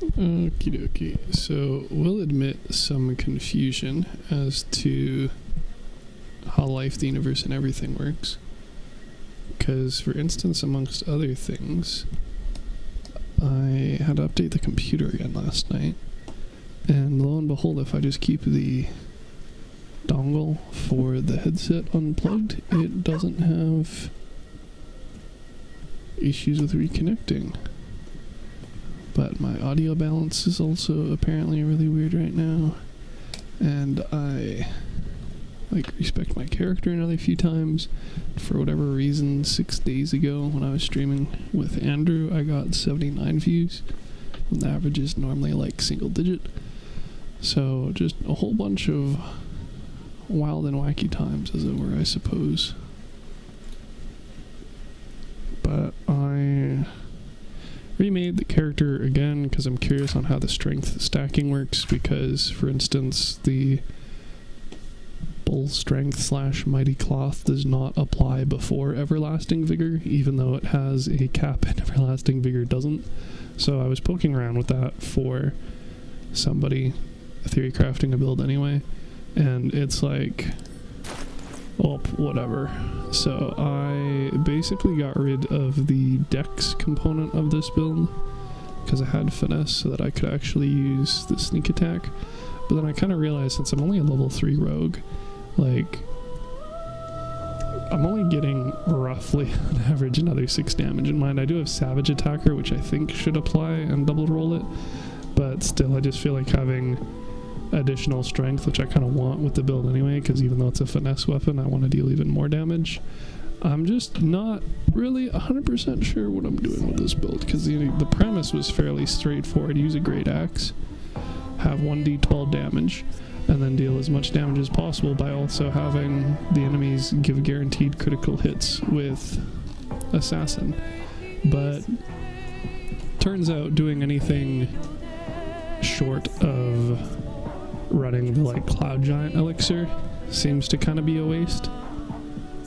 Okie dokie. So we'll admit some confusion as to how life, the universe, and everything works. Because, for instance, amongst other things, I had to update the computer again last night. And lo and behold, if I just keep the dongle for the headset unplugged, it doesn't have issues with reconnecting. But my audio balance is also apparently really weird right now. And I respect my character another few times. For whatever reason, 6 days ago when I was streaming with Andrew, I got 79 views. And the average is normally like single digit. So just a whole bunch of wild and wacky times, as it were, I suppose. But I remade the character again because I'm curious on how the strength stacking works, because, for instance, the bull strength / mighty cloth does not apply before everlasting vigor, even though it has a cap and everlasting vigor doesn't. So I was poking around with that for somebody theory crafting a build anyway, and it's like, oh, whatever. So I basically got rid of the dex component of this build because I had finesse so that I could actually use the sneak attack. But then I kind of realized, since I'm only a level 3 rogue, like, I'm only getting roughly on average another 6 damage. In mind, I do have Savage Attacker, which I think should apply and double roll it, but still, I just feel like having additional strength, which I kind of want with the build anyway, because even though it's a finesse weapon, I want to deal even more damage. I'm just not really 100% sure what I'm doing with this build, because the premise was fairly straightforward. Use a great axe, have 1d12 damage, and then deal as much damage as possible by also having the enemies give guaranteed critical hits with Assassin. But turns out doing anything short of running the Cloud Giant elixir seems to kind of be a waste,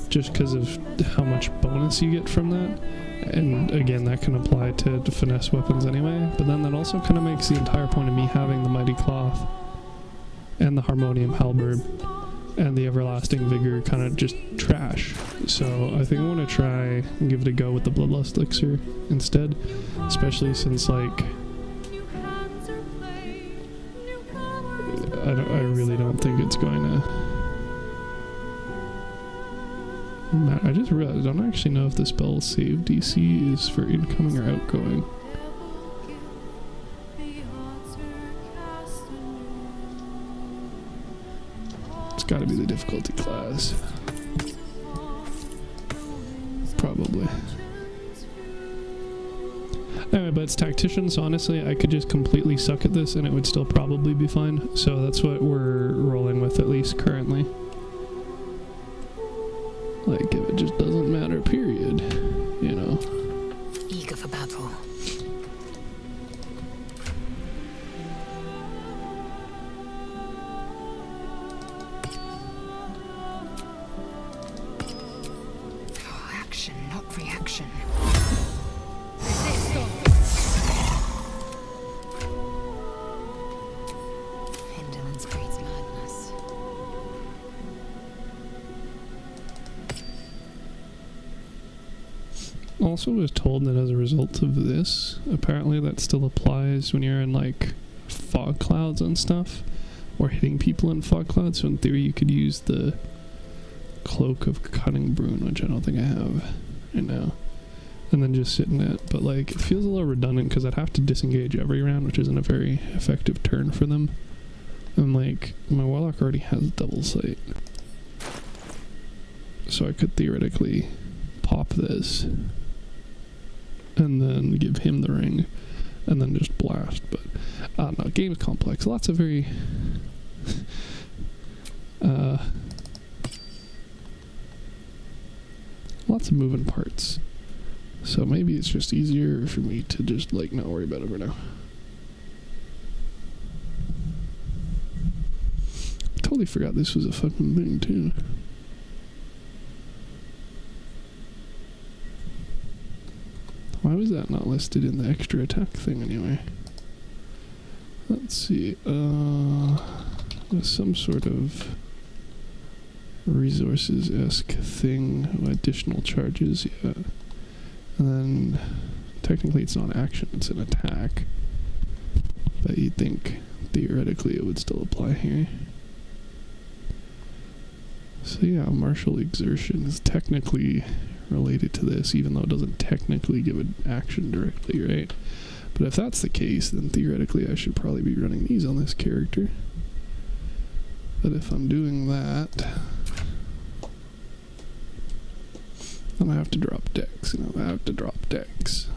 just because of how much bonus you get from that. And again, that can apply to finesse weapons anyway, but then that also kind of makes the entire point of me having the Mighty Cloth and the Harmonium Halberd and the Everlasting Vigor kind of just trash. So I think I want to try and give it a go with the Bloodlust elixir instead, especially since I really don't think it's going to matter. I just realized I don't actually know if the spell save DC is for incoming or outgoing. It's got to be the difficulty class. Probably. Anyway, but it's Tactician, so honestly, I could just completely suck at this and it would still probably be fine. So that's what we're rolling with, at least currently. Like, if it just doesn't matter, period. You know? Eager for battle. Oh, action, not reaction. Indolence breeds madness. Also was told that as a result of this, apparently that still applies when you're in fog clouds and stuff, or hitting people in fog clouds. So in theory you could use the Cloak of Cunning Brune, which I don't think I have right now, and then just sit in it. But it feels a little redundant because I'd have to disengage every round, which isn't a very effective turn for them. And my Warlock already has double sight, so I could theoretically pop this and then give him the ring and then just blast. But I don't know, game's complex, lots of very lots of moving parts, so maybe it's just easier for me to just not worry about it for now. I totally forgot this was a fucking thing too. Why was that not listed in the extra attack thing anyway? Let's see, there's some sort of resources-esque thing, additional charges, yeah. And then, technically it's not action, it's an attack. But you'd think, theoretically, it would still apply here. So yeah, martial exertion is technically related to this, even though it doesn't technically give an action directly, right? But if that's the case, then theoretically I should probably be running these on this character. But if I'm doing that, then I have to drop decks, and if I have to drop decks,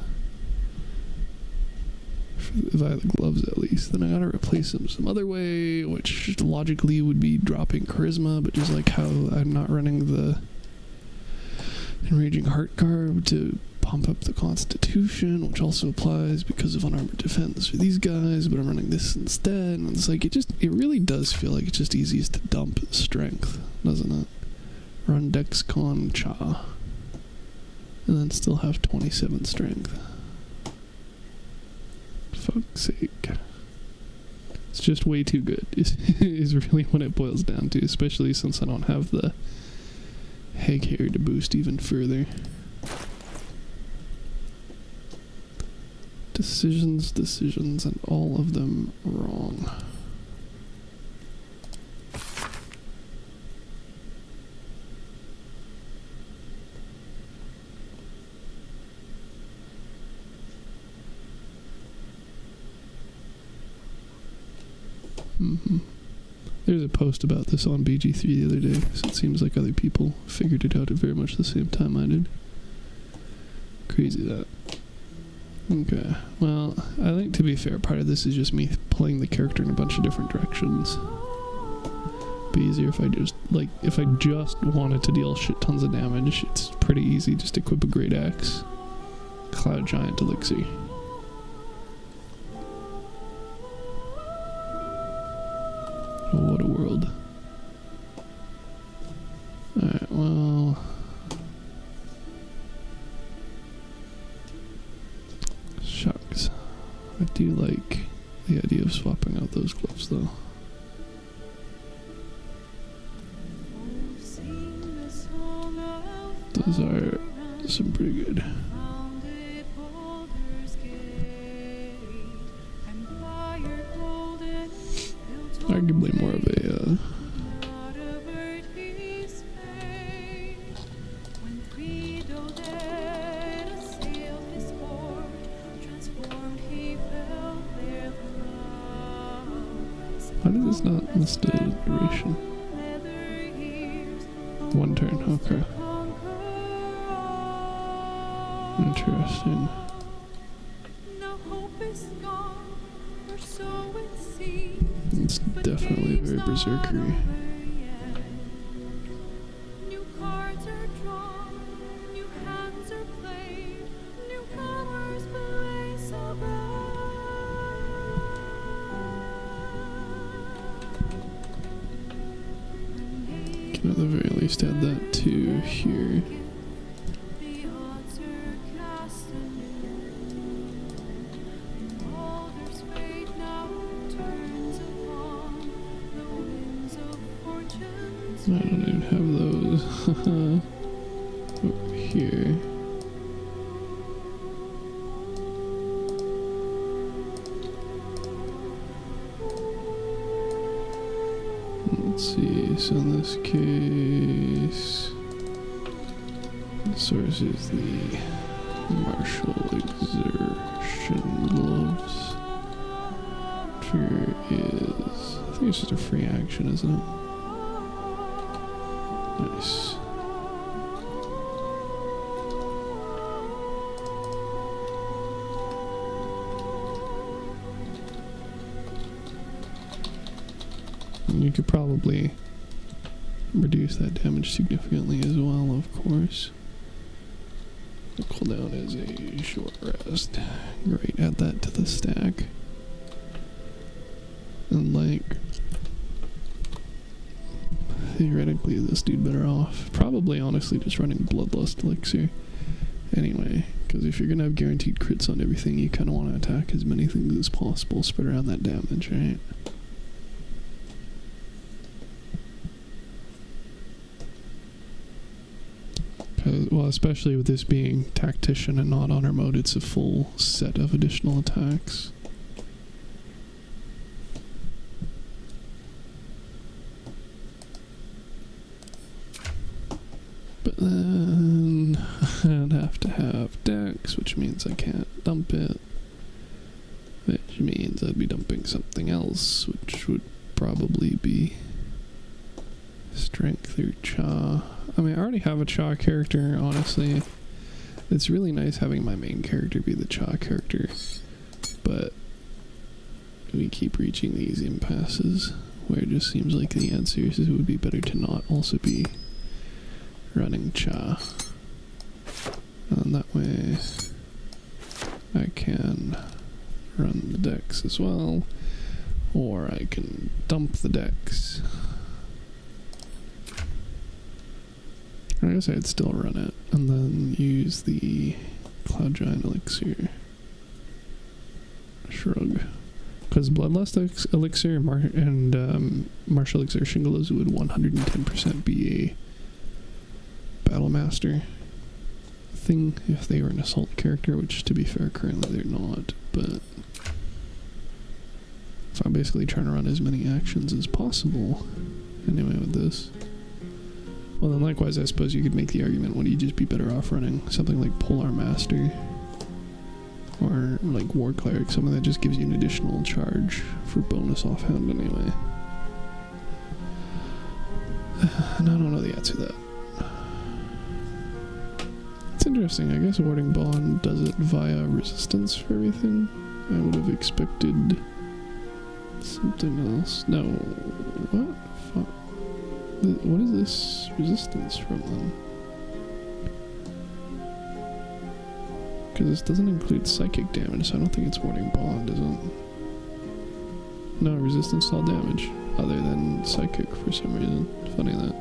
if I have the gloves at least, then I gotta replace them some other way, which logically would be dropping charisma, but just like how I'm not running the Enraging Heart Garb to pump up the Constitution, which also applies because of unarmored defense for these guys, but I'm running this instead, and it's like, it really does feel like it's just easiest to dump strength, doesn't it? Run Dex Con Cha, and then still have 27 strength. Fuck's sake. It's just way too good, is really what it boils down to, especially since I don't have the Hag Hair to boost even further. Decisions, and all of them wrong. There's a post about this on BG3 the other day, so it seems like other people figured it out at very much the same time I did. Crazy that. Okay, well, I think to be fair, part of this is just me playing the character in a bunch of different directions. It'd be easier if I just, if I just wanted to deal shit tons of damage, it's pretty easy, just equip a Great Axe, Cloud Giant Elixir. Oh, what a world. Alright, well... Shucks. I do like the idea of swapping out those gloves, though. Those are some pretty good. Arguably more of a, why did this not list a duration? 1 turn, okay. Interesting. It's definitely very berserkery. Can at the very least add that to here. I don't even have those over here. Let's see, so in this case, the source is the martial exertion gloves. Trigger is, I think it's just a free action, isn't it? Nice. And you could probably reduce that damage significantly as well, of course. The cooldown is a short rest. Great, add that to the stack. And theoretically, this dude better off. Probably, honestly, just running Bloodlust Elixir. Anyway, Because if you're going to have guaranteed crits on everything, you kind of want to attack as many things as possible, spread around that damage, right? Well, especially with this being tactician and not honor mode, it's a full set of additional attacks. But then I'd have to have Dex, which means I can't dump it. Which means I'd be dumping something else, which would probably be Strength or Cha. I mean, I already have a Cha character, honestly. It's really nice having my main character be the Cha character. But we keep reaching these impasses where it just seems like the answer is it would be better to not also be running Cha. And that way I can run the Dex as well, or I can dump the Dex. I guess I'd still run it and then use the Cloud Giant Elixir. Shrug. Because Bloodlust Elixir and Martial Exertion Glows would 110% be a Battle Master thing if they were an assault character, which to be fair currently they're not, but if I'm basically trying to run as many actions as possible anyway with this, well then likewise I suppose you could make the argument, would you just be better off running something like Polar Master or like War Cleric, something that just gives you an additional charge for bonus offhand anyway. And I don't know the answer to that. It's interesting, I guess Warding Bond does it via resistance for everything. I would have expected something else. No, what? Fuck. What is this resistance from then? Because this doesn't include psychic damage, so I don't think it's Warding Bond, is it? No, resistance to all damage, other than psychic for some reason. Funny that.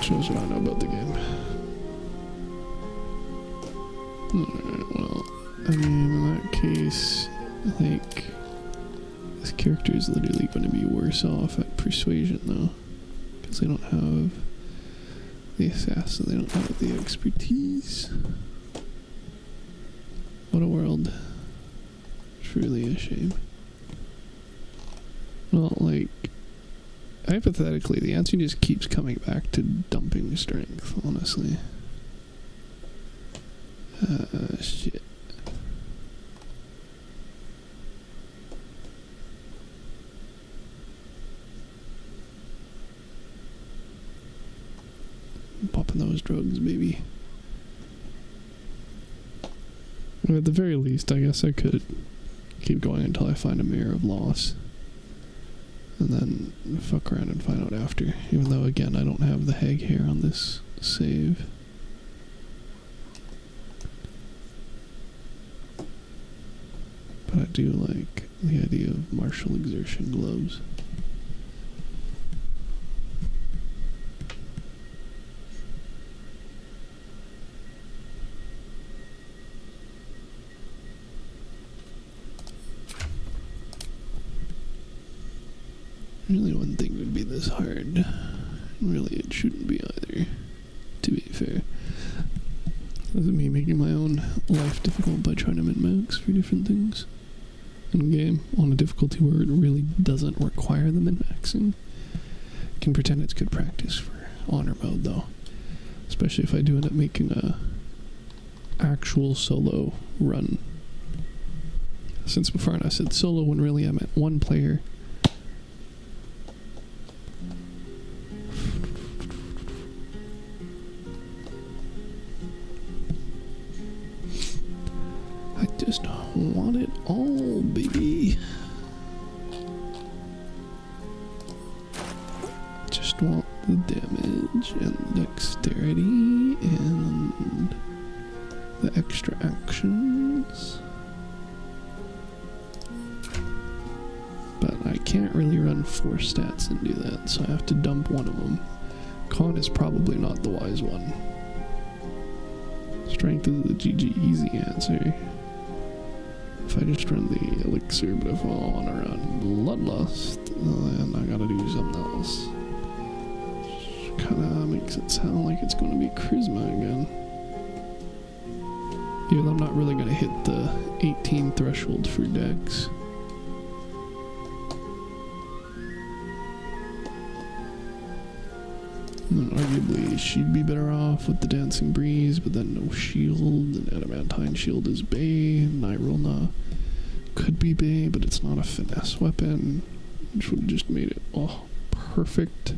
Shows what I know about the game. Alright, well, I mean, in that case, like, this character is literally going to be worse off at persuasion, though, because they don't have the assassin, they don't have the expertise. What a world. Truly a shame. Well, like, hypothetically, the answer just keeps coming back to dumping strength, honestly. Shit. Popping those drugs, baby. Well, at the very least, I guess I could keep going until I find a Mirror of Loss. And then fuck around and find out after. Even though, again, I don't have the hag hair on this save. But I do like the idea of martial exertion gloves. Really wouldn't think it would be this hard. Really, it shouldn't be either, to be fair. This is me making my own life difficult by trying to min-max for different things in game on a difficulty where it really doesn't require the min-maxing. Can pretend it's good practice for honor mode, though. Especially if I do end up making a actual solo run. Since before I said solo when really I meant one player. I just want it all, baby. Just want the damage and the dexterity and the extra actions. But I can't really run 4 stats and do that, so I have to dump one of them. Con is probably not the wise one. Strength is the GG easy answer. If I just run the elixir, but if I want to run bloodlust, then I gotta do something else. Kinda makes it sound like it's gonna be charisma again. Even though I'm not really gonna hit the 18 threshold for dex. And arguably she'd be better off with the dancing breeze, but then no shield, and adamantine shield is Bay. Nirona could be Bay, but it's not a finesse weapon, which would have just made it perfect.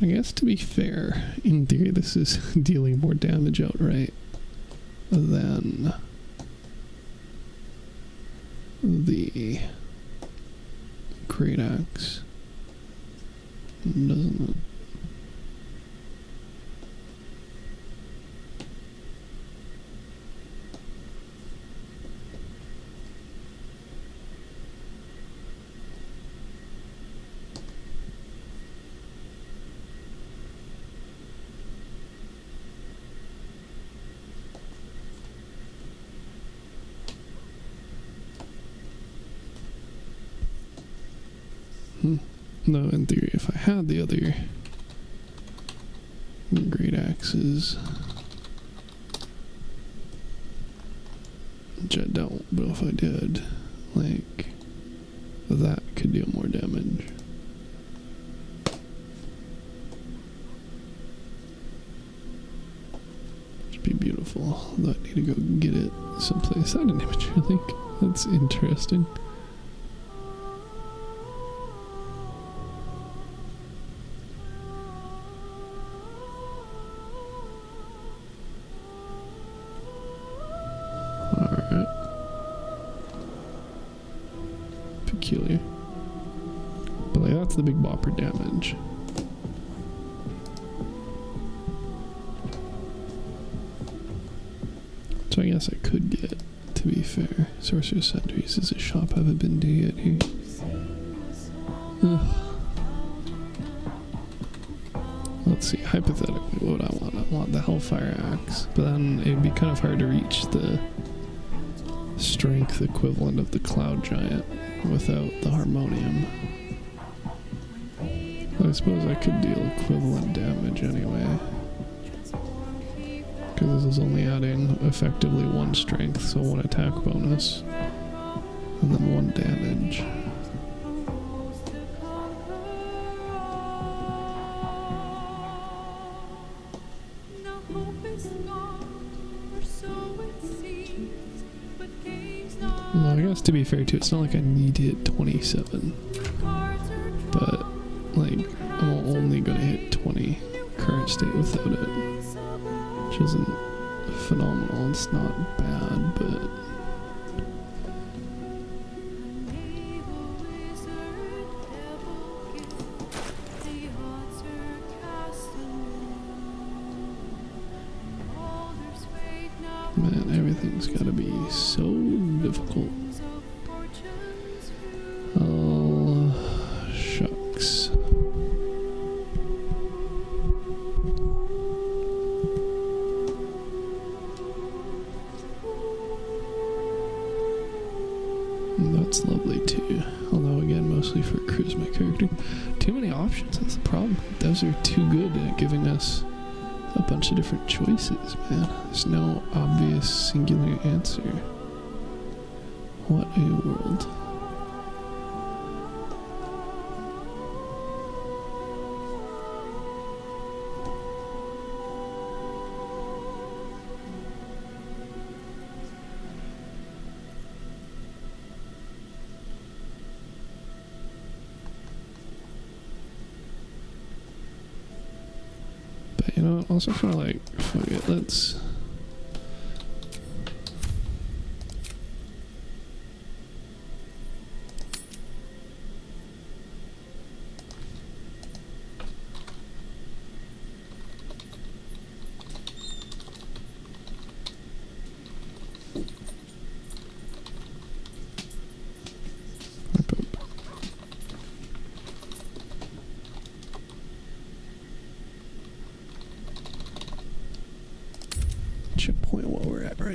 I guess to be fair, in theory this is dealing more damage outright than the Great Axe, doesn't it? No, in theory, if I had the other great axes, which I don't, but if I did, like, that could deal more damage. It'd be beautiful, although I need to go get it someplace. I didn't image link. That's interesting. Peculiar. But like, that's the big bopper damage. So I guess I could get, to be fair. Sorcerer's Sentries is a shop I haven't been to yet here. Let's see, hypothetically, what would I want? I want the Hellfire Axe, but then it'd be kind of hard to reach the strength equivalent of the Cloud Giant without the Harmonium. I suppose I could deal equivalent damage anyway, because this is only adding effectively 1 strength, so 1 attack bonus, and then 1 damage. Well, I guess to be fair too, it's not like I need to hit 27, but like I'm only gonna hit 20 current state without it, which isn't phenomenal. It's not bad, but man, everything's gotta be so difficult. Oh, shucks. That's lovely too. Although again, mostly for a charisma character. Too many options, that's the problem. Those are too good at giving us a bunch of different choices, man. There's no obvious singular answer. What a world. But you know, also kind of like, fuck it, let's...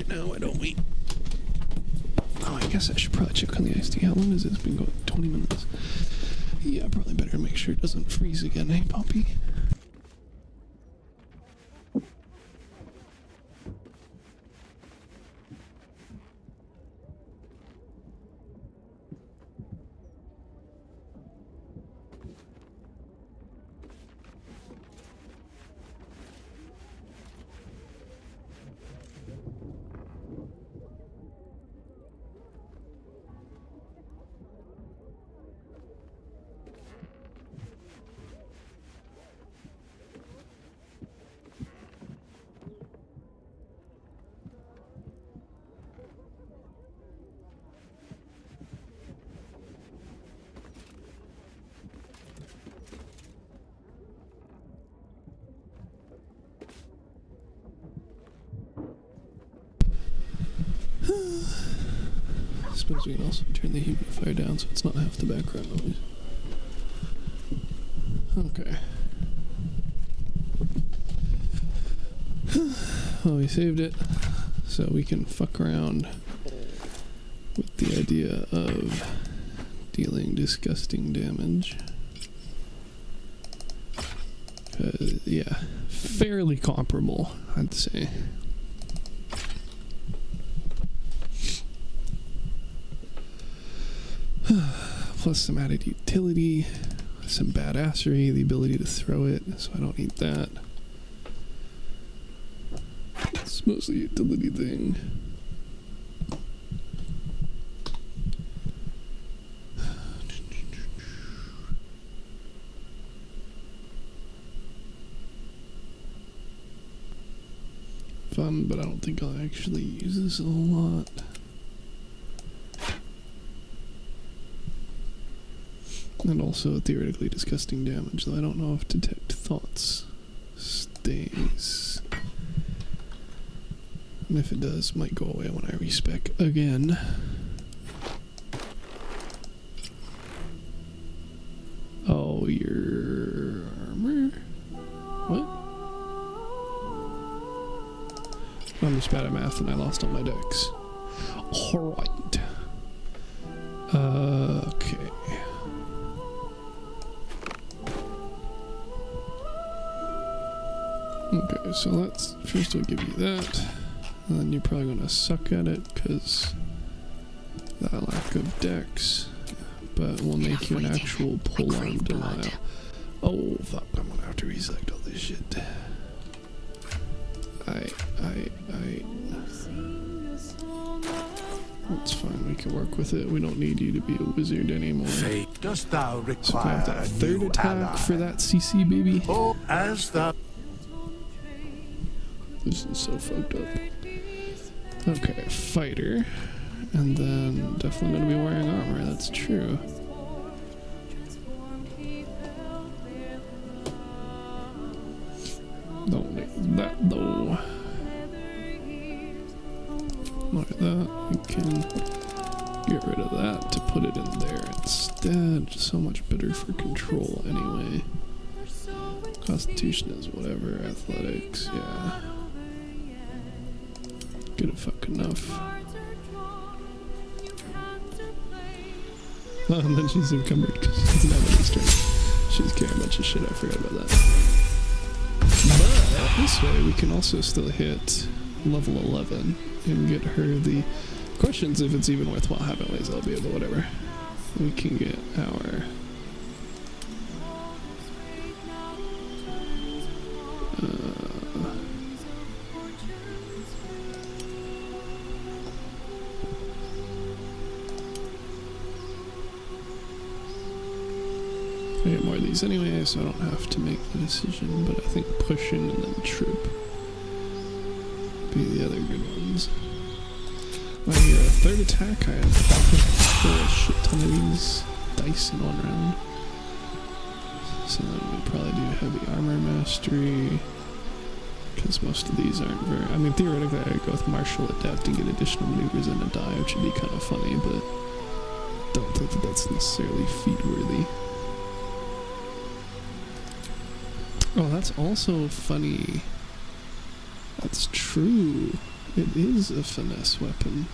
right now, why don't we? Oh, I guess I should probably check on the iced tea. How long has this been going? 20 minutes. Yeah, probably better make sure it doesn't freeze again, eh, Poppy? I suppose we can also turn the humidifier down so it's not half the background noise. Okay. Well, we saved it, so we can fuck around with the idea of dealing disgusting damage. Yeah, fairly comparable, I'd say. Plus some added utility, some badassery, the ability to throw it, so I don't need that. It's mostly a utility thing. Fun, but I don't think I'll actually use this a lot. And also theoretically disgusting damage, though I don't know if detect thoughts stays. And if it does, it might go away when I respec again. Oh, your armor? What? I'm just bad at math and I lost all my decks. Alright. Okay. Okay, so let's first we'll give you that, and then you're probably gonna suck at it because that lack of decks, but we'll make you an actual pull arm denial. Oh fuck, I'm gonna have to reselect all this shit. That's fine, we can work with it. We don't need you to be a wizard anymore. Dost thou require So can I have that third attack ally? for that CC, baby? Oh, as the This is so fucked up. Okay, fighter. And then definitely gonna be wearing armor, that's true. Don't need that though. Like that, we can get rid of that to put it in there instead. So much better for control anyway. Constitution is whatever, athletics, yeah. Good fuck enough. Oh, and then she's encumbered because she doesn't have any strength. She's carrying a bunch of shit, I forgot about that. But this way we can also still hit level 11 and get her the questions if it's even worthwhile having laser LB, but whatever. We can get our I get more of these anyway, so I don't have to make the decision, but I think pushing and then troop be the other good ones. My third attack, I have a shit ton of these dice in one round. So then we'd probably do heavy armor mastery, because most of these aren't very... I mean, theoretically I could go with martial adept and get additional maneuvers and a die, which would be kind of funny, but don't think that that's necessarily feat worthy. Oh, that's also funny. That's true. It is a finesse weapon.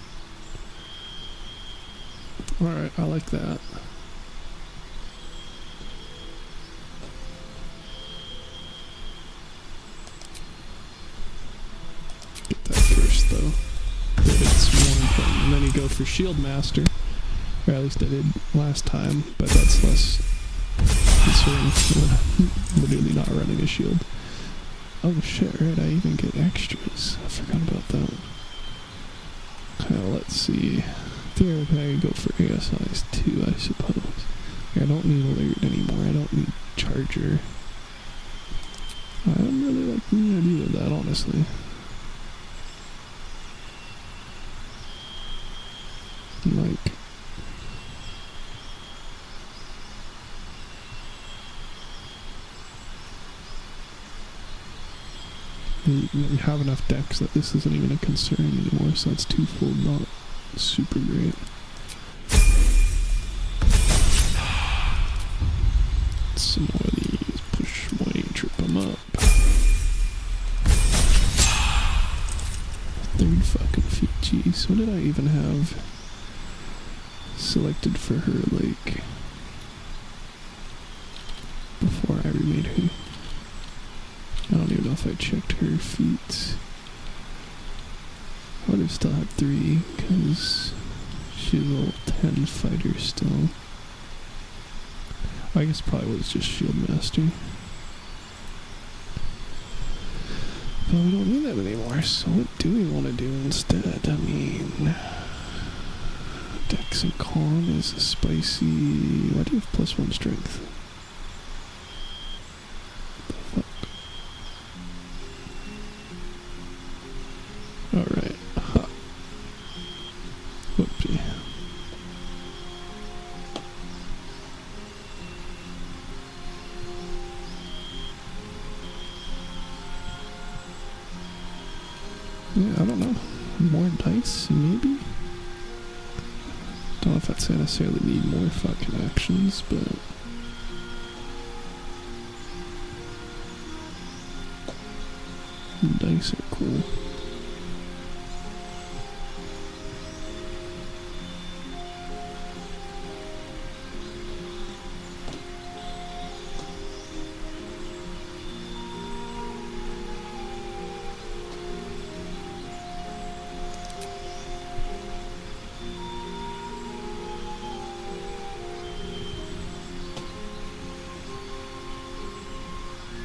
Alright, I like that. Get that first, though. It's more important. And then you go for Shield Master. Or at least I did last time, but that's less concerning for literally not running a shield. Oh shit, right, I even get extras. I forgot about that. Let's see. Theoretically, I could go for ASIs too, I suppose. I don't need alert anymore. I don't need charger. I don't really like the idea of that, honestly. Like, you have enough decks that this isn't even a concern anymore, so that's twofold, not super great. Some more of these, push away, trip them up. Third fucking feat, jeez. What did I even have selected for her, like, before I remade her? I don't even know if I checked her feats. I would have still had 3, because she's a level 10 fighter still. I guess probably was just Shield Master. But we don't need that anymore, so what do we want to do instead? I mean, Dex and Con is a spicy... Why do you have +1 strength? Alright. Ha. Whoopsie. Yeah, I don't know. More dice, maybe? Don't know if I'd say I necessarily need more fucking actions, but... dice are cool.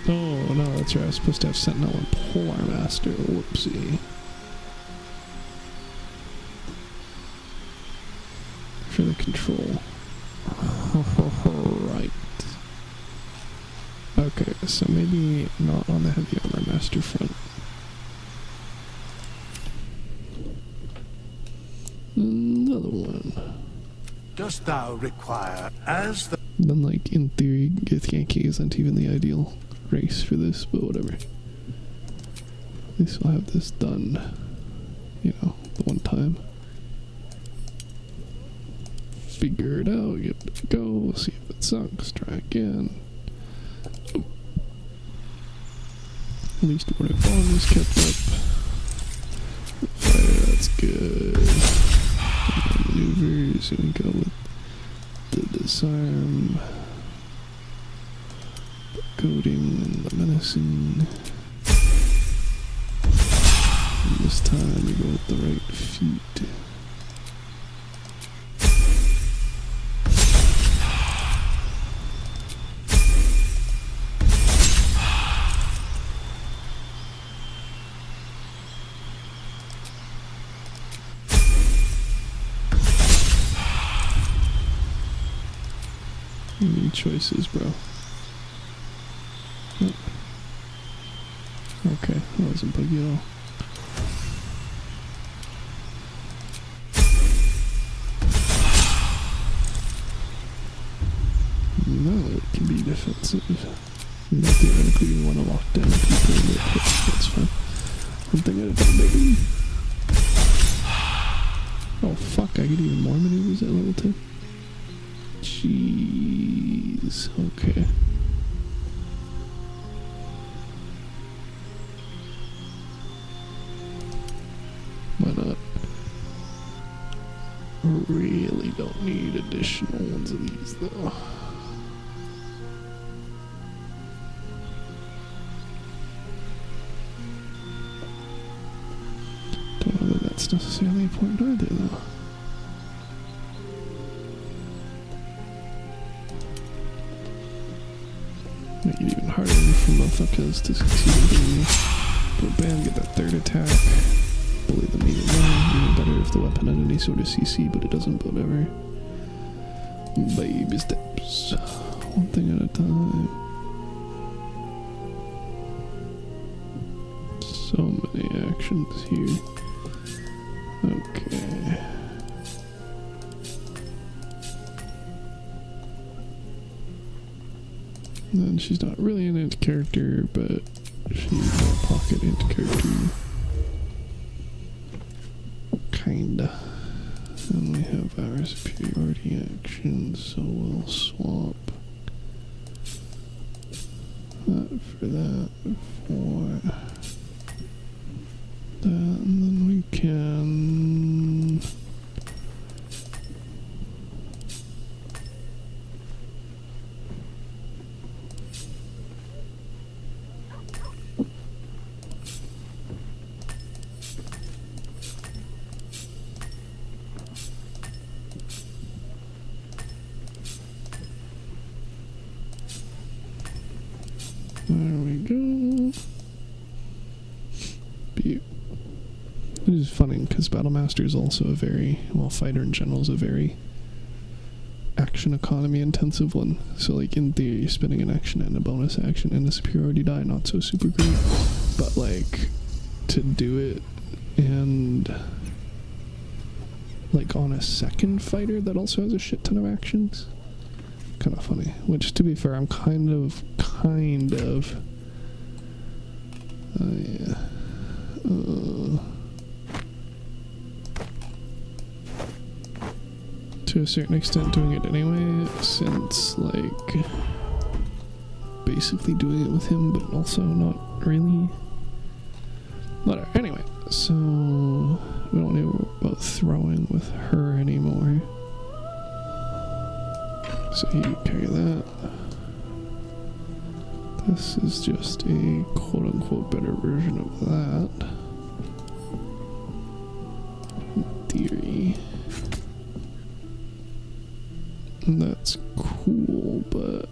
Oh, no, that's right. I was supposed to have Sentinel and Polar Master. Whoopsie. For the control. Right. Okay, so maybe not on the Heavy Armor Master front. Another one. Dost thou require, as the... Then, like, in theory, Githyanki isn't even the ideal race for this, but whatever. At least we'll have this done, you know, the one time. Figure it out, give it a go, see if it sucks, try again. Oh. At least Order Bond is kept up. Fire, that's good. Maneuvers, here we go with the disarm. Goading and the menacing. And this time we go with the right feet. You need choices, bro. Oh. Okay, that wasn't buggy at all. No, it can be defensive. Not theoretically you want to lock down people, but that's fine. One thing at a time, baby. Oh fuck, I get even more maneuvers at level 10. Jeez, okay. Really don't need additional ones of these though. Don't know that that's necessarily a point either though. Make it even harder for motherfuckers to succeed in me. But bam, get that third attack. Bully them even more. Even better if the weapon had any sort of CC, but it doesn't, but whatever. Baby steps. One thing at a time. So many actions here. Okay. And then she's not really an int character, but she's a pocket int character. Kinda. And we have our superiority actions, so we'll swap that for that, for that, and then we can there we go. This is funny because Battlemaster is also a very, well, fighter in general is a very action economy intensive one. So like in theory, spending an action and a bonus action and a superiority die, not so super great. But like to do it and like on a second fighter that also has a shit ton of actions, kind of funny. Which to be fair, I'm kind of yeah. To a certain extent doing it anyway, since like basically doing it with him, but also not really. Whatever. Anyway, so we don't know about throwing with her anymore. So you carry that. This is just a quote-unquote better version of that. In theory. And that's cool, but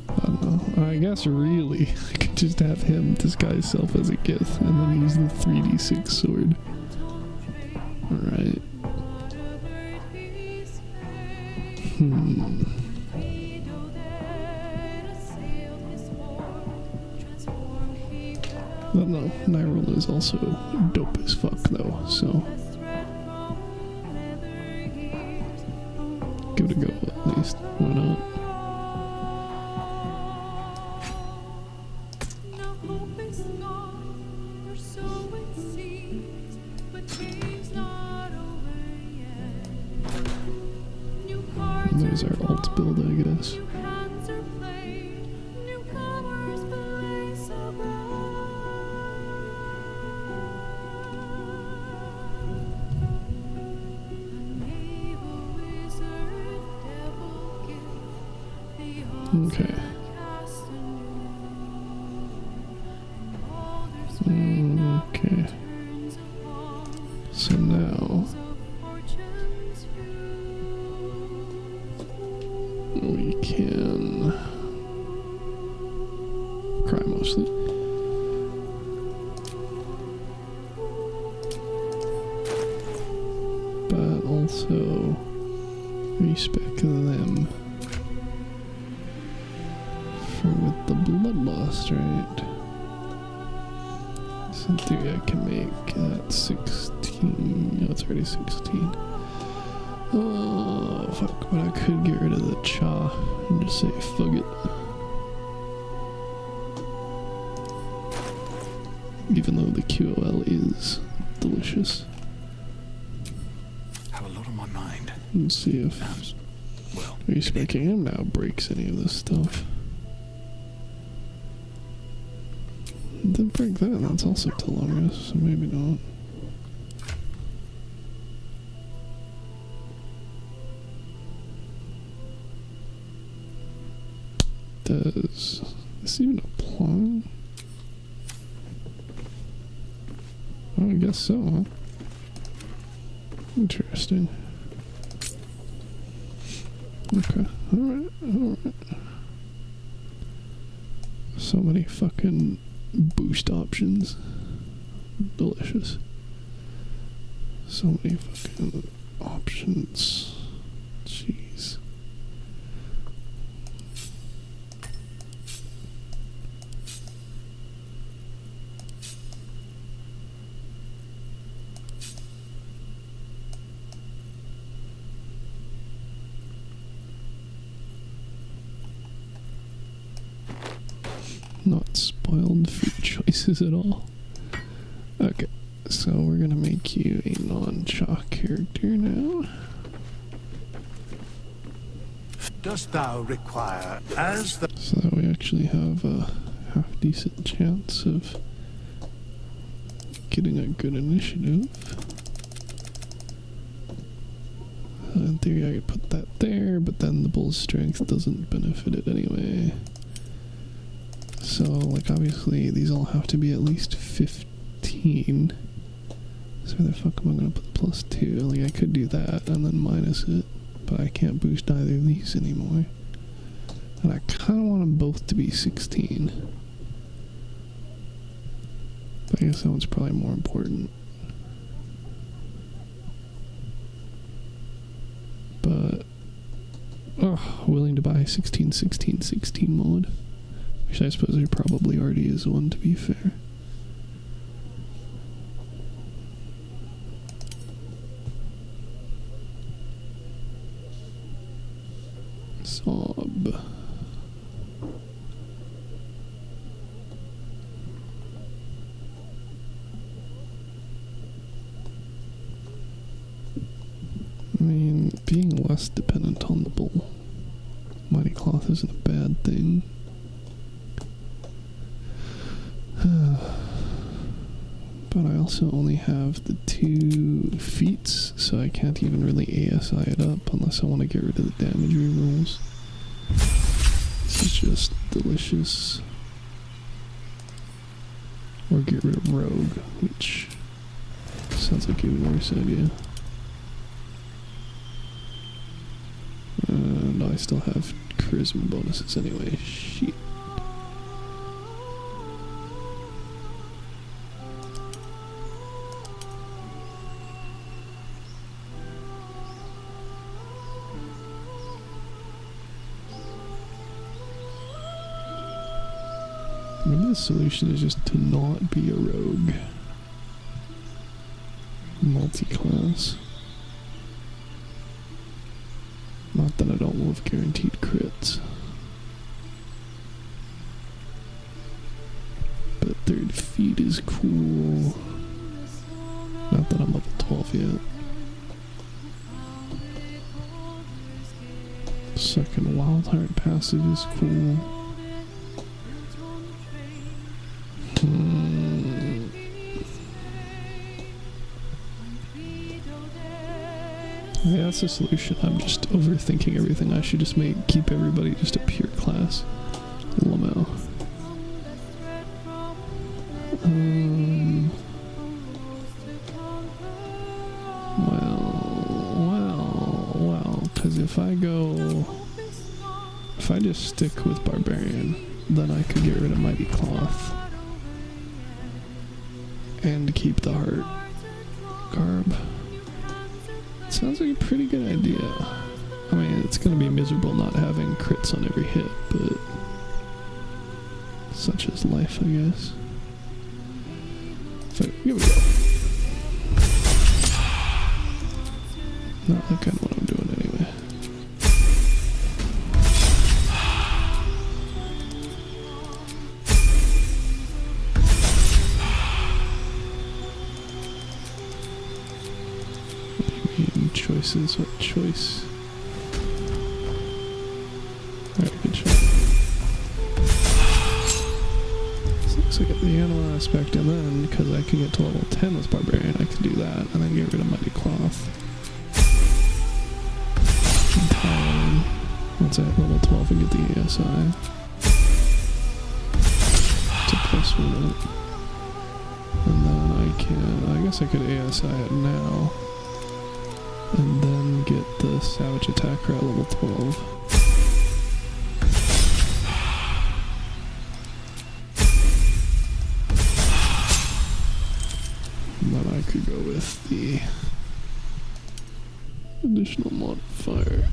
I don't know. I guess really I could just have him disguise self as a Gith and then use the 3d6 sword. Alright. I don't know, Nyril is also dope as fuck though, so give it a go at least, why not? And there's our alt build, I guess. Okay. Okay. So now we can cry mostly. But also respec them. With the bloodlust, right? So in theory I can make that 16. No, it's already 16. Oh, fuck. But I could get rid of the cha and just say, fuck it. Even though the QOL is delicious. Have a lot on my mind. Let's see if respecing him now breaks any of this stuff. Didn't break that, that's also Telarius, so maybe not. Does this even apply? Oh, I guess so, huh? Interesting. Okay, alright, alright. So many fucking boost options. Delicious. So many fucking options. Jeez. Not spoiled food choices at all. Okay, so we're gonna make you a non-chalk character now. Dost thou require, as the... So that we actually have a half-decent chance of getting a good initiative. In theory I could put that there, but then the bull's strength doesn't benefit it anyway. So, like, obviously, these all have to be at least 15. So where the fuck am I gonna put the +2? Like, I could do that and then minus it, but I can't boost either of these anymore. And I kinda want them both to be 16. But I guess that one's probably more important. But, oh, willing to buy 16, 16, 16 mod. Which I suppose there probably already is one, to be fair. Sob. I mean, being less dependent on the bull. Mighty Cloth isn't a bad thing. But I also only have the 2 feats, so I can't even really ASI it up unless I want to get rid of the damage rerolls. This is just delicious. Or get rid of Rogue, which sounds like a worse idea. And I still have charisma bonuses anyway. Shit. Maybe the solution is just to not be a rogue. Multi-class. Not that I don't love guaranteed crits. But 3rd feat is cool. Not that I'm level 12 yet. 2nd Wild Heart passive is cool. Yeah, that's the solution. I'm just overthinking everything. I should just keep everybody just a pure class. Lamau. Well, because if I just stick with Barbarian, then I could get rid of Mighty Cloth. And keep the Heart Garb. Sounds like a pretty good idea. I mean, it's gonna be miserable not having crits on every hit, but such is life, I guess. So, here we go. Not like I know what I'm doing anyway. Choices, what choice? Alright, good shot. This looks like the animal aspect, and then, because I can get to level 10 with Barbarian, I can do that, and then get rid of Mighty Cloth. Once I hit level 12 and get the ASI. It's a +1 up. And then I guess I could ASI it now. And then get the Savage Attacker at level 12. And then I could go with the additional modifier.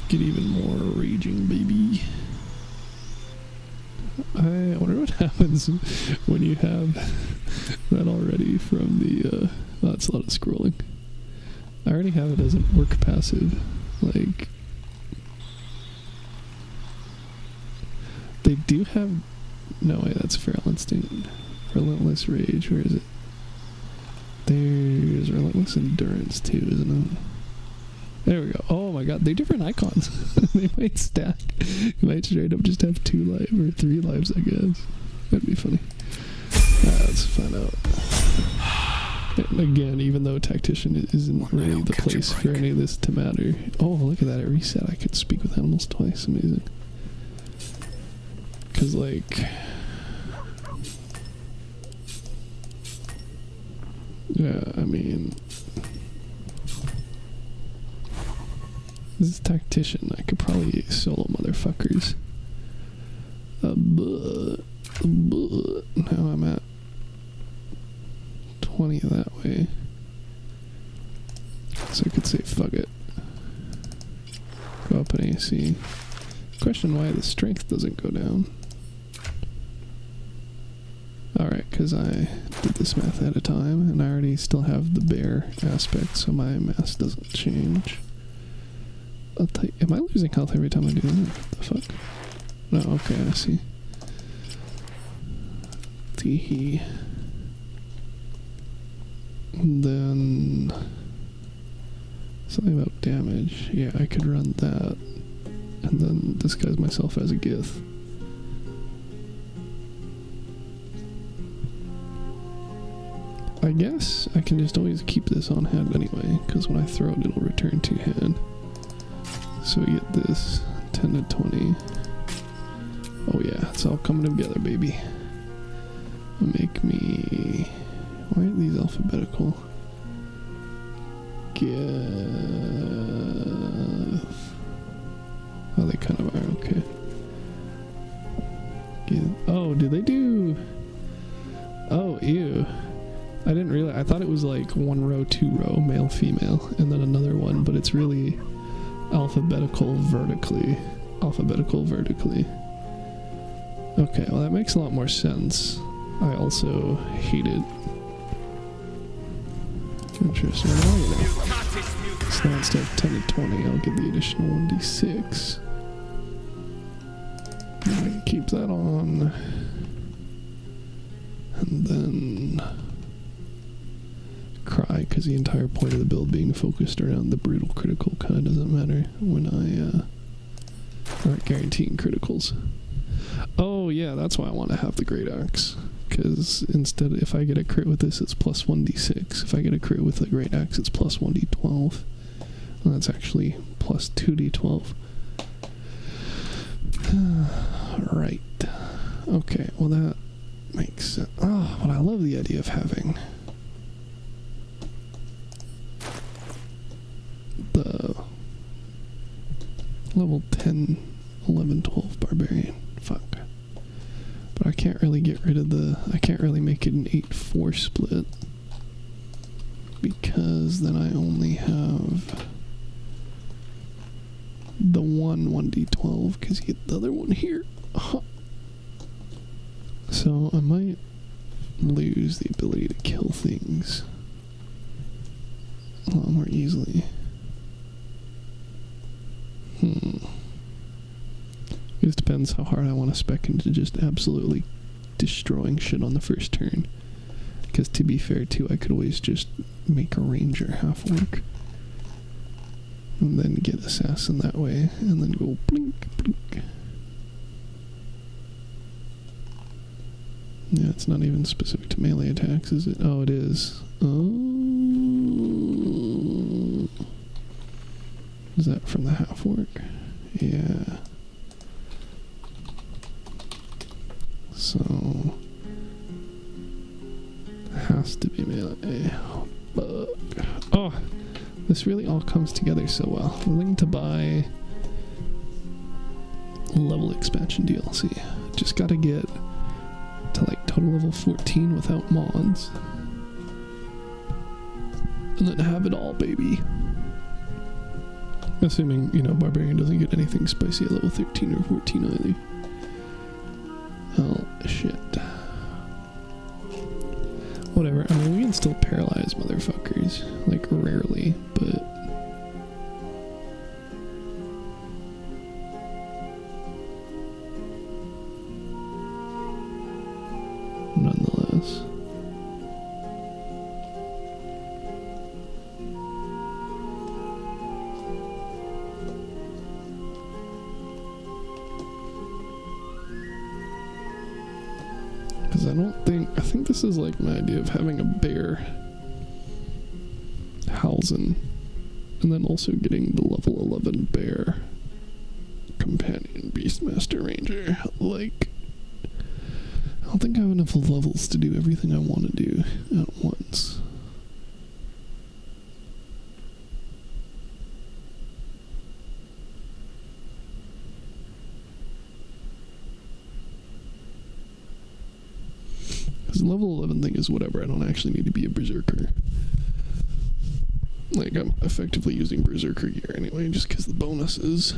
Get even more raging, baby. I wonder what happens when you have that already from the, that's a lot of scrolling. I already have it as an orc passive. Like, they do have, no way, that's Feral Instinct. Relentless Rage, where is it? There's Relentless Endurance too, isn't it? There we go. Oh my god, they're different icons. They might stack. You might straight up just have 2 lives, or 3 lives, I guess. That'd be funny. Let's find out. And again, even though Tactician isn't really the place for any of this to matter. Oh, look at that, it reset. I could speak with animals twice. Amazing. Because, like... yeah, I mean... this is Tactician. I could probably solo motherfuckers. Now I'm at 20 that way. So I could say fuck it. Go up in AC. Question why the strength doesn't go down. Alright, because I did this math at a time, and I already still have the bear aspect, so my mass doesn't change. I'll tell you, am I losing health every time I do that? What the fuck? No, okay, I see. Teehee. And then... something about damage. Yeah, I could run that. And then disguise myself as a Gith. I guess I can just always keep this on hand anyway, because when I throw it, it'll return to hand. So we get this 10 to 20. Oh yeah, it's all coming together, baby. Make me... why aren't these alphabetical? Give... oh, they kind of are, okay. Give... oh, do they do... oh, ew. I didn't realize, I thought it was like 1 row, 2 row, male, female, and then another one, but it's really... alphabetical vertically. Alphabetical vertically. Okay, well that makes a lot more sense. I also hate it. Interesting. Well, you know. So now instead of 10 to 20, I'll get the additional 1d6. And I can keep that on. And then... cry, because the entire point of the build being focused around the brutal critical kind of doesn't matter when I aren't guaranteeing criticals. Oh yeah, that's why I want to have the Great Axe, because instead, if I get a crit with this, it's plus 1d6. If I get a crit with the Great Axe, it's plus 1d12. And that's actually plus 2d12. Right. Okay, well that makes sense. Oh, but I love the idea of having the level 10, 11, 12 barbarian. Fuck. But I can't really get rid of the... I can't really make it an 8-4 split, because then I only have the 1d12, because you get the other one here. So I might lose the ability to kill things a lot more easily. It just depends how hard I want to spec into just absolutely destroying shit on the first turn. Because to be fair too, I could always just make a ranger half orc. And then get assassin that way, and then go blink, blink. Yeah, it's not even specific to melee attacks, is it? Oh, it is. Is that from the half-orc? Yeah. So... has to be melee. Fuck. Oh! This really all comes together so well. Willing to buy... level expansion DLC. Just gotta get to like total level 14 without mods. And then have it all, baby. Assuming, you know, Barbarian doesn't get anything spicy at level 13 or 14 either. Oh, shit. Whatever, I mean, we can still paralyze motherfuckers. Like, rarely, but... nonetheless. Because I think this is like my idea of having a bear Halzen, and then also getting the level 11 bear companion Beastmaster Ranger. Like, I don't think I have enough levels to do everything I want to do at once. Because the level 11 thing is whatever, I don't actually need to be a berserker. Like, I'm effectively using berserker gear anyway, just because the bonuses.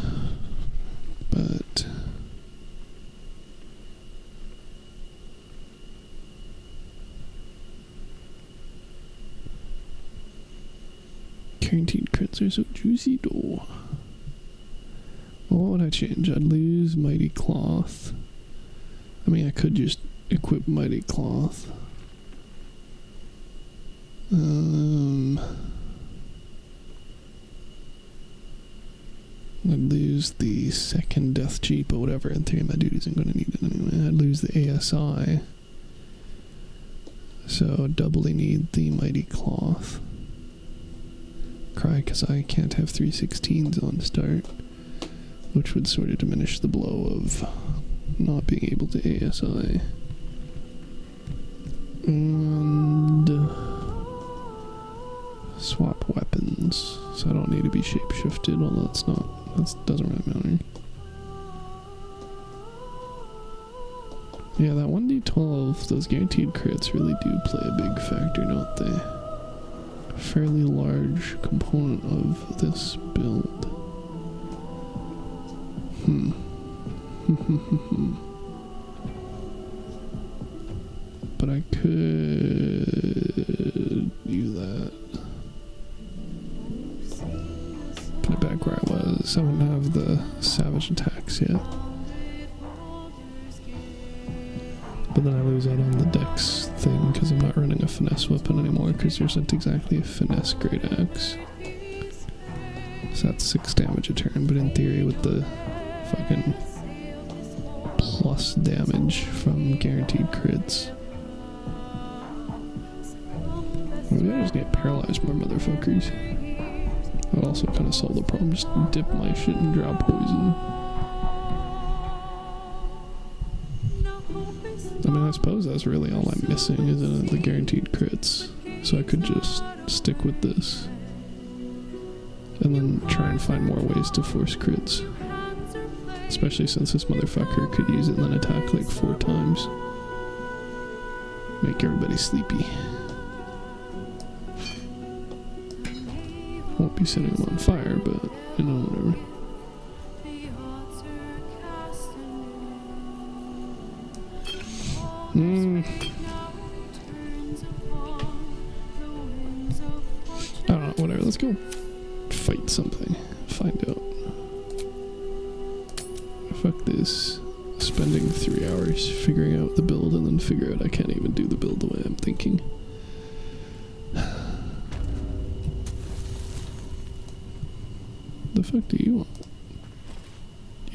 But... guaranteed crits are so juicy though. Well, what would I change? I'd lose Mighty Cloth. I mean, I could just equip Mighty Cloth. I'd lose the second Death Cheap or whatever. In theory, my dude isn't going to need it anyway. I'd lose the ASI. So, doubly need the Mighty Cloth. Cry because I can't have 316s on start, which would sort of diminish the blow of not being able to ASI. And swap weapons, so I don't need to be shapeshifted, although that doesn't really matter. Yeah, that 1d12, those guaranteed crits really do play a big factor, don't they? A fairly large component of this build. But I could do that. Put it back where I was. I wouldn't have the savage attacks yet. But then I lose out on the dex thing because I'm not running a finesse weapon anymore because there isn't exactly a finesse great axe. So that's 6 damage a turn, but in theory with the fucking plus damage from guaranteed crits. Maybe I just need to paralyze more motherfuckers. That would also kind of solve the problem. Just dip my shit in drought poison. I mean, I suppose that's really all I'm missing, isn't it? The guaranteed crits. So I could just stick with this. And then try and find more ways to force crits. Especially since this motherfucker could use it and then attack like 4 times. Make everybody sleepy. Won't be setting them on fire, but, you know, whatever. I don't know, whatever, let's go fight something. Find out. Fuck this. Spending 3 hours figuring out the build and then figure out I can't even do the build the way I'm thinking. The fuck do you want?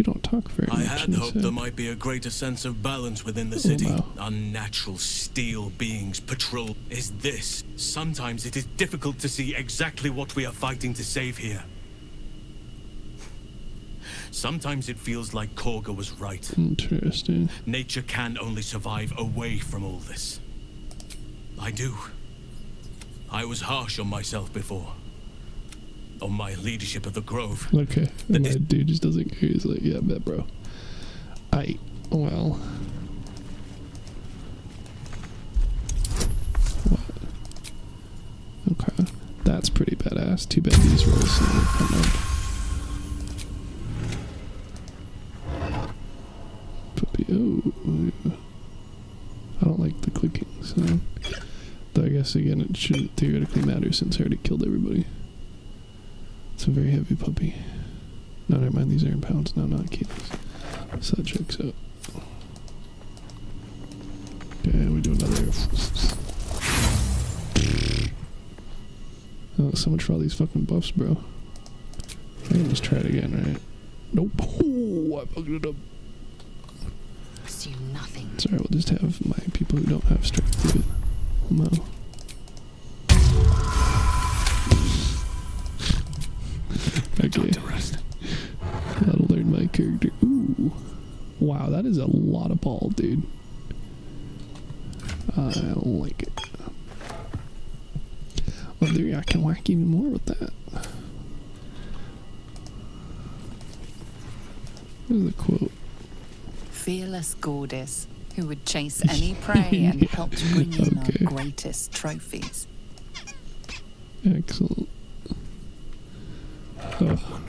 You don't talk very I much. had hoped there might be a greater sense of balance within the city. wow. Unnatural steel beings patrol. Is this? Sometimes it is difficult to see exactly what we are fighting to save here. Sometimes it feels like Korga was right. Interesting. Nature can only survive away from all this. I do. I was harsh on myself before. On my leadership of the Grove. Okay. And my dude just doesn't care. He's like, yeah, I bet, bro. Well. What? Okay. That's pretty badass. Too bad these rolls never come up. Puppy. Oh. I don't like the clicking, so. Though I guess, again, it shouldn't theoretically matter since I already killed everybody. It's a very heavy puppy. No, never mind, these are in pounds. No, not kilos. So that checks out. Okay, we do another. Oh, so much for all these fucking buffs, bro. I can just try it again, right? Nope. Oh, I fucked it up. Assume nothing. Sorry, we'll just have my people who don't have strength do it. No. Okay. That'll learn my character. Ooh. Wow, that is a lot of ball, dude. I don't like it. Well, there I can whack even more with that. Here's the quote. Fearless goddess who would chase any prey and helped bring in our greatest trophies. Excellent. Oh,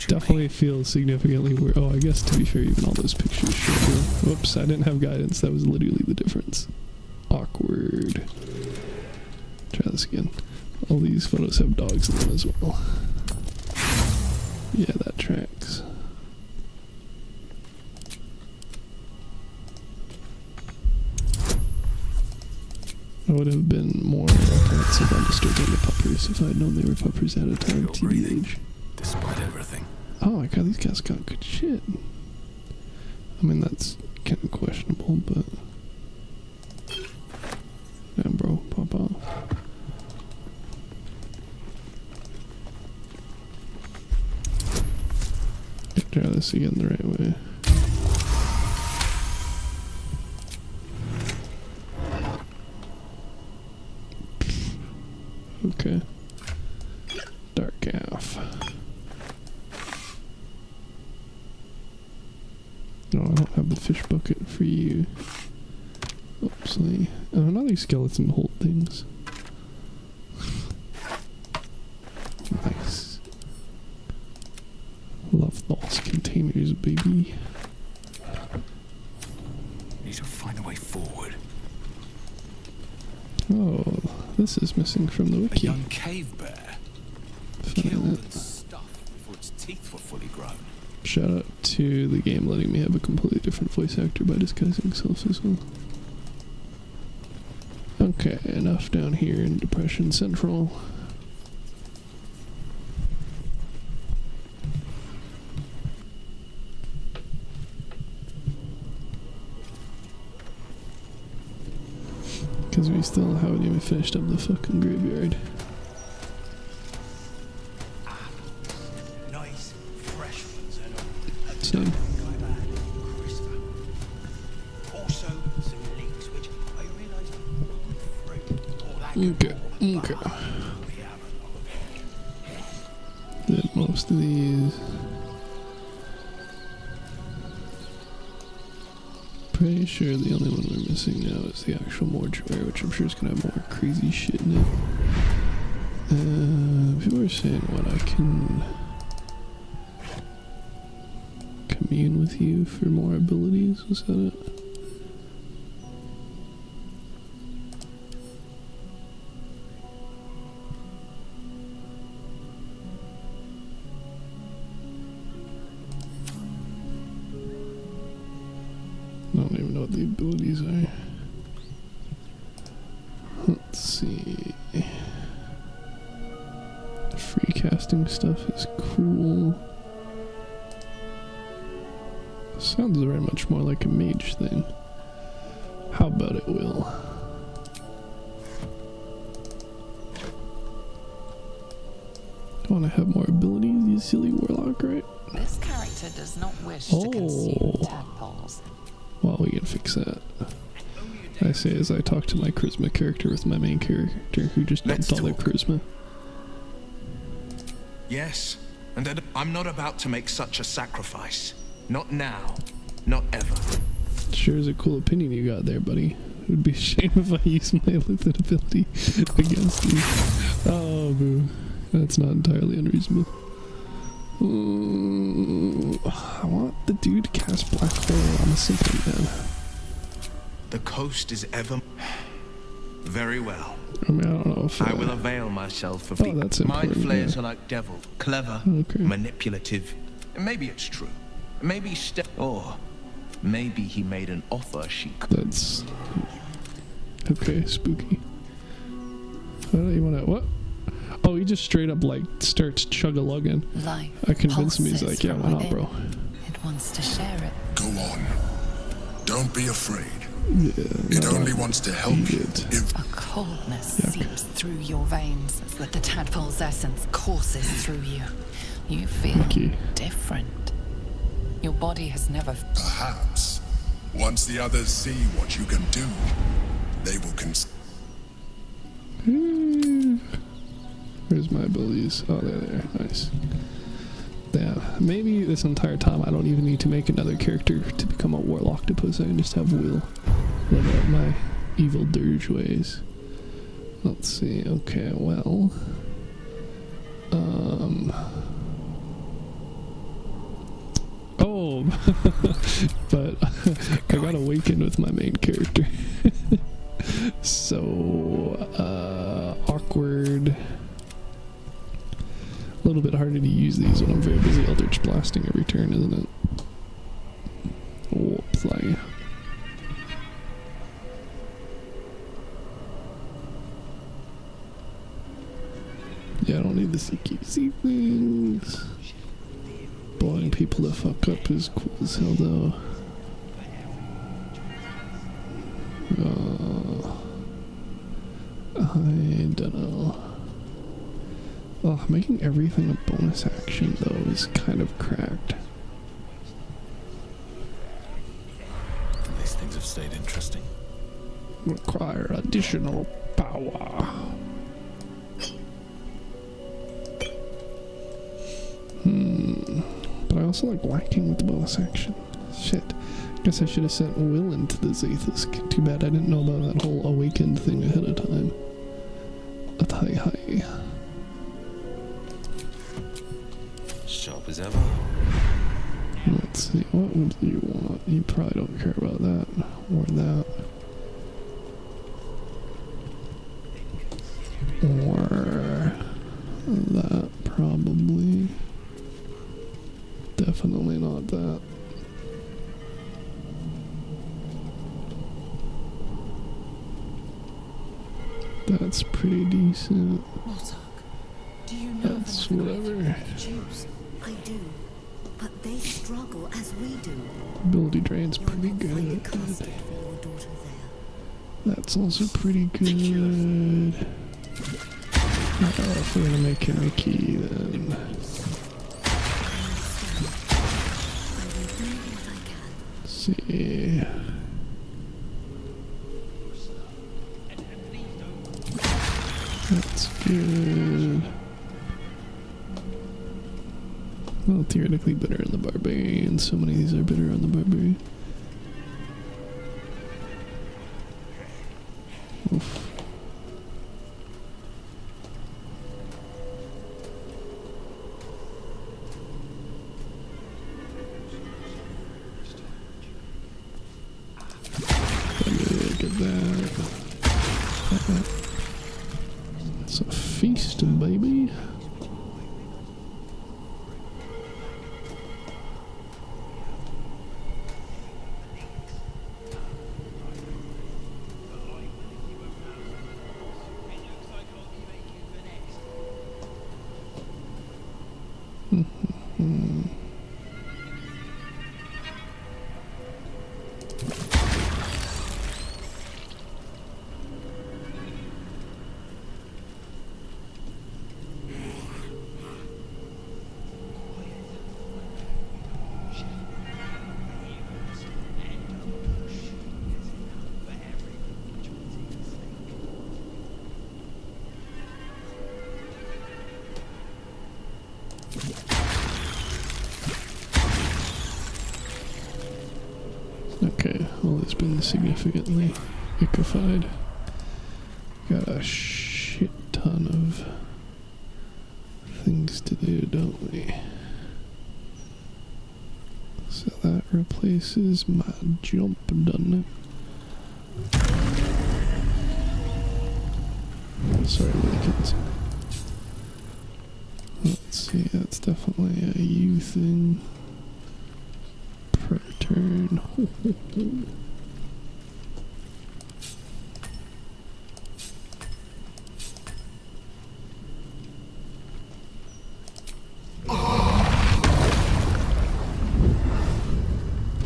definitely feels significantly weird. Oh, I guess to be fair, even all those pictures show you. Whoops, I didn't have guidance. That was literally the difference. Awkward. Try this again. All these photos have dogs in them as well. Yeah, that tracks. I would have been more apprehensive on disturbing the puppers if I'd known they were puppers at a time, TBH. Despite everything. Oh my god, these guys got good shit. I mean, that's kind of questionable, but... Damn, bro, pop off. Try this again the right way. Okay. Dark Alf. No, I don't have the fish bucket for you. Oopsie. And another skeleton hold things. Nice. Love those containers, baby. Need to find a way forward. Oh, this is missing from the A wiki. young cave bear. Killed and stuffed before its teeth were fully grown. Shout out to the game letting me have a completely different voice actor by disguising self as well. Okay, enough down here in Depression Central. Because we still haven't even finished up the fucking graveyard. Nice, fresh ones, Same. Also, some leaks which I realised are good fruit. Okay, okay. Did most of these. Pretty sure the only one we're missing now is the actual mortuary, which I'm sure is gonna have more crazy shit in it. People are saying what I can commune with you for more abilities. Was that it? I don't even know what the abilities are. Let's see. Free casting stuff is cool. Sounds very much more like a mage thing. How about it, Will? Want to have more abilities, you silly warlock, right? This character does not wish to consume tadpoles. Well, we can fix that. I say as I talk to my charisma character with my main character who just dumped all their charisma. Yes, and I'm not about to make such a sacrifice. Not now. Not ever. Sure is a cool opinion you got there, buddy. It would be a shame if I used my limited ability against you. Oh, boo. That's not entirely unreasonable. I want the dude to cast Black Hole on a Symphony Man. The coast is ever... Very well. I mean, I don't know if... I will avail myself of the... that's Mind important, flayers yeah. are like devil. Clever, Okay. manipulative. Maybe it's true. Maybe or maybe he made an offer she could... That's... Okay, spooky. You wanna... What? Oh, he just straight up, like, starts chug-a-lugging. Life I convinced him, he's pulses like, yeah, from why not, within. bro? It wants to share it. Go on. Don't be afraid. Yeah, It only wants to help you. If A coldness Yuck. seeps through your veins as the tadpole's essence courses through you. You feel Okay. different. Your body has never... perhaps, once the others see what you can do, they will Where's my abilities? Oh, there. Nice. Yeah, maybe this entire time I don't even need to make another character to become a warlock-topus. I can just have Will live out my evil dirge ways. Let's see. Okay, well... Oh! But I got awakened with my main character. So, awkward. A little bit harder to use these when I'm very busy Eldritch Blasting every turn, isn't it? Whoops, yeah, I don't need the CQC things. Blowing people the fuck up is cool as hell, though. I don't know. Oh, making everything a bonus action, though, is kind of cracked. These things have stayed interesting. Require additional power. But I also like whacking with the bonus action. Shit. Guess I should have sent Will into the Zathus. Too bad I didn't know about that whole awakened thing ahead of time. Hi. Sharp as ever. Let's see, what would you want? You probably don't care about that, or that. Or that, probably. Definitely not that. That's pretty decent. Do you know That's of another whatever. way to choose? I do, but they struggle as we do. Ability drain's pretty You'll not find good. it casted for your daughter there. That's also pretty good. Oh, if we're gonna make him a key, then... I will do what I can. Let's see... That's good. Well, theoretically better in the Barbarian. So many of these are better on the Barbarian. Oof. Look at that. It's a feast, baby. been significantly ickified. Got a shit ton of things to do, don't we? So that replaces my jump, doesn't it? Sorry, Wickens. Let's see, that's definitely a you thing. Per turn.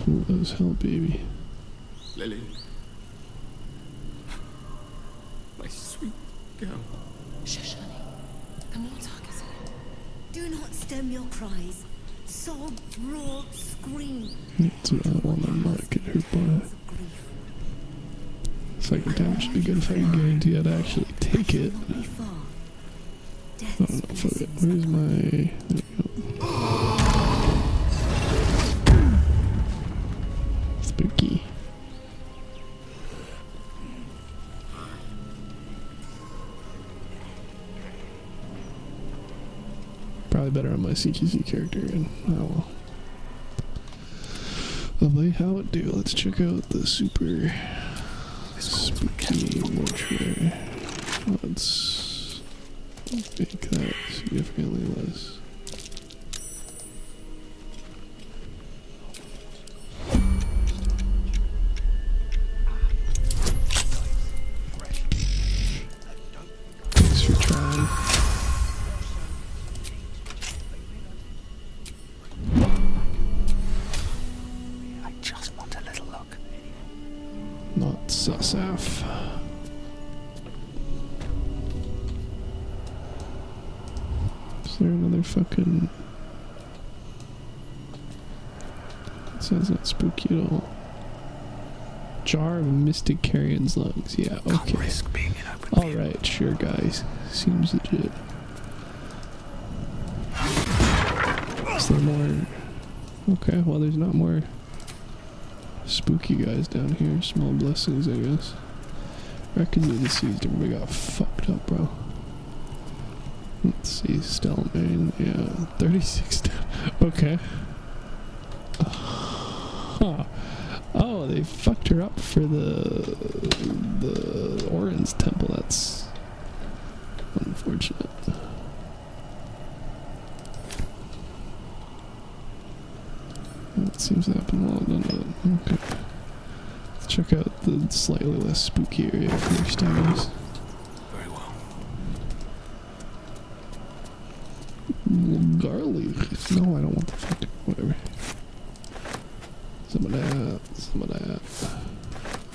Cool as hell, baby. Lily. My sweet girl. Shush, honey. The more targets. Do not stem your cries. Sob, roar, scream. That's what I want to not get hurt by. Second damage would be good if I could guarantee I'd actually take it. Not be far. I don't know, fuck it. Where's my... There we go. Spooky. Probably better on my CQC character, and oh well. Lovely, how it do? Let's check out the super spooky mortuary. Let's make that significantly less. Thanks for trying. I just want a little look. Not Susaf. Is there another fucking... That sounds not spooky at all. Jar of Mystic Carrion's lungs. Yeah, okay. Risk being in open view. Alright, sure guys. Seems legit. Is there more? Okay, well there's not more spooky guys down here. Small blessings, I guess. Reckon you deceased. Everybody got fucked up, bro. Let's see, Stelmain. Yeah, 36. Okay. Huh. Oh, they fucked her up for the Orin's temple. That's unfortunate. That seems to happen well done. Okay. Let's check out the slightly less spooky area first, I guess. Very well. Garlic. No, I don't want the fucking whatever. Some of that. Some of that.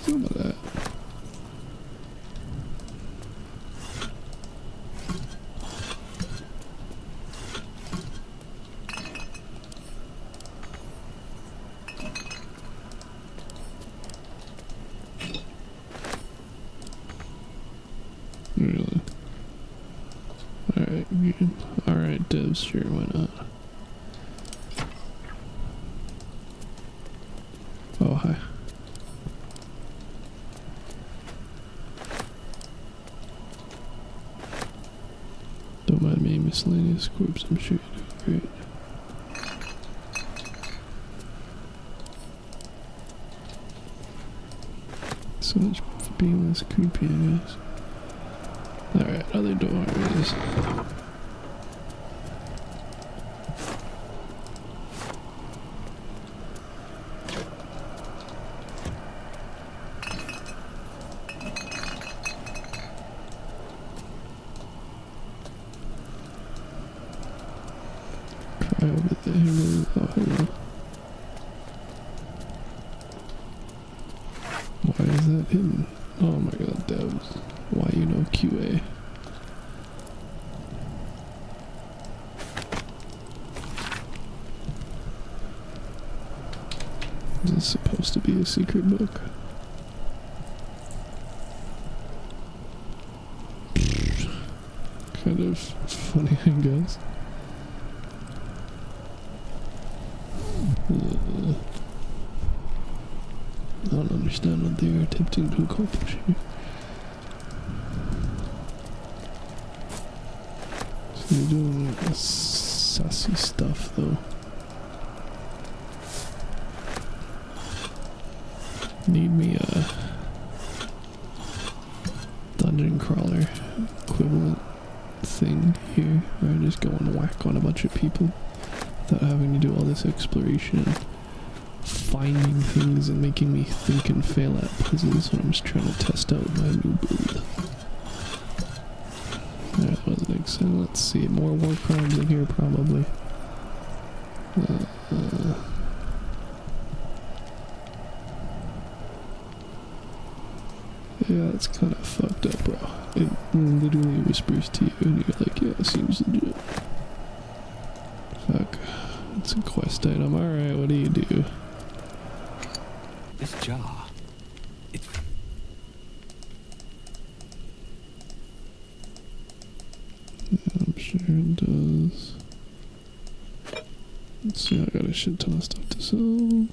Some of that. Really? Alright, good. Alright, devs, sure, why not? Oh, hi. Don't mind me, miscellaneous corpse, I'm sure you do great. So much for being less creepy, I guess. Alright, other door is. Try over there. Oh, hello. Why is that hidden? Oh my god, devs. Why you know QA? Is this supposed to be a secret book? Kind of funny, I guess. I don't understand what they're attempting to accomplish here. So they're doing sassy stuff, though. Need me a dungeon crawler equivalent thing here, where I just go and whack on a bunch of people without having to do all this exploration and finding things and making me think and fail at puzzles when I'm just trying to test out my new build. That wasn't exciting. Let's see, more war crimes in here probably. Yeah, it's kind of fucked up, bro. It literally whispers to you and you're like, yeah, it seems legit. Fuck. It's a quest item. Alright, what do you do? This jar. It's I'm sure it does. Let's see, I got a shit ton of stuff to sell.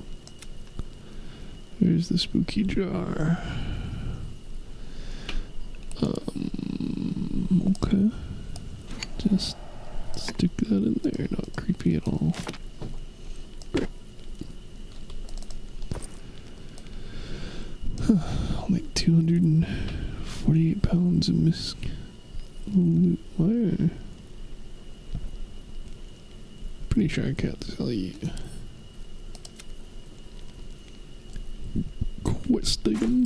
Here's the spooky jar. Okay. Just stick that in there, not creepy at all. Great. Only 248 pounds of loot. Why? Pretty sure I can't sell you. Quest item.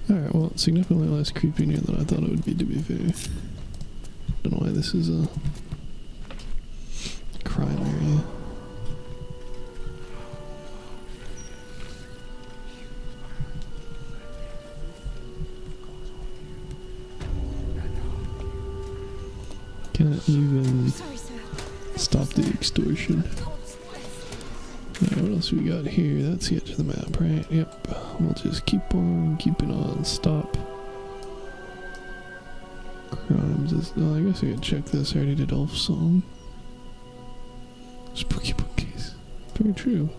Alright, well, it's significantly less creepy in here than I thought it would be, to be fair. Don't know why this is a crime area. Can't even stop the extortion. Alright, what else we got here? That's the edge of the map, right? Yep. We'll just keep on keeping on. Stop. Crimes is... Oh, I guess I could check this. I already did Elf Song. Spooky Bookies. Very true.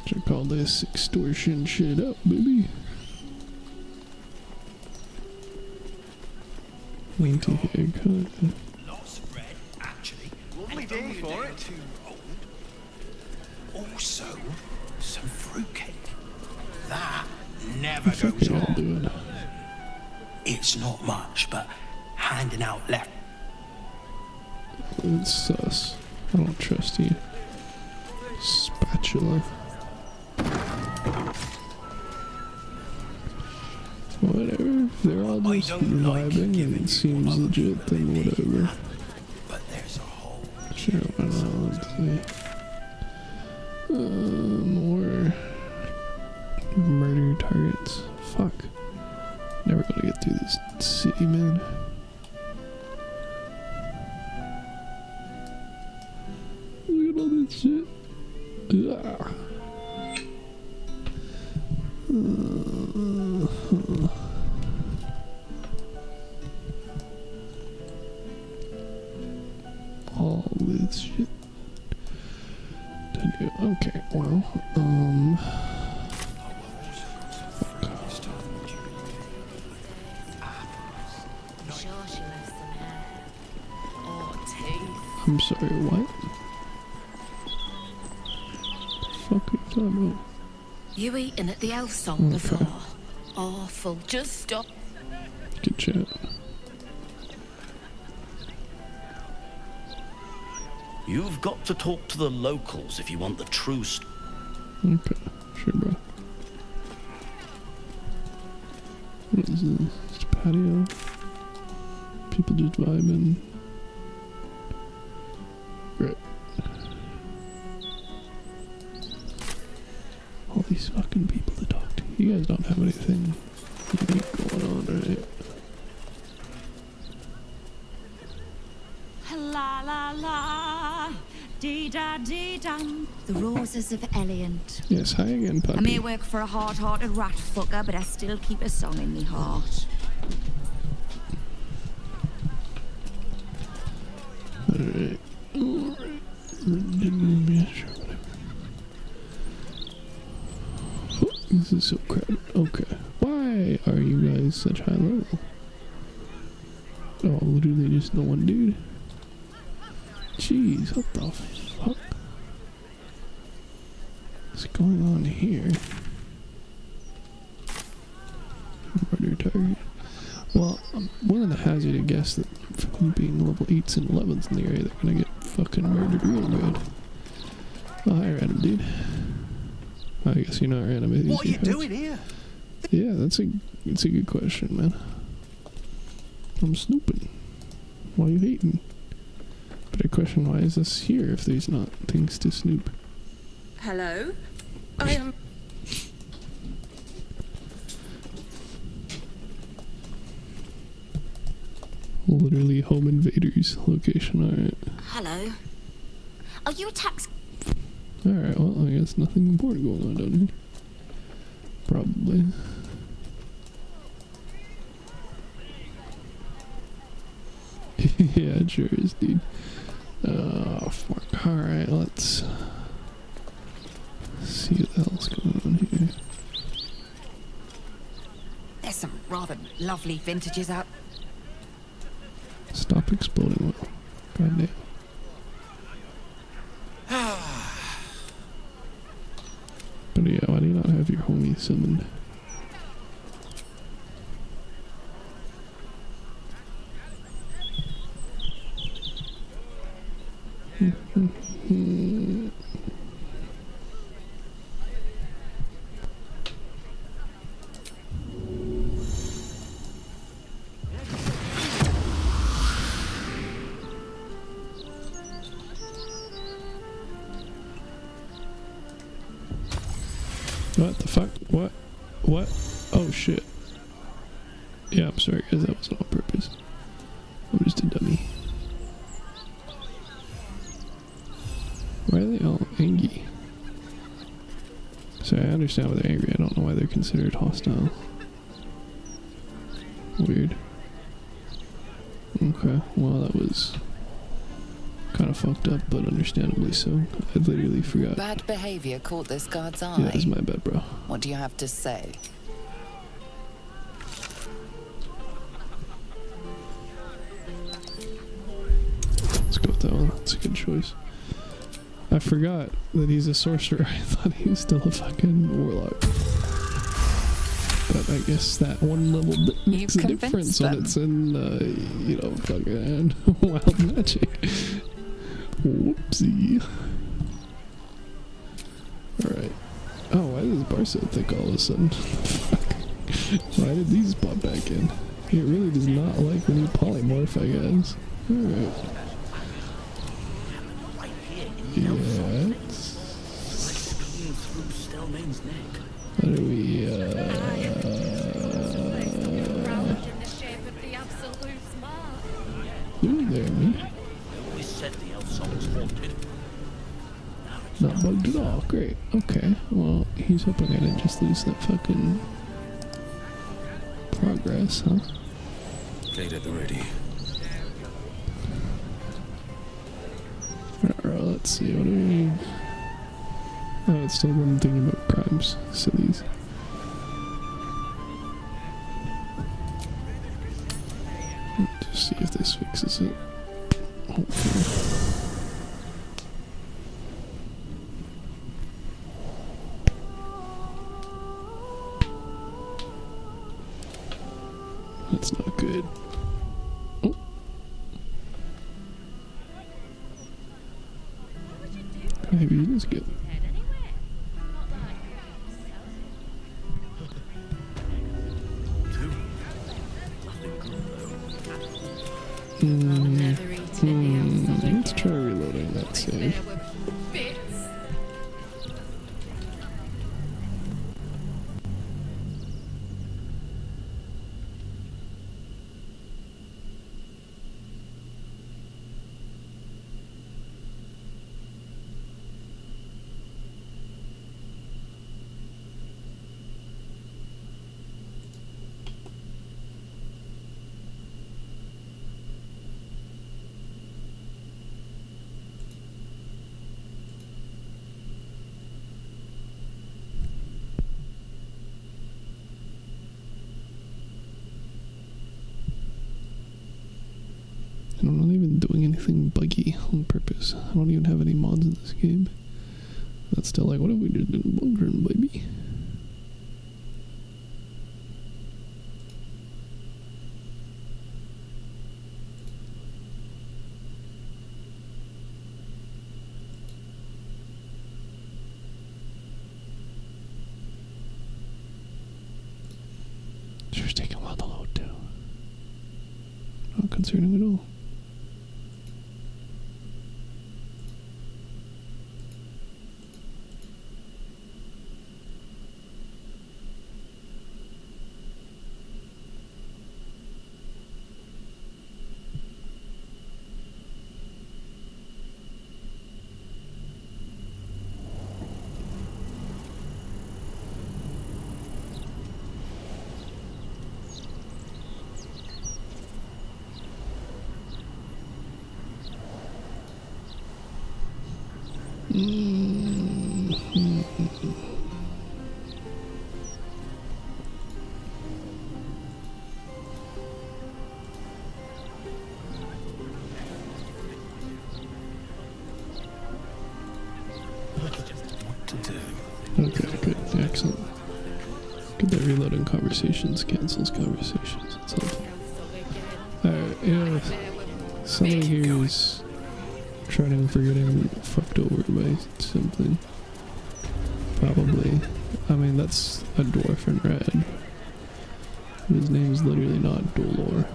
Check all this extortion shit up, baby. Anti-haircut. lots of bread, actually. Lovely day for it. Too old. Also, some fruitcake. That never What the fuck goes y'all wrong. doing? It's not much, but handing out left. It's sus. I don't trust you. Spatula. Whatever. If they're all I just don't like vibing giving and it seems legit, then whatever. But there's a whole Sure, why not? Let's see. More murder targets. Fuck. Never gonna get through this city, man. Look at all this shit. Ugh. All this shit. Okay, well, Sure she left some hair. Or teeth. I'm sorry, what? Fuck are you talking about? You eaten at the elf song Okay. before? Awful. Just stop. Good chat. You've got to talk to the locals if you want the true Okay, sure, bro. What is this? Just a patio? People just vibing. Great. All these fucking people to talk to. You guys don't have anything unique going on, right? La la la, dee da dee dum. The roses of Eliant. Yes, hi again, puppy. I may work for a hard-hearted rat fucker, but I still keep a song in me heart. Alright. This is so crowded. Okay. Why are you guys such high level? Oh, literally just the one dude. Jeez, what the fuck? What's going on here? Murder target. Well, I'm willing to hazard a guess that fucking being level 8s and 11s in the area, they're gonna get fucking murdered real good. Oh, hi, random dude. I guess you're not random. What are you doing here? Yeah, that's a good question, man. I'm snooping. Why are you hating? But I question, why is this here if there's not things to snoop? Hello? I am... Literally home invaders location, alright. Hello. Are you a tax... Alright, well, I guess nothing important going on down here. Probably. Yeah, it sure is, dude. Oh, fuck. Alright, let's see what the hell's going on here. There's some rather lovely vintages out. Stop exploding, well. Goddamn. But yeah, why do you not have your homie summoned? What the fuck? What? What? Oh shit. Yeah, I'm sorry guys, that wasn't on purpose. I'm just a dummy. Why are they all angry? Sorry, I understand why they're angry. I don't know why they're considered hostile. Weird. Okay, well that was kind of fucked up, but understandably so. I literally forgot. Bad behavior caught this guard's eye. Yeah, that's my bad, bro. What do you have to say? Let's go with that one. That's a good choice. I forgot that he's a sorcerer. I thought he was still a fucking warlock. But I guess that one level bit makes a difference when it's in, you know, fucking wild magic. Whoopsie. Alright. Oh, why does bar so thick all of a sudden? Why did these pop back in? It really does not like when you polymorph, I guess. Alright. Yes. How do we, Ooh, there, me. Not bugged at all. Great. Okay. Well, he's hoping I didn't just lose that fucking progress, huh? Gate at the ready. Alright, let's see. What do we... Oh, it's still one thing about crimes. Sillies. Just see if this fixes it. Hopefully. That's not good. Oh. Maybe it is good. Let's try reloading that save. doing anything buggy on purpose. I don't even have any mods in this game. That's still like, what if we just did bunkering, baby? Sure, it's taking a while to load too. Not concerning at all. Okay, good, excellent. Good that reloading conversations cancels conversations. That's helpful. Alright, if somebody here is trying for getting fucked over by something, probably. I mean, that's a dwarf in red. His name is literally not Dolor.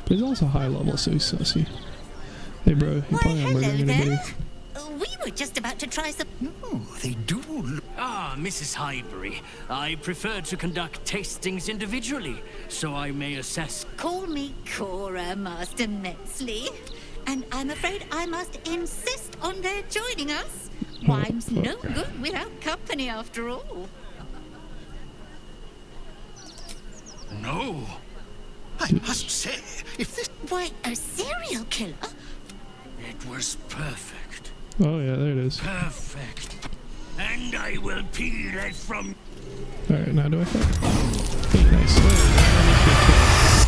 But he's also high level, so he's sussy. Hey bro, you probably not murdering anybody. We were just about to try some... Oh, they do. Ah, Mrs. Highbury. I prefer to conduct tastings individually, so I may assess... Call me Cora, Master Metzley. And I'm afraid I must insist on their joining us. Wine's no good without company, after all. No. I must say, if this... Why, a serial killer? It was perfect. Oh yeah, there it is. Perfect. And I will peel it from... Alright, now do I fuck? Hey, nice.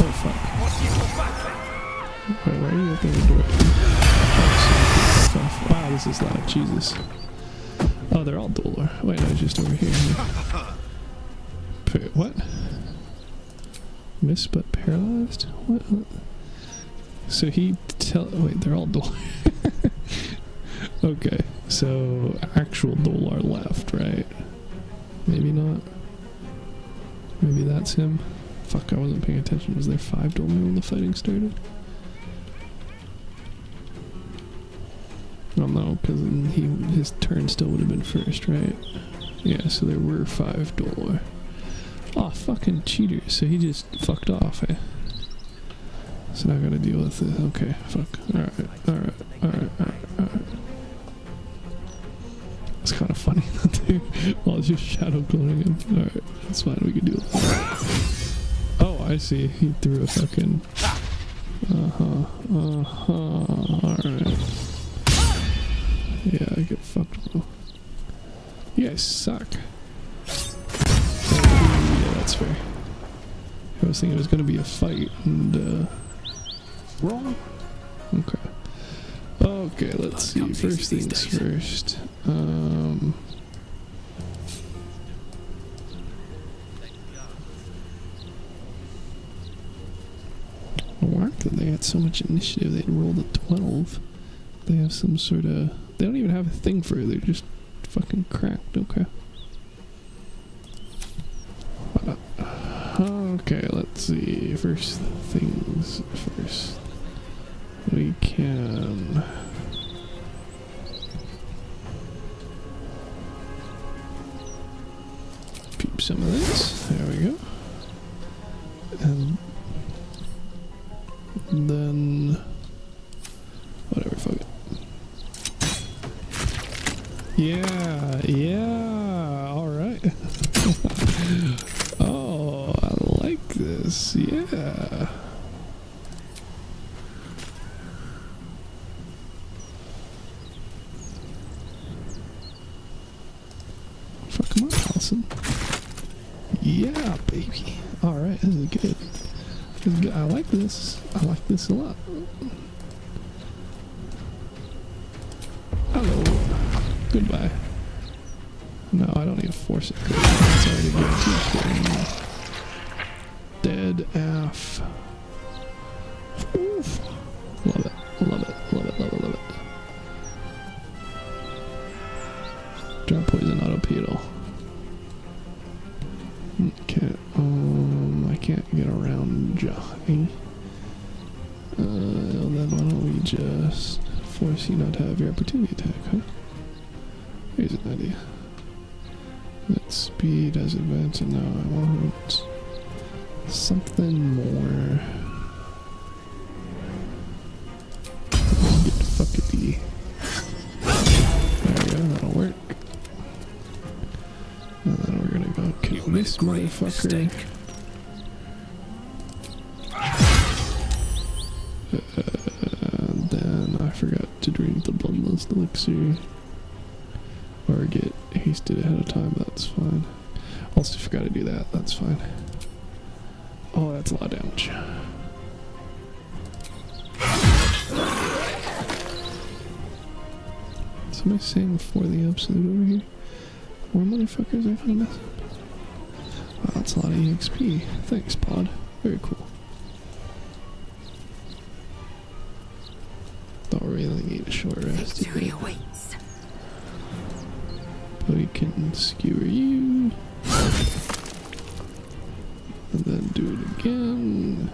Oh fuck. Wait, why are you opening the door? Oh, wow, this is loud. Jesus. Oh, they're all Dolor. Wait, no, it's just over here. What? Missed but paralyzed? What? So he wait, they're all Dolor. Okay, so actual Dolor left, right? Maybe not. Maybe that's him. Fuck, I wasn't paying attention. Was there 5 Dolor when the fighting started? Well, no, because his turn still would have been first, right? Yeah, so there were 5 Dolor. Oh, fucking cheaters. So he just fucked off, eh? So now I gotta deal with this. Okay, fuck. Alright. It's kind of funny that they're all just shadow cloning him. Alright, that's fine, we can deal with that. Oh, I see. He threw a fucking... Alright. Yeah, I get fucked, bro. You guys suck. Yeah, that's fair. I was thinking it was gonna be a fight, and wrong. Okay. Okay, let's see. First things first. Why that they had so much initiative? They rolled a 12. They have some sort of... They don't even have a thing for it. They're just fucking cracked. Okay. Okay, let's see. First things first. We can... peep some of this. There we go. And then... whatever, fuck it. Yeah, alright. Oh, I like this, yeah. Fuck him up, Allison. Yeah, baby. Alright, this is good. This is good. I like this. I like this a lot. Goodbye. No, I don't need to force it. It's already guaranteed. Dead AF. Oof. Love it. Love it. Love it. Love it. Love it. Drop poison auto pedal. Can't. I can't get around Johnny. Then why don't we just force you not to have your opportunity attack, huh? Here's an idea. That speed has advanced, and now I want something more. Get fuckity. There we go, that'll work. And then we're gonna go kill this motherfucker. Then I forgot to drink the bloodlust elixir. Or get hasted ahead of time, that's fine. Also forgot to do that, that's fine. Oh, that's a lot of damage. Somebody saying before the absolute over here? More motherfuckers are gonna mess up. Wow, that's a lot of EXP. Thanks, Pod. Very cool. Don't really need a short rest. Victory awaits. But we can skewer you. And then do it again.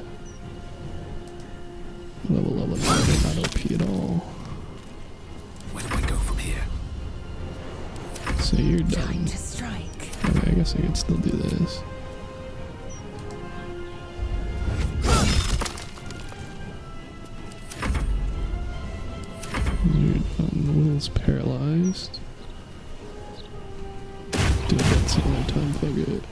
Level, not OP at all. Where do I go from here? So you're done. Time to strike. Okay, I guess I can still do this. You're done. Will's paralyzed. Dude, that's the only time fuck it.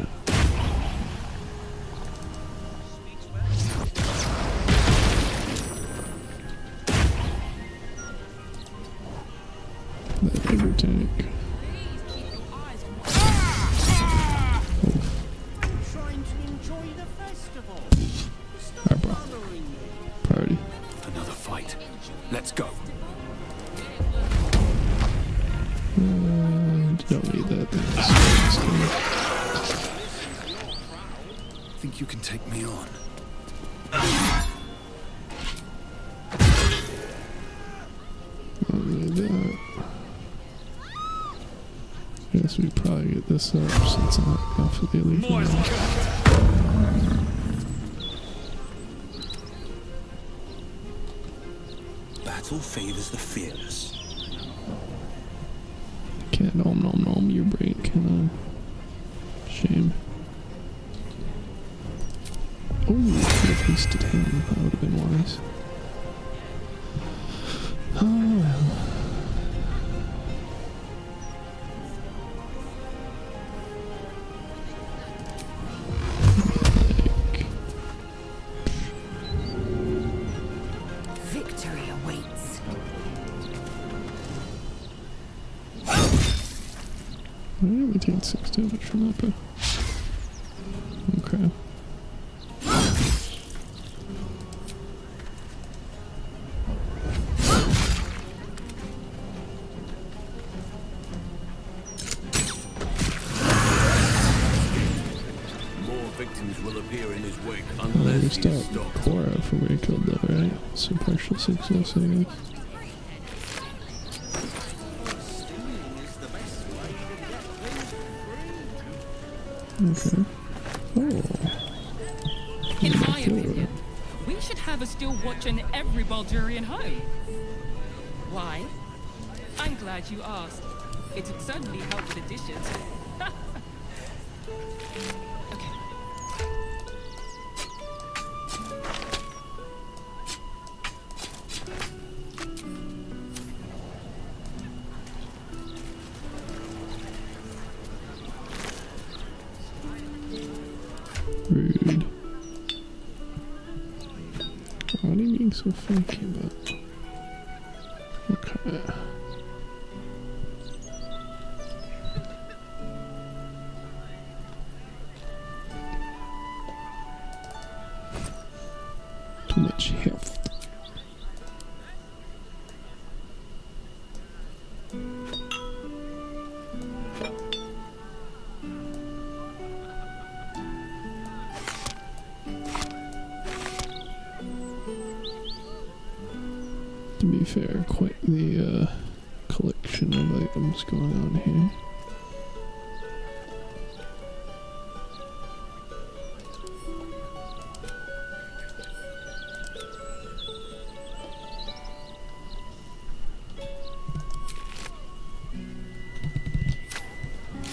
That ever tank. Trying to enjoy the festival. Alright, bro. Priority. Another fight. Let's go. Don't need that. Think you can take me on? Don't need that. Guess we probably get this up since I'm not off of the illusion. Battle favors the fearless. Can't nom your brain, can I? Shame. Oh, could have hasted him. That would have been wise. Oh well. Victory awaits. Why did we take 6 damage from that, bro? Okay. More victims will appear in his wake We unless he stopped stops. Cora from where he killed though, right? So partial success, I guess. Okay. Oh. In my opinion, we should have a still watch in every Baldurian home. Why? I'm glad you asked. It would certainly help with the dishes. Okay. Rude. What are you being so funky about? Okay. Too much health. fair, quite the collection of items going on here.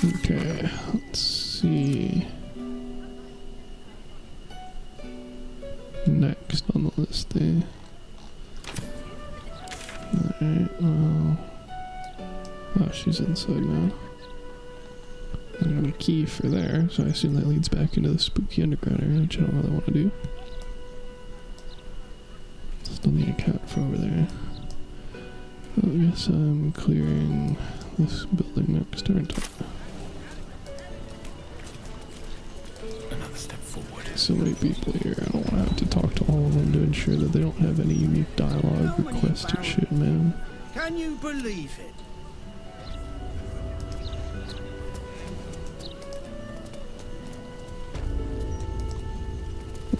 Okay, let's see. Next on the list there. Alright, well. Oh, she's inside now. I got a key for there, so I assume that leads back into the spooky underground area, which I don't really want to do. Still need a cat for over there. I guess I'm clearing this building next, aren't I? Another step forward. So many people here, I don't want to have to talk to all of them to ensure that they don't have any unique dialogue requests or shit, man. Can you believe it?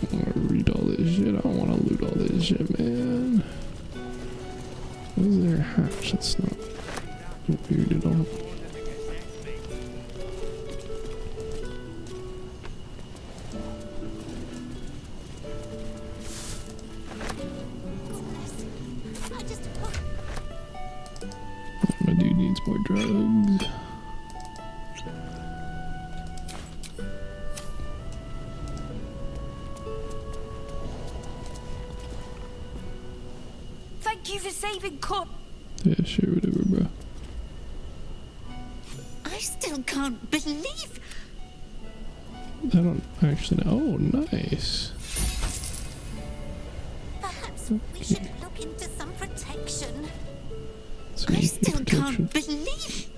I don't want to read all this shit, I don't want to loot all this shit, man. What is their hatch? That's not weird at all. My dude needs more drugs. Thank you for saving Con. Yeah, sure, whatever, bro. I still can't believe. I don't actually know. Oh, nice. Perhaps we should look into some protection. Sweet, I still protection. can't believe.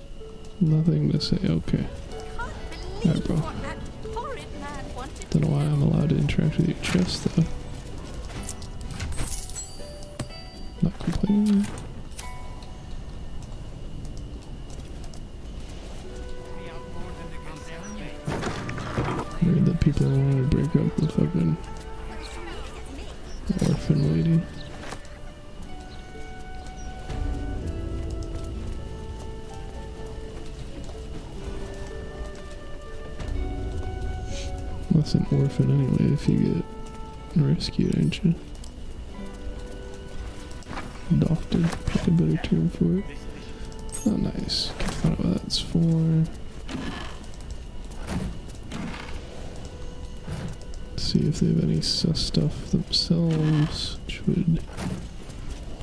Nothing to say. Okay. Alright, bro. What that horrid man wanted. Don't know why I'm allowed to interact with your chest, though. Not complaining. Weird that people want to break up with fucking orphan lady. That's an orphan anyway if you get rescued, ain't you? Adopted, probably a better term for it. Oh, nice. Can find out what that's for. See if they have any sus stuff themselves, which would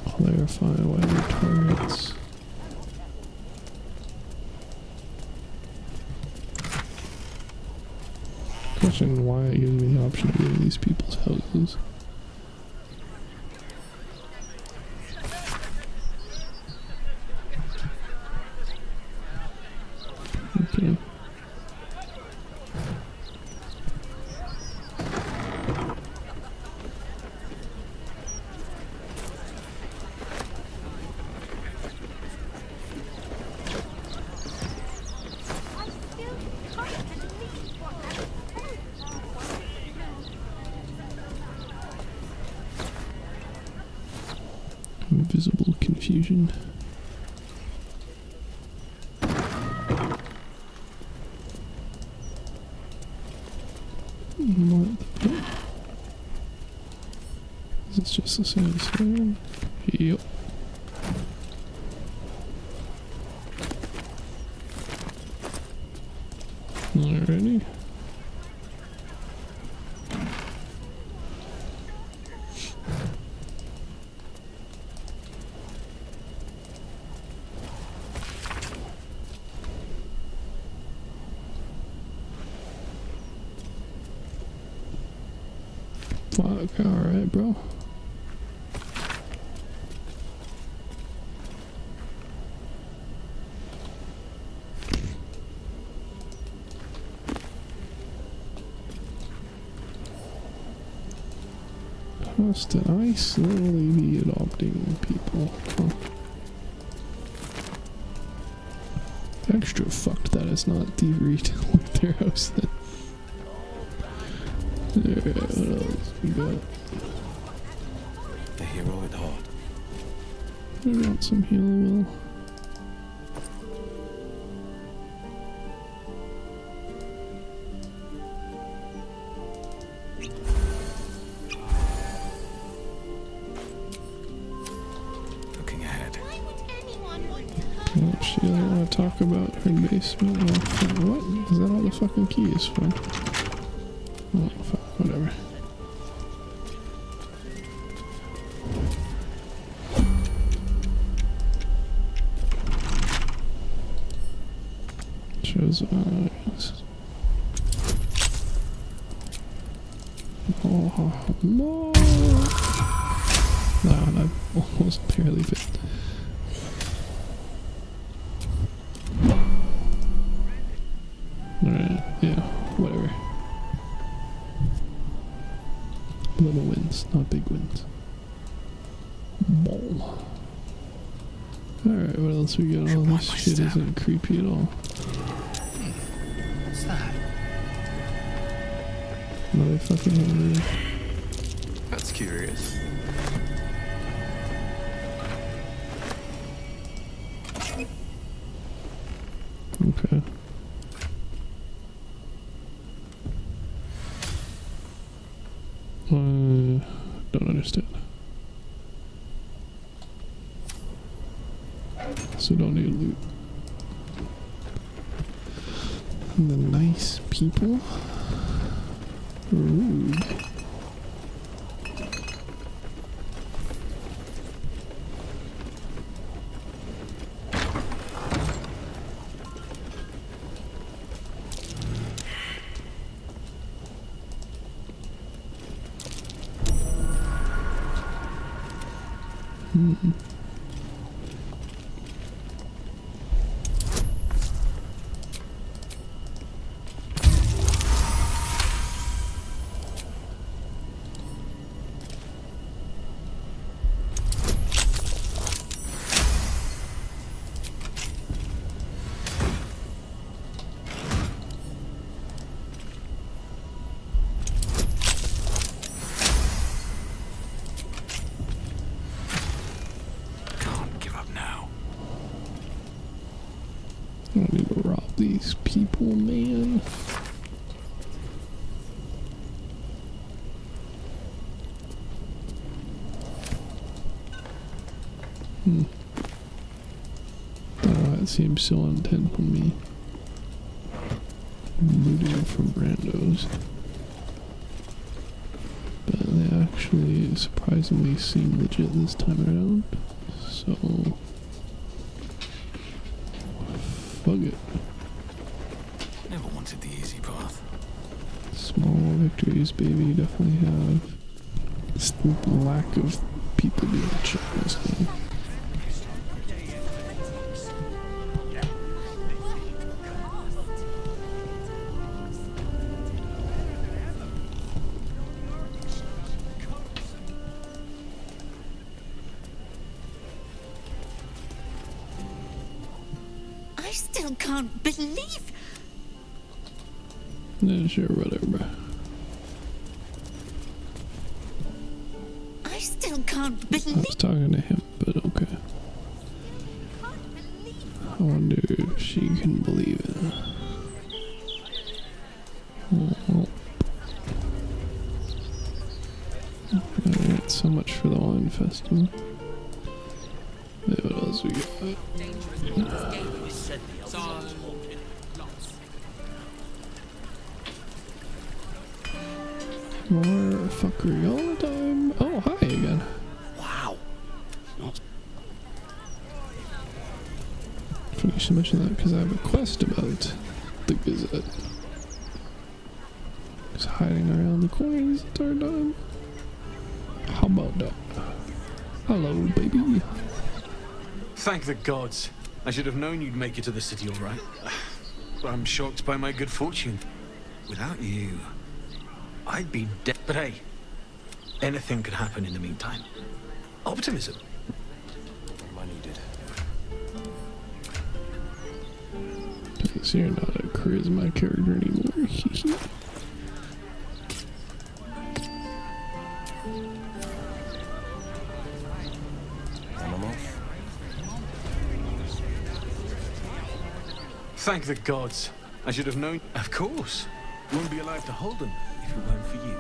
clarify why they're targets. Question why it gives me the option to go to these people's houses. Okay. Invisible confusion. What the fuck? Is this just the same thing? Yep. Alrighty. Fuck, alright, bro. How did I slowly be adopting people? Huh. Extra fucked that it's not thievery to loot their house then. Alright, what else we got? The hero at heart. I want some heal will. Looking ahead. Oh, she doesn't want to talk about her basement. What? Is that all the fucking keys for? Oh, fuck, whatever. Shows eyes. Oh, no! No, I almost barely fit. Alright, yeah, whatever. Little wins, not big wins. Ball. Alright, what else we got? Oh, this shit isn't creepy at all. What's that? Another fucking hammer. That's curious. Okay. Don't understand. So don't need loot. And the nice people. Rude. Mm-hmm. I don't need to rob these people, man. Don't know why it seems so intent on me looting from randos. But they actually surprisingly seem legit this time around. So fuck it. Never wanted the easy path. Small victories, baby. Definitely have. It's the lack of people being chill in this game. I still can't believe. Yeah, sure, whatever. I still can't I believe. was talking to him, but okay. I wonder if she can believe it. Oh. Alright, so much for the wine festival. Yeah, what else we got? More fuckery all the time. Oh, hi again. Wow. Funny you should mention that because I have a quest about the Gazette. Just hiding around the corners the entire time. How about that? Hello, baby. Thank the gods. I should have known you'd make it to the city all right. I'm shocked by my good fortune. Without you, I'd be dead. But hey, anything could happen in the meantime. Optimism. I needed. So you're not a charisma character anymore. On and off. Thank the gods. I should have known. Of course. You wouldn't be alive to hold them if it weren't for you.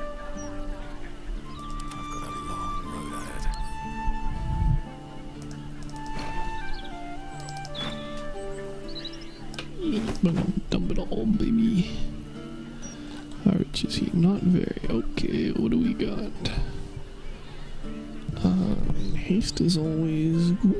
I've got a long road ahead. Dump it all, baby. How rich is he? Not very. Okay, what do we got? Haste is always cool.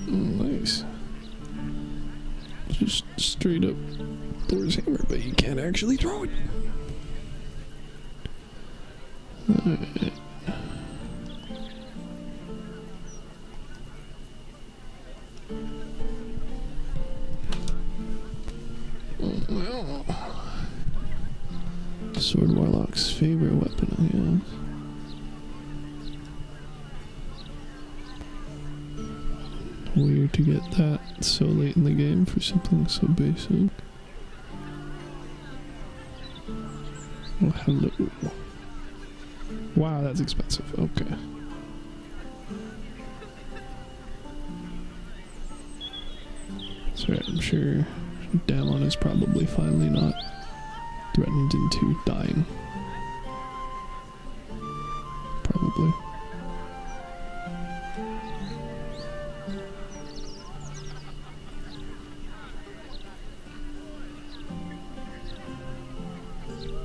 Nice. Just straight up Thor's hammer, but you can't actually throw it. Alright. Sword Warlock's favorite weapon, I guess. Weird to get that so late in the game for something so basic. Oh, hello. Wow, that's expensive. Okay. That's right, I'm sure Damon is probably finally not threatened into dying. Probably.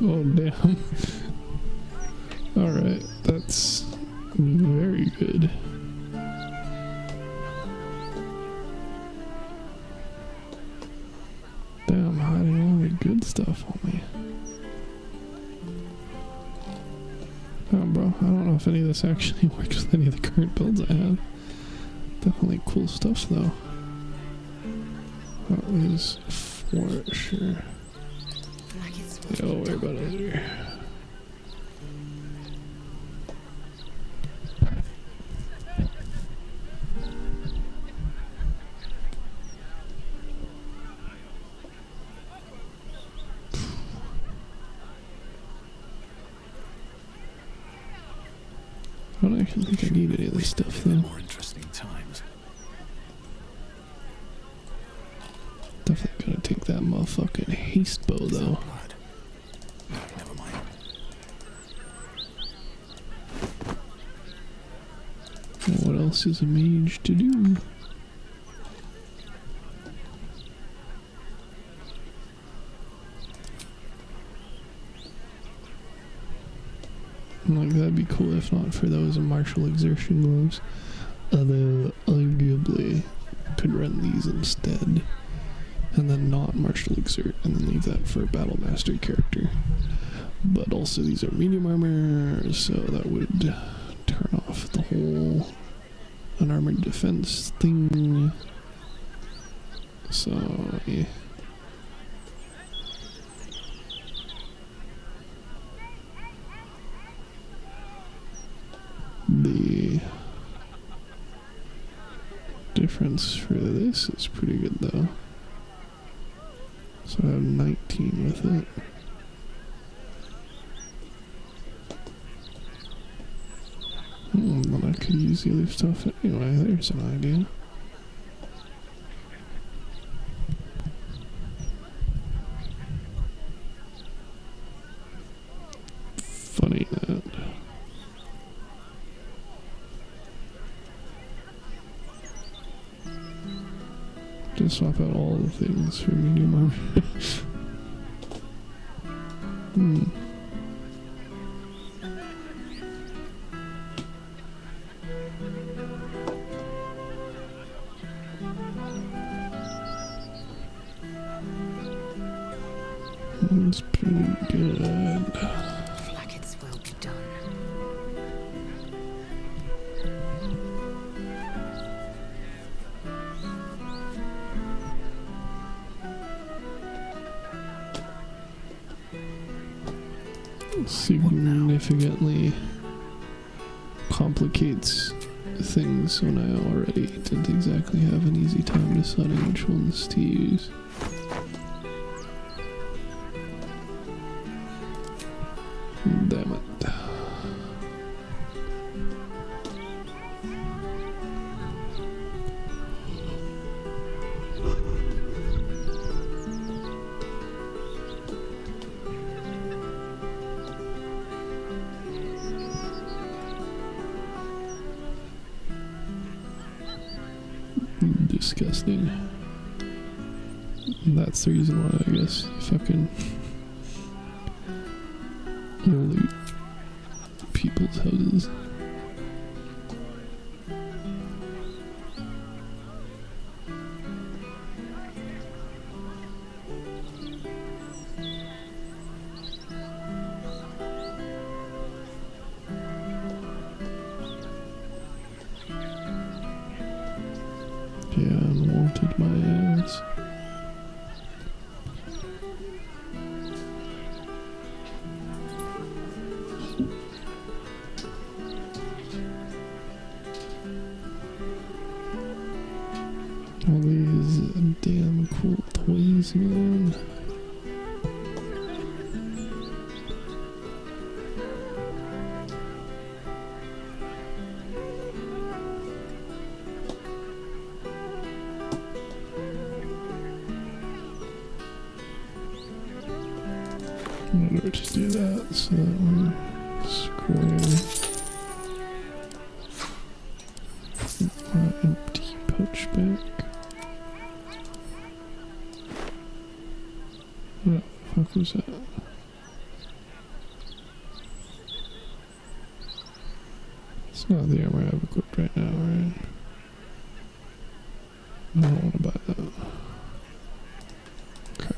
Oh, damn. Alright, that's very good. Damn, hiding all the good stuff on me. Damn, bro, I don't know if any of this actually works with any of the current builds I have. Definitely cool stuff, though. That is for sure. Yeah, don't worry about it later. I don't actually think I need any of this stuff, though. More interesting times. Definitely gonna take that motherfucking haste bow, though. No, never mind. Now what else is a mage to do? Like, that'd be cool if not for those martial exertion gloves. Although, arguably, could run these instead. And then not martial exert, and then leave that for a battle master character. But also these are medium armor, so that would turn off the whole unarmored defense thing. So, yeah. The difference for this is pretty good, though. So I have 19 with it. Then I could use the other stuff anyway. There's an idea. Funny that. Just swap out all the things for medium armor. That's pretty good. Flaggets will be done. Significantly complicates things when I already didn't exactly have an easy time deciding which ones to use. Damn it. Disgusting. That's the reason why I guess fucking loot people's houses. Yeah, unwanted my ass. All these damn cool toys, man. I'm gonna just do that so that we're square. Empty pouch back. What the fuck was that? It's not the armor I have equipped right now, right? I don't want to buy that. Okay.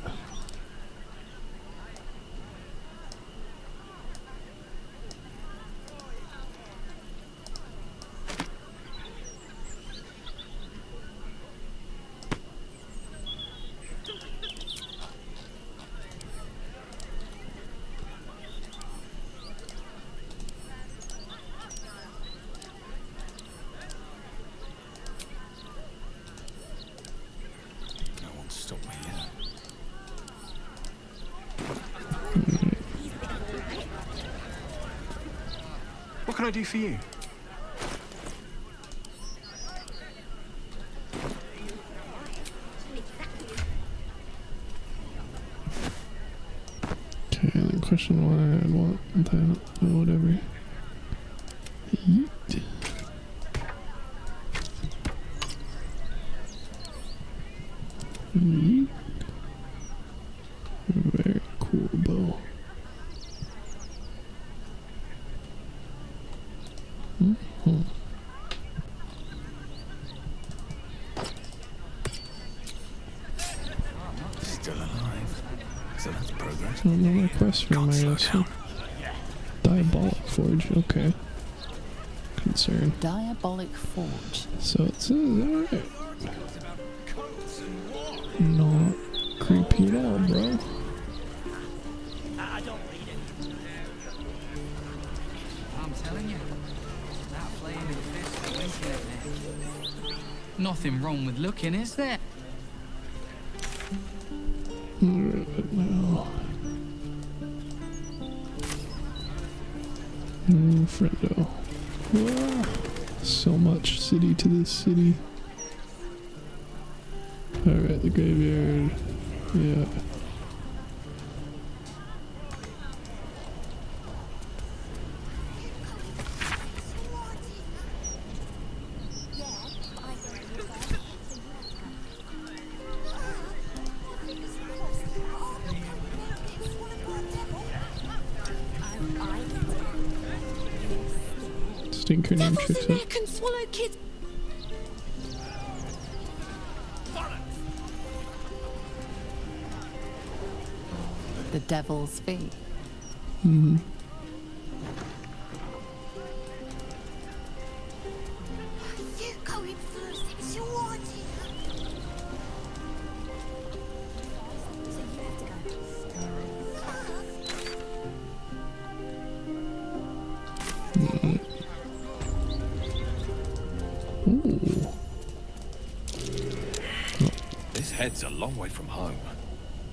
Stop me yet. What can I do for you? Okay, then question why I'd want that, but whatever. Yeet. Yeet. Very cool bow. Mm-hmm. Still alive. So that's progress. Oh, no more quest for my ass. Diabolic Forge, okay. Concern. Diabolic Forge. So it says, alright. Not creepy at all, bro. I'm telling you, that flaming fist winking at me. Nothing wrong with looking, is there? No. Friendo. Wow. So much city to this city. Alright, the graveyard. Yeah. Stinker name checks up. Can swallow kids. The Devil's Fee. Mm-hmm. You go in first, it's your order. So you have to go. head's a long way from home.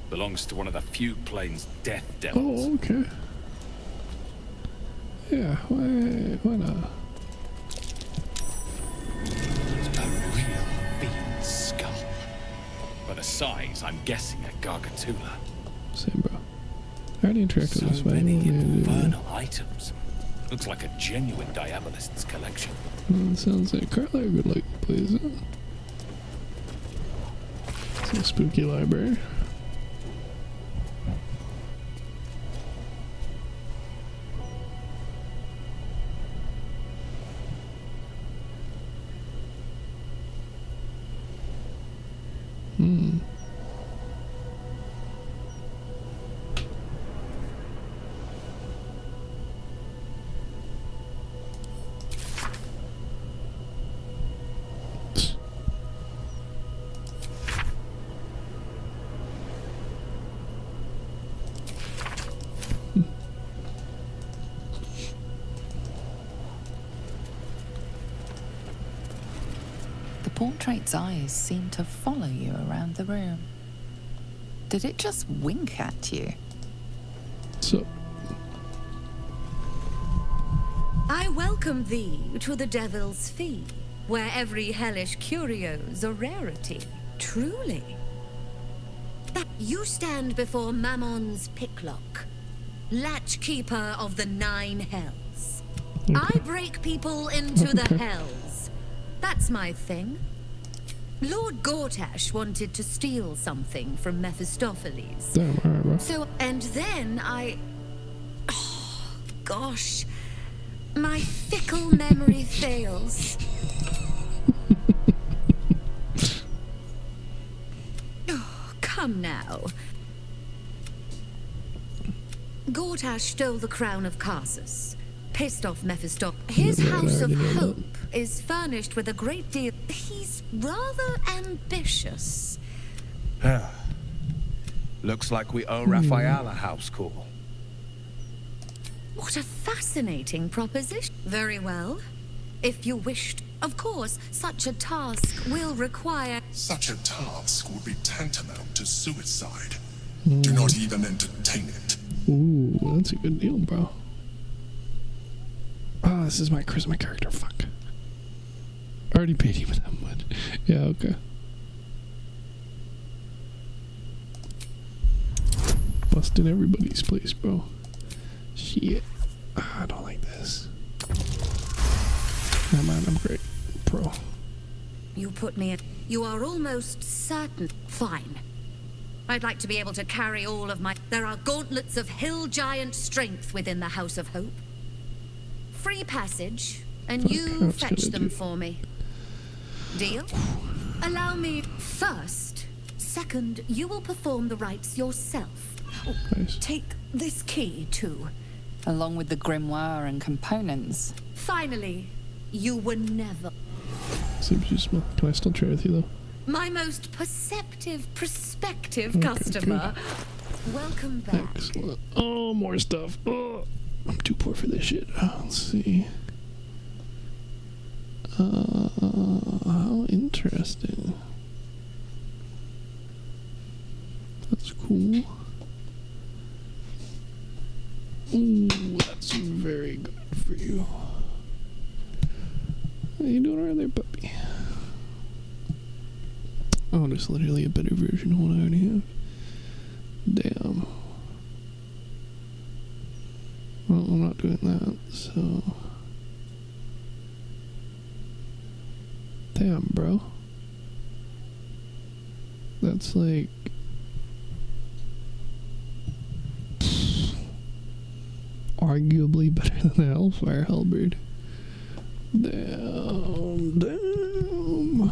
Belongs to one of the few plains death devils. Oh, okay. Yeah, why not? It's a real fiend's skull. By the size, I'm guessing a Gargatula. Same, bro. I already interacted with this So one. many infernal items. Looks like a genuine diabolist's collection. Sounds like Carla would like to play this. It's a spooky library. The portrait's eyes seem to follow you around the room. Did it just wink at you? So, I welcome thee to the Devil's Fee, where every hellish curio's a rarity, truly. You stand before Mammon's picklock, latchkeeper of the 9 hells. I break people into the hells. That's my thing. Lord Gortash wanted to steal something from Mephistopheles. damn, alright, bro. So, and then I... Oh, gosh. My fickle memory fails. Oh, come now. Gortash stole the crown of Carsus, pissed off Mephistopheles. His House of Hope is furnished with a great deal. He's rather ambitious. Looks like we owe Raphael a house call. What a fascinating proposition. Very well. If you wished, of course, such a task will require... Such a task would be tantamount to suicide. Do not even entertain it. Ooh, that's a good deal, bro. Ah, this is my charisma character. Fuck. I already paid him that much. Yeah, okay. Busting everybody's place, bro. Shit. I don't like this. Never mind, I'm great. Pro. You put me at... You are almost certain... Fine. I'd like to be able to carry all of my... There are gauntlets of hill giant strength within the House of Hope. Free passage, and you fetch them for me. Deal? Allow me first. Second, you will perform the rites yourself. Oh, nice. Take this key, too. Along with the grimoire and components. Finally, you were never... Seems you smell. Can I still trade with you, though? My most perceptive, prospective customer. Good. Welcome back. Excellent. Oh, more stuff. Oh, I'm too poor for this shit. Let's see. How interesting. That's cool. Ooh, that's very good for you. How you doing alright there, puppy? Oh, there's literally a better version of what I already have. Damn. Well, I'm not doing that, so... Damn, bro. That's like... arguably better than the Hellfire Halberd. Damn, damn.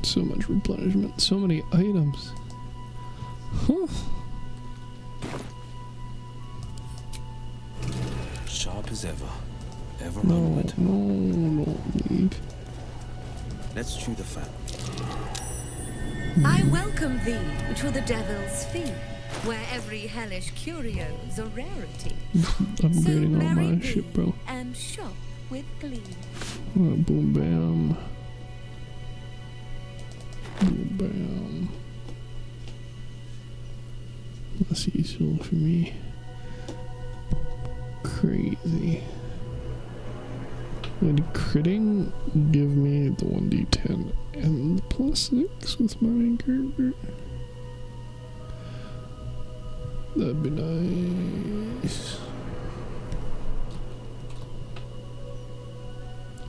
So much replenishment, so many items. Huh. Sharp as ever. Ever No, onward. no, don't leave. Let's chew the fat. I welcome thee to the Devil's Fee, where every hellish curio's a rarity. Upgrading all my shit, bro. And shop with glee. Boom bam. Boom bam. Less useful for me. Crazy. Would critting give me the 1d10 and the +6 with my character? That'd be nice.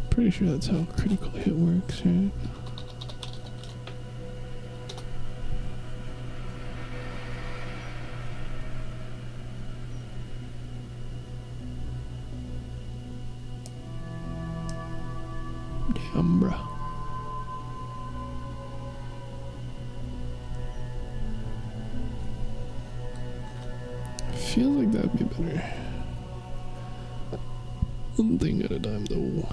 Pretty sure that's how critical hit works, right? Damn, bruh. Feels like that'd be better. One thing at a time, though.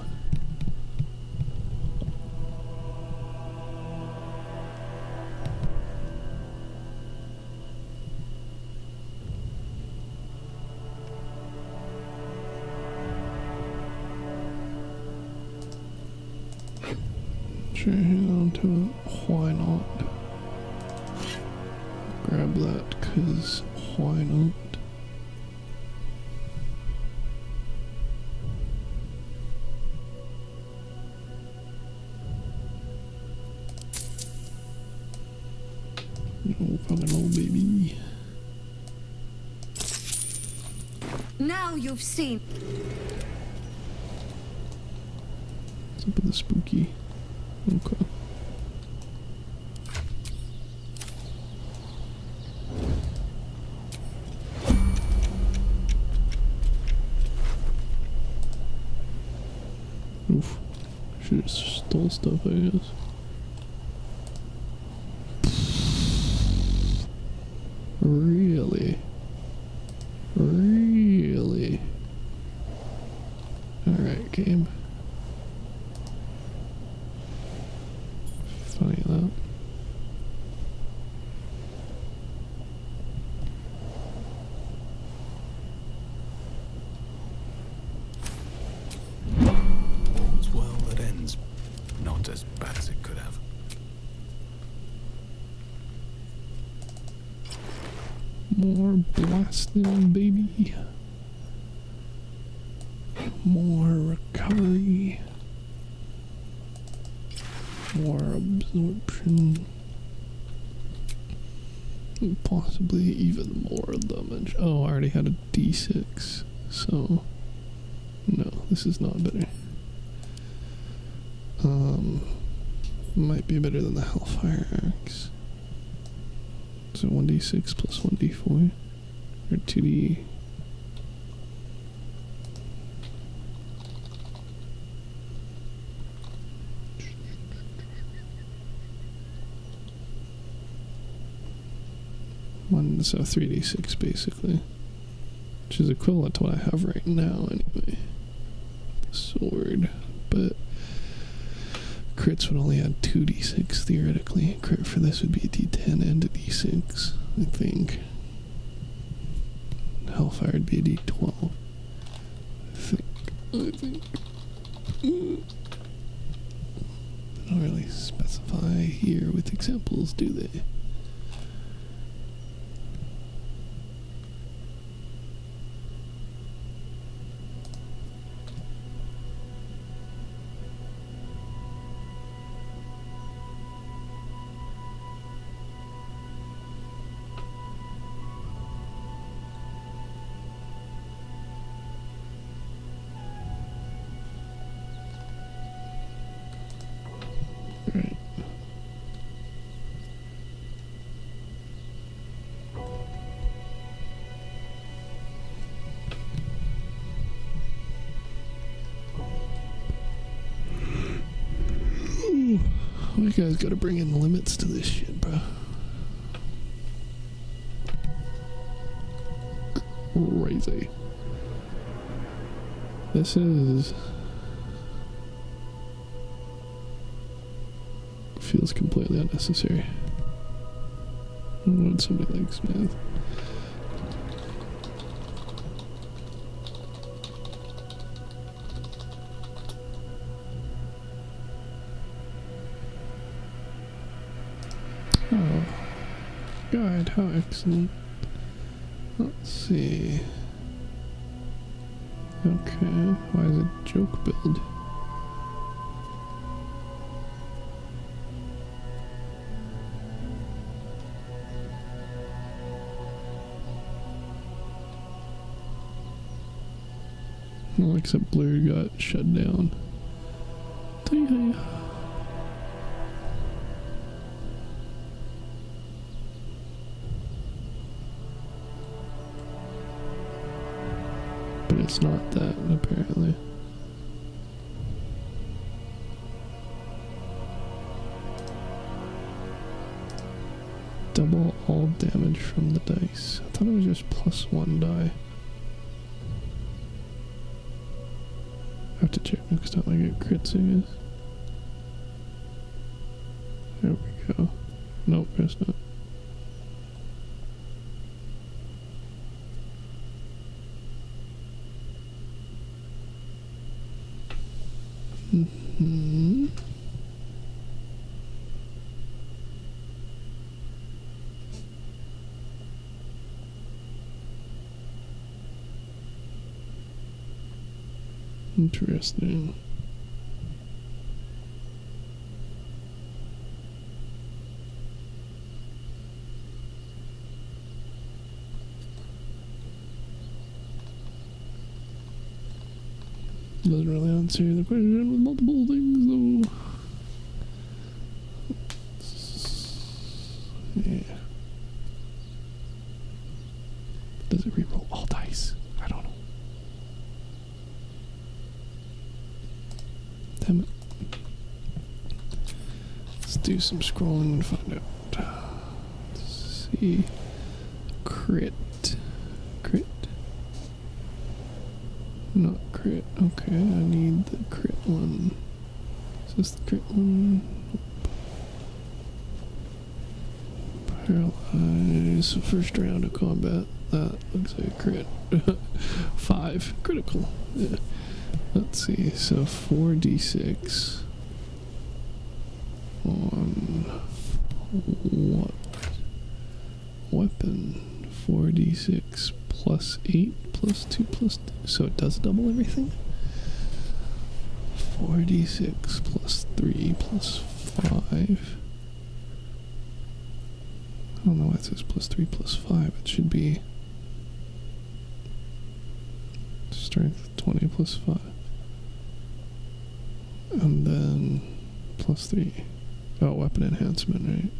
Sure, hang on to it. Why not? Grab that, cause why not? Oh, fucking old baby. Now you've seen. What's up with the spooky? Okay. Oof. Should've stole stuff, I guess. Really? Really? Alright, game. Funny that. All's well that ends. Not as bad as it could have. More blasting, baby. More recovery. More absorption. Possibly even more damage. Oh, I already had a d6. So, no, this is not better. Might be better than the Hellfire Axe. So 1d6 plus 1d4 or 2d. So 3d6 basically, which is equivalent to what I have right now anyway. Sword, but crits would only add 2d6 theoretically. Crit for this would be a d10 and a d6, I think. Hellfire would be a d12. I think. They don't really specify here with examples, do they? You guys gotta bring in limits to this shit, bro. Crazy. This is... feels completely unnecessary. Why would somebody like Smith? guide. How excellent. Let's see. Okay, why is it joke build? Well, except Blur got shut down. But it's not that, apparently. Double all damage from the dice. I thought it was just +1 die. I have to check next time I get crits, I guess. There we go. Nope, guess not. Interesting. Doesn't really answer the question with multiple things, though. Yeah. Does it reroll all dice? I don't know. Damn it. Let's do some scrolling and find out. Let's see. Crit. Crit. Not crit. Okay, I need the crit one. Is this the crit one? Nope. Paralyze. First round of combat. That looks like a crit. 5. Critical. Yeah. Let's see. So 4d6 on what weapon? 4d6 plus 8 plus 2 plus 2. So it does double everything? 4d6 plus 3 plus 5. I don't know why it says plus 3 plus 5. It should be strength 20 plus 5. And then plus 3. Oh, weapon enhancement, right?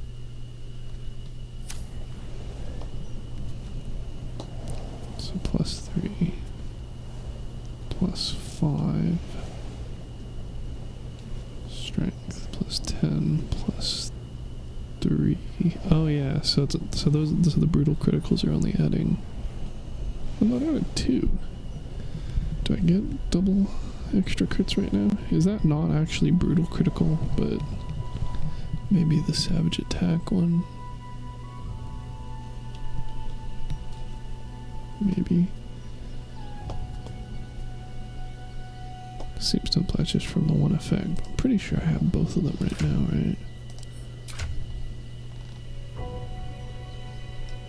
So plus 3 plus 5 strength plus 10 plus 3. Oh yeah, so the brutal criticals are only adding. I'm not adding 2. Do I get double extra crits right now? Is that not actually brutal critical, but maybe the savage attack one? Maybe. Seems to imply it's just from the one effect, but I'm pretty sure I have both of them right now, right?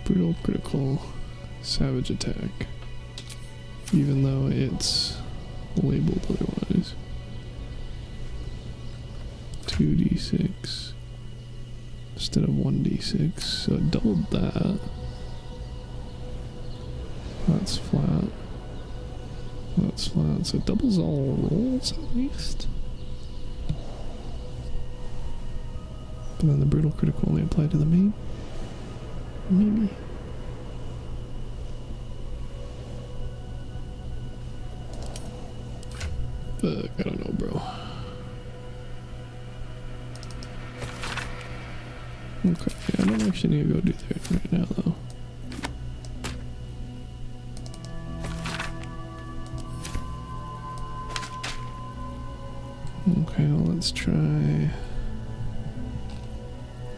Brutal critical, savage attack. Even though it's labeled otherwise. 2d6 instead of 1d6, so it doubled that. That's flat. That's flat, so it doubles all rolls at least. But then the brutal critical only applied to the main. Maybe. Fuck, I don't know, bro. Okay, yeah, I don't actually need to go do that right now, though. Okay, well, let's try.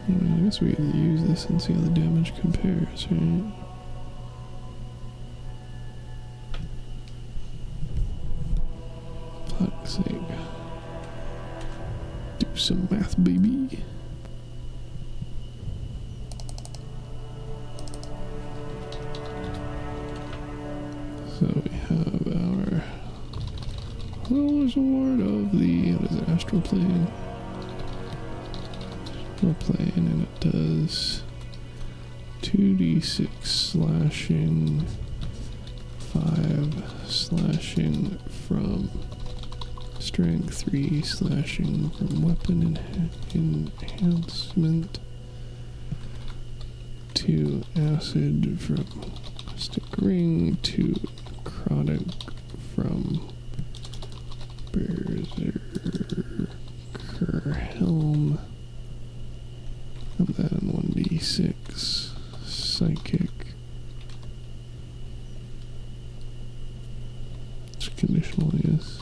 I guess we could use this and see how the damage compares, right? Fuck's sake. Do some math, baby. we have our lowest award of the, what is it, astral plane? Astral plane, and it does 2d6 slashing, 5 slashing from strength, 3 slashing from weapon enhancement, 2 acid from stick ring, 2 necrotic from berserker helm, and then 1d6 psychic. It's conditional, yes.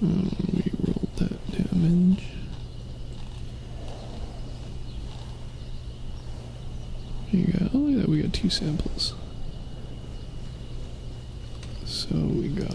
We rolled that damage. There you go. Oh, look at that. We got 2 samples. So we got...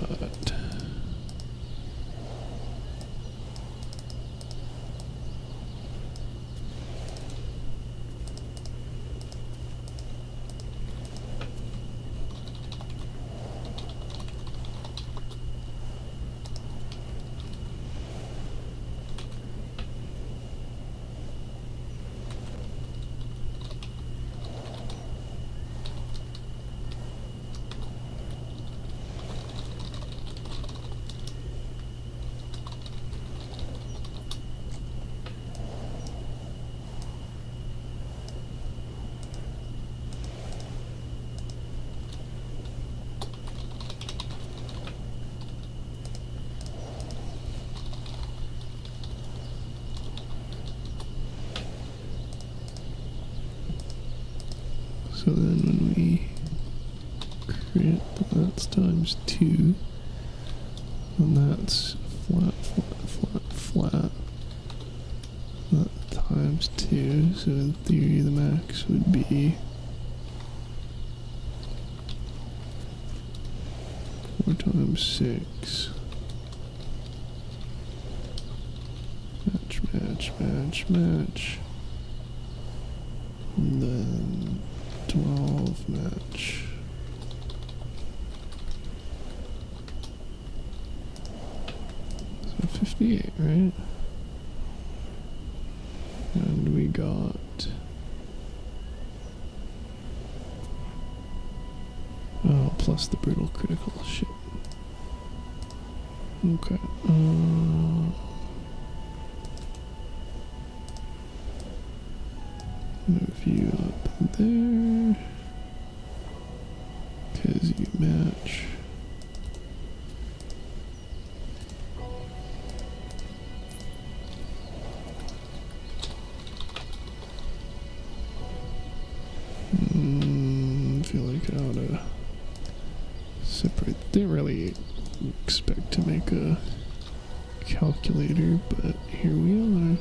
So then when we crit, that's times 2, and that's flat, flat, flat, flat. That times 2, so in theory the max would be 4 times 6. Match, match, match, match. And then 12 match. So 58, right? And we got... oh, plus the brutal critical shit. Okay. Move you up there, because you match. I feel like I ought to separate. Didn't really expect to make a calculator, but here we are.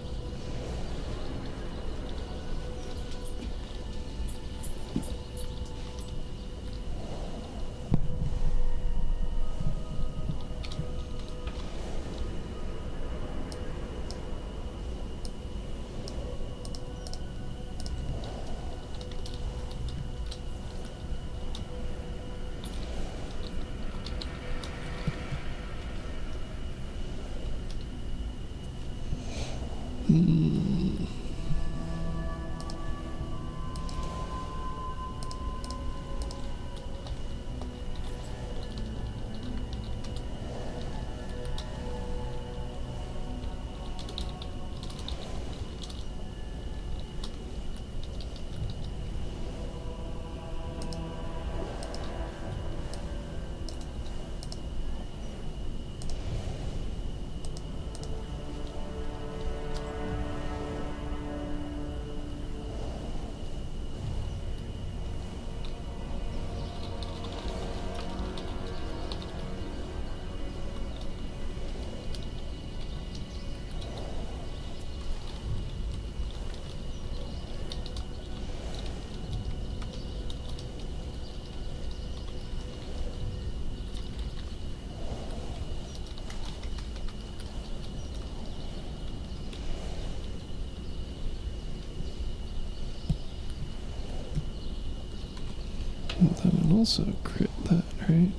And that would also crit that, right?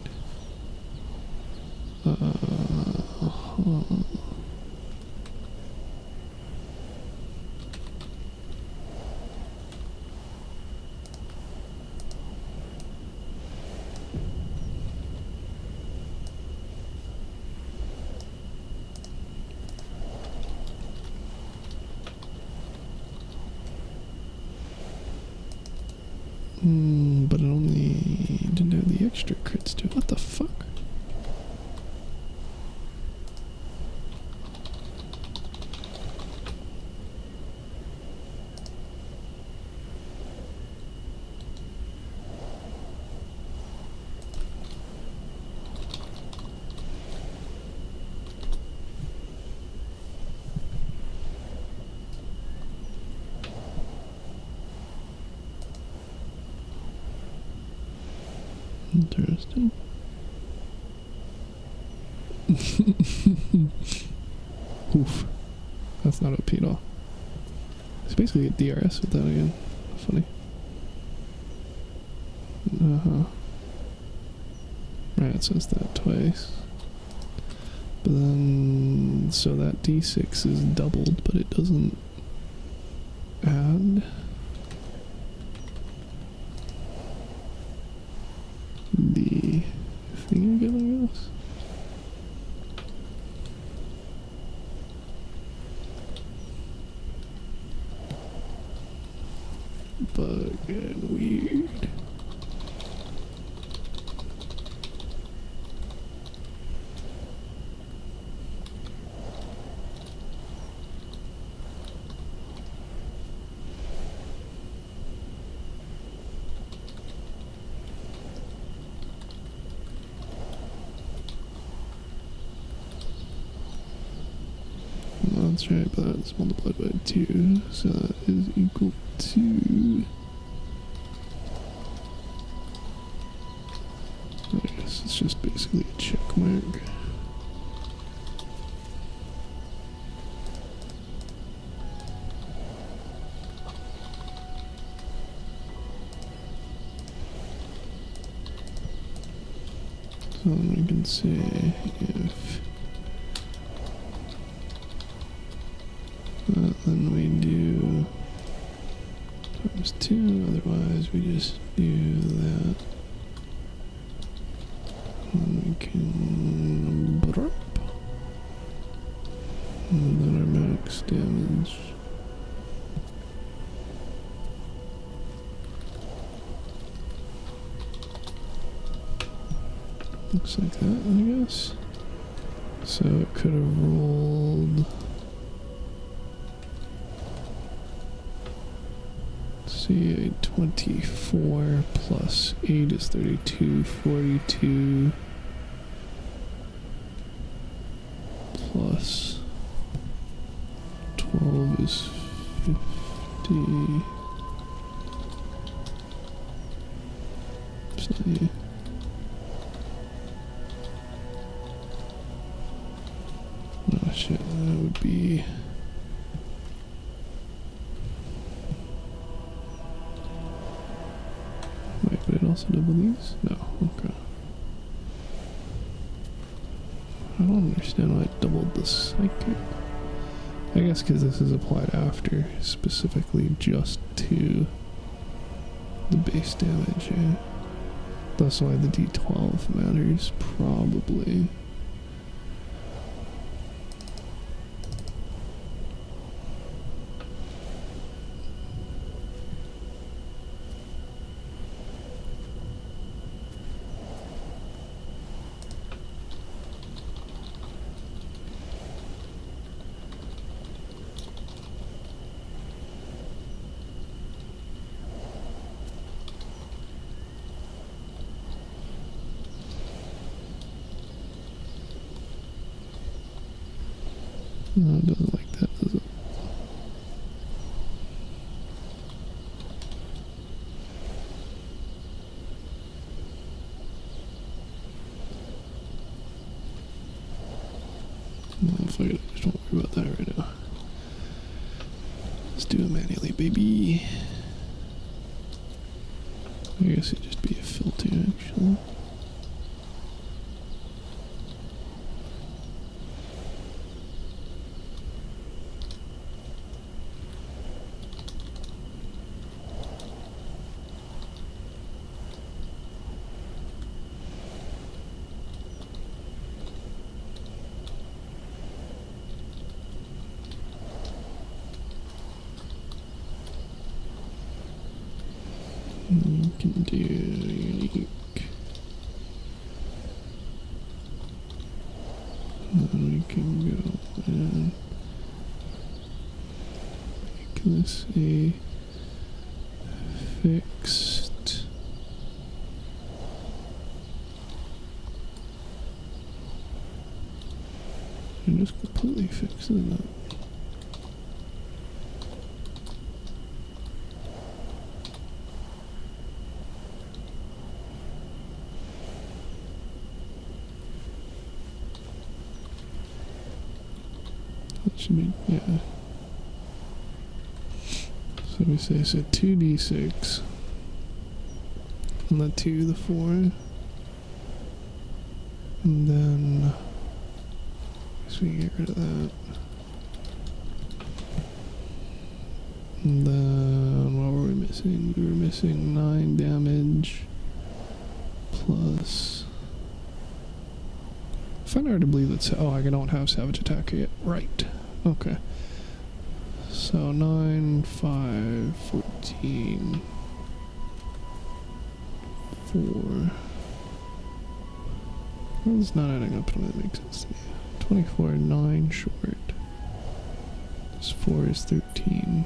But it only didn't have the extra crits to it. What the fuck? Interesting. Oof. That's not OP at all. It's basically a DRS with that again. Funny. Right, it says that twice. But then, so that D6 is doubled, but it doesn't add. The thing again, I guess. Bug and weird. That's right, but that's multiplied by 2, so that is equal to... I guess it's just basically a check mark. So then we can say if then we do times 2, otherwise we just do that. And then we can drop. And then our max damage. Looks like that, I guess. So it could have rolled... See, 24 plus 8 is 32, 42 plus 12 is 50. It's not you. Oh shit, that would be... Wait, would it also double these? No, okay. I don't understand why it doubled the psychic. I guess because this is applied after, specifically just to the base damage, yeah. That's why the D12 matters, probably. No, it doesn't like that, does it? No, fuck it. Just don't worry about that right now. Let's do it manually, baby. I guess it'd just be a filter actually. You can do unique. And then we can go and make this a fixed. And just completely fix it up. Should be, yeah. So we say 2d6. And the 2, the 4. And then I guess we get rid of that. And then what were we missing? We were missing 9 damage plus. I find it hard to believe that. Oh, I don't have Savage Attack yet. Right. Okay. So 9, 5, 14, 4. Well, it's not adding up to that makes sense to me. 24, 9 short. This 4 is 13.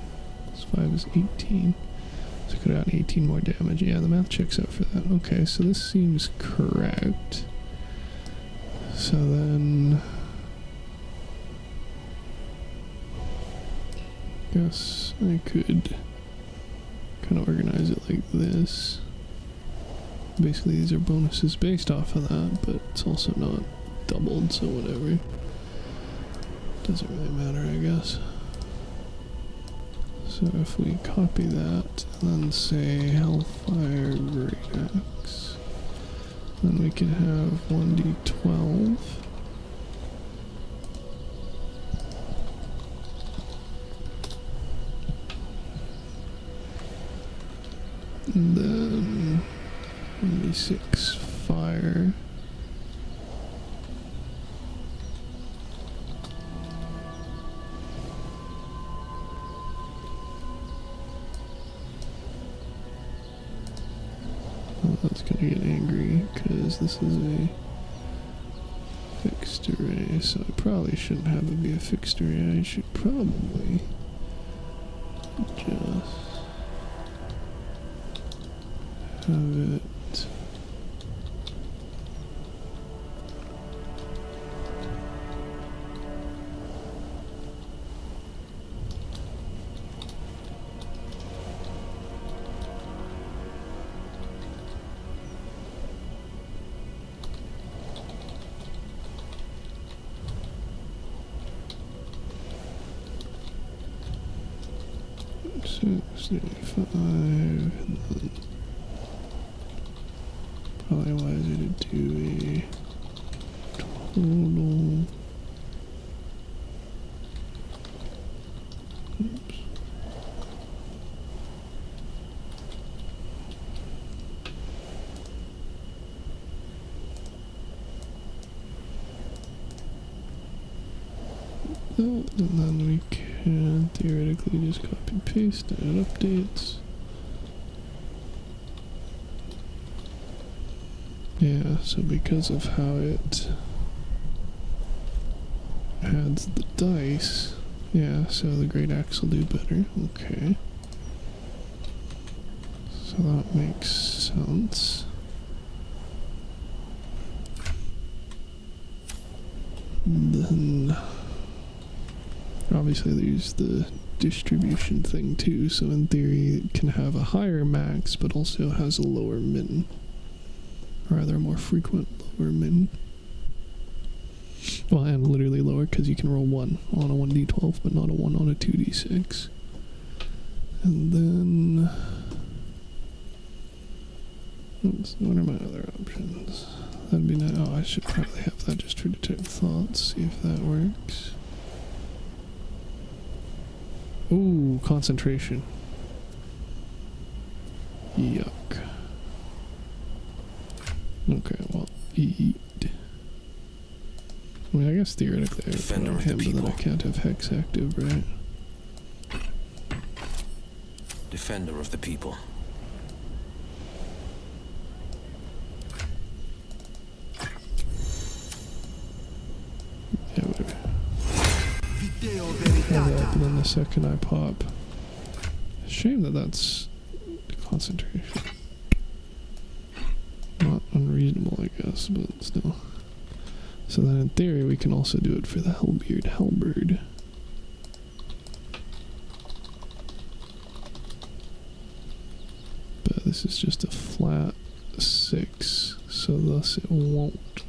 This 5 is 18. So I could add 18 more damage. Yeah, the math checks out for that. Okay, so this seems correct. So then guess I could kind of organize it like this. Basically these are bonuses based off of that, but it's also not doubled, so whatever. Doesn't really matter, I guess. So if we copy that and then say Hellfire Great Axe, then we can have 1d12. And then 1d6 fire. Oh, that's gonna get angry because this is a fixed array, so I probably shouldn't have it be a fixed array. I should probably just have it and then probably wiser to do a total. Oops. And then we can theoretically just copy and paste and add updates. Yeah, so because of how it adds the dice, yeah, so the Great Axe will do better. Okay. So that makes sense. And then obviously there's the distribution thing too, so in theory it can have a higher max but also has a lower min. Or rather a more frequent lower min. Well, and literally lower because you can roll 1 on a 1d12 but not a 1 on a 2d6. And then What are my other options? That'd be nice. Oh, I should probably have that just for detect thoughts, see if that works. Ooh, concentration. Yuck. Okay, well, eat. I mean, I guess theoretically I could put on him, but then I can't have Hex active, right? Defender of the people. Yeah, whatever. And then the second I pop. Shame that that's concentration. Not unreasonable, I guess, but still. So then in theory we can also do it for the Hellbeard Halberd. But this is just a flat 6, so thus it won't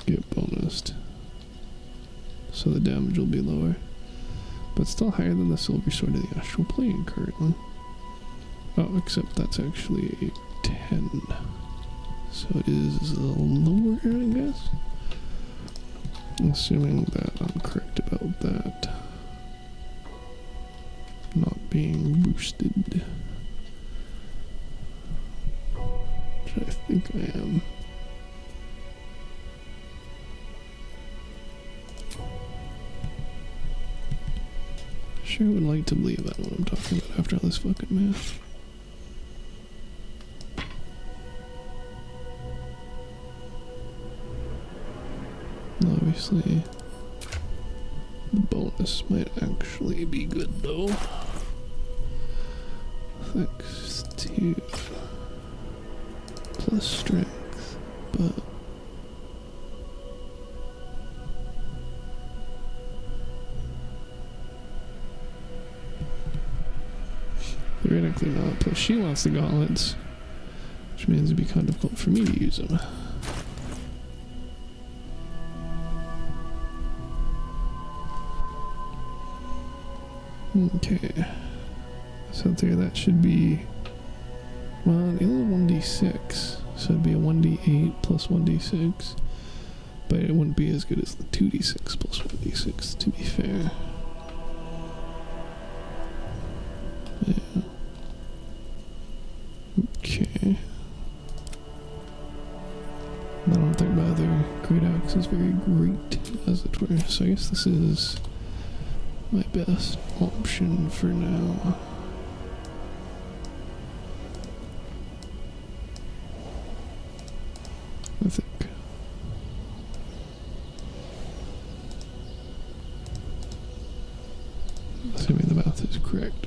get bonused. So the damage will be lower. But still higher than the Silver Sword of the Astral Plane currently. Oh, except that's actually a 10. So it is lower, I guess? Assuming that I'm correct about that. Not being boosted. Which I think I am. Sure would like to believe that what I'm talking about after all this fucking math. Obviously, the bonus might actually be good though. Thanks to plus strength, but theoretically not. Plus she wants the gauntlets, which means it'd be kind of difficult for me to use them. Okay, so there that should be, well, it is 1d6, so it'd be a 1d8 plus 1d6, but it wouldn't be as good as the 2d6 plus 1d6, to be fair. Yeah. Okay. I don't think my other great axe is very great, as it were, so I guess this is my best option for now. I think. Assuming the math is correct.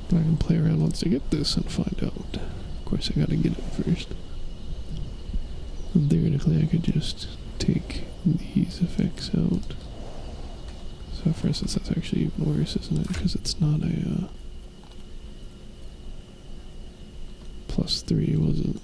I can play around once I get this and find out. Of course I gotta get it first. And theoretically I could just take these effects out. So for instance, that's actually even worse, isn't it? Because it's not a +3, was it?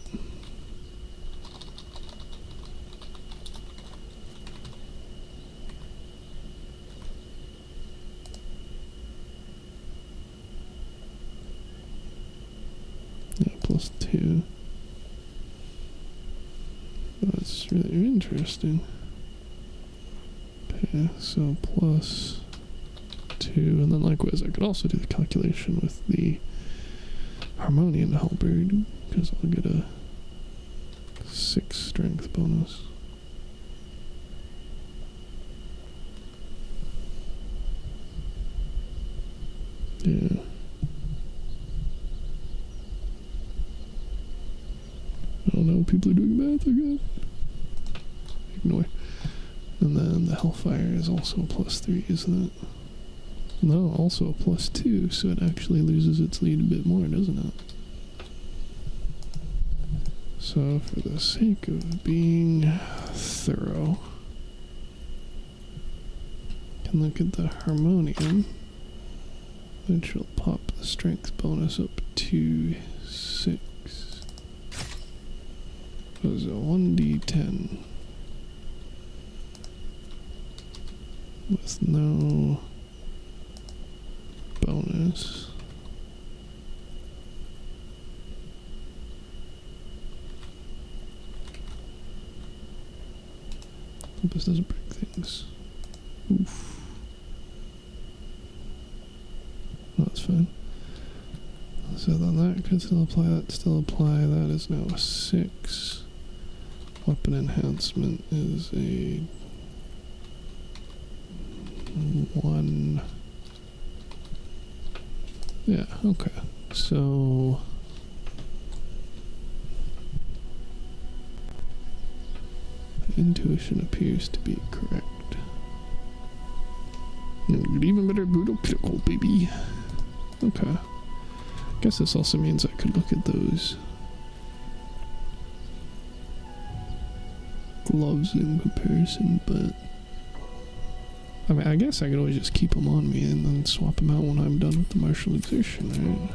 Yeah, +2. That's really interesting. Okay, so +2, and then likewise I could also do the calculation with the Harmonian Halberd, because I'll get a 6 strength bonus. Yeah. I don't know, people are doing math again. Ignore. And then the Hellfire is also a +3, isn't it? No, also a +2, so it actually loses its lead a bit more, doesn't it? So, for the sake of being thorough, I can look at the Harmonium, which will pop the strength bonus up to 6. So it's a 1d10 with no bonus. Compass doesn't break things. Oof. Oh, that's fine. So then that could still apply, that still apply. That is now a 6. Weapon enhancement is a 1. Yeah, okay. So intuition appears to be correct. Even better brutal critical, baby. Okay. Guess this also means I could look at those gloves in comparison, but I mean, I guess I could always just keep them on me and then swap them out when I'm done with the martial exertion, right?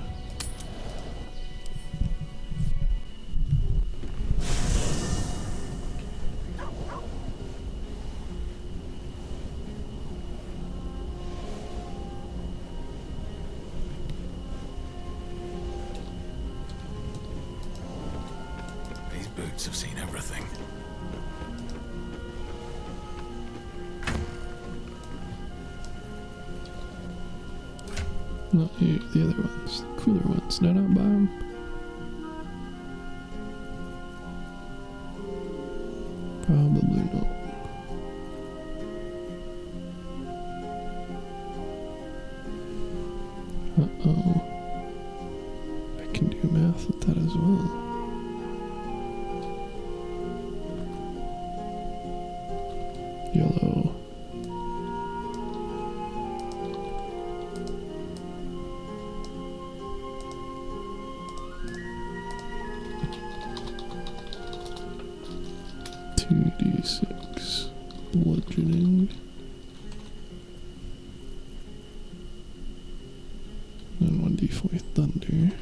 These boots have seen everything. Not you, the other ones, the cooler ones. Did I not buy them? Probably not. Uh-oh. I can do math with that as well. Yellow. D6 bludgeoning and 1d4 thunder.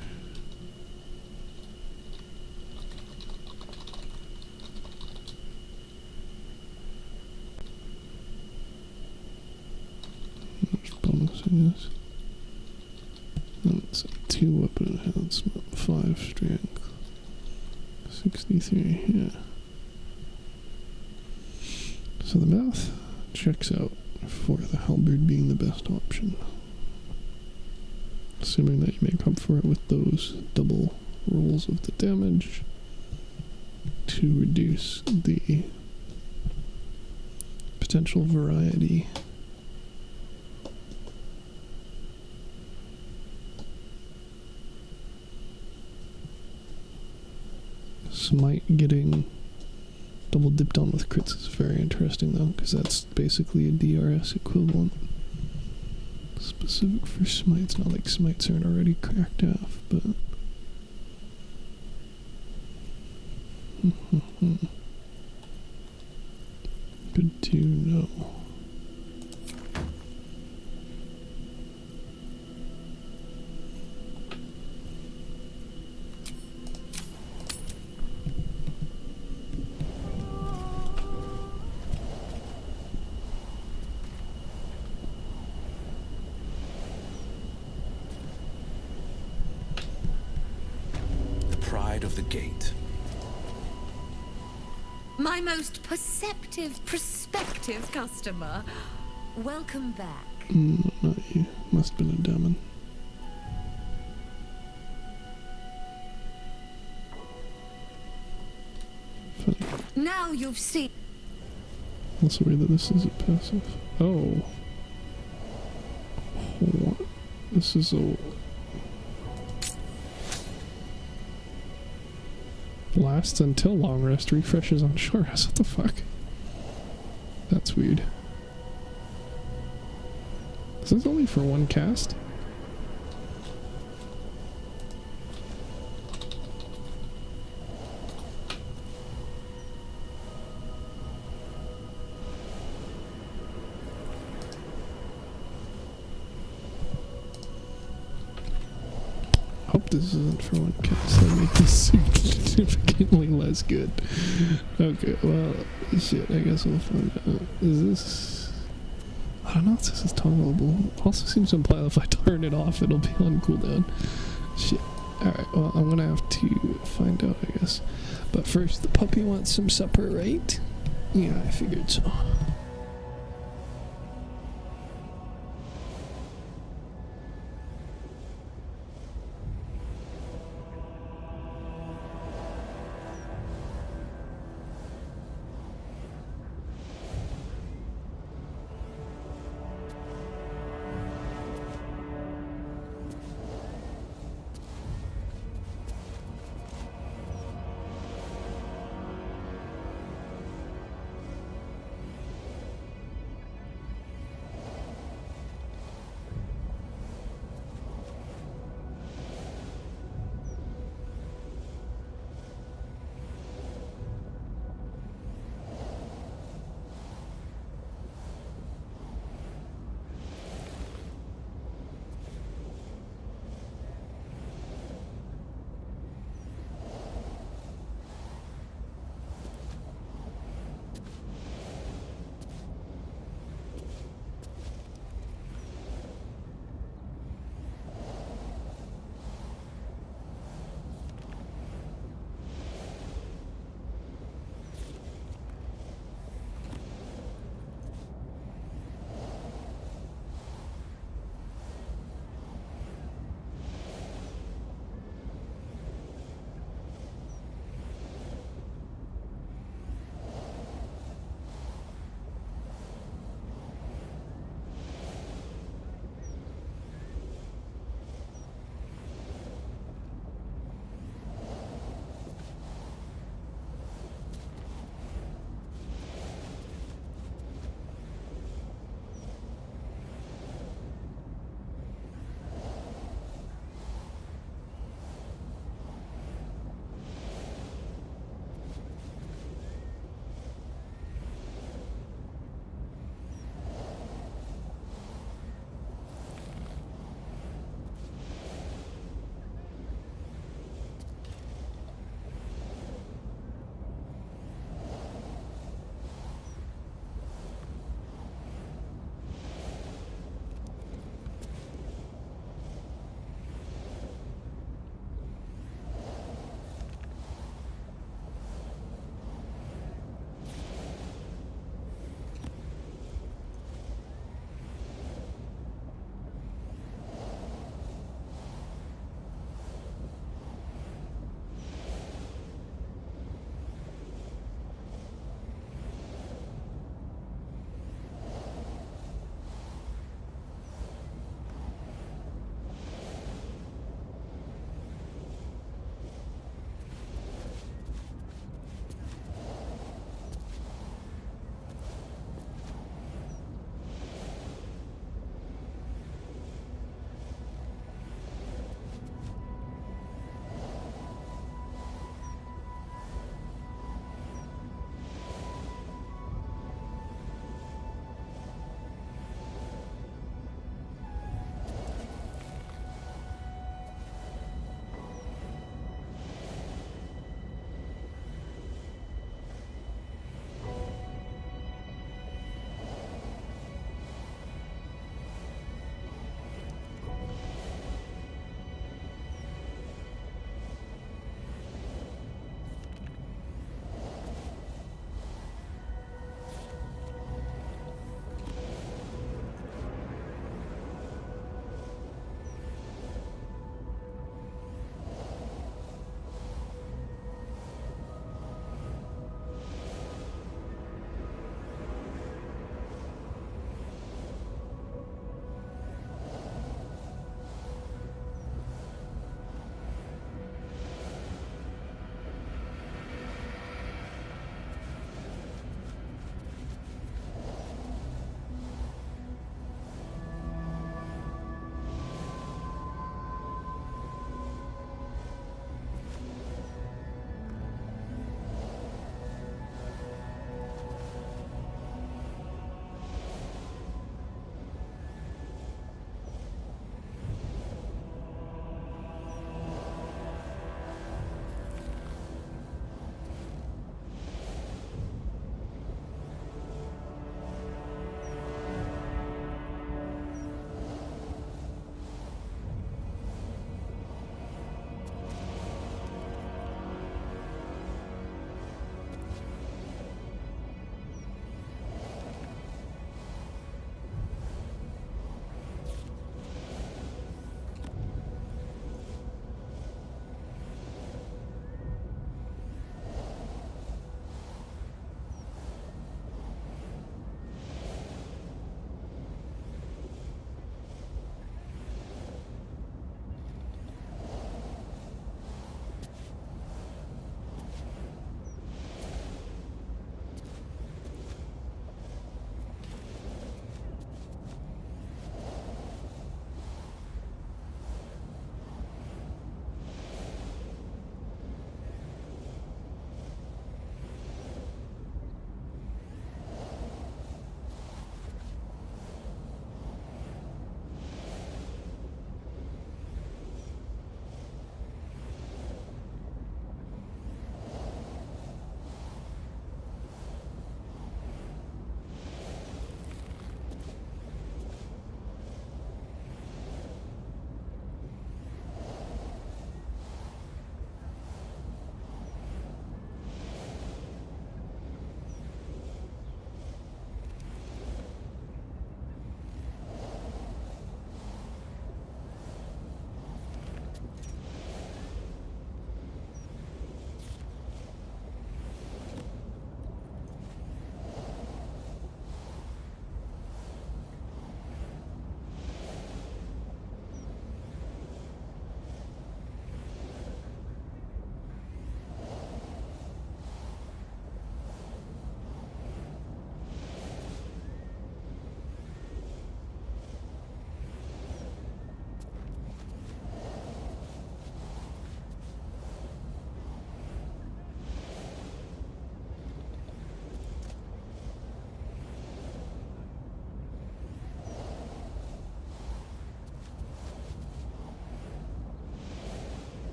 There's bonuses. That's a 2 weapon enhancement, 5 strength, 63, yeah. So the math checks out for the halberd being the best option. Assuming that you make up for it with those double rolls of the damage to reduce the potential variety. Smite getting double dipped on with crits is very interesting though, because that's basically a DRS equivalent. Specific for smites, not like smites aren't already cracked off, but good to know. Of the gate. My most perceptive, prospective customer. Welcome back. Not you. Must have been a demon. Funny. Now you've seen. Also weird that this is a passive. Oh. What? This is a... Lasts until long rest, refreshes on short rest. What the fuck? That's weird. Is this only for one cast? Hope this isn't for one cast. That makes this significantly less good. Okay, well, shit, I guess we'll find out. Is this... I don't know if this is tolerable. Also seems to imply that if I turn it off, it'll be on cooldown. Shit. Alright, well, I'm gonna have to find out, I guess. But first, the puppy wants some supper, right? Yeah, I figured so.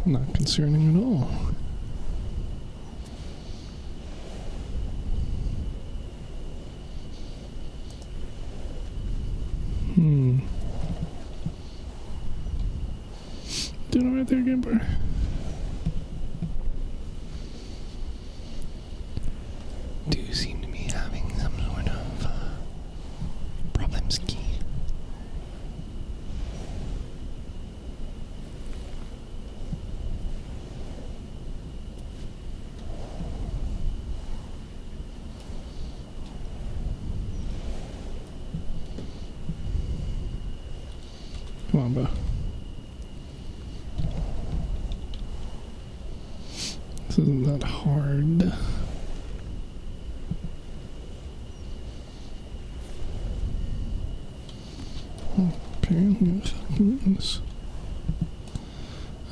Not concerning at all. Doing it right there, Game Bar. Do you seem to be having some sort of problems, Key? Come on, bro. This isn't that hard. Apparently, fucking is.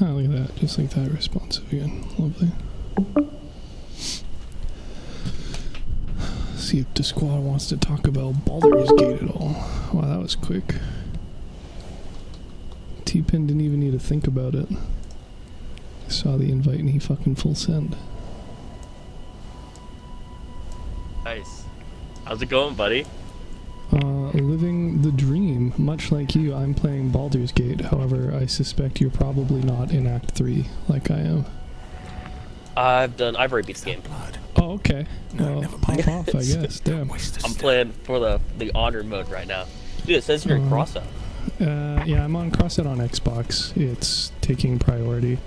Ah, look at that. Just like that, responsive again. Lovely. See if the squad wants to talk about Baldur's Gate at all. Wow, that was quick. T-Pin didn't even need to think about it. Saw the invite and he fucking full send. Nice. How's it going, buddy? Living the dream. Much like you, I'm playing Baldur's Gate. However, I suspect you're probably not in Act 3 like I am. I've already beat the game. Oh, okay. Well, pop off, I guess. Damn. I'm playing for the honor mode right now. Dude, it says you're in Crossout. Yeah, I'm on Crossout on Xbox. It's taking priority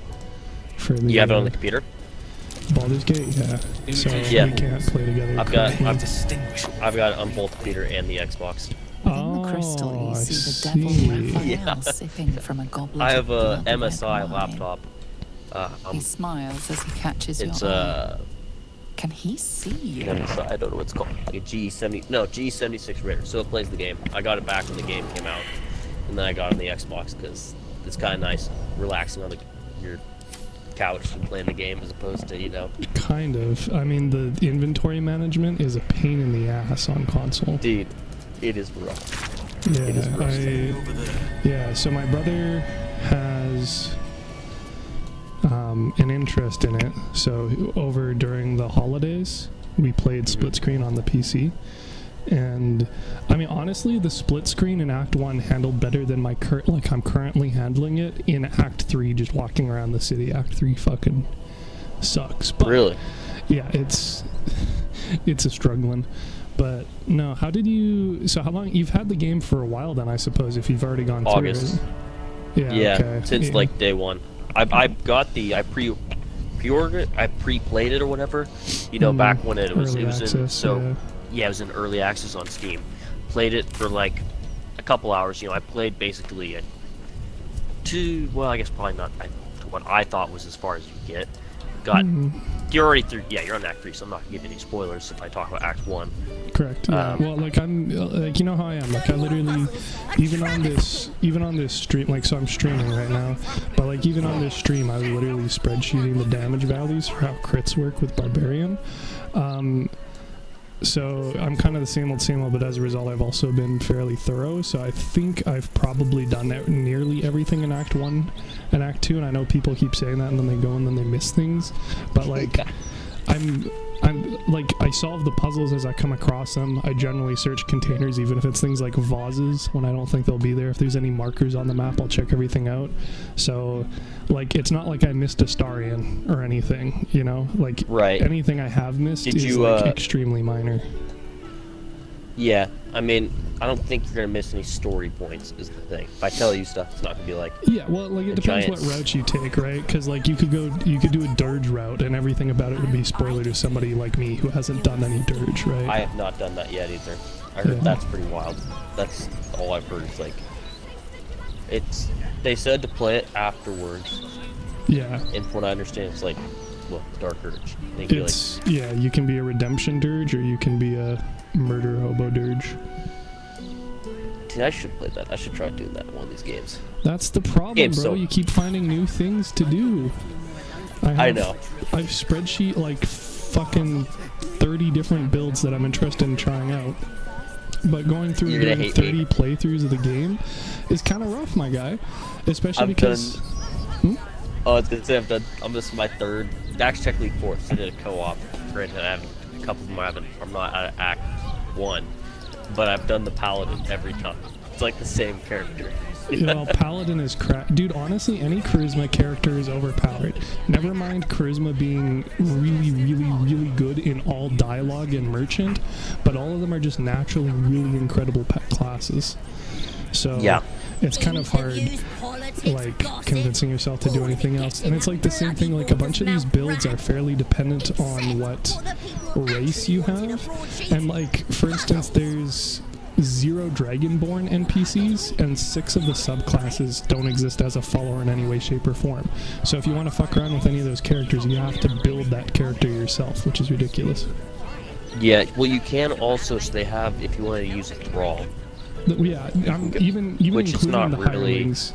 for the. You have it on the computer? Baldur's Gate, yeah. So we can't play together. I've got it on both computer and the Xbox. In the crystal, you see the devil Raphael sipping from a goblet. I have a MSI laptop. He smiles as he catches your eye. Can he see you? MSI, I don't know what it's called. Like a G76 Raider. So it plays the game. I got it back when the game came out, and then I got it on the Xbox because it's kind of nice, relaxing on your couch and playing the game as opposed to, you know. Kind of. I mean, the inventory management is a pain in the ass on console. Dude, it is rough. Yeah, it is rough. Yeah, so my brother has an interest in it. So over during the holidays, we played split screen on the PC. And I mean, honestly, the split screen in Act 1 handled better than I'm currently handling it in Act 3, just walking around the city. Act 3 fucking sucks. But really? Yeah, it's a struggling. But no, how long you've had the game for a while then, I suppose, if you've already gone August. through it? Yeah, okay. Since like day one. I pre-ordered it, I pre-played it or whatever, you know, back when it was access, it was in early access on Steam. Played it for like a couple hours, you know. I played basically I guess probably not what I thought was as far as you get. You're already through, you're on Act 3, so I'm not gonna give any spoilers if I talk about Act 1. Correct. Yeah. Well, like I'm, like, you know how I am. Like I literally, even on this stream, like, so I'm streaming right now, but like even on this stream, I was literally spreadsheeting the damage values for how crits work with Barbarian. So I'm kind of the same old, but as a result, I've also been fairly thorough. So I think I've probably done nearly everything in Act 1 and Act 2, and I know people keep saying that, and then they go and then they miss things. But like, I'm like, I solve the puzzles as I come across them. I generally search containers, even if it's things like vases when I don't think they'll be there. If there's any markers on the map, I'll check everything out. So like, it's not like I missed Astarion or anything, you know? Like, anything I have missed is like extremely minor. Yeah, I mean, I don't think you're gonna miss any story points is the thing. If I tell you stuff, it's not gonna be like, yeah, well, like, it depends what route you take, right? Because like you could do a dirge route and everything about it would be spoiler to somebody like me who hasn't done any dirge, right? I have not done that yet either. I heard that's pretty wild. That's all I've heard. Is like, they said to play it afterwards. Yeah. And from what I understand, it's like, well, Dark Urge. Yeah, you can be a redemption dirge or you can be a murder hobo dirge. Dude, I should play that. I should try doing that in one of these games. That's the problem, bro. You keep finding new things to do. I know. I've spreadsheet like fucking 30 different builds that I'm interested in trying out. But going through 30 playthroughs of the game is kind of rough, my guy. Especially because... I was gonna say this is my third. Actually, technically fourth. So I did a co-op. Granted, I have a couple of them. I'm not at Act 1, but I've done the Paladin every time. It's like the same character. Yeah, well, Paladin is crap. Dude, honestly, any charisma character is overpowered. Never mind charisma being really, really, really good in all dialogue and merchant, but all of them are just naturally really incredible pet classes. So yeah, it's kind of hard, like, convincing yourself to do anything else. And it's like the same thing, like, a bunch of these builds are fairly dependent on what race you have. And, like, for instance, there's 0 Dragonborn NPCs, and 6 of the subclasses don't exist as a follower in any way, shape, or form. So if you want to fuck around with any of those characters, you have to build that character yourself, which is ridiculous. Yeah, well, you can also, so they have, if you want to use a Thrall. Yeah, even which including is not the really... hirelings.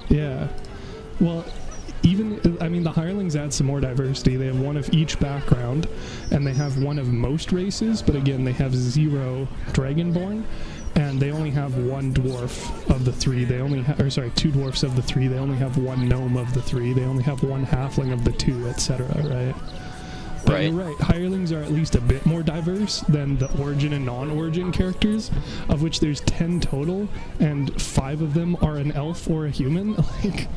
Yeah. Well, I mean, the hirelings add some more diversity. They have one of each background, and they have one of most races, but again, they have 0 Dragonborn, and they only have 1 dwarf of the 3. They only or sorry, 2 dwarfs of the 3. They only have 1 gnome of the 3. They only have 1 halfling of the 2, etc., right? But right. You're right, hirelings are at least a bit more diverse than the origin and non-origin characters, of which there's 10 total, and 5 of them are an elf or a human. Like,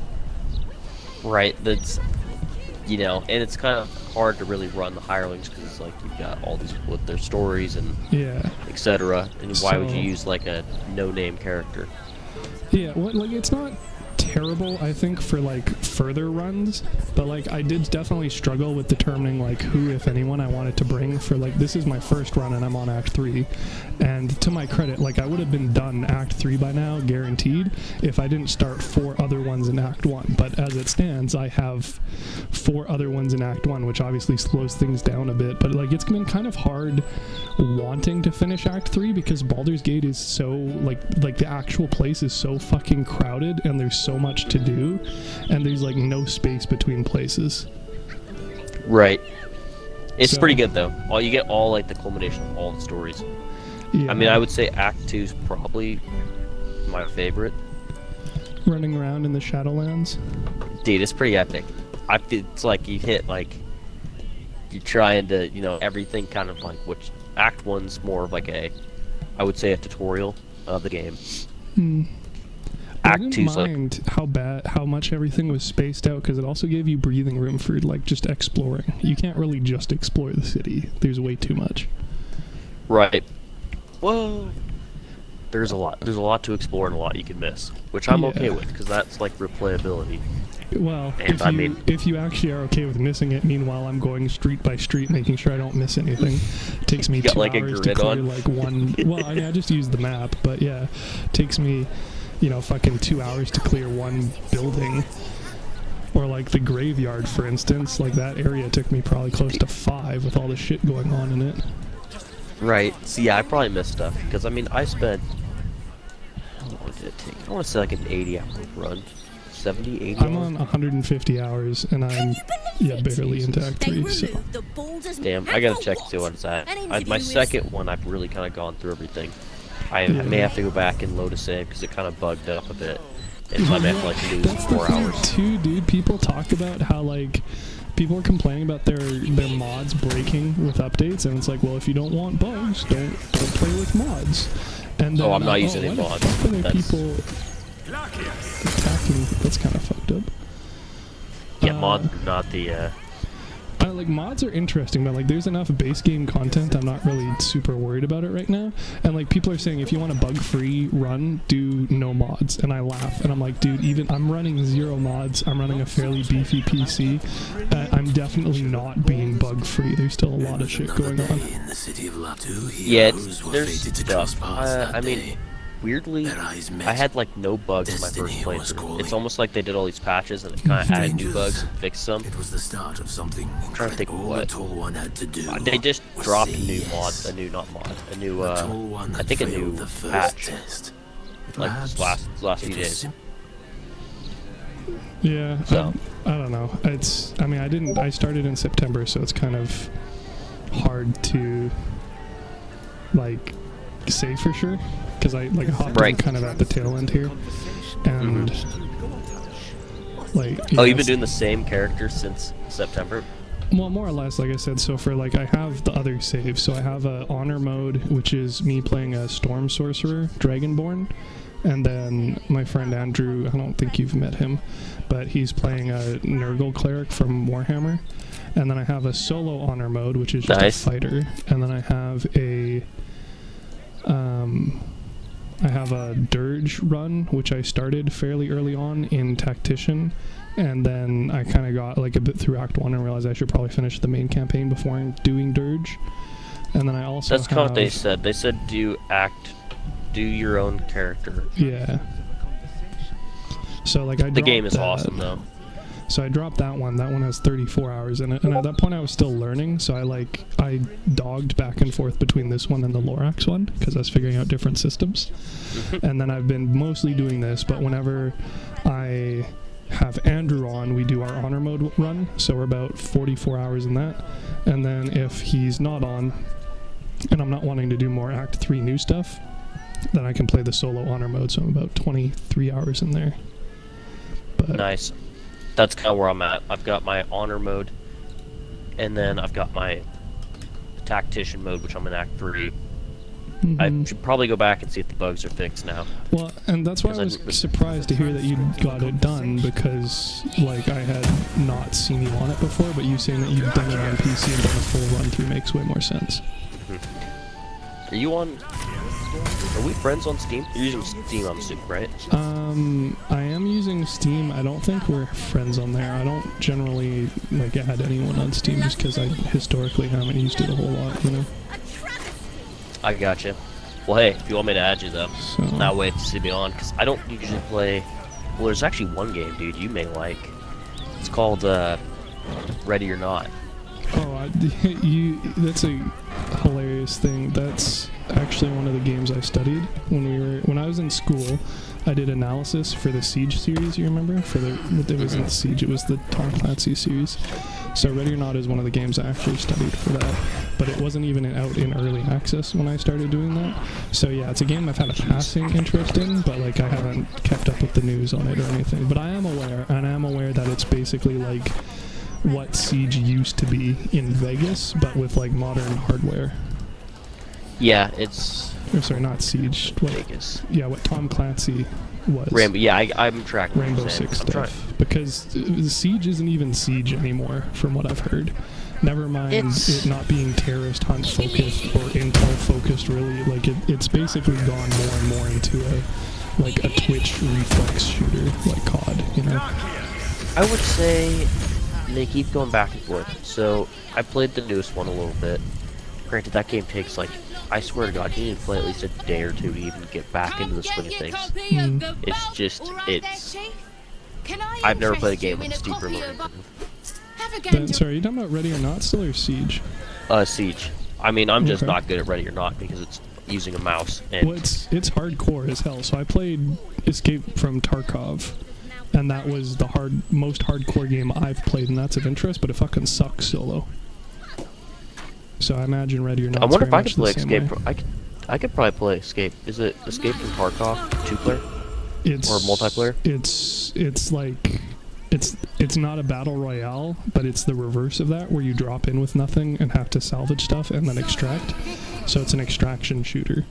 right, that's, you know, and it's kind of hard to really run the hirelings because, like, you've got all these with their stories and etc. And why would you use like a no-name character? Yeah, well, like, it's not terrible, I think, for like further runs, but like I did definitely struggle with determining like who, if anyone, I wanted to bring for, like, this is my first run and I'm on Act 3, and to my credit, like, I would have been done Act 3 by now, guaranteed, if I didn't start 4 other ones in Act 1, but as it stands, I have 4 other ones in Act 1, which obviously slows things down a bit, but like, it's been kind of hard wanting to finish Act 3 because Baldur's Gate is so, like the actual place is so fucking crowded, and there's so much to do, and there's like no space between places. Right. It's pretty good though. You get all like the culmination of all the stories. Yeah. I mean, I would say Act 2 is probably my favorite. Running around in the Shadowlands. Dude, it's pretty epic. It's like you hit like you're trying to, you know, everything kind of like, which Act 1's more of like I would say a tutorial of the game. I didn't mind how much everything was spaced out, because it also gave you breathing room for like just exploring. You can't really just explore the city. There's way too much. Right. Well, there's a lot to explore and a lot you can miss, which I'm okay with, because that's like replayability. Well, and if you actually are okay with missing it, meanwhile I'm going street by street making sure I don't miss anything. It takes me 2 hours to clear like one. Well, I mean, I just use the map, but yeah, it takes me, you know, fucking 2 hours to clear one building. Or like the graveyard, for instance, like that area took me probably close to 5 with all the shit going on in it. Right. See, yeah, I probably missed stuff, because I mean, I spent, how long did it take? I want to say like an 80-hour run. 70, 80 I'm on 150 hours, and I'm barely into Act 3, so. Damn, I gotta check to see what it's at. My second one, I've really kind of gone through everything. I may have to go back and load a save, because it kind of bugged up a bit. And so I may have to like lose That's 4 hours. Too, dude, people talk about how like people are complaining about their mods breaking with updates, and it's like, well, if you don't want bugs, don't play with mods. And then, I'm not using any mods. People attacking, that's kind of fucked up. Yeah, mods are not the like, mods are interesting, but like there's enough base game content, I'm not really super worried about it right now. And like people are saying, if you want a bug-free run, do no mods, and I laugh, and I'm like, dude, I'm running 0 mods, I'm running a fairly beefy PC, I'm definitely not being bug-free. There's still a lot of shit going on. Yeah, there's stuff. I mean, weirdly, I had like no bugs in my first playthrough. It's almost like they did all these patches and it kind of added new bugs and fixed some. It was the start of something. I'm trying to think of what. The tall one had to do. They just dropped a new mod, I think a new patch. Like this last few days. Yeah, so I don't know. I started in September, so it's kind of hard to like say for sure, because I hopped in kind of at the tail end here, and Like, oh, you've been doing the same character since September? Well, more or less, like I said. So for like, I have the other saves. So I have a honor mode, which is me playing a storm sorcerer, Dragonborn, and then my friend Andrew. I don't think you've met him, but he's playing a Nurgle cleric from Warhammer. And then I have a solo honor mode, which is just a fighter. And then I have a dirge run, which I started fairly early on in tactician. And then I kind of got like a bit through Act 1 and realized I should probably finish the main campaign before doing dirge. And then I also That's kind of what they said. They said do your own character. Yeah. So like the game is awesome though. So I dropped that one. That one has 34 hours in it. And at that point I was still learning, so I dogged back and forth between this one and the Lorax one, because I was figuring out different systems. And then I've been mostly doing this, but whenever I have Andrew on, we do our honor mode run, so we're about 44 hours in that. And then if he's not on, and I'm not wanting to do more Act 3 new stuff, then I can play the solo honor mode, so I'm about 23 hours in there. But nice. That's kind of where I'm at. I've got my honor mode, and then I've got my tactician mode, which I'm in Act 3. I should probably go back and see if the bugs are fixed now. Well, and that's why I was surprised to hear that you got it done, because like I had not seen you on it before, but you saying that you've done it on PC and done a full run through makes way more sense. Are you on? Are we friends on Steam? You're using Steam, I'm assuming, right? I am using Steam. I don't think we're friends on there. I don't generally like add anyone on Steam just because I historically haven't used it a whole lot, you know. I gotcha. Well, hey, if you want me to add you though, that way to see me on, because I don't usually play. Well, there's actually one game, dude, you may like. It's called Ready or Not. Oh, that's a hilarious thing. That's actually one of the games I studied when I was in school. I did analysis for the Siege series, you remember? It wasn't the Siege, it was the Tom Clancy series. So Ready or Not is one of the games I actually studied for that, but it wasn't even out in early access when I started doing that. So yeah, it's a game I've had a passing interest in, but like I haven't kept up with the news on it or anything. But I am aware that it's basically like what Siege used to be in Vegas, but with like modern hardware. Yeah, it's... Or sorry, not Siege. Vegas. Yeah, what Tom Clancy was. I'm tracking Rainbow Six stuff. Because Siege isn't even Siege anymore, from what I've heard. Never mind it not being terrorist hunt focused or intel focused, really. Like it's basically gone more and more into a Twitch reflex shooter, like COD, you know? I would say they keep going back and forth. So I played the newest one a little bit. Granted, that game takes like, I swear to God, you need to play at least a day or two to even get back into the swing of things. It's just, I've never played a game with a steeper learning curve. Sorry, are you talking about Ready or Not still, or Siege? Siege. I mean, I'm just not good at Ready or Not because it's using a mouse. And well, it's hardcore as hell. So I played Escape from Tarkov, and that was the most hardcore game I've played, and that's of interest, but it fucking sucks solo. So I imagine Ready or Not. I wonder if I could play Escape. I could probably play Escape. Is it Escape from Tarkov 2-player? Or multiplayer? It's like it's not a battle royale, but it's the reverse of that, where you drop in with nothing and have to salvage stuff and then extract. So it's an extraction shooter,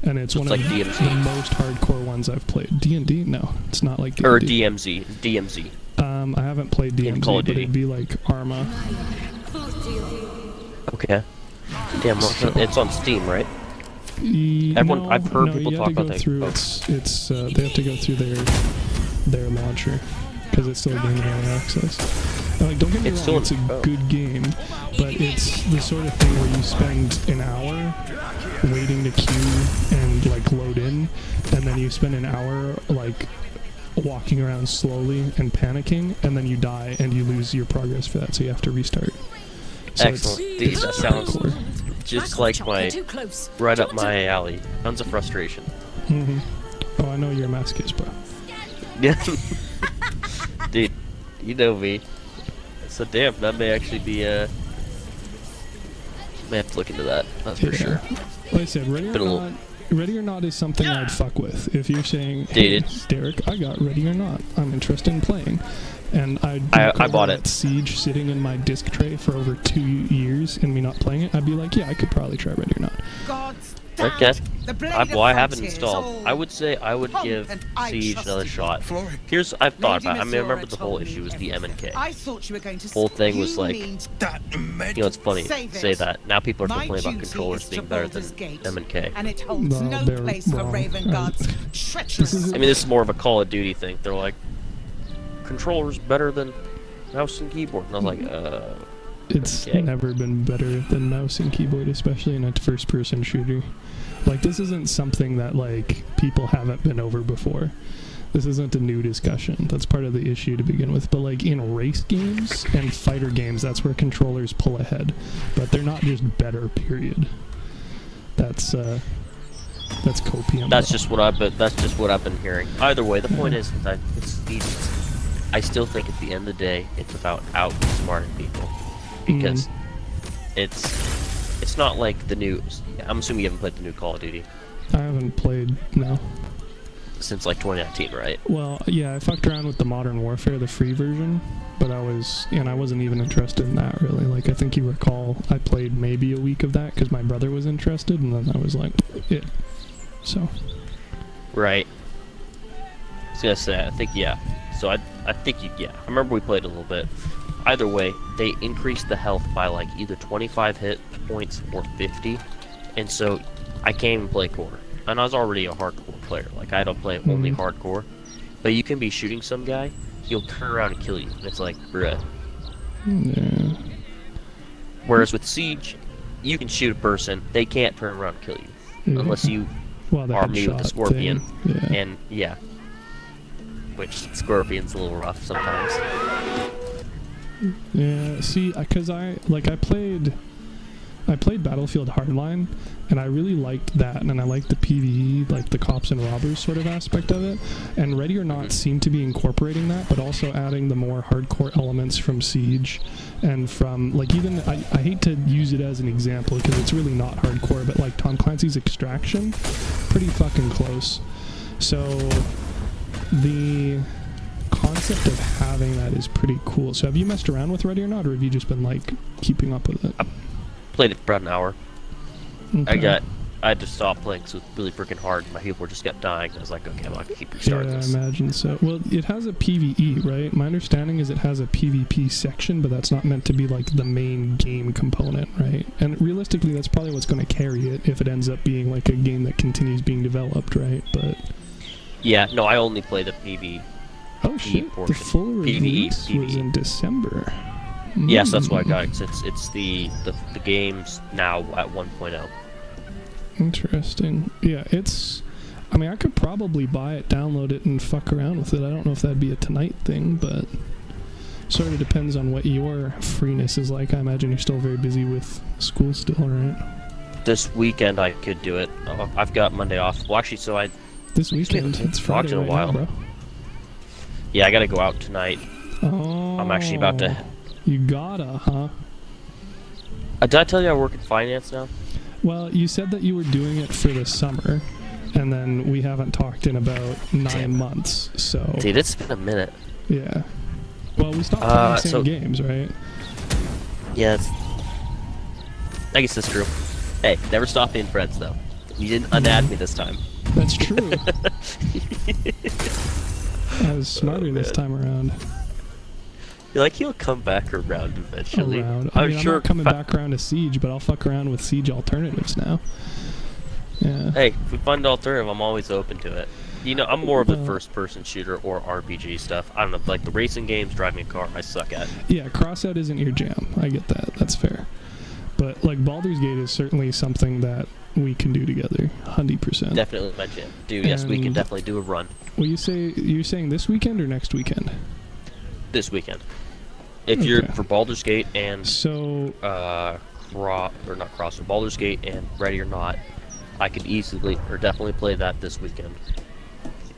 and it's one of the most hardcore ones I've played. D&D? No, it's not like D&D. Or DMZ. DMZ. I haven't played DMZ, but it'd be like Arma. Okay. Damn, it's on Steam, right? I've heard people talk about that. They have to go through their launcher because it's still in early access. Like, don't get me wrong, it's a good game, but it's the sort of thing where you spend an hour waiting to queue and like load in, and then you spend an hour like walking around slowly and panicking, and then you die and you lose your progress for that, so you have to restart. So excellent. Dude, that sounds just like right up my alley. Tons of frustration. Oh, I know you're a masochist, bro. Yeah. Dude, you know me. So damn, that may actually be may have to look into that. That's for sure. Like I said, Ready or Not Ready or Not is something I'd fuck with. If you're saying, hey, Dude, Derek, I got Ready or Not. I'm interested in playing. And I bought it. Siege sitting in my disc tray for over 2 years and me not playing it, I'd be like, yeah, I could probably try Ready or Not. Okay. I haven't installed. I would say I would give Siege another shot. Here's I've thought about. I mean, I remember the whole issue was the M&K. I thought you were going to Whole thing was like, you know, it's funny to say that. Now people are complaining about controllers being better than M&K. And it holds no place for Raven Guard's treacherous. I mean, this is more of a Call of Duty thing. They're like, controllers better than mouse and keyboard. And I was like, It's okay. never been better than mouse and keyboard, especially in a first-person shooter. Like, this isn't something that, like, people haven't been over before. This isn't a new discussion. That's part of the issue to begin with. But, like, in race games and fighter games, that's where controllers pull ahead. But they're not just better, period. That's copium. That's just what I've been hearing. Either way, the point is that I still think at the end of the day, it's about outsmarting people. Because it's not like the new... I'm assuming you haven't played the new Call of Duty. I haven't played, no. Since like 2019, right? Well, yeah, I fucked around with the Modern Warfare, the free version, but I wasn't even interested in that, really. Like, I think you recall, I played maybe a week of that because my brother was interested, and then I was like, it. So. Right. I was gonna say, I think, yeah. So I think, yeah. I remember we played a little bit. Either way, they increased the health by like either 25 hit points or 50, and so I can't even play core. And I was already a hardcore player. Like, I don't play only hardcore, but you can be shooting some guy, he'll turn around and kill you, and it's like, bruh. Yeah. Whereas with Siege, you can shoot a person, they can't turn around and kill you, unless you are me with the Scorpion, and yeah, which Scorpion's a little rough sometimes. Yeah, see, because I played Battlefield Hardline, and I really liked that, and I liked the PvE, like the cops and robbers sort of aspect of it, and Ready or Not seemed to be incorporating that, but also adding the more hardcore elements from Siege, and from, like, even, I hate to use it as an example, because it's really not hardcore, but like Tom Clancy's Extraction, pretty fucking close. So, the concept of having that is pretty cool. So have you messed around with Ready or Not, or have you just been like keeping up with it? I played it for about an hour. Okay. I had to stop playing because it was really freaking hard. My people just kept dying. I was like, okay, I'm not gonna keep restarting this. Yeah, I imagine so. Well, it has a PvE, right? My understanding is it has a PvP section, but that's not meant to be like the main game component, right? And realistically, that's probably what's going to carry it if it ends up being like a game that continues being developed, right? But yeah, no, I only play the PvE. Oh shit! Portion. The full release was in December. Yes, that's why I got it. It's the game's now at 1.0. Interesting. Yeah, it's... I mean, I could probably buy it, download it, and fuck around with it. I don't know if that'd be a tonight thing, but... Sort of depends on what your freeness is like. I imagine you're still very busy with school still, right? This weekend I could do it. I've got Monday off. Well, actually, so I... This weekend? It's Friday in a while. Now, bro. Yeah, I gotta go out tonight. Oh... I'm actually about to... You gotta, huh? Did I tell you I work in finance now? Well, you said that you were doing it for the summer, and then we haven't talked in about 9 months, so... Dude, it's been a minute. Yeah. Well, we stopped playing the same games, right? Yeah, I guess that's true. Hey, never stop being friends, though. You didn't unadd me this time. That's true. I was smarter this time around. You're like, he'll come back around eventually. I'm not coming back around to Siege, but I'll fuck around with Siege alternatives now. Yeah. Hey, if we find an alternative, I'm always open to it. You know, I'm more of the first-person shooter or RPG stuff. I don't know, like the racing games, driving a car, I suck at. Yeah, Crossout isn't your jam. I get that. That's fair. But, like, Baldur's Gate is certainly something that we can do together, 100%. Definitely my jam. Dude, yes, we can definitely do a run. Well, you're saying this weekend or next weekend? This weekend. If you're for Baldur's Gate and Baldur's Gate and Ready or Not, I could easily or definitely play that this weekend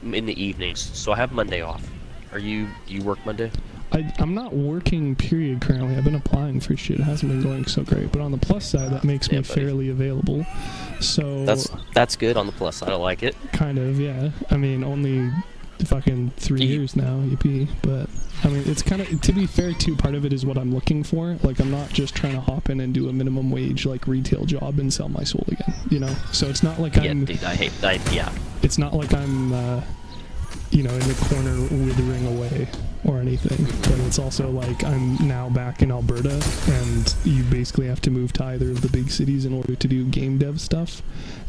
in the evenings. So I have Monday off. Do you work Monday? I'm not working, period, currently. I've been applying for shit. It hasn't been going so great. But on the plus side, that makes me fairly available. So That's good on the plus side. I like it. Kind of, yeah. I mean, only fucking 3 years now, EP. But, I mean, it's kind of, to be fair, too, part of it is what I'm looking for. Like, I'm not just trying to hop in and do a minimum wage, like, retail job and sell my soul again, you know? So it's not like I'm... Dude, I hate that, yeah. It's not like I'm, you know, in the corner withering away or anything, but it's also like I'm now back in Alberta, and you basically have to move to either of the big cities in order to do game dev stuff.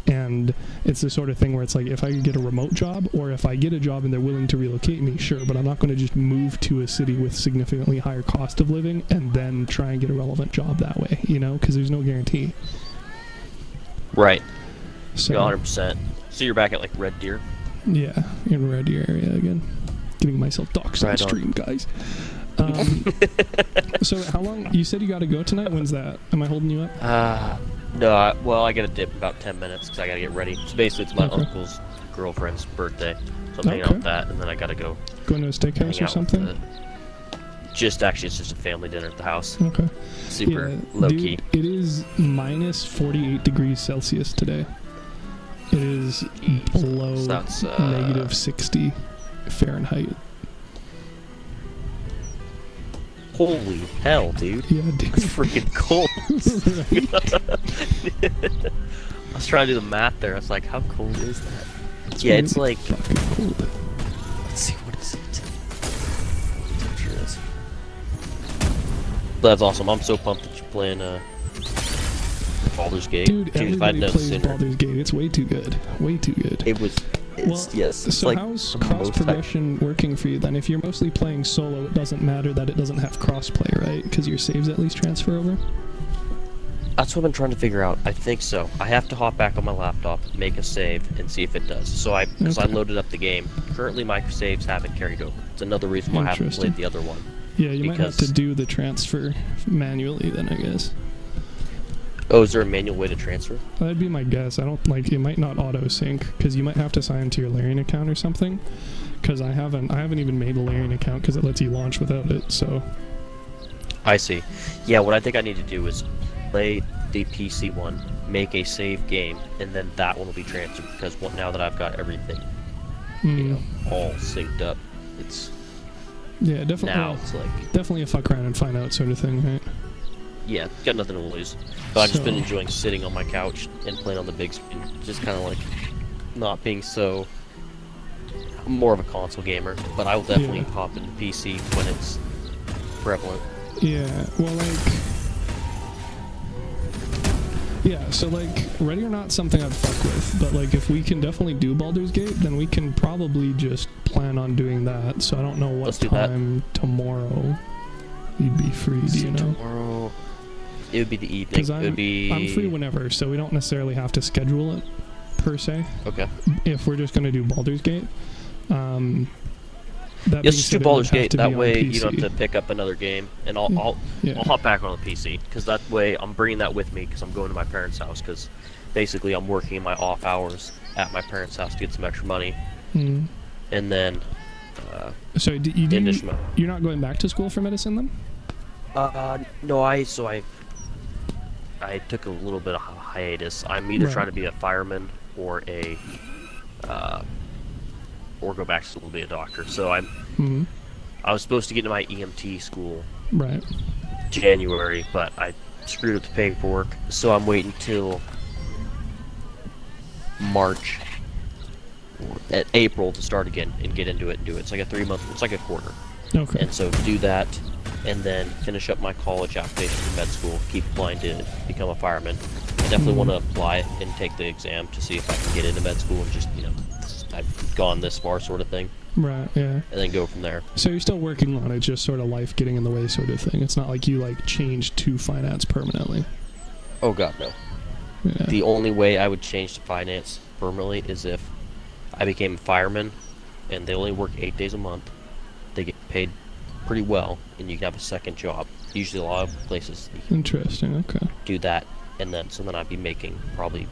And it's the sort of thing where it's like, if I could get a remote job, or if I get a job and they're willing to relocate me, sure, but I'm not going to just move to a city with significantly higher cost of living and then try and get a relevant job that way, you know, because there's no guarantee. Right. So, 100%. So you're back at, like, Red Deer? Yeah, in Red Deer area again. Getting myself doxxed on the stream, guys. So how long? You said you got to go tonight. When's that? Am I holding you up? No. Well, I got to dip in about 10 minutes because I got to get ready. So basically, it's my uncle's girlfriend's birthday, so I'm hanging out with that, and then I got to go. Going to a steakhouse or something? It's just a family dinner at the house. Okay. Super low key. It is minus 48 degrees Celsius today. It is below negative 60 Fahrenheit. Holy hell, dude. Yeah, dude. It's freaking cold. I was trying to do the math there. I was like, how cold is that? It's really it's like... fucking cold. Let's see, what is it? Temperature is. That's awesome. I'm so pumped that you're playing Baldur's Gate. Dude, everybody plays Baldur's Gate. It's way too good. Way too good. It's so like how's cross progression working for you then? If you're mostly playing solo, it doesn't matter that it doesn't have crossplay, right? Because your saves at least transfer over? That's what I've been trying to figure out. I think so. I have to hop back on my laptop, make a save, and see if it does. So because I loaded up the game. Currently, my saves haven't carried over. It's another reason why I haven't played the other one. Yeah, you might have to do the transfer manually then, I guess. Oh, is there a manual way to transfer? That'd be my guess. I don't like it. Might not auto sync because you might have to sign into your Larian account or something. Because I haven't even made a Larian account because it lets you launch without it. So. I see. Yeah, what I think I need to do is play the PC one, make a save game, and then that one will be transferred. Because now that I've got everything, you know, all synced up, it's. Yeah, definitely. Now it's like definitely a fuck around and find out sort of thing, right? Yeah, got nothing to lose. But I've just been enjoying sitting on my couch and playing on the big screen. Just kind of like not being so... I'm more of a console gamer, but I will definitely hop into PC when it's prevalent. Yeah, well, like... Yeah, so, like, Ready or Not something I'd fuck with, but, like, if we can definitely do Baldur's Gate, then we can probably just plan on doing that, so I don't know what time tomorrow you'd be free, do you know? Tomorrow... It would be the evening. I'm free whenever, so we don't necessarily have to schedule it, per se. Okay. If we're just going to do Baldur's Gate. Let's just do Baldur's Gate, that way you don't have to pick up another game, and I'll hop back on the PC, because that way I'm bringing that with me, because I'm going to my parents' house, because basically I'm working in my off hours at my parents' house to get some extra money, and then... So you're not going back to school for medicine, then? No, I took a little bit of hiatus. I'm either trying to be a fireman or or go back to school to be a doctor. So I was supposed to get into my EMT school January, but I screwed up the paperwork. So I'm waiting till March or April to start again and get into it and do it. It's like a 3-month. It's like a quarter. Okay. And so do that. And then finish up my college application for med school, keep applying to become a fireman. I definitely want to apply and take the exam to see if I can get into med school and just, you know, I've gone this far sort of thing. Right, yeah. And then go from there. So you're still working on it, just sort of life getting in the way sort of thing. It's not like you, like, changed to finance permanently. Oh, God, no. Yeah. The only way I would change to finance permanently is if I became a fireman and they only work 8 days a month. They get paid pretty well, and you can have a second job. Usually a lot of places interesting, okay. Do that, and then I'd be making probably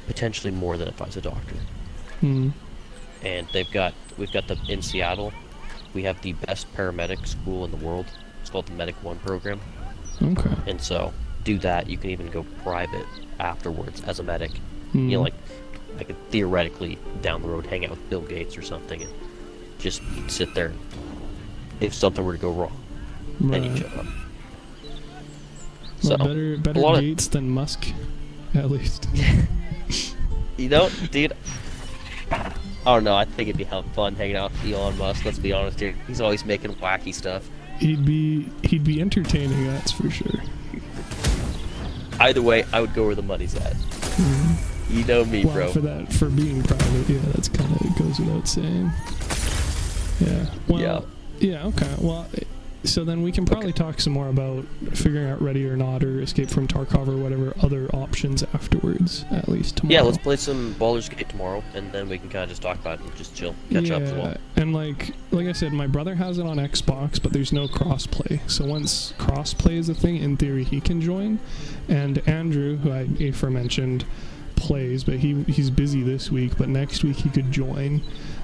potentially more than if I was a doctor. And we've got in Seattle, we have the best paramedic school in the world. It's called the Medic 1 program. Okay. And so, do that. You can even go private afterwards as a medic. Hmm. You know, like, I could theoretically, down the road, hang out with Bill Gates or something and just sit there. If something were to go wrong, then you show up. Well, So, better Gates than Musk, at least. You know, dude, I don't know, I think it'd be fun hanging out with Elon Musk, let's be honest here. He's always making wacky stuff. He'd be entertaining, that's for sure. Either way, I would go where the money's at. Mm-hmm. You know me, well, bro. For being private, yeah, that's kind of goes without saying. Yeah. Well, yeah, okay. Well, so then we can probably talk some more about figuring out Ready or Not or Escape from Tarkov or whatever other options afterwards, at least tomorrow. Yeah, let's play some Baldur's Gate tomorrow, and then we can kind of just talk about it and just chill, catch up as well. And like I said, my brother has it on Xbox, but there's no crossplay. So once crossplay is a thing, in theory he can join. And Andrew, who I aforementioned, plays, but he's busy this week, but next week he could join.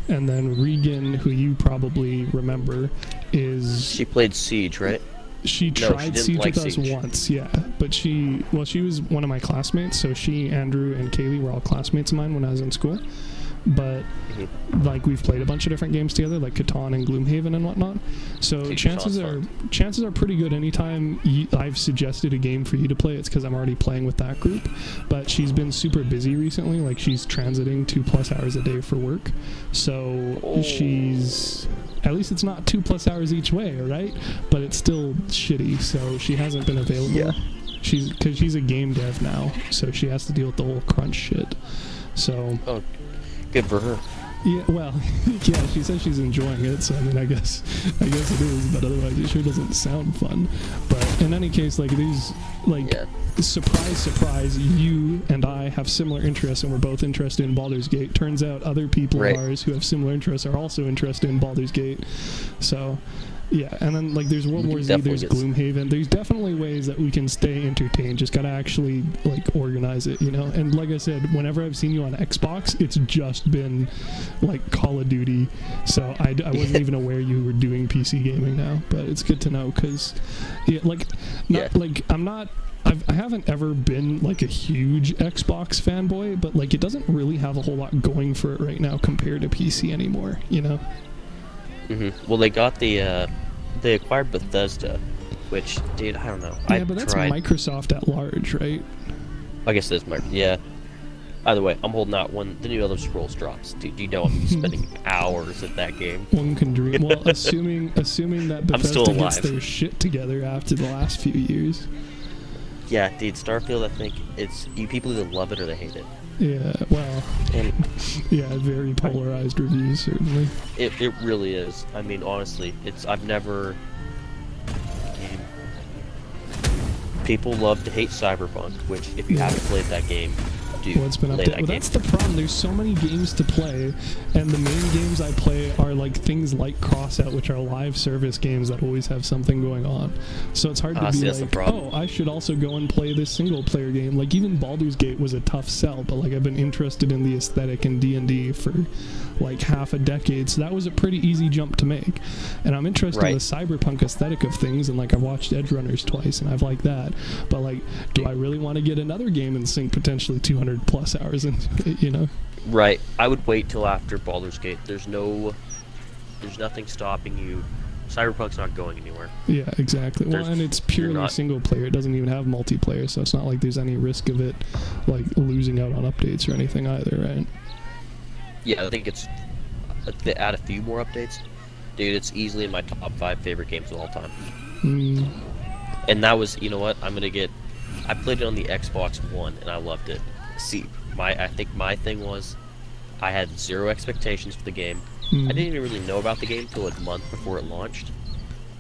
And then Regan, who you probably remember, She played Siege, right? She tried Siege with us once, yeah. But she was one of my classmates, so she, Andrew, and Kaylee were all classmates of mine when I was in school. But like we've played a bunch of different games together, like Catan and Gloomhaven and whatnot. So chances are pretty good. Anytime I've suggested a game for you to play, it's because I'm already playing with that group. But she's been super busy recently. Like she's transiting 2+ hours a day for work. So she's, at least it's not 2+ hours each way, right? But it's still shitty. So she hasn't been available. Yeah. Because she's a game dev now, so she has to deal with the whole crunch shit. So. Oh. Good for her. Yeah, well, yeah, she says she's enjoying it, so I mean, I guess it is, but otherwise it sure doesn't sound fun. But in any case, like, these, like, surprise, you and I have similar interests, and we're both interested in Baldur's Gate. Turns out other people of ours who have similar interests are also interested in Baldur's Gate. So, yeah, and then, like, there's World War Z, there's Gloomhaven. There's definitely ways that we can stay entertained. Just gotta actually, like, organize it, you know? And like I said, whenever I've seen you on Xbox, it's just been, like, Call of Duty. So I wasn't even aware you were doing PC gaming now. But it's good to know, because, yeah, like, I haven't ever been, like, a huge Xbox fanboy, but, like, it doesn't really have a whole lot going for it right now compared to PC anymore, you know? Well, they got they acquired Bethesda, which, dude, I don't know. Yeah, but that's Microsoft at large, right? I guess that's yeah. Either way, I'm holding out when the new Elder Scrolls drops. Dude, you know I'm spending hours at that game. One can dream. Well, assuming that Bethesda gets their shit together after the last few years. Yeah, dude, Starfield, I think you people either love it or they hate it. Yeah, well, yeah, very polarized reviews, certainly. It really is. I mean, honestly, I've never... People love to hate Cyberpunk, which, if you haven't played that game, It's been updated. Well, that's the problem. There's so many games to play, and the main games I play are like things like Crossout, which are live service games that always have something going on. So it's hard to be like, oh, I should also go and play this single-player game. Like, even Baldur's Gate was a tough sell, but like I've been interested in the aesthetic in D&D for like half a decade, so that was a pretty easy jump to make. And I'm interested in the cyberpunk aesthetic of things, and like I've watched Edge Runners twice, and I've liked that. But like, do I really want to get another game and sink potentially 200+ hours into it, you know? Right. I would wait till after Baldur's Gate. There's nothing stopping you. Cyberpunk's not going anywhere. Yeah, exactly. Well, and it's purely single player. It doesn't even have multiplayer, so it's not like there's any risk of it like losing out on updates or anything either, right? Yeah, I think they add a few more updates. Dude, it's easily in my top 5 favorite games of all time. And that was, you know what, I played it on the Xbox One, and I loved it. See, I think my thing was, I had zero expectations for the game. I didn't even really know about the game until a month before it launched.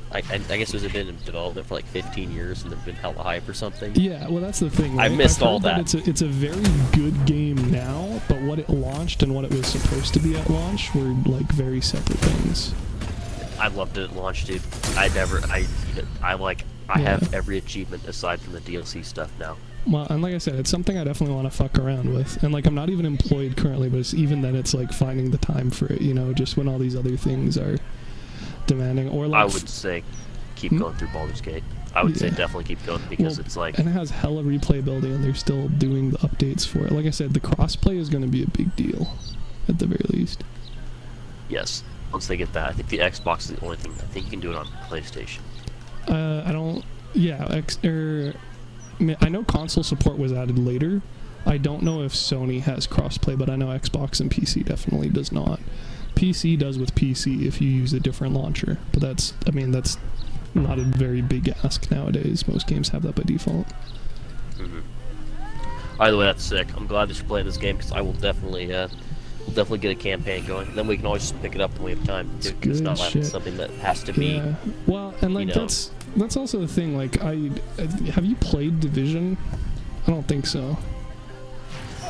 I guess it had been in development for like 15 years and there's been hella hype or something. Yeah, well, that's the thing, right? I missed all that. It's a very good game now, but what it launched and what it was supposed to be at launch were like very separate things. I loved it at launch, dude. I have every achievement aside from the DLC stuff now. Well, and like I said, it's something I definitely want to fuck around with. And like, I'm not even employed currently, but even then it's like finding the time for it, you know, just when all these other things are demanding. Or like I would say keep going through Baldur's Gate. I would say definitely keep going because it's like... And it has hella replayability, and they're still doing the updates for it. Like I said, the crossplay is going to be a big deal, at the very least. Yes. Once they get that, I think the Xbox is the only thing. I think you can do it on PlayStation. I don't... Yeah, I know console support was added later. I don't know if Sony has crossplay, but I know Xbox and PC definitely does not. PC does with PC if you use a different launcher, but that's not a very big ask nowadays. Most games have that by default. Either way, that's sick. I'm glad that you're playing this game because I will definitely get a campaign going. Then we can always just pick it up when we have time. It's not like something that has to be. Yeah. Well, and like that's also the thing. Like, have you played Division? I don't think so.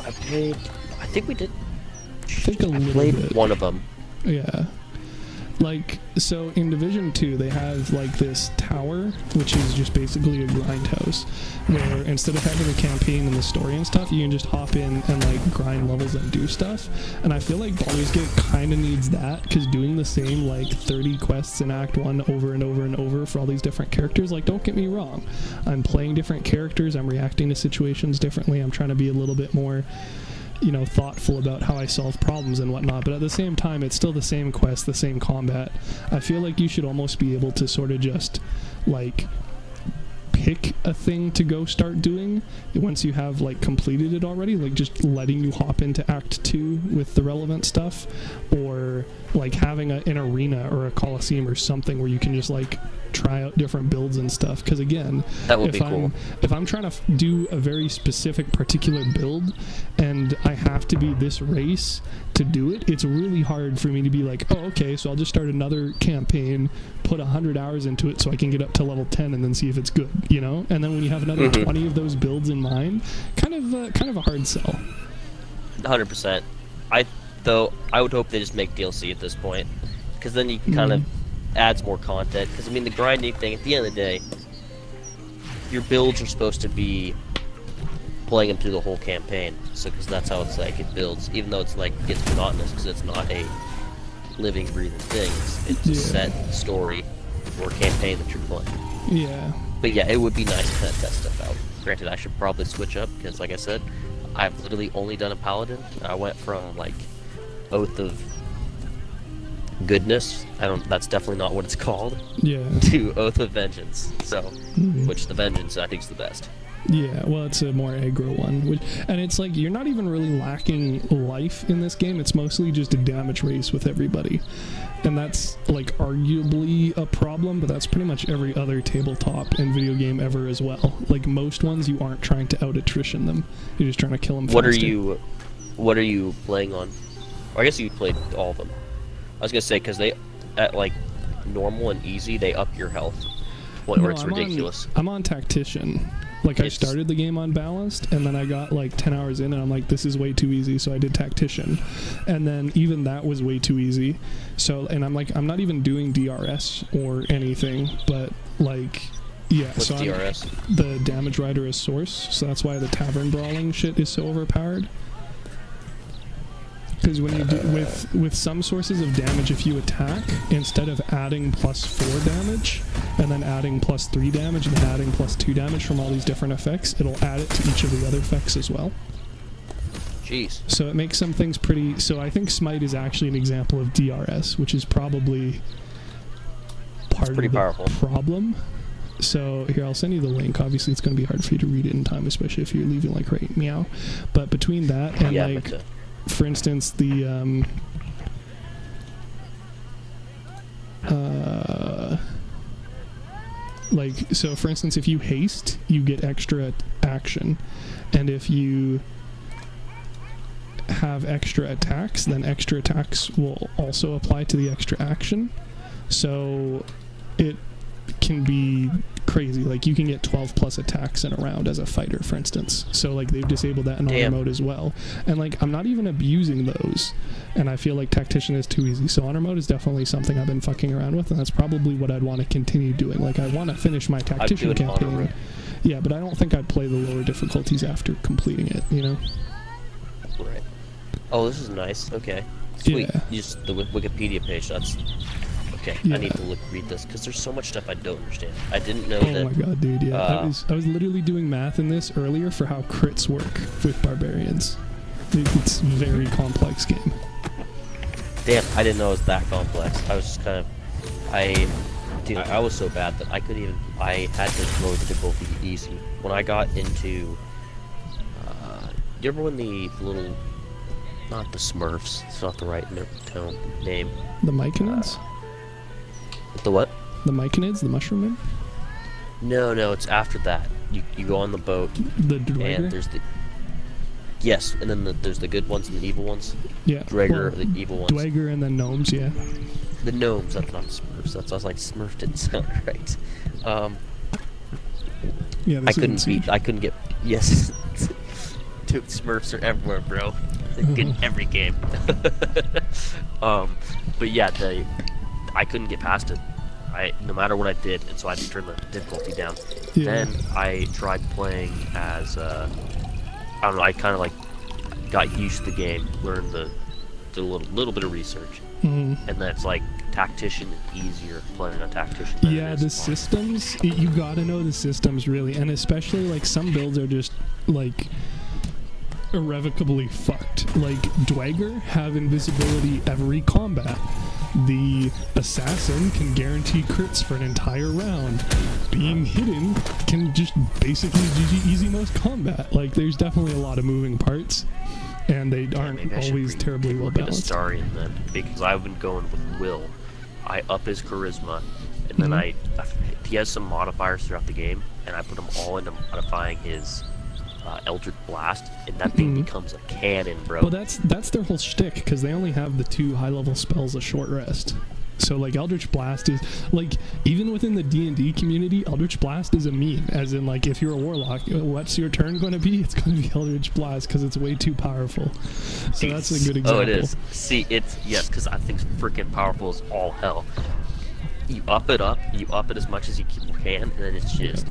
I think we did. I think I played bit. One of them. Yeah. Like, so in Division 2, they have, like, this tower, which is just basically a grindhouse, where instead of having a campaign and the story and stuff, you can just hop in and, like, grind levels and do stuff. And I feel like Baldur's Gate kind of needs that, because doing the same, like, 30 quests in Act 1 over and over and over for all these different characters, like, don't get me wrong. I'm playing different characters, I'm reacting to situations differently, I'm trying to be a little bit more... thoughtful about how I solve problems and whatnot, but at the same time, it's still the same quest, the same combat. I feel like you should almost be able to sort of just, like, pick a thing to go start doing once you have, like, completed it already, like, just letting you hop into Act 2 with the relevant stuff, or, like, having an arena or a coliseum or something where you can just, like, try out different builds and stuff, because again, that would be cool. If I'm trying to do a very specific particular build and I have to be this race to do it, it's really hard for me to be like, oh, okay, so I'll just start another campaign, put 100 hours into it so I can get up to level 10 and then see if it's good, and then when you have another 20 of those builds in mind, kind of a hard sell. 100%. I would hope they just make DLC at this point, because then you can kind of adds more content, because I mean the grinding thing at the end of the day, your builds are supposed to be playing them through the whole campaign, so because that's how it's like it builds, even though it's like gets monotonous because it's not a living breathing thing, it's a set story or campaign that you're playing. But yeah, it would be nice to kind of test stuff out. Granted, I should probably switch up because like I said, I've literally only done a paladin. I went from like Oath of Goodness, that's definitely not what it's called, to Oath of Vengeance, so which the Vengeance I think is the best. Yeah, well, it's a more aggro one, and it's like you're not even really lacking life in this game, it's mostly just a damage race with everybody, and that's like arguably a problem, but that's pretty much every other tabletop and video game ever as well. Like most ones, you aren't trying to out attrition them, you're just trying to kill them faster. What are you playing on? Or I guess you played all of them. I was gonna say, because they, at like normal and easy, they up your health. Where it's ridiculous. I'm on Tactician. Like, I started the game on Balanced, and then I got like 10 hours in, and I'm like, this is way too easy, so I did Tactician. And then even that was way too easy. So, and I'm like, I'm not even doing DRS or anything, but like, yeah. What's so DRS? The Damage Rider is Source, so that's why the Tavern Brawling shit is so overpowered. Because when you do, with some sources of damage, if you attack, instead of adding +4 damage, and then adding +3 damage, and then adding +2 damage from all these different effects, it'll add it to each of the other effects as well. Jeez. So it makes some things pretty... So I think Smite is actually an example of DRS, which is probably part of the problem. So here, I'll send you the link. Obviously, it's going to be hard for you to read it in time, especially if you're leaving like right meow. But between that and like... For instance, the like, so for instance, if you haste, you get extra action, and if you have extra attacks, then extra attacks will also apply to the extra action. So it can be crazy. Like, you can get 12 plus attacks in a round as a fighter, for instance. So like, they've disabled that in honor mode as well, and like, I'm not even abusing those, and I feel like Tactician is too easy. So honor mode is definitely something I've been fucking around with, and that's probably what I'd want to continue doing. Like, I want to finish my Tactician campaign, yeah, but I don't think I'd play the lower difficulties after completing it, Right. Oh, this is nice. Okay, sweet. Just the Wikipedia page, that's Okay, Yeah. I need to read this because there's so much stuff I don't understand. I didn't know Oh that. my god, dude! Yeah, I was literally doing math in this earlier for how crits work with barbarians. It's a very complex game. Damn, I didn't know it was that complex. I was just kind of, I was so bad that I couldn't even. I had to lower the difficulty easy. When I got into, you remember when the little, not the Smurfs, it's not the right name. The Myconids? The what? The Myconids, the mushroom man? No, it's after that. You go on the boat. The Dweger? And there's the. Yes, and then there's the good ones and the evil ones. Yeah. Dweger, the evil ones. Dweger and then gnomes, yeah. The gnomes, that's not Smurfs. I was like, Smurf didn't sound right. Yeah, I couldn't get. Yes. Dude, Smurfs are everywhere, bro. In every game. But yeah, I couldn't get past it. No matter what I did, and so I had to turn the difficulty down. Yeah. Then I tried playing as I don't know. I kind of like got used to the game, learned did a little bit of research, and that's like tactician is easier playing a tactician. Yeah, the systems. You gotta know the systems really, and especially like some builds are just like irrevocably fucked. Like Dweger have invisibility every combat. The assassin can guarantee crits for an entire round. Being hidden can just basically GG easy most combat. Like there's definitely a lot of moving parts, and they aren't always terribly well balanced. Astarion then, because I've been going with Will. I up his charisma, and then he has some modifiers throughout the game, and I put them all into modifying his Eldritch Blast, and that thing becomes a cannon, bro. Well, that's their whole shtick, because they only have the 2 high-level spells of short rest. So, like, Eldritch Blast is, like, even within the D&D community, Eldritch Blast is a meme. As in, like, if you're a warlock, what's your turn going to be? It's going to be Eldritch Blast, because it's way too powerful. So that's a good example. Oh, it is. See, yes, because that thing's freaking powerful as all hell. You up it as much as you can, and then it's just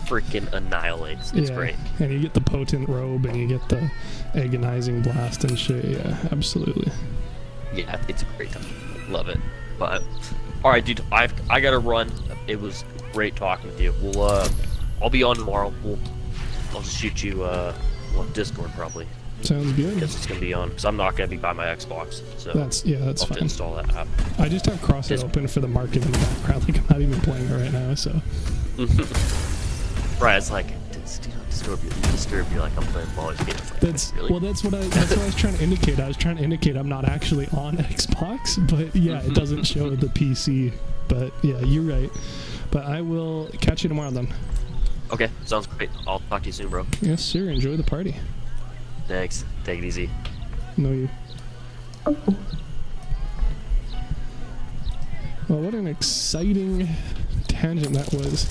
freaking annihilates. It's great. And you get the potent robe, and you get the agonizing blast and shit. Yeah, absolutely. Yeah, it's a great time. Love it. But all right, dude, I gotta run. It was great talking with you. I'll be on tomorrow. I'll just shoot you on Discord probably. Sounds good. Because it's gonna be on. Because I'm not gonna be by my Xbox. So that's I'll fine. Install that app. I just have Crosshair open for the marketing background. Like I'm not even playing it right now. So. Right, it's like, do not disturb you like I'm playing Baldur's Gate. That's really? Well, that's what I was trying to indicate. I was trying to indicate I'm not actually on Xbox, but yeah, it doesn't show the PC. But yeah, you're right. But I will catch you tomorrow then. Okay, sounds great. I'll talk to you soon, bro. Yes, sir. Enjoy the party. Thanks. Take it easy. No, you. Well, what an exciting tangent that was.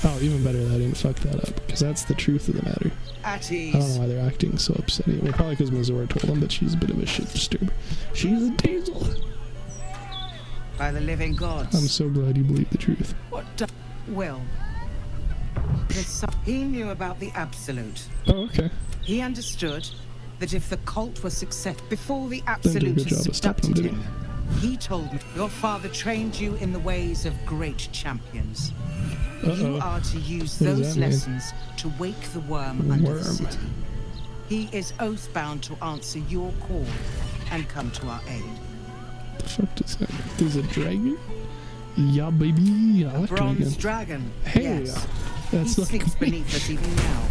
Oh, even better that I didn't fuck that up, because that's the truth of the matter. At I don't know why they're acting so upsetting. Well, probably because Mizora told them, but she's a bit of a shit disturber. She's a diesel. By the living gods. I'm so glad you believe the truth. Will. He knew about the Absolute. Oh, okay. He understood that if the cult was successful before the Then do a Absolute good job of stopping them, abducted him, he told me your father trained you in the ways of great champions. You are to use What does those that mean? lessons to wake the worm under the city. He is oath-bound to answer your call and come to our aid. What the fuck does that mean? There's a dragon? Yeah, baby. I like Bronze dragons. dragon. Hey, Yes. that's he like sleeps beneath us even now,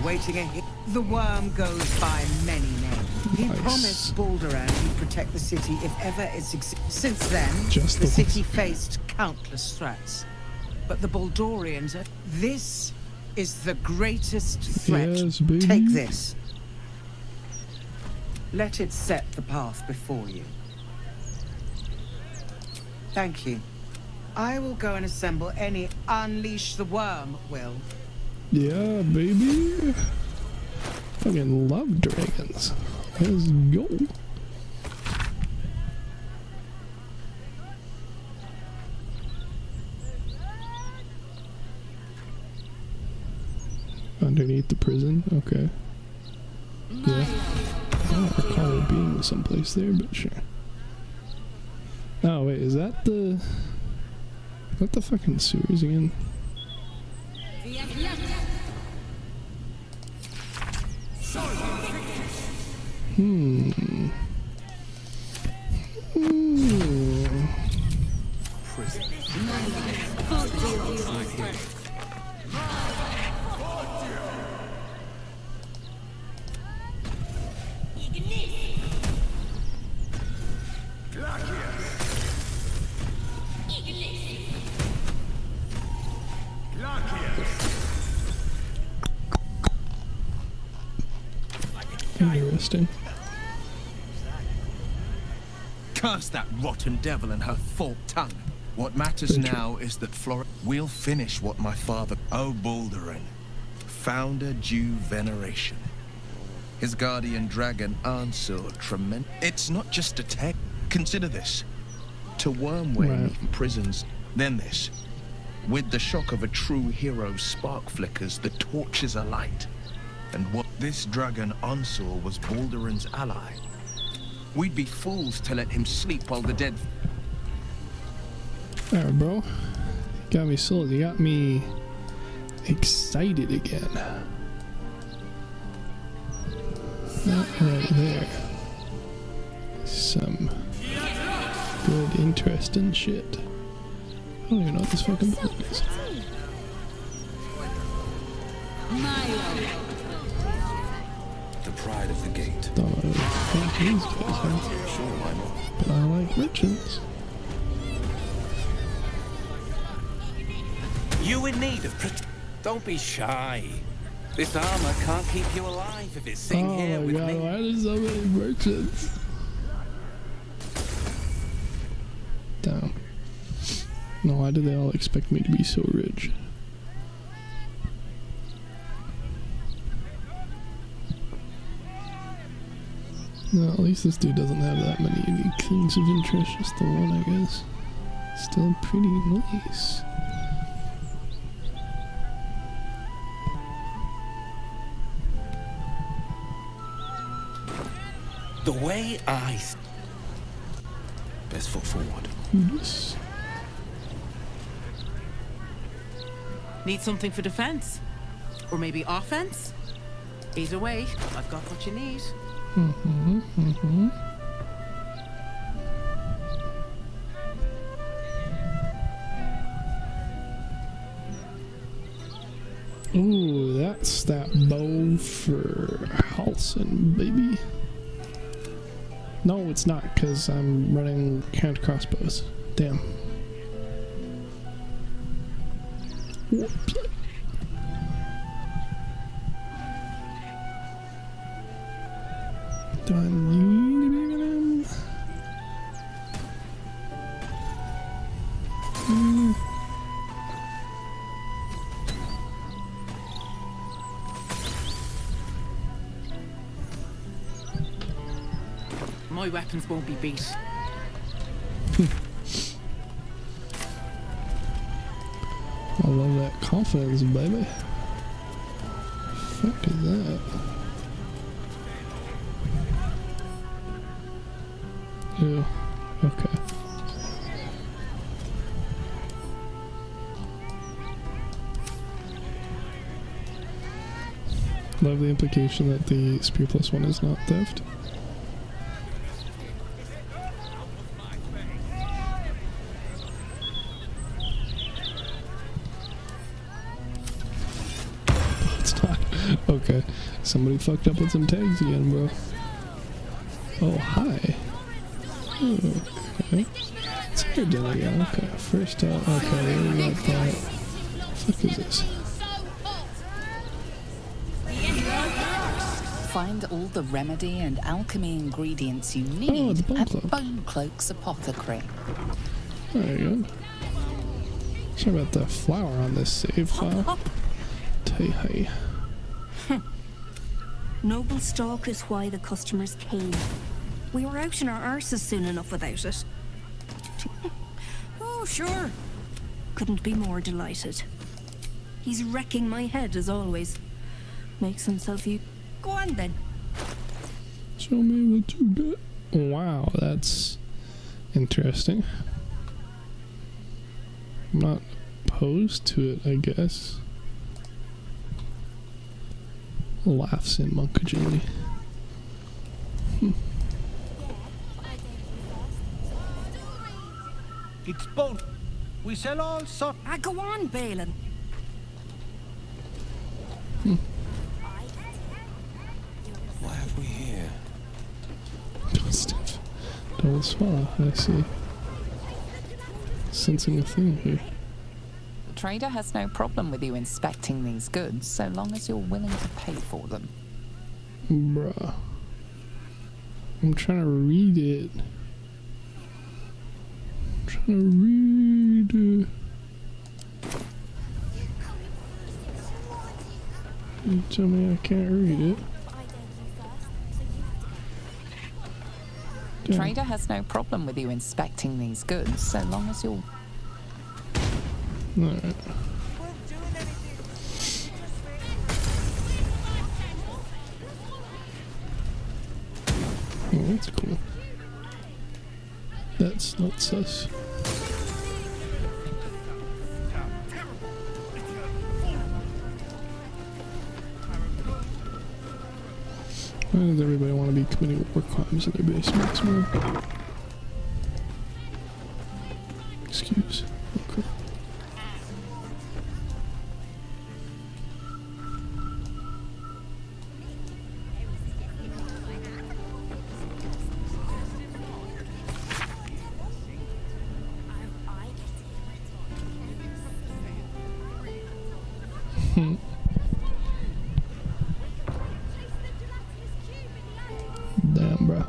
awaiting a hit. The worm goes by many names. He promised Baldur he'd protect the city if ever it succeeded. Since then, Just the the city faced countless threats. But the Baldurians, this is the greatest threat. Yes, baby. Take this. Let it set the path before you. Thank you. I will go and assemble any... Unleash the worm, Will. Yeah, baby. Fucking love dragons. Let's go. Underneath the prison? Okay. Yeah. I don't recall it being someplace there, but sure. Oh wait, is that the fucking sewers again? Interesting. Curse that rotten devil and her forked tongue. What matters now is that we'll finish what my father, Baldur, founder due veneration. His guardian dragon Ansur tremendous. It's not just a tech. Consider this. To Wyrmway prisons, then this. With the shock of a true hero's spark flickers, the torches alight. And what this dragon Ansur was Baldur's ally. We'd be fools to let him sleep while the dead. Alright, bro. Got me sold. You got me excited again. That right there. Some good, interesting shit. I don't even know what this fucking button is. The pride of the gate. Don't know what these guys are. Sure, why not? But I like merchants. You in need of Don't be shy. This armor can't keep you alive if it's sitting here with me. Why are there so many merchants? Damn. No, why do they all expect me to be so rich? No, at least this dude doesn't have that many unique things of interest, just the one, I guess. Still pretty nice. The way I... Best foot forward. Yes. Need something for defense? Or maybe offense? Either way, I've got what you need. Ooh, that's that bow for Halson, baby. No, it's not, because I'm running hand crossbows. Damn. Whoops. Do I need them? My weapons won't be beat. I love that confidence, baby. Fuck is that? Ew. Okay. Love the implication that the Spear Plus 1 is not theft. It's not. Okay. Somebody fucked up with some tags again, bro. Oh, hi. Okay. It's here dinner, yeah, okay. First up, okay, we got that. Fuck is this? Find all the remedy and alchemy ingredients you need at Bone Cloak's apothecary. There you go. Sorry about the flower on this save file. Hey. Noble stock is why the customers came. We were out in our arses soon enough without it. Oh, sure. Couldn't be more delighted. He's wrecking my head as always. Makes himself you. Go on then. Show me what you got. Wow, that's Interesting. I'm not opposed to it, I guess. Laughs in monk agility. It's both. We sell all sorts. Go on, Balin. What have we here? Double swallow, I see. Sensing a thing here. The trader has no problem with you inspecting these goods, so long as you're willing to pay for them. Bruh. I'm trying to read it. I'm trying to read it. You tell me I can't read it. The trader has no problem with you inspecting these goods, so long as you're... Alright. Oh, that's cool. That's not sus. Why does everybody want to be committing war crimes in their basements, man? Excuse. Okay. Damn, bro.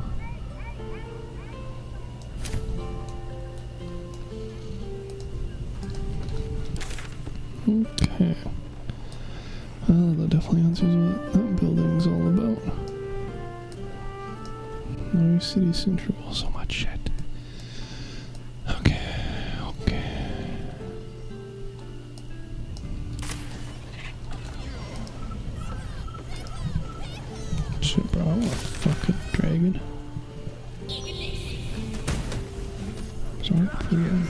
Okay. Well, that definitely answers what that building's all about. New City Central. So much shit. Okay. Shit, bro. I want a fucking dragon. Sorry, again.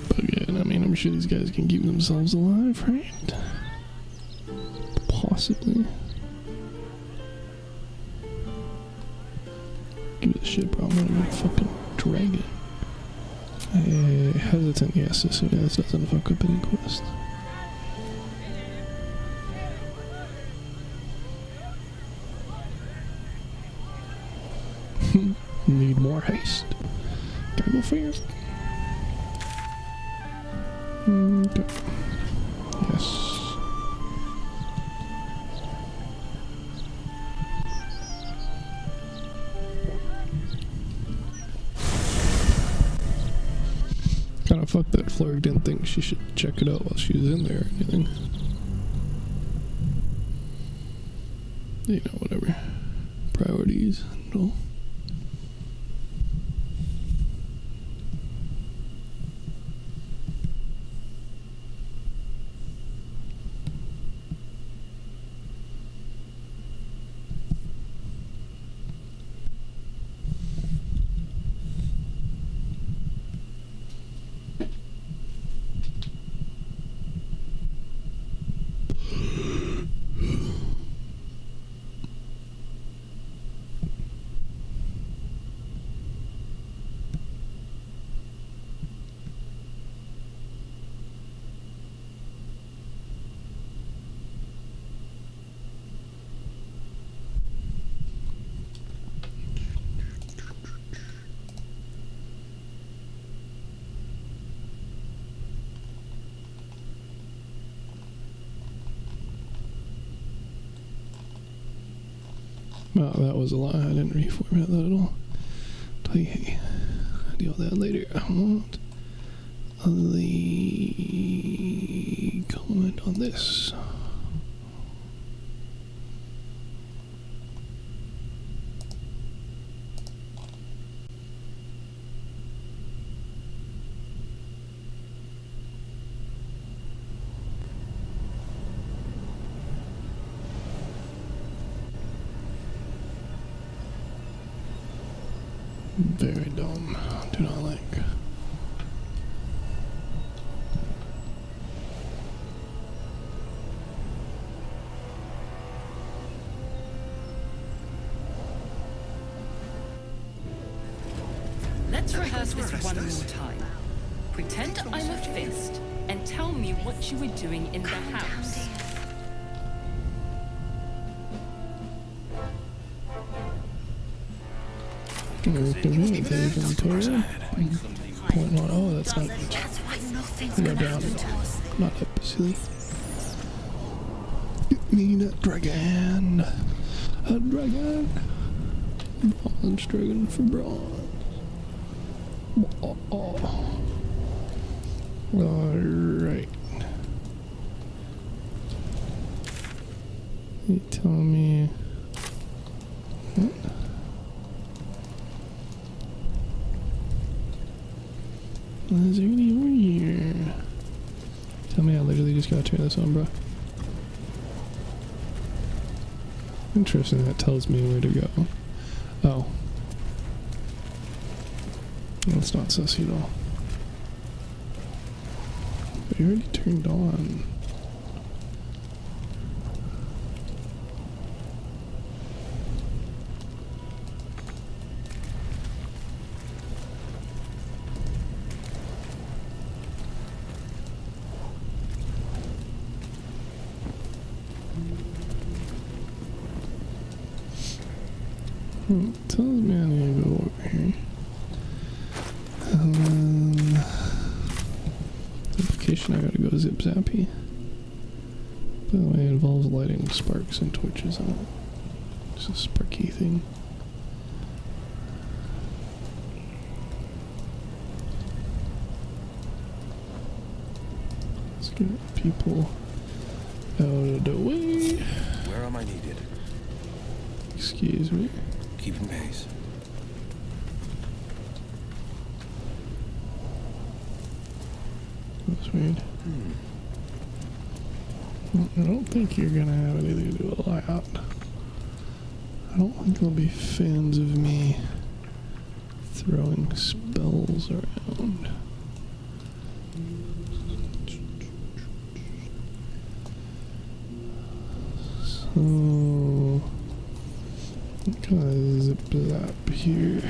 But again, I mean, I'm sure these guys can keep themselves alive, right? Possibly. Give it a shit, bro. I'm gonna get a fucking dragon. Hesitant, yes, as soon as it doesn't fuck up any quest. Need more haste. Gotta go fast. Okay. Yes. Kinda fucked that Fleur didn't think she should check it out while she was in there or anything. You know, whatever. Priorities and all. Well, that was a lie. I didn't reformat that at all. Tell you, hey, I'll deal with that later. I want the comment on this. Very dumb. Do not like. Let's rehearse this one more time. Pretend I'm a fist and tell me what you were doing in the house. Oh, that's not good. Go down. Not up, silly. Get me that dragon. A dragon. Bronze dragon for bronze. Alright. You tell me. What? Is there any over here? Tell me I literally just gotta turn this on, bro. Interesting, that tells me where to go. Oh. That's not sussy at all. But you already turned on. Tells me I need to go over here. Application, I gotta go zip zappy. By the way, it involves lighting sparks and torches on it. It's a sparky thing. Let's get people out of the way. Where am I needed? Excuse me. Keeping pace. That's weird. I don't think you're gonna have anything to do with that. I don't think they'll be fans of me throwing spells around. So, kind of zip zap here.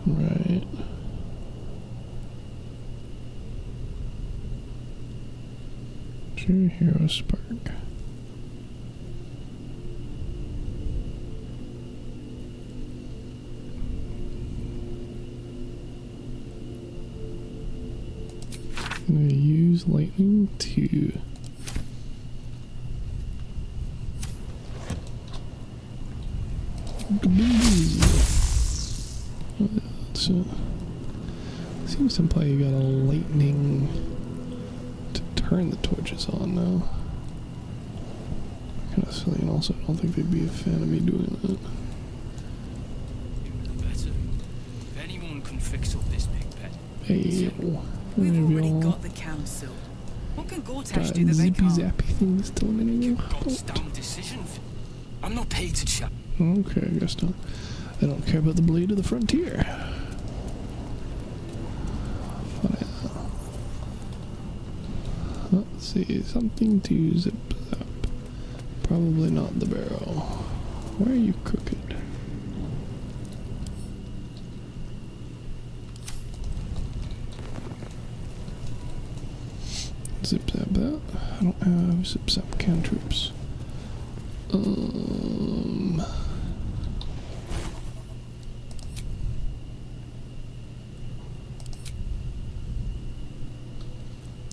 Right. True hero spark. I'm gonna use lightning to seems to imply you got a lightning to turn the torches on now. Kind of silly, and also I don't think they'd be a fan of me doing that. Better. If anyone can fix up this big pet. Hey, we've already got the council. What can Gortash do that they zippy can't? zappy things telling me to go. God's damn decision. I'm not paid to chat. Okay, I guess not. I don't care about the blade of the frontier. Let's see, something to zip zap. Probably not the barrel. Why are you crooked? Zip zap that. I don't have zip zap cantrips.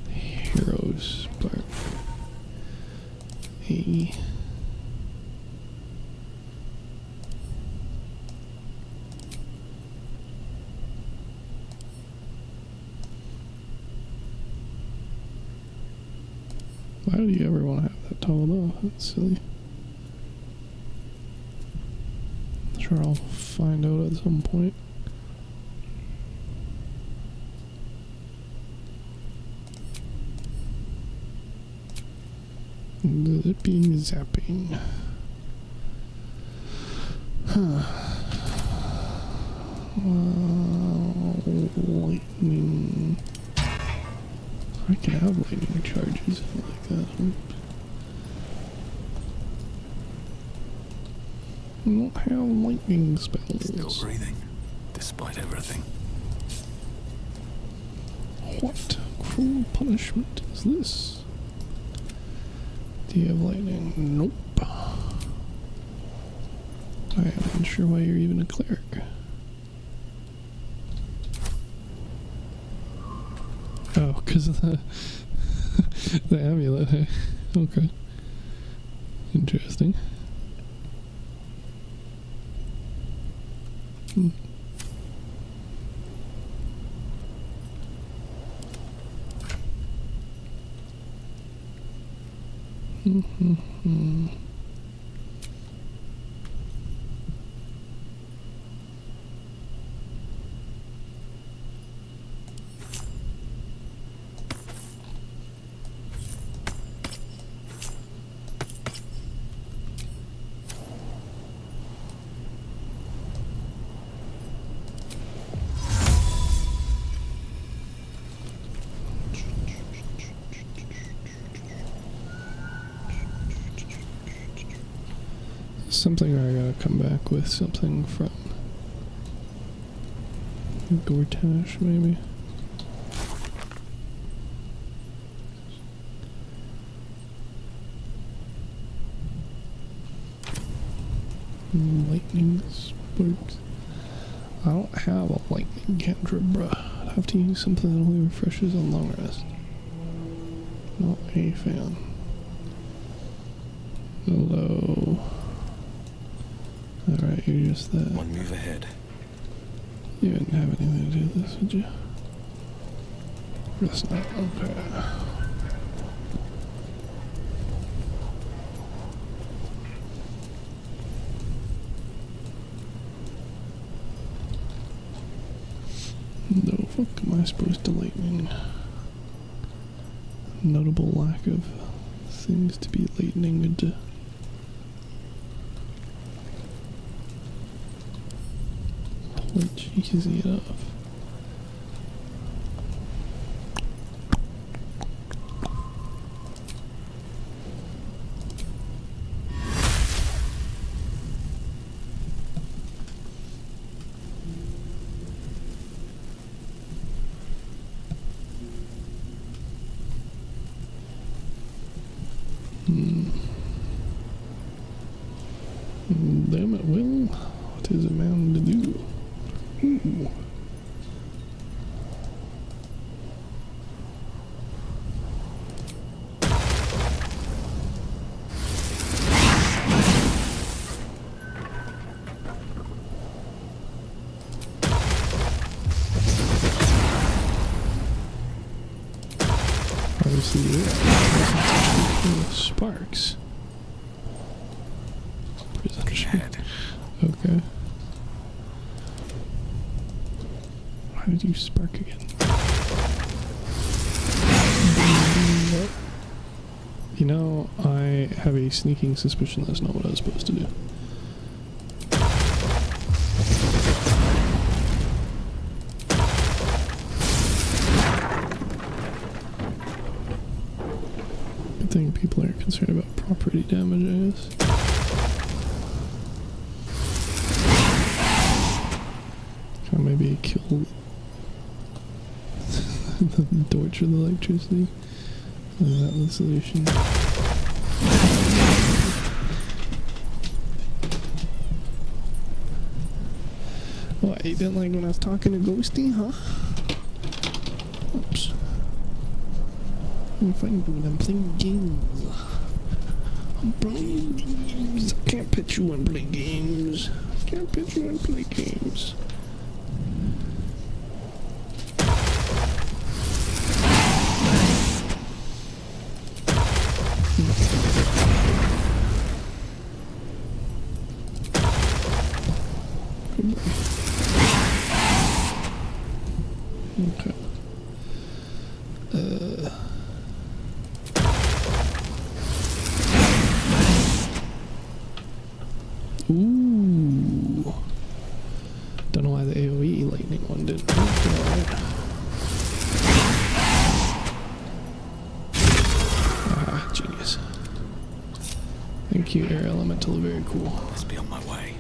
Hero spark. Hey. Why do you ever want to have that toggled off? That's silly. I'm sure I'll find out at some point. Zipping, zapping. Huh. Lightning. I can have lightning charges like that. I don't have lightning spells. Still breathing, despite everything. What cruel punishment is this? Do you have lightning? Nope. I am unsure why you're even a cleric. Oh, because of the the amulet, hey? Okay. Interesting. Something I gotta come back with, something from Gortash, maybe. Lightning sparks. I don't have a lightning cantrip, bruh. I'd have to use something that only refreshes on long rest. Not a fan. Hello. Alright, you're just that. One move ahead. You didn't have anything to do with this, would you? Guess not. Okay. No fuck am I supposed to lightning? Notable lack of things to be lightning into. Quite easy enough. Damn it, Will. What is a man to do? Ooh. Obviously, yeah. Sparks. Okay. Why did you spark again? You know, I have a sneaking suspicion that's not what I was supposed to do. Good thing people aren't concerned about property damage, I guess. Maybe kill the torch with electricity. Is that the solution? What, you didn't like when I was talking to Ghosty, huh? Oops. I'm fine, dude. I'm playing games. I'm playing games. I can't pitch you and play games. I can't pitch you and play games. Okay. Ooh. Don't know why the AoE lightning one didn't work. Alright. Ah, genius. Thank you, Air Elemental. Very cool. Must be on my way.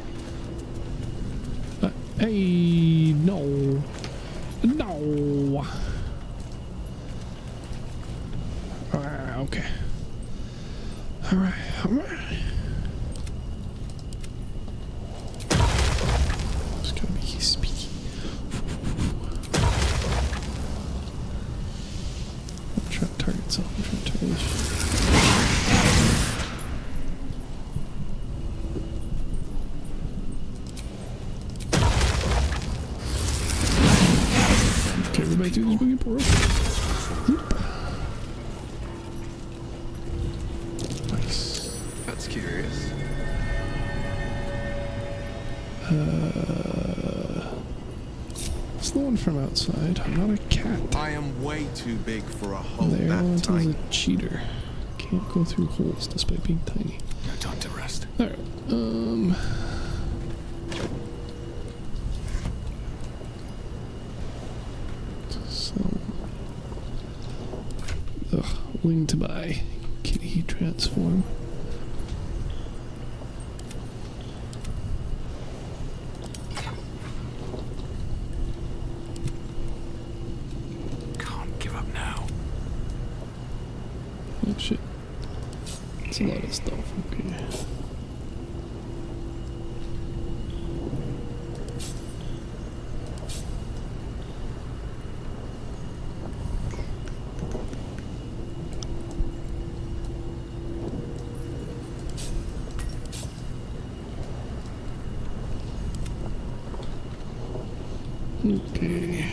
Hey, no. No. Okay. Alright, alright. It's gonna be speedy. I'm trying to target something. I'm trying to target this. Okay, we're back to this boogie portal. Nice. That's curious. It's the one from outside. I'm not a cat. I am way too big for a hole The that Elemental is tiny. a cheater. Can't go through holes despite being tiny. No time to rest. Alright, so... Ugh, willing to buy. Kitty transform. Can't give up now. Oh shit. That's a lot of stuff, okay. Okay.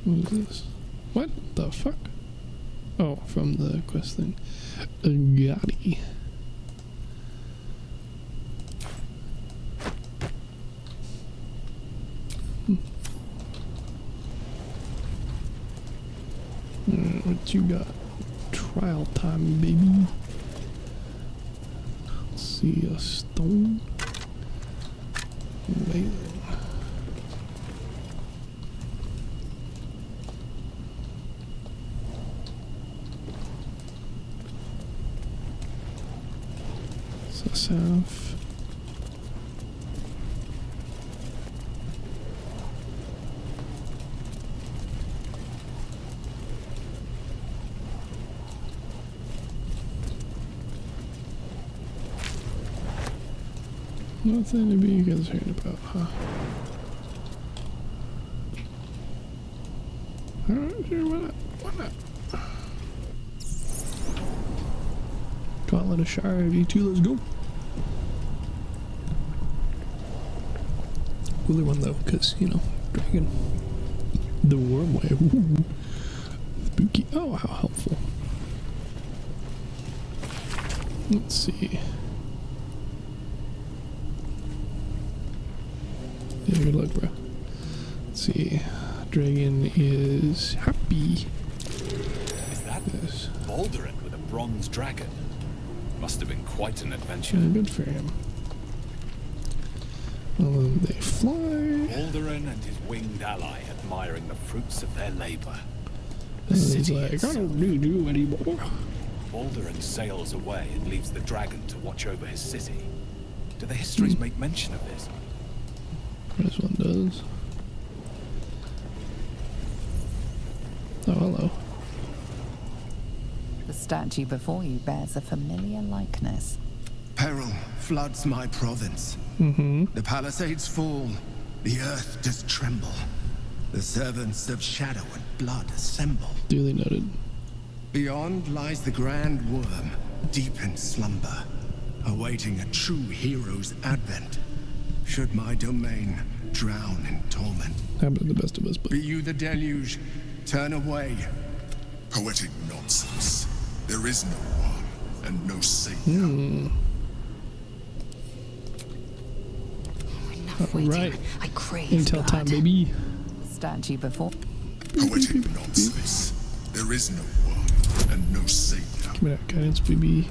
What is this? What the fuck? Oh, from the quest thing. Gotti. What you got? Trial time, baby. Let's see, a stone. Amazing. Sasaf. Nothing to be concerned about, huh? Alright, sure, why not? Why not? Gauntlet of Shire V2, let's go. Cooler one though, because, you know, dragon. The Wyrmway. Ooh. Spooky. Oh, how helpful. Let's see. Yeah, good luck, bro. Let's see. Dragon is happy. Is that Yes. Baldur with a bronze dragon? Must have been quite an adventure. Yeah, good for him. Well, then they fly. Baldurin and his winged ally admiring the fruits of their labor. And he's like, I don't need you anymore. Baldurin sails away and leaves the dragon to watch over his city. Do the histories make mention of this? This one does. Oh, hello. The statue before you bears a familiar likeness. Peril floods my province. The palisades fall. The earth does tremble. The servants of shadow and blood assemble. Duly noted. Beyond lies the grand worm, deep in slumber, awaiting a true hero's advent. Should my domain drown in torment. Happen to the best of us, but... Be you the deluge, turn away. Poetic nonsense. There is no one, and no savior. Alright. I crave Intel time, baby. Statue before. Poetic nonsense. There is no one, and no savior. Give me that guidance, baby.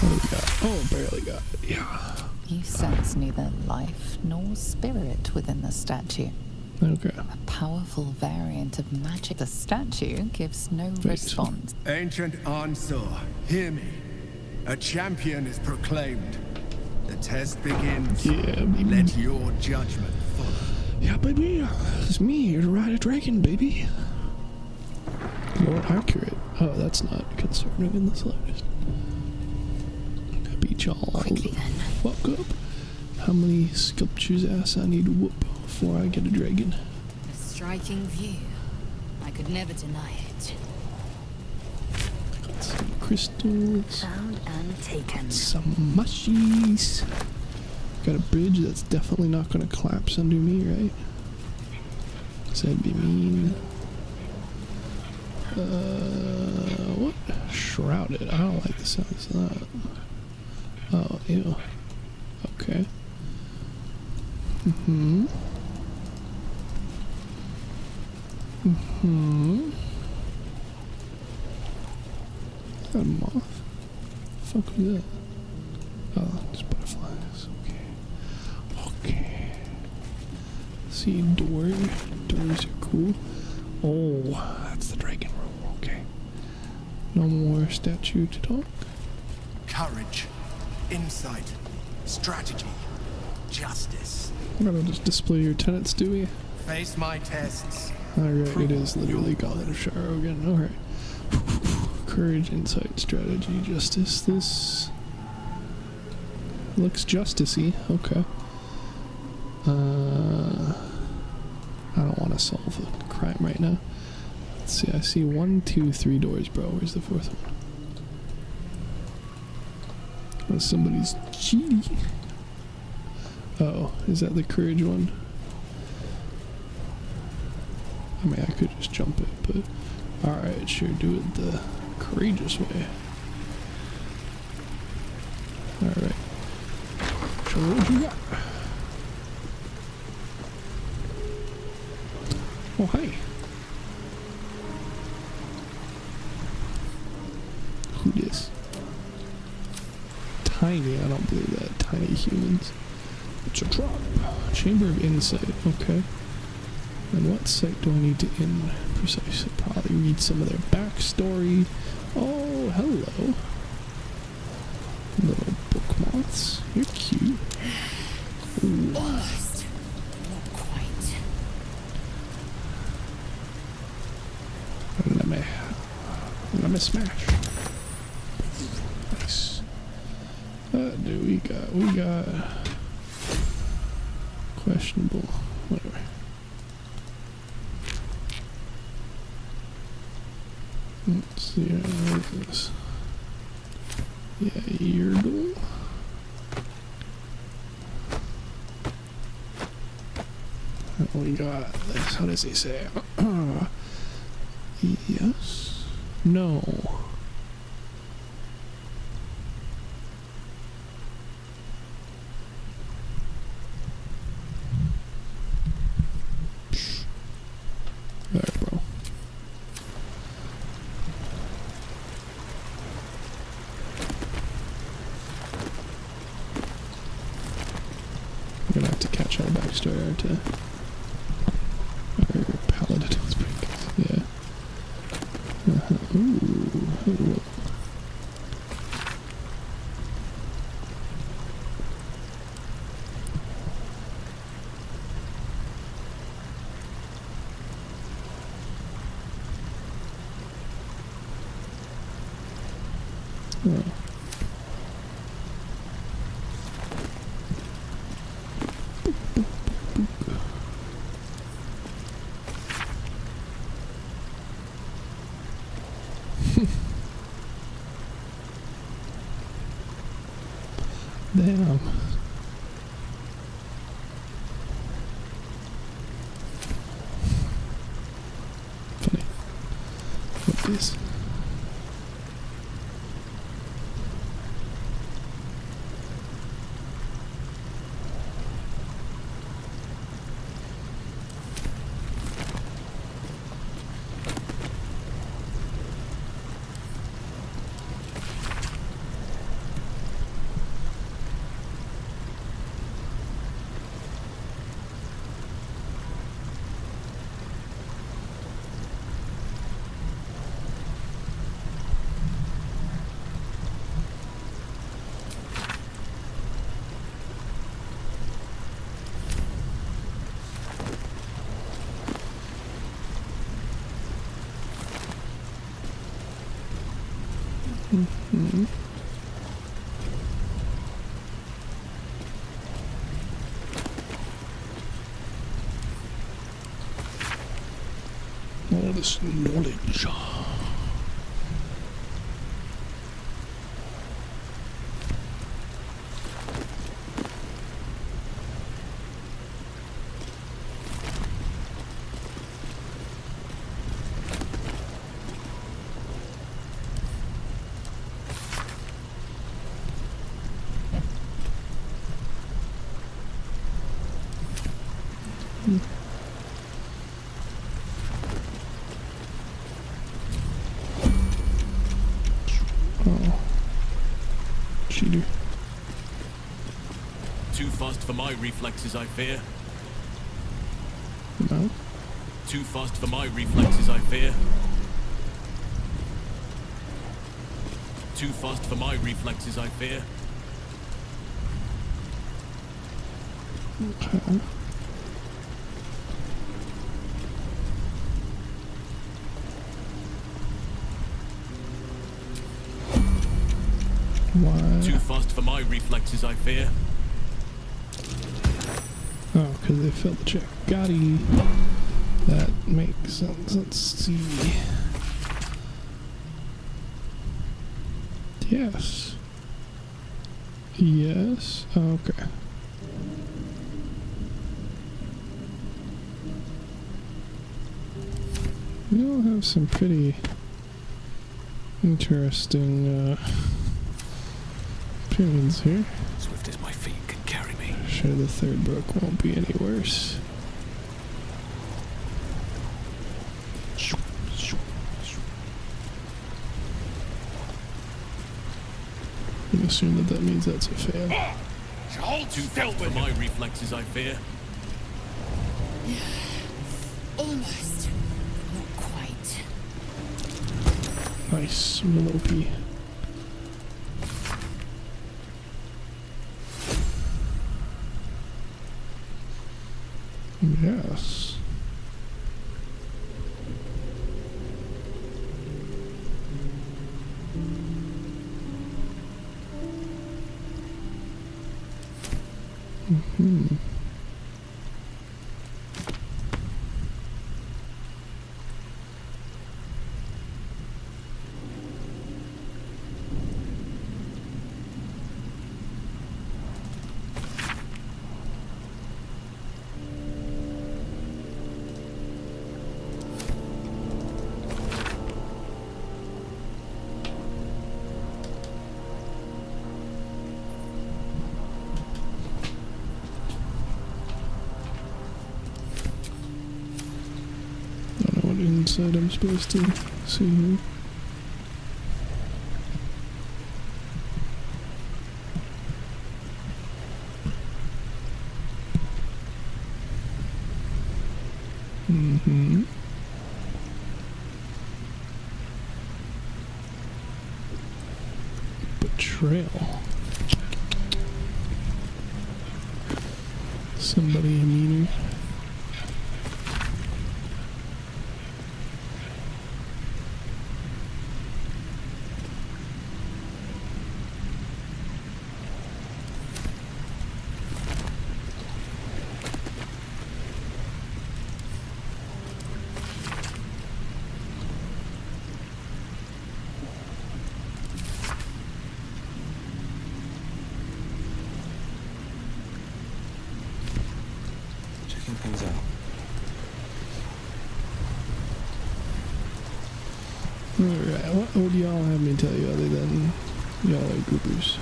What do we got? Oh, barely got it. Yeah. You sense neither life nor spirit within the statue. Okay. A powerful variant of magic. The statue gives no response. Ancient Ansar, hear me. A champion is proclaimed. The test begins. Yeah, baby. Let your judgment follow. Yeah, baby. It's me here to ride a dragon, baby. More accurate. Oh, that's not concerning in the slightest. Beat y'all all the fuck up. How many sculptures ass I need to whoop before I get a dragon? A striking view. I could never deny it. Got some crystals. Found and taken. Some mushies. Got a bridge that's definitely not going to collapse under me, right? Because that'd be mean. What? Shrouded. I don't like the sounds of that. Oh, ew. Okay. Is that a moth? The fuck was that? Oh, just butterflies. Okay. See, door. Doors are cool. Oh, that's the dragon room. Okay. No more statue to talk. Courage, insight, strategy, justice. Why don't I just display your tenets, Dewey? Face my tests. Alright, it is literally Gauntlet of Sharo again. Alright. Courage, insight, strategy, justice. This looks justicey. Okay. I don't want to solve a crime right now. Let's see, I see 1, 2, 3 doors, bro. Where's the fourth one? Oh, somebody's cheating. Oh, is that the courage one? I mean, I could just jump it, but alright, sure, do it the courageous way. Alright. Show me what you got. Oh, hi. Who this? Tiny, I don't believe that. Tiny humans. It's a drop. Chamber of Insight, okay. And what site do I need to precisely? Probably read some of their backstory. Oh, hello. Little book moths. You're cute. Ooh. Almost. Not quite. Let me smash. Nice. Dude, we got questionable. Whatever. Let's see, what is this? Yeah, Yerdle. We got this. How does he say? Yes. No. There, bro. I'm gonna have to catch our backstory, aren't I? Our paladin was pretty good. Yeah. Ooh. Damn. Funny. What is? Mm-hmm. All this knowledge. Oh. Cheater. Too fast for my reflexes, I fear. No. Too fast for my reflexes, I fear. Too fast for my reflexes, I fear. Okay. Why? Too fast for my reflexes, I fear. Oh, because they failed the check. Gotti. That makes sense. Let's see. Yes. Yes. Okay. We all have some pretty interesting opinions here. Swift as my feet can carry me. Sure, the third book won't be any worse. I assume that means that's a fail. Too fast for my reflexes, I fear. Almost. Not quite. Nice, Melope. Yes. Mm-hmm. Inside I'm supposed to see here. Mm-hmm. Betrayal. Somebody meaner. checking things out. Alright, what would y'all have me tell you other than y'all are goobers?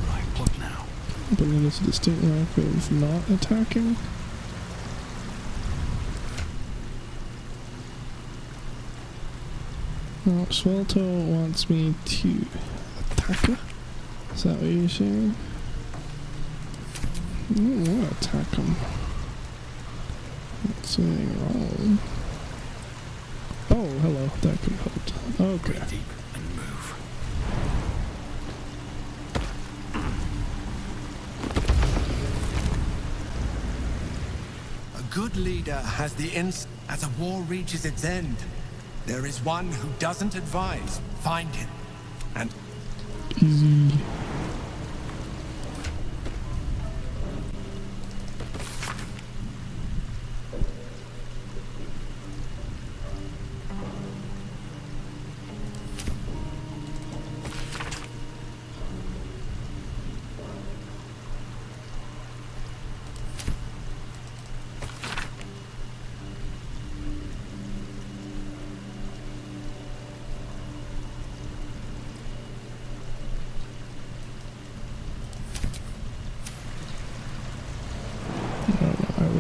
Right, what now? But then it's a distinct lack of not attacking. Well, Swelto wants me to attack her. Is that what you're saying? I don't want to attack him. What's anything wrong? Oh, hello. That could help. Okay. Breathe deep and move. A good leader has the as a war reaches its end. There is one who doesn't advise. Find him. And easy.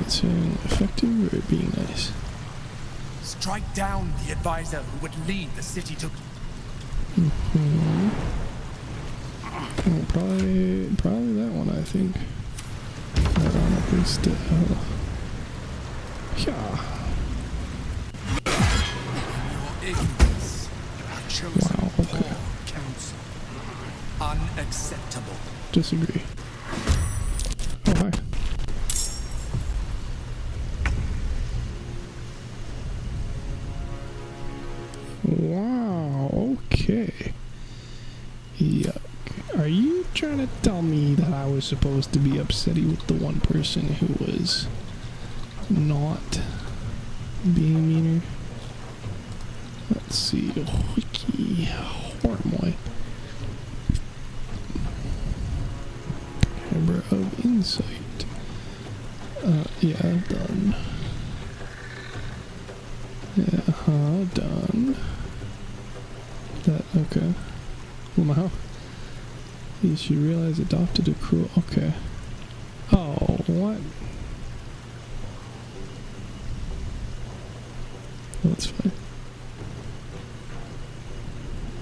Saying effective or being nice? strike down the advisor who would lead the city to... Oh, probably that one, I think. Ironically still. Yeah. Your ignorance. A chosen poor counsel. Unacceptable. Disagree. Oh, hi. Wow, okay. Yuck. Are you trying to tell me that I was supposed to be upsetty with the one person who was not being meaner? Let's see. Wiki. Wyrmway. Hammer of Insight. Yeah, done. Yeah, done. That, okay. Wow. She realized adopted a cruel, okay. Oh, what? That's fine.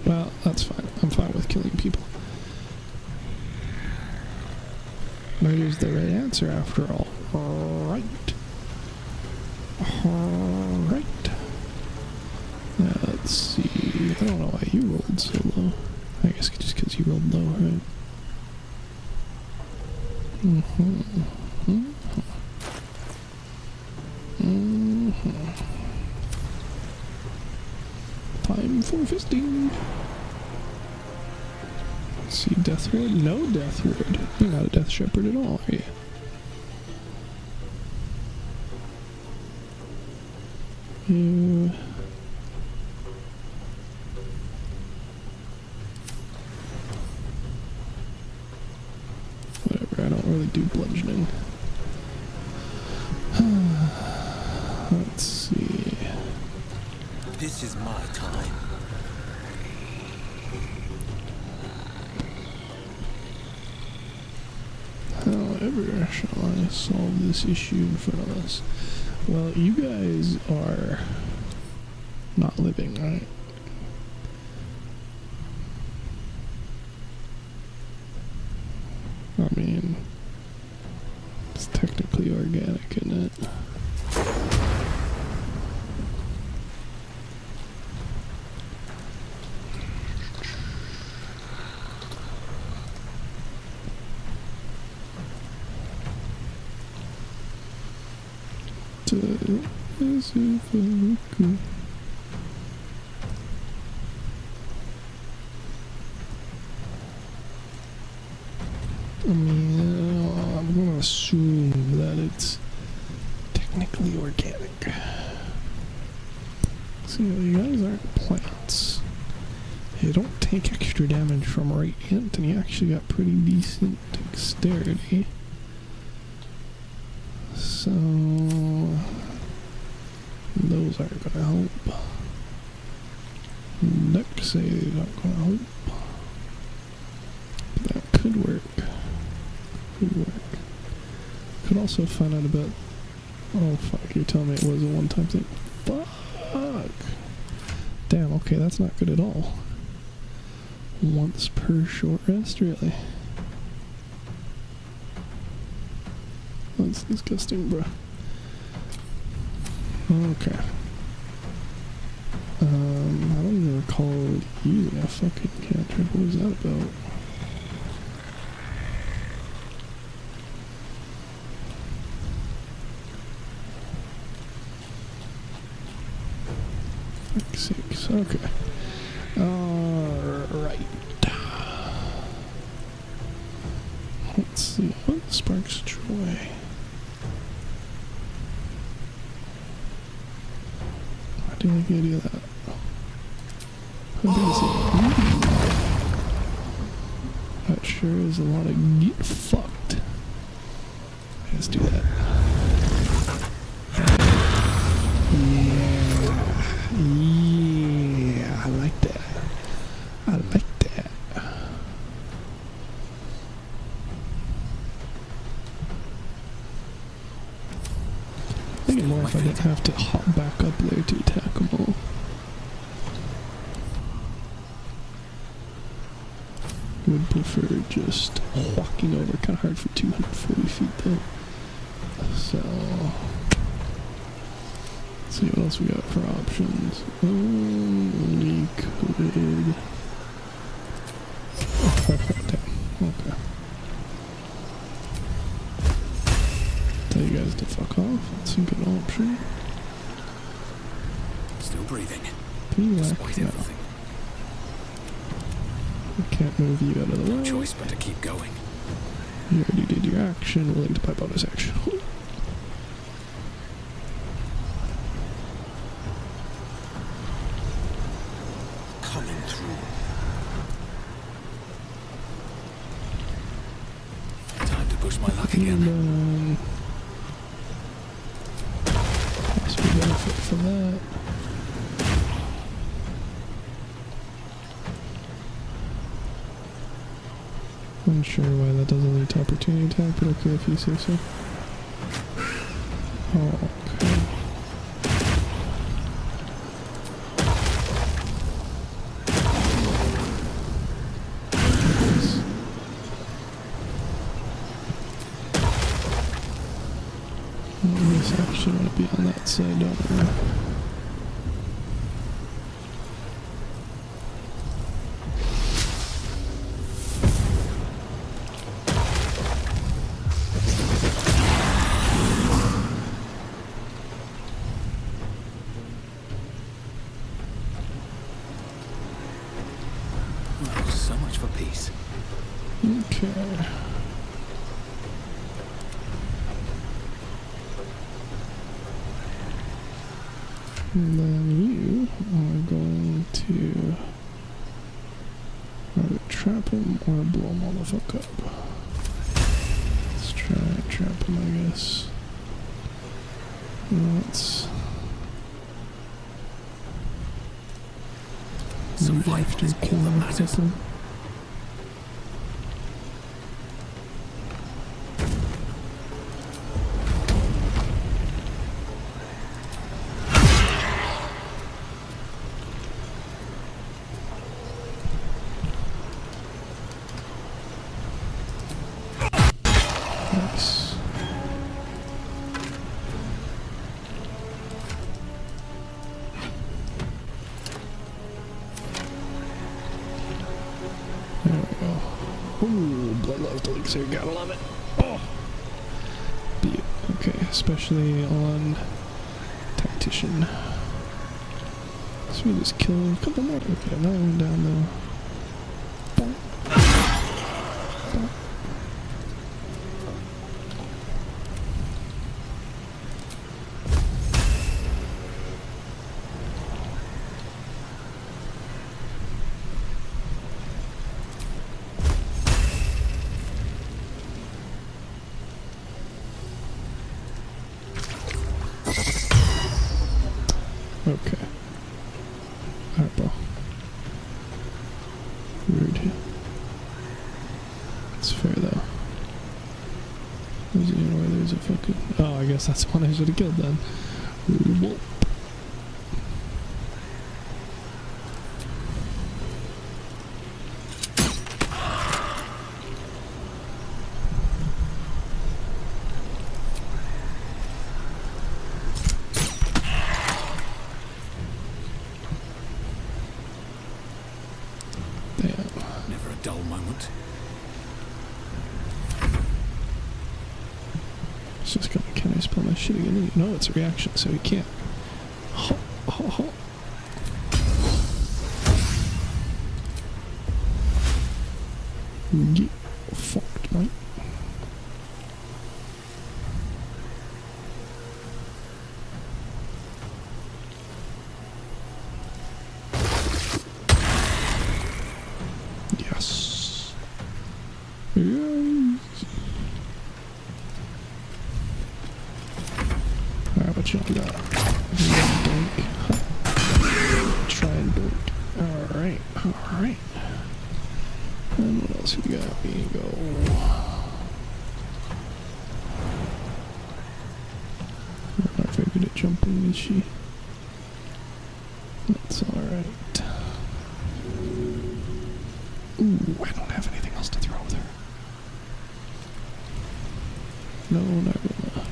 Well, that's fine. I'm fine with killing people. Murder's the right answer after all. Alright. Alright. Let's see. I don't know why you rolled so low. I guess just because you rolled low, right? Time for fisting. Let's see, Death Ward? No Death Ward. You're not a Death Shepherd at all, are you? You... Whatever, I don't really do bludgeoning. Let's see. This is my time. However, shall I solve this issue in front of us? Well, you guys are not living, right? I mean, it's technically organic, isn't it? I mean, I'm gonna assume that it's technically organic. See, you guys aren't plants. You don't take extra damage from Radiant, and he actually got pretty decent dexterity. So those aren't gonna help. Dex save aren't gonna help. That could work. Could work. Could also find out about. Oh fuck! You're telling me it was a one-time thing. Fuck. Damn. Okay, that's not good at all. Once per short rest, really. That's disgusting, bro. Okay. I don't even recall using a fucking cantrip. What was that about? Fuck's sakes. Okay. Alright. Let's see. What sparks joy? I do like the idea of that. How big is it? Ooh. That sure is a lot of get fucked. Let's do that. Yeah, I like that. I like that. I'm thinking more if I didn't have to hop back up there to attack them all. Would prefer just walking over. Kind of hard for 240 feet though. So let's see what else we got for options. We could. Oh, damn. Okay. Tell you guys to fuck off. That's a good option. Still breathing. Can you whack? No. I can't move you out of the way. No choice but to keep going. You already did your action. Willing to buy bonus action. Coming through. Time to push my luck again. Possibly benefit from that. Unsure why that doesn't lead to opportunity attack, but okay if you say so. Oh, okay. This actually want to be on that side, don't I? So much for peace. Okay. And then you are going to either trap him or blow him all the fuck up. Let's try and trap him, I guess. Let's survival is all that matters. Nice. There we go. Ooh, bloodlust elixir, gotta love it. Oh! Okay, especially on Tactician. So we just kill a couple more. Okay, another one down though. Bonk. Bonk. There's anywhere there's a fucking... Oh, I guess that's the one I should have killed then. Whoop. Never a dull moment. It's just gonna, can I spell my shit again? No, it's a reaction, so he can't. Ho, ho, ho. Get fucked, mate. Yes. Yes. Alright, what you got? Try and doink. Alright, alright. And what else we got? We go. I'm not very good at jumping, is she? That's alright. Ooh, I don't have anything else to throw with her. No, not gonna.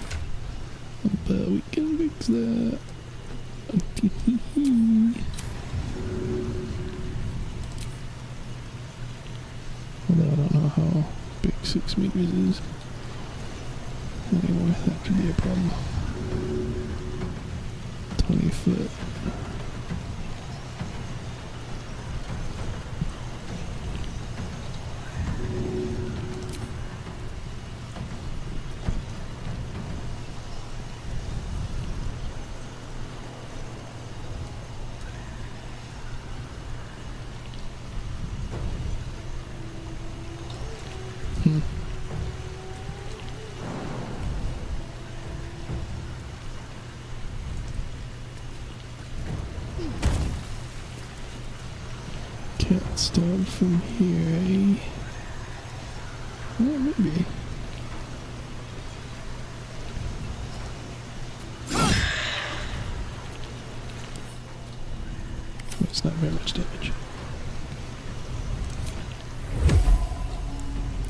But we can fix that. Although I don't know how big 6 meters is. Anyway, that could be a problem. 20 foot. Can't start from here, eh? Well, maybe. It's not very much damage.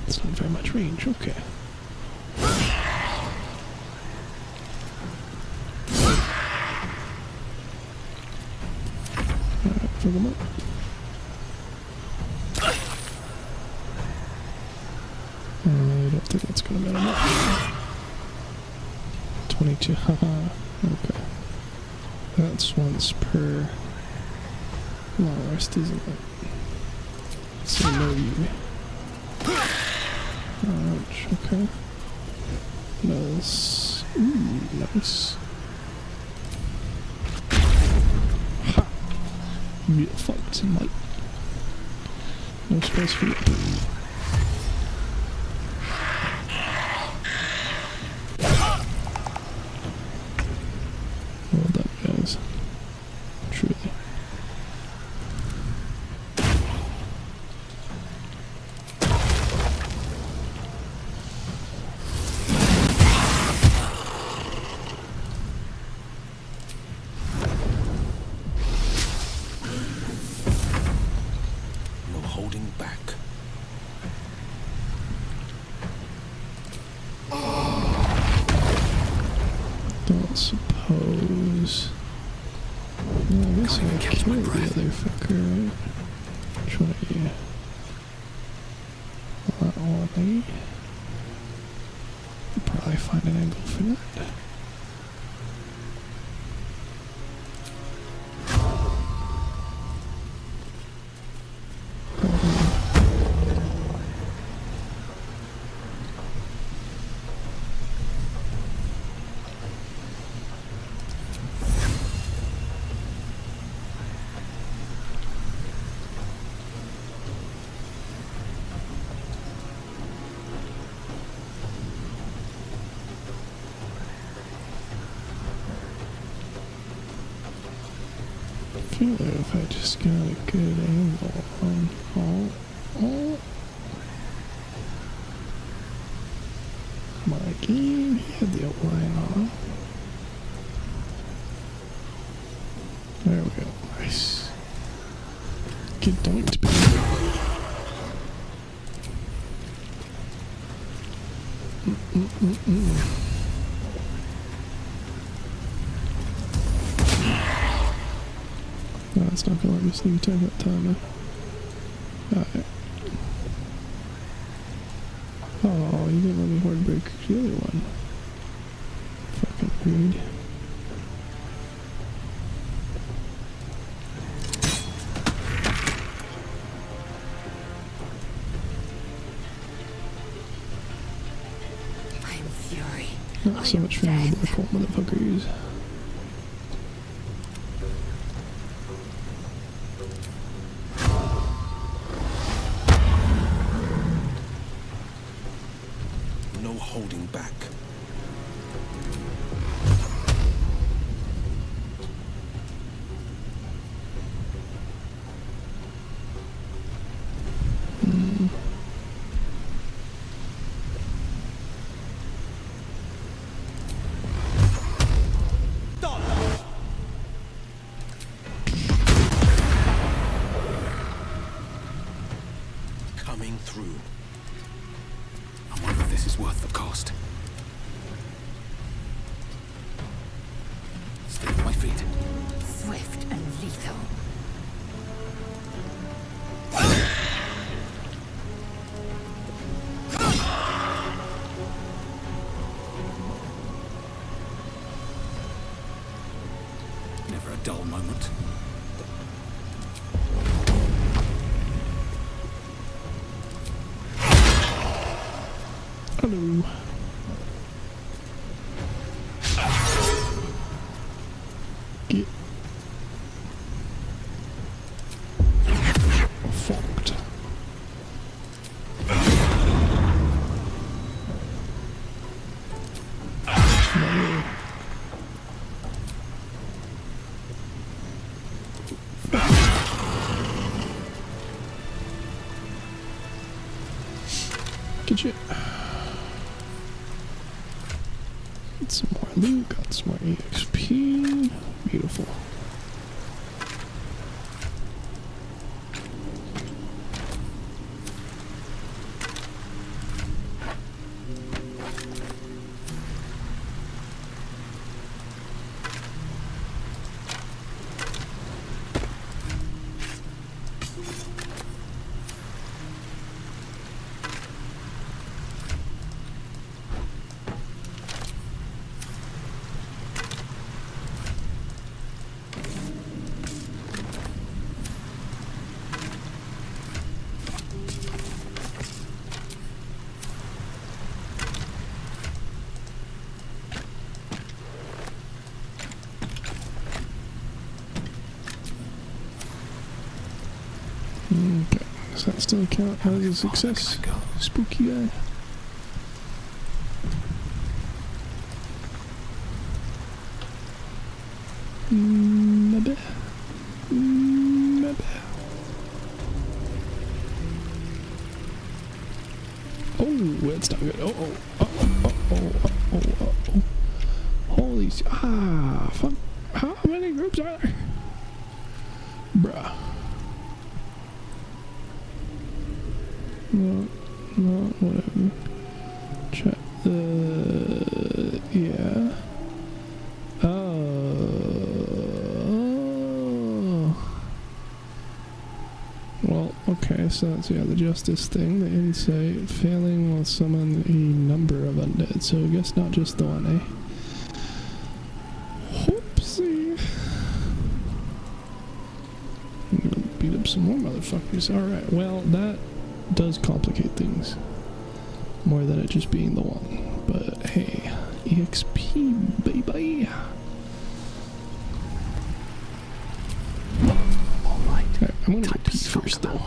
It's not very much range, okay. Alright, fuck them up. I don't think that's gonna matter much. 22, haha, okay. That's once per long rest, isn't it? So no you. Ouch, okay. Nice. Ooh, nice. Ha! You get fucked, mate. No space for you. Well done, guys. Truly. No holding back. Don't suppose. Well, I guess I killed the other fucker, right? Which one are you? That one, eh? I'll probably find an angle for that. I feel like if I just got a good angle on My game had the outline on. There we go. Nice. Get doinked, baby. No, it's not gonna let me sneak attack that time, Alright. Oh, you didn't let me horde break the other one. Fucking rude. I'm fury. Not so much fun with the black hole motherfuckers. No holding back. Coming through. I wonder if this is worth the cost. Stay at my feet. Swift and lethal. Never a dull moment. Hello. Get fucked. No. Good shit. Get some more loot, got some more EXP. Beautiful. Okay, does that still count as a success? Spooky guy. Maybe. Maybe. Oh, that's not good. Oh. Holy fuck. How many groups are there? Bruh. No, whatever. Check the... yeah. Well, okay, so that's, yeah, the justice thing, the insight, failing will summon a number of undead, so I guess not just the one, eh? Whoopsie. I'm gonna beat up some more motherfuckers. Alright, well, that does complicate things more than it just being the one, but hey, EXP baby. Alright, I'm gonna go pee first though.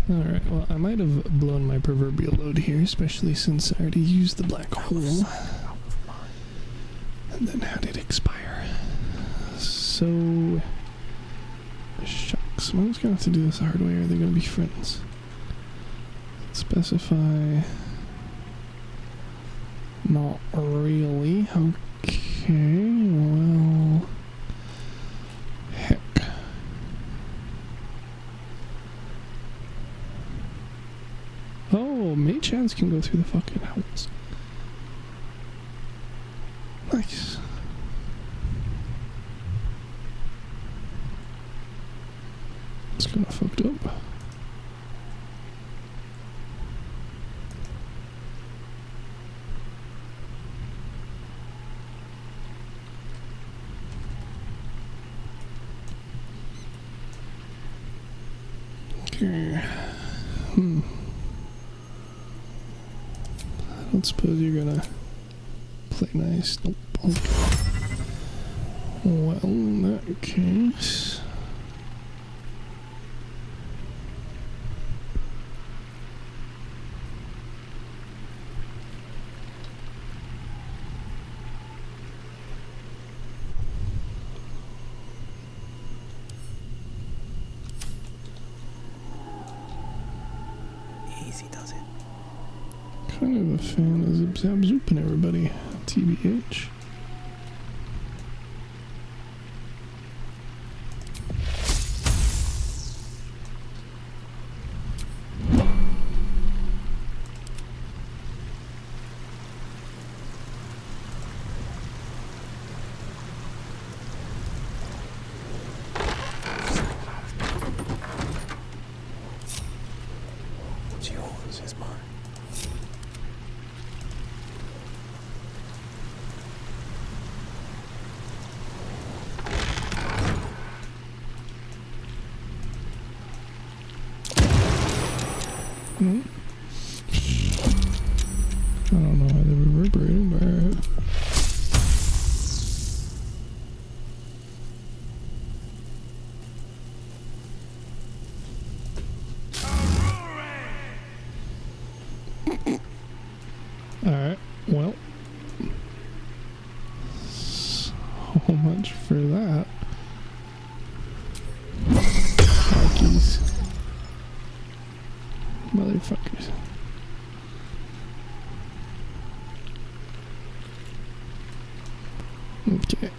Alright, well, I might have blown my proverbial load here, especially since I already used the black hole. And then had it expire. So... shucks. I'm just gonna have to do this the hard way, or are they gonna be friends? Specify... not really. Okay, well... heck. Oh, mage hands can go through the fucking holes. Nice. It's kinda fucked up. Okay. I don't suppose you're gonna play nice. Nope. Okay. Well, in that case... Easy does it. kind of a fan of Zip Zap Zooping everybody, TBH. What's yours is mine. Hmm? I don't know how they reverberated, but alright. Alright, well. So much for that. Monkeys. Motherfuckers. Okay,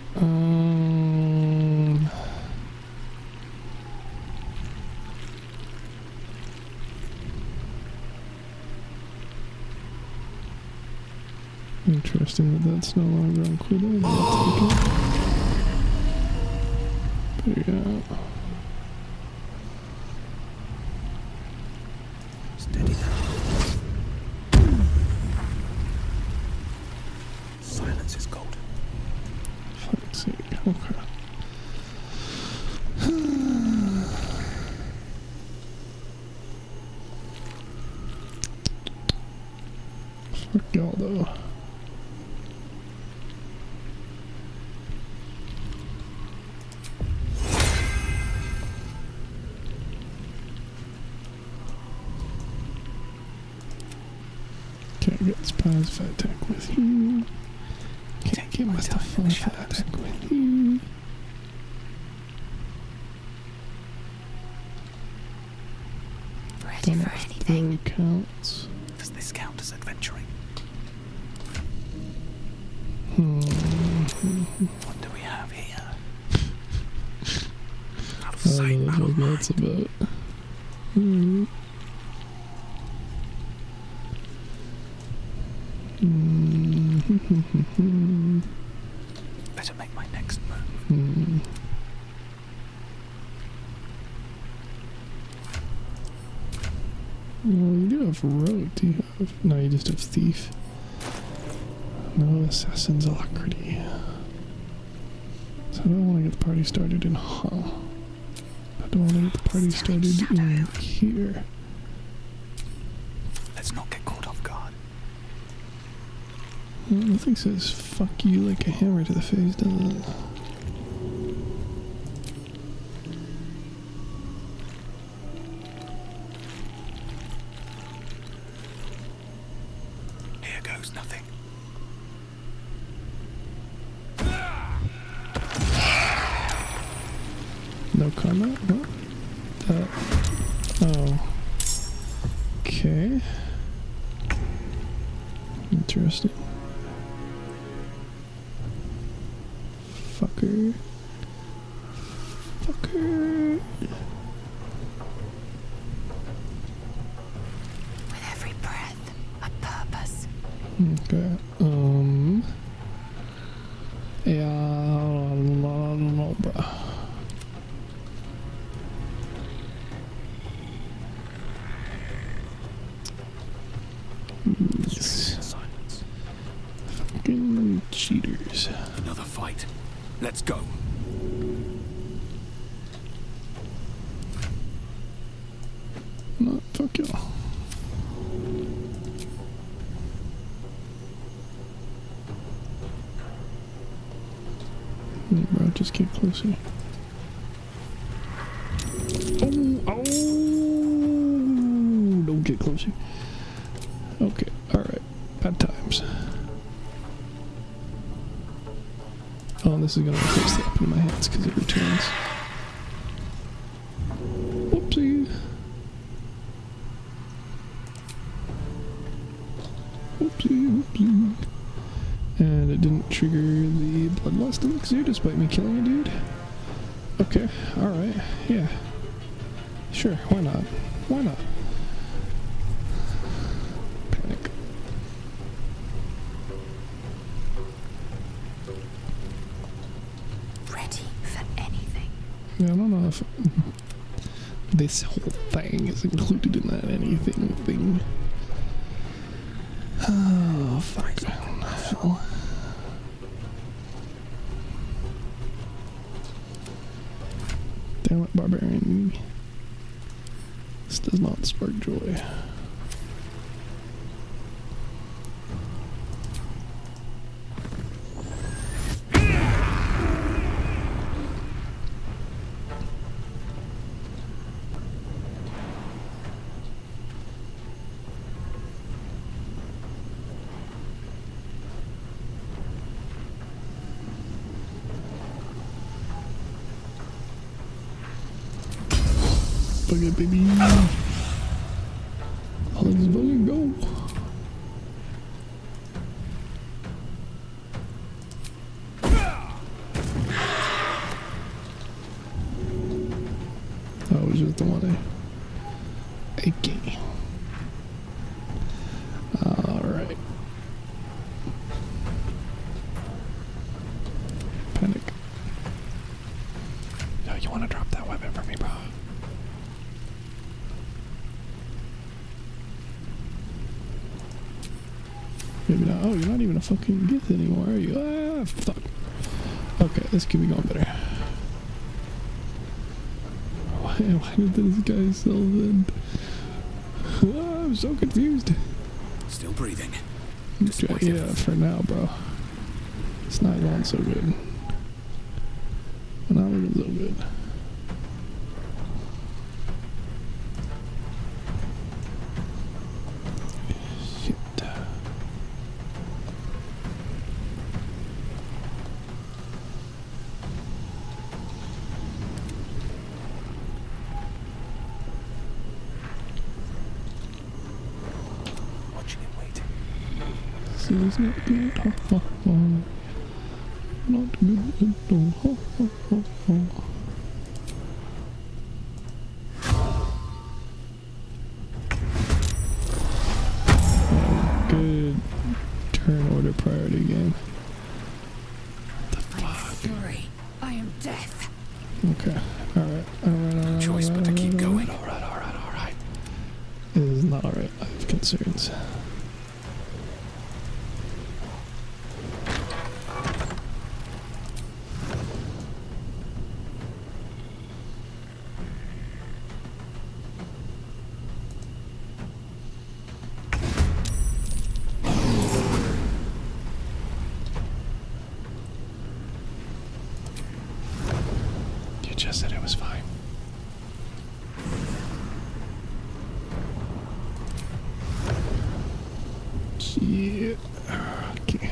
interesting that that's no longer on cooldown, but I'll take it. But yeah. Steady now. Silence is golden. Fuck's sake, okay. Fuck y'all though. Can't get spies if I attack with you. Can't get my stuff if I attack with you. Ready for anything. Counts. Does this count as adventuring? What do we have here? Out of sight, I don't know what that's about. Better make my next move. Well, you do have rogue, do you have? No, you just have thief. No assassin's alacrity. So I don't want to get the party started in hall. I don't want to get the party started in here. Let's not get caught off guard. Well, nothing says fuck you like a hammer to the face, does it? Here goes nothing. No comment? No? Oh. Okay. Interesting. Fucker. Fucker. With every breath, a purpose. Okay. Yeah, I don't know, bro. Silence. Fucking cheaters. Another fight. Let's go. No, fuck y'all. Bro, just get closer. Oh! Don't get closer. Okay, alright. Bad times. Oh, this is gonna replace the weapon in my hands because it returns. Whoopsie. Whoopsie, whoopsie. And it didn't trigger the bloodlust elixir despite me killing a dude. Okay, alright, yeah. Sure, why not? Why not? Panic. Ready for anything. Yeah, I don't know if this whole thing is included in that anything thing. Oh, fuck. Hell. Damn it, barbarian. This does not spark joy. Fuck it, baby. Let's fucking go. That was just the one aching. Alright. Panic. Yo, you wanna drop that weapon for me, bro? Maybe not. Oh, you're not even a fucking Gith anymore, are you? Ah, fuck. Okay, this could be going better. Why did this guy sell then? Ah, I'm so confused. Still breathing. Yeah, for now, bro. It's not going so good. Not looking so good. This is not good. Ha ha ha. Not good at all. Ha ha ha ha. Good turn order priority game. I am fury. I am death. Okay. Alright. Alright. Choice but to keep going. Alright. This is not alright. I have concerns. You just said it was fine. Jeez. Yeah. Okay.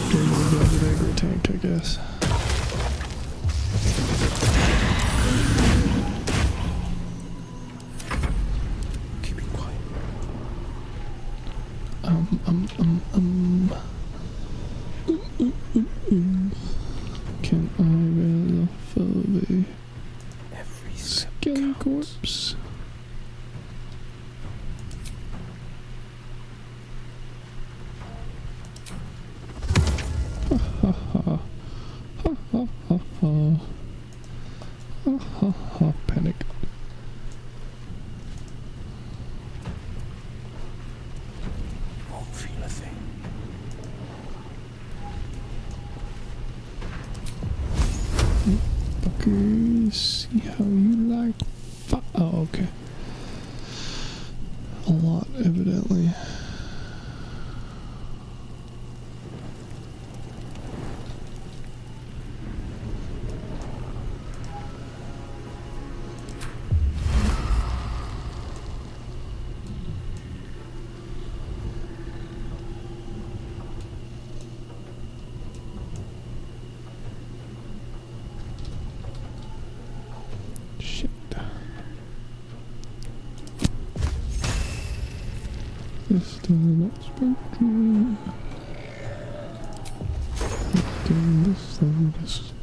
Getting rid of the aggro tank, I guess. Keep it quiet. Can I get off of a skeleton corpse? Ha ha ha. Ha ha ha ha. Ha ha ha. Panic. Won't feel a thing. Fuckers, see how you like oh, okay. A lot, evidently. Shit. This does not spark me. Getting this latest.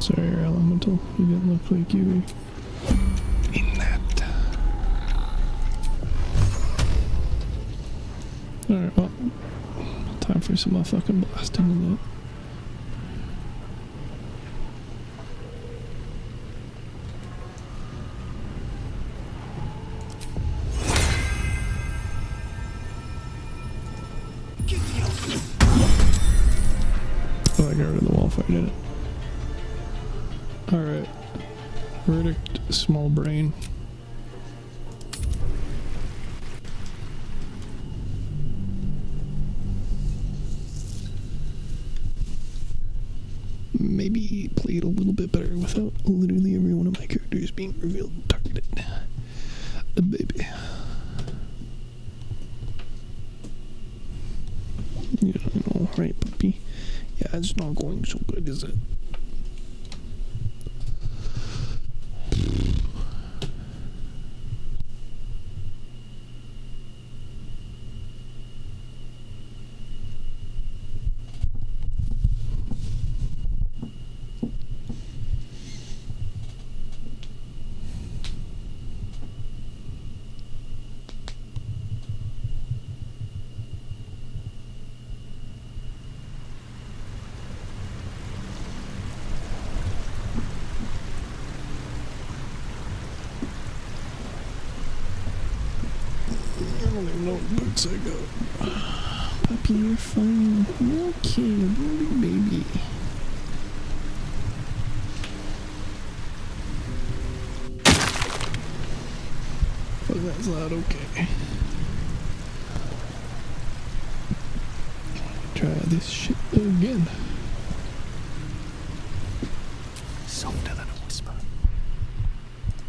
Sorry, your elemental. You didn't look like you were in that. Alright, well, time for some fucking blasting in it. Oh, I got rid of the wall fire, did it? Alright. Verdict, small brain. Maybe play it a little bit better without literally every one of my characters being revealed and targeted. Baby. Yeah, I know, right, puppy? Yeah, it's not going so good, is it? I don't even know what boots I got. Puppy, you're fine. You're okay, you're a big baby. But that's not okay. Try this shit again. Softer than a whisper.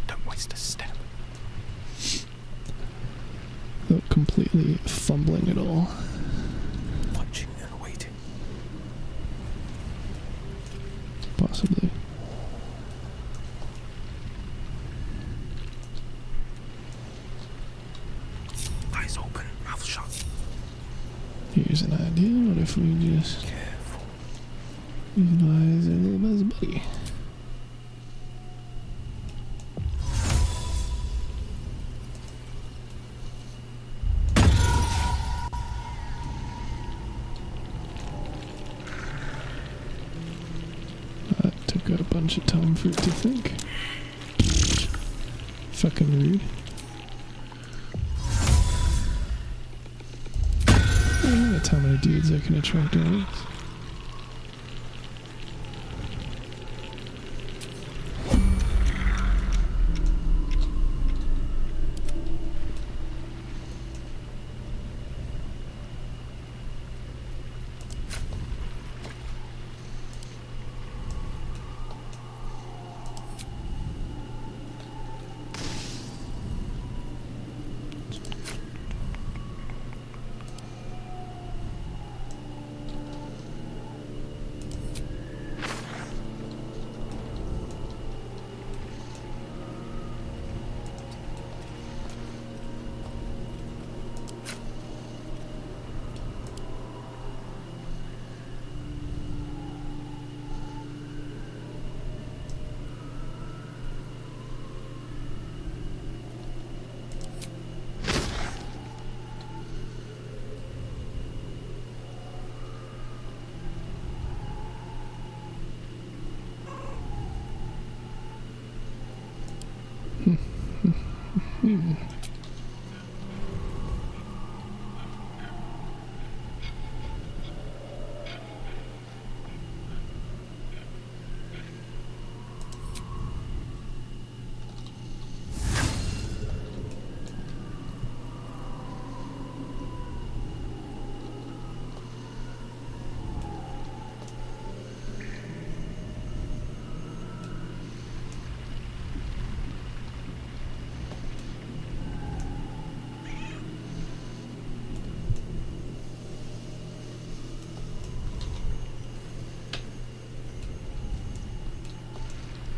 Don't waste a step. Without completely fumbling it all. Watching and waiting. Possibly. Eyes open, mouth shut. Here's an idea. What if we just utilize our little best buddy? That took a bunch of time for it to think. Fucking rude. That's how many dudes I can attract at once.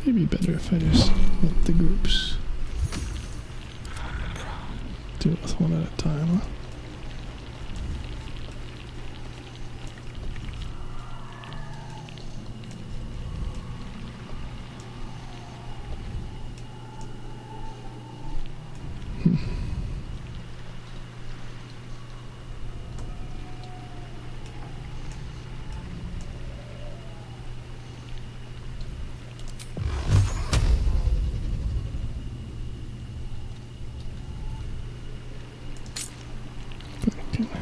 Maybe better if I just let the groups do it with one at a time, huh?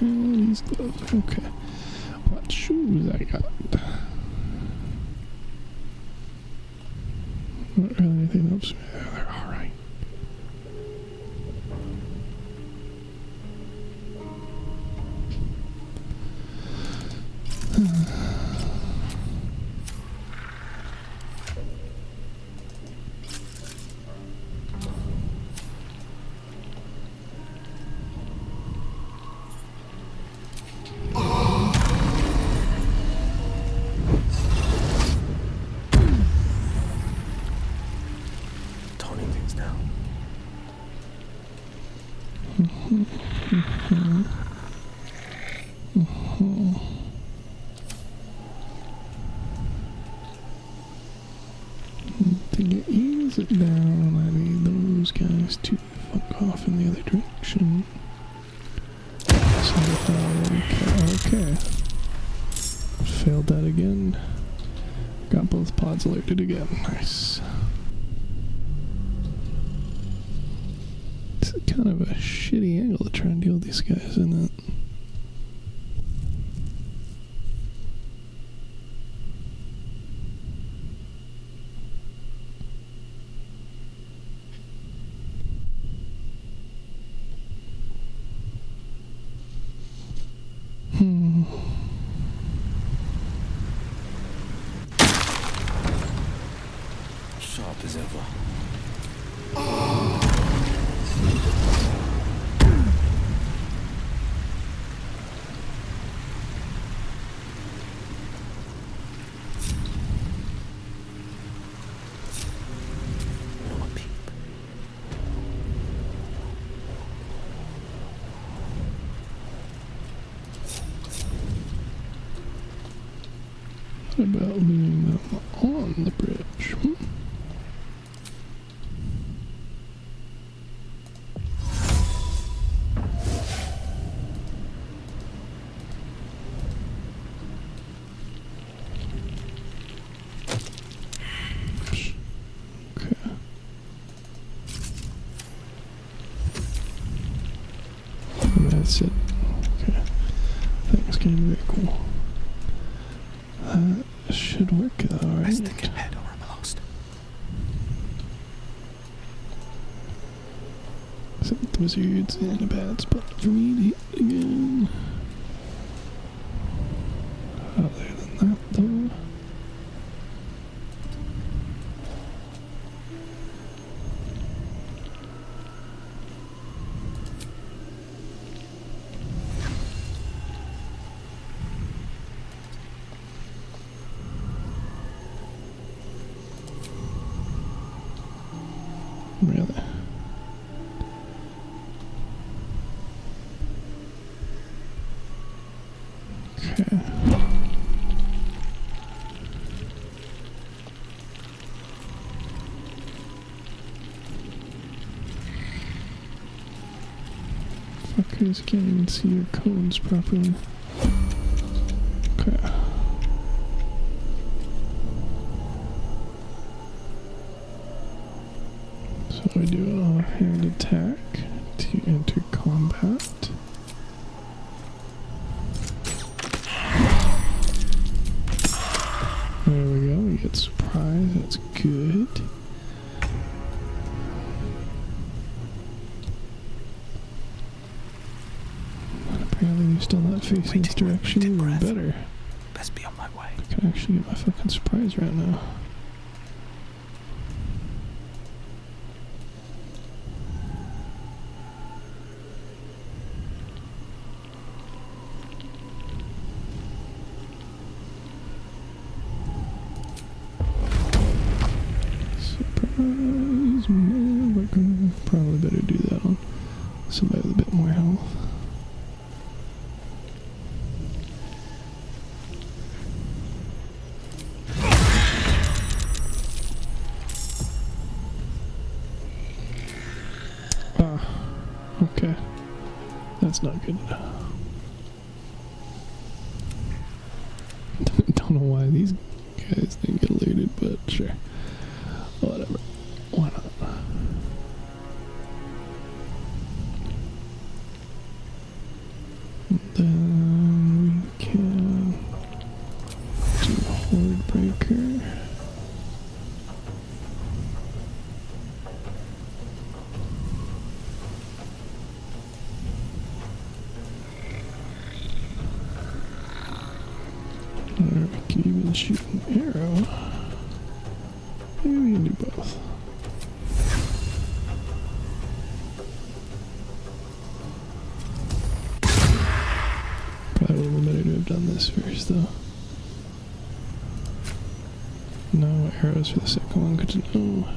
These gloves. Okay. What shoes I got? Not really anything else. They're alright. To ease it down, I need those guys to fuck off in the other direction. Okay. Failed that again. Got both pods alerted again. Nice. It's kind of a shitty angle to try and deal with these guys, isn't it? Sharp as ever. What about leaving them on the bridge? That's it. Okay. Thanks, Okay, very cool. That should work though, right? Best think ahead or I'm lost. Seventh Wizard's in a bad spot for me to hit again. Other than that though. Really? Okay. Fuckers can't even see your cones properly. Okay. So I do an offhand attack to enter combat. There we go, we get surprise, that's good. And apparently they're still not facing this direction, even better. Best be on my way. I can actually get my fucking surprise right now. Surprise, motherfucker. Probably better do that on somebody with a bit more health. Ah, okay. That's not good. Don't know why these guys didn't get looted, but sure. Whatever. Why not? Then we can do Horde Breaker. Or we can even shoot an arrow. Maybe we can do both. Probably would have been better to have done this first, though. No arrows for the second one, good to know.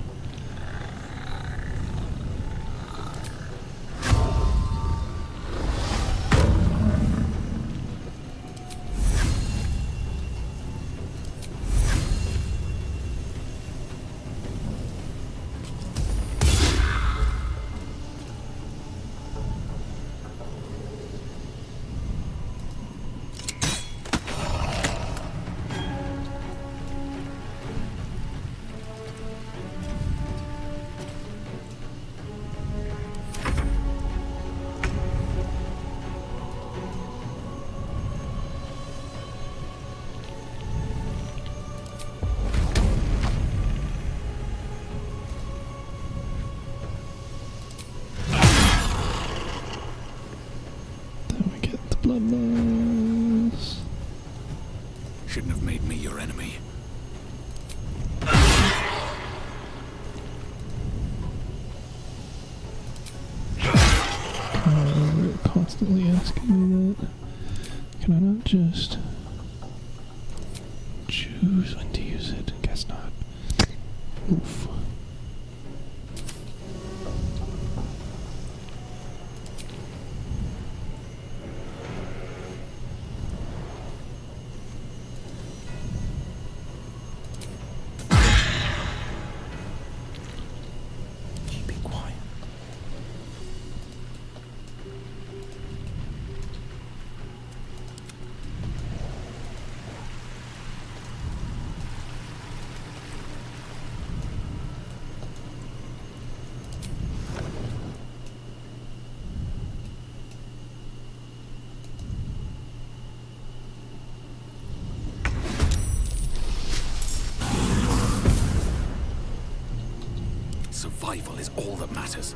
Bloodlust. Shouldn't have made me your enemy. We're constantly asking me that. Can I not just choose when to use it? Guess not. Oof. survival is all that matters.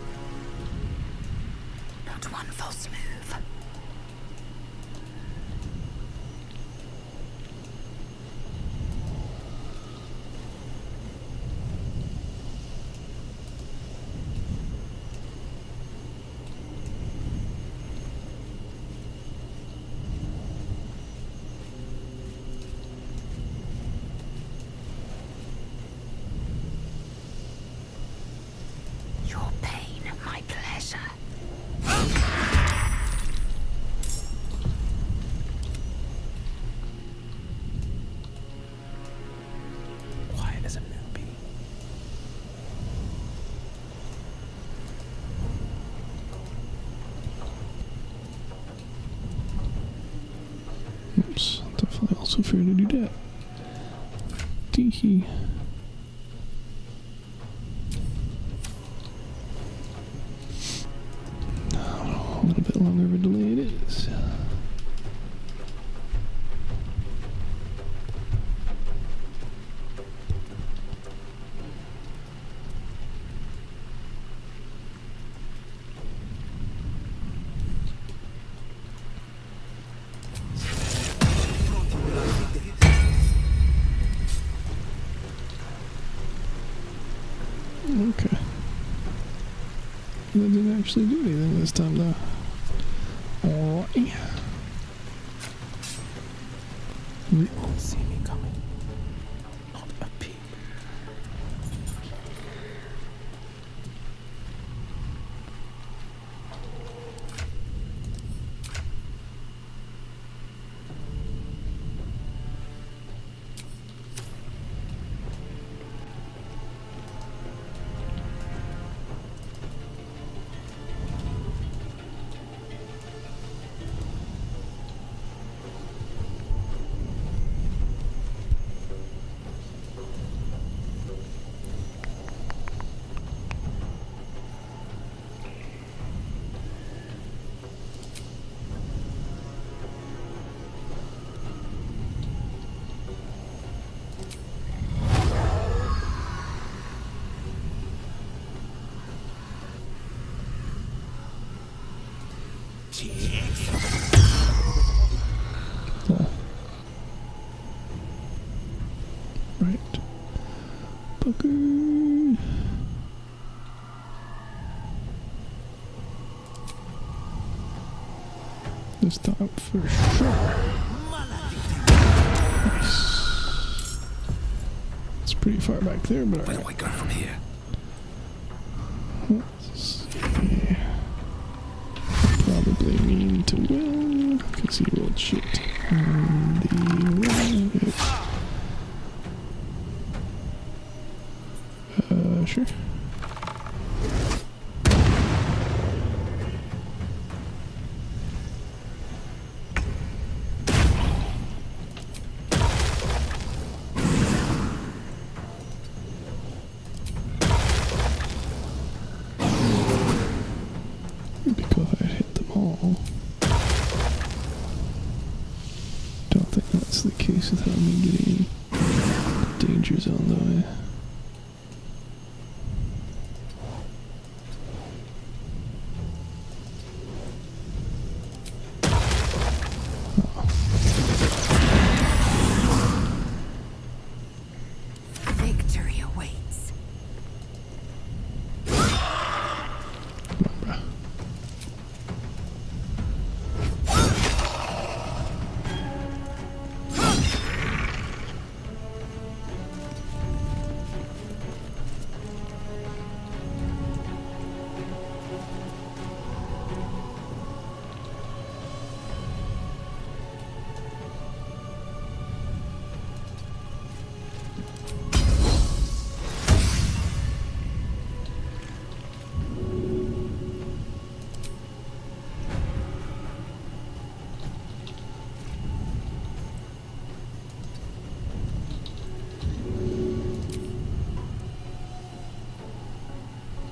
Not one false move. Your pain, my pleasure. Quiet as a moonbeam. Oops, definitely also fair to do that. Teehee. A little bit longer of a delay it is. Okay. That didn't actually do anything this time, though. Alright. They won't see me coming. Not a peep. Right. Bugger. This time for sure. Nice. It's pretty far back there, but Where do I go from here? let's see. Probably mean to Will, because he rolled shit on the right. Sure. It'd be cool if I hit them all. Don't think that's the case without me getting danger zone though. Victory awaits.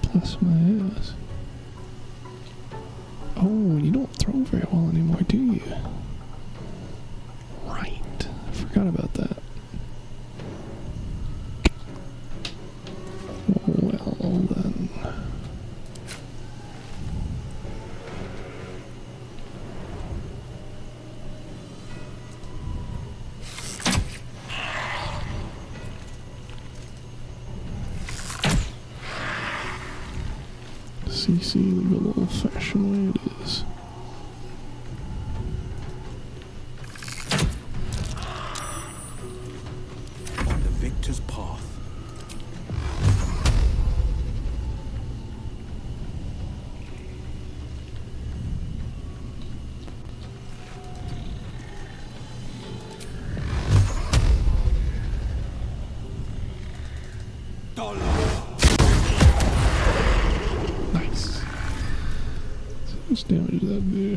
Plus my ass. Oh, you don't throw very well anymore, do you? Right. I forgot about that. Well then. PC, the good old-fashioned way it is. On the victor's path. Nice. So much damage did that do?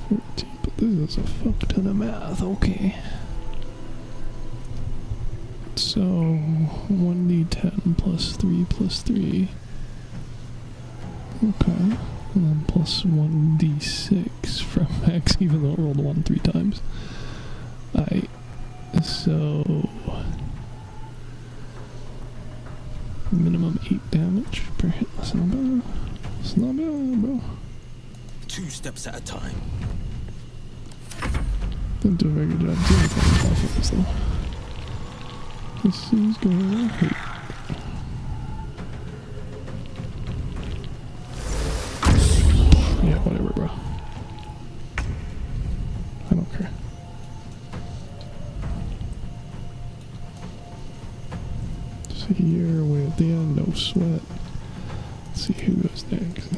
13, but this is a fuck ton of math, okay. So, 1d10 plus 3 plus 3. Okay. And then plus 1d6 from X, even though it rolled 1 3 times. So minimum 8 damage per hit. That's not bad. That's not bad, bro. 2 steps at a time. Didn't do a very good job doing this though. This is going right. Yeah, whatever, bro. I don't care. See, you're way at the end, no sweat. Let's see who goes next.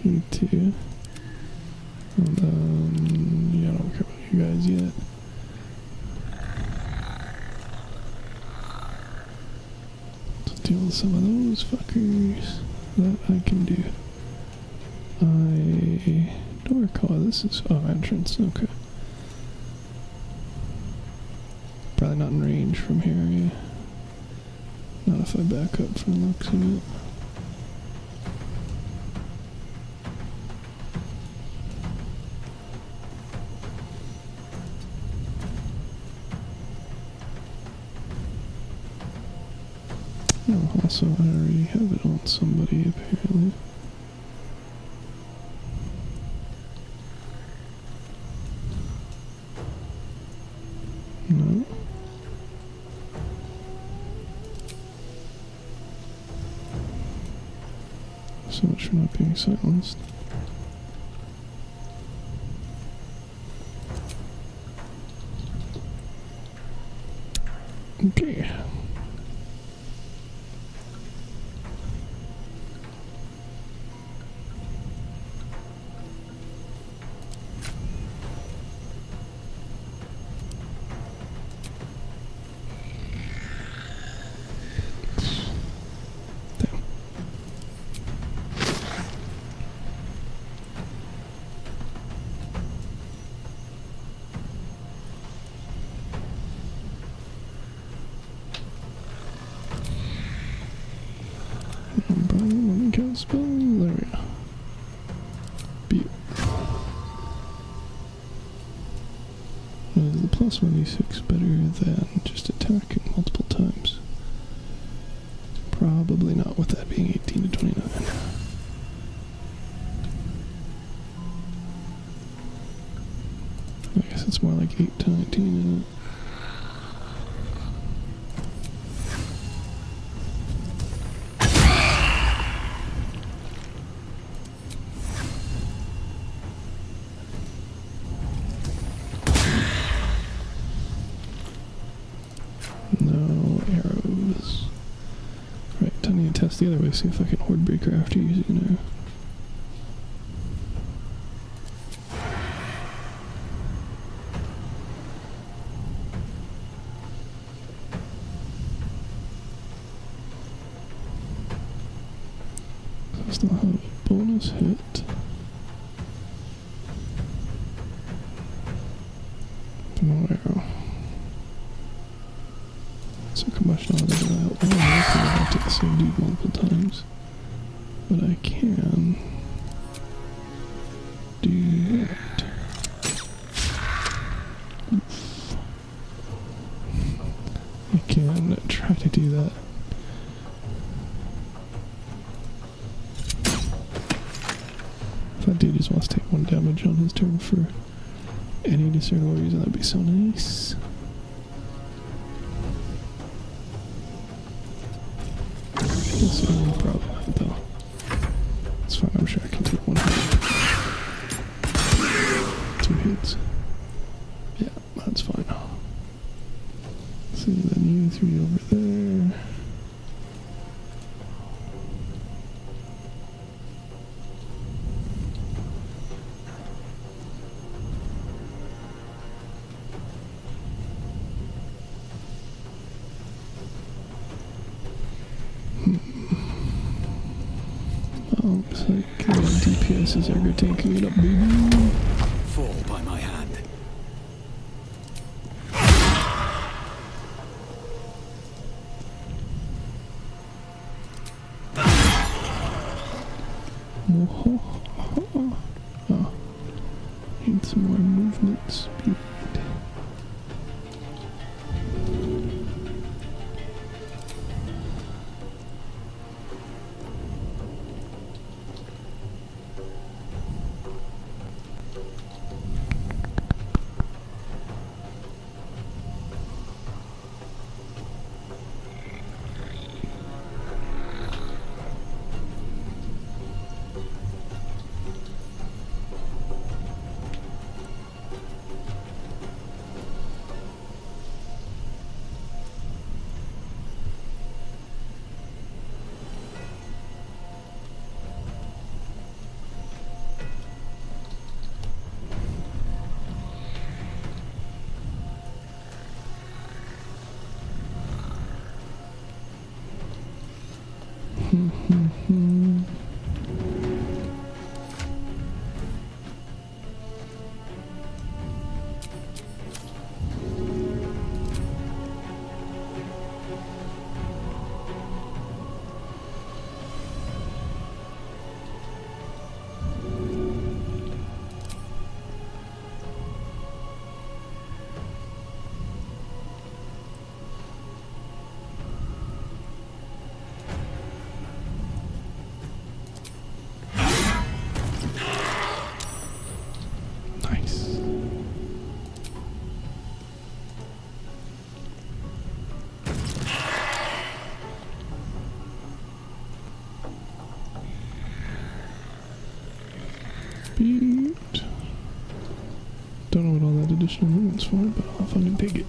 You two. And then, yeah, I don't care about you guys yet. Let's deal with some of those fuckers. That I can do. I don't recall this is, oh, entrance, okay. Probably not in range from here, yeah. Not if I back up from the looks of it. Oh, also I already have it on somebody apparently. No. So much for not being silenced. Okay. Spell. There we go. Beat. Is the plus 1d6 better than just attacking multiple times? Probably not, with that being 18 to 29. I guess it's more like 8 to 19, isn't it? The other way, see if I can horde breaker after using an arrow. I still have a bonus hit. No arrow. So combustion auto doesn't help. I don't know if I have to hit the same dude multiple times. But I can do that. Oof. I can try to do that. If that dude just wants to take 1 damage on his turn for any discernible reason, that'd be so nice. That's the only problem, though. It's fine, I'm sure I can take one hit. 2 hits. Yeah, that's fine. See, then you 3 over there. Looks like DPS is ever taking it up, baby. Fall by my hand. Oh, need some more movement speed. Don't know what all that additional movement's for, but I'll fucking take it.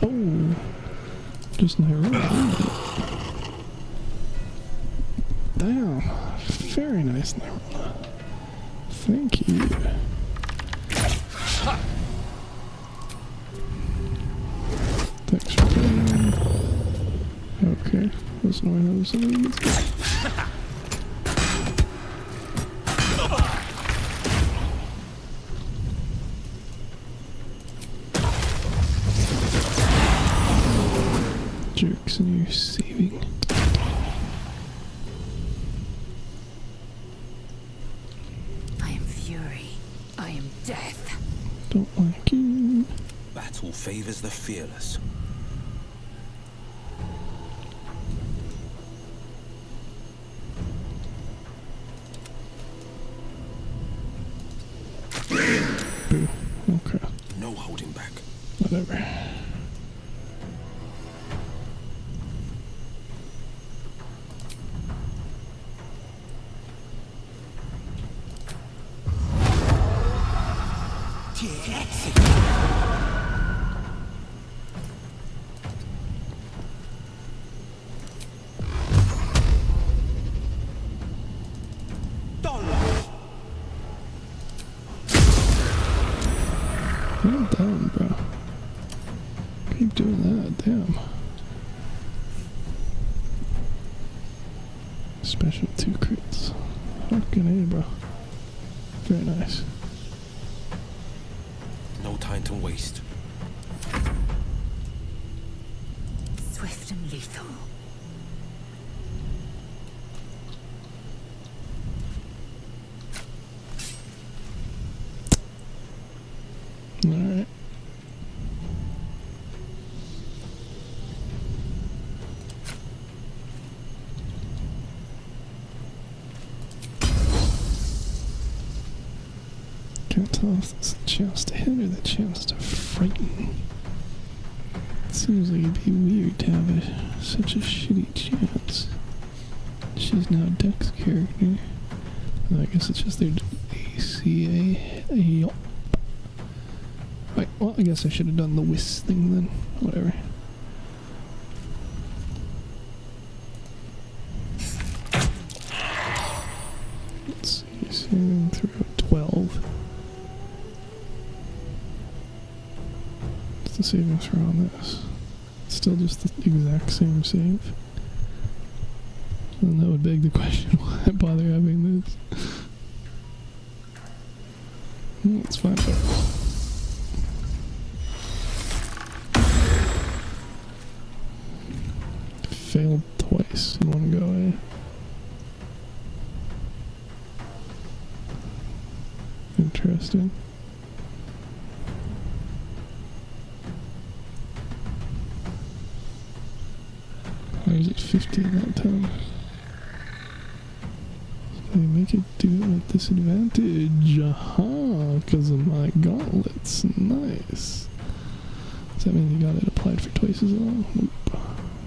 Oh, just not right. Damn, very nice, Nirona. Thank you. Thanks for playing. Okay, let's know where there's something you can jerks and you're saving. I am fury. I am death. Don't like you. Battle favors the fearless. Boo. Okay. No holding back. Whatever. Well done, bro. Keep doing that, damn. Special 2 crits. Fucking A, bro. Very nice. No time to waste. Swift and lethal. Alright. Can't tell if it's the chance to hit or the chance to frighten. Seems like it'd be weird to have such a shitty chance. She's now Dex character. And I guess it's just their ACA. Right, well, I guess I should have done the whisk thing then. Whatever. Let's see, saving throw 12. What's the saving throw on this? It's still just the exact same save. And that would beg the question, why bother having this? Let's find out. Failed twice in one go, eh? Interesting. Why is it 15 that time? They make it do it with disadvantage. Aha, because of my gauntlets. Nice. Does that mean you got it applied for twice as long? Nope.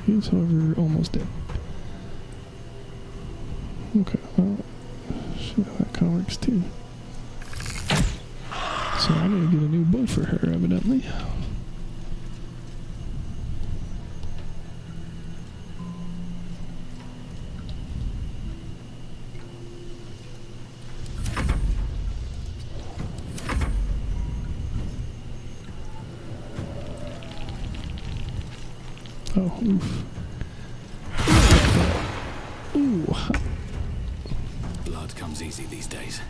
He is, however, almost dead. Okay, well, shit, that kind of works too. So I'm gonna get a new bow for her, evidently. Oh, oof. Ooh. Blood comes easy these days.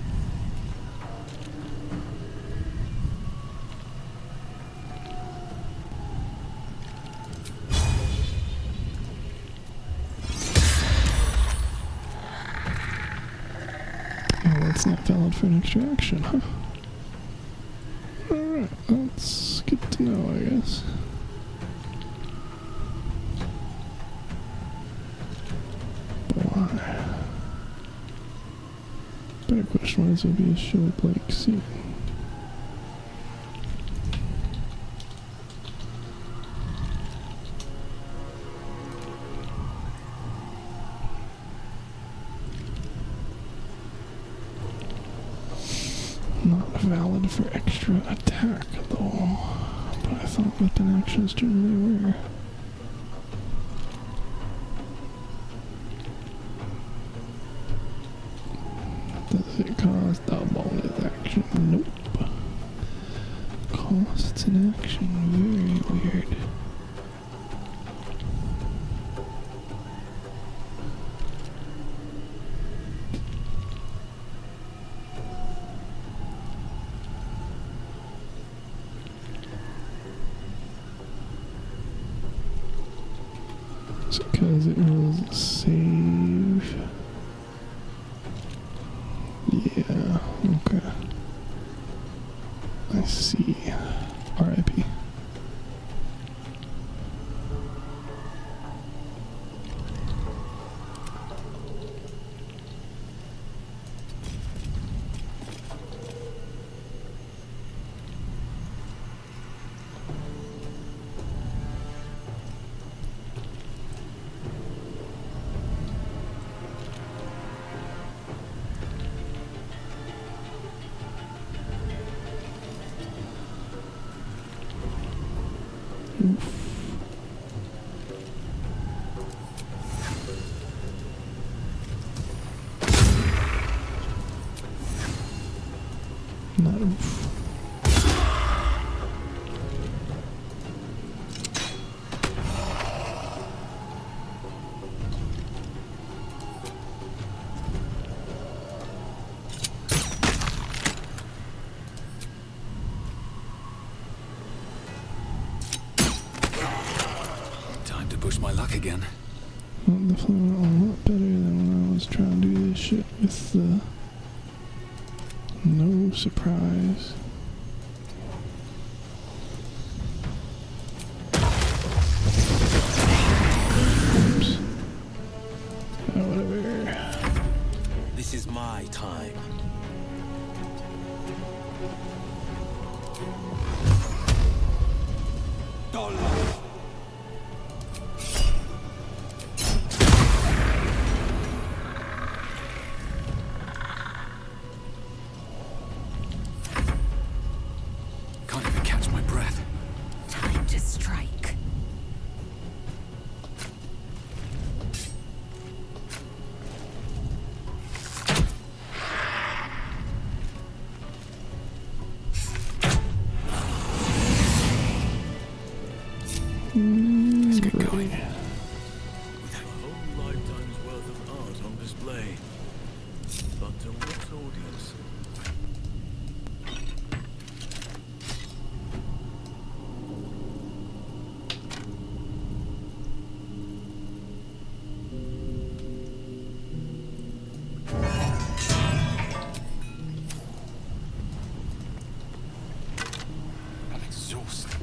Oh, that's not valid for an extra action, huh? Alright, that's good to know, I guess. Better question, why does it be a show blank scene? Not valid for extra attack, though. But I thought weapon actions generally were. Does it cost a bonus action? Nope. Costs an action. Very weird. Is it because it was a save? Yeah, okay. I see. R.I.P. Not oof. Time to push my luck again. Well, definitely went a lot better than when I was trying to do this shit with the no surprise. Oops. Oh, whatever. This is my time. Let's get going. A whole lifetime's worth of art on display. But to what audience? I'm exhausted.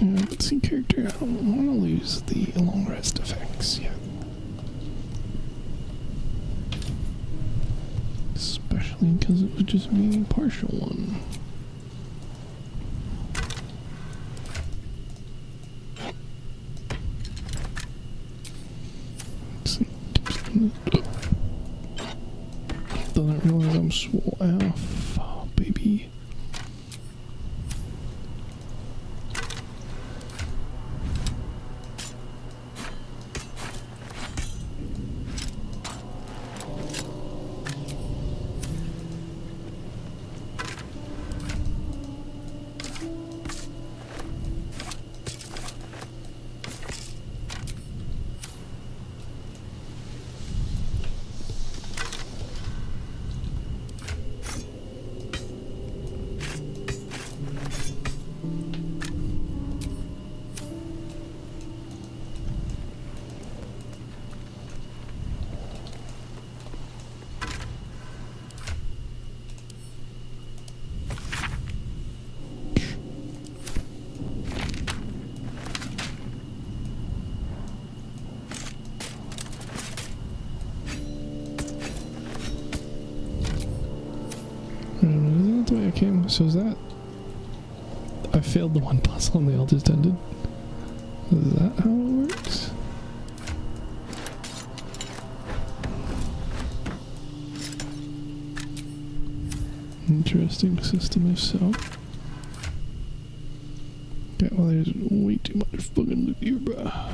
Let's see character. I don't want to lose the long rest effects yet. Especially because it was just me a partial one. Let's see. Doesn't realize I'm swole off. Oh, baby. That's the way I came. So is that... I failed the one puzzle and they all just ended? Is that how it works? Interesting system if so. Okay, well there's way too much fucking loot here, bruh.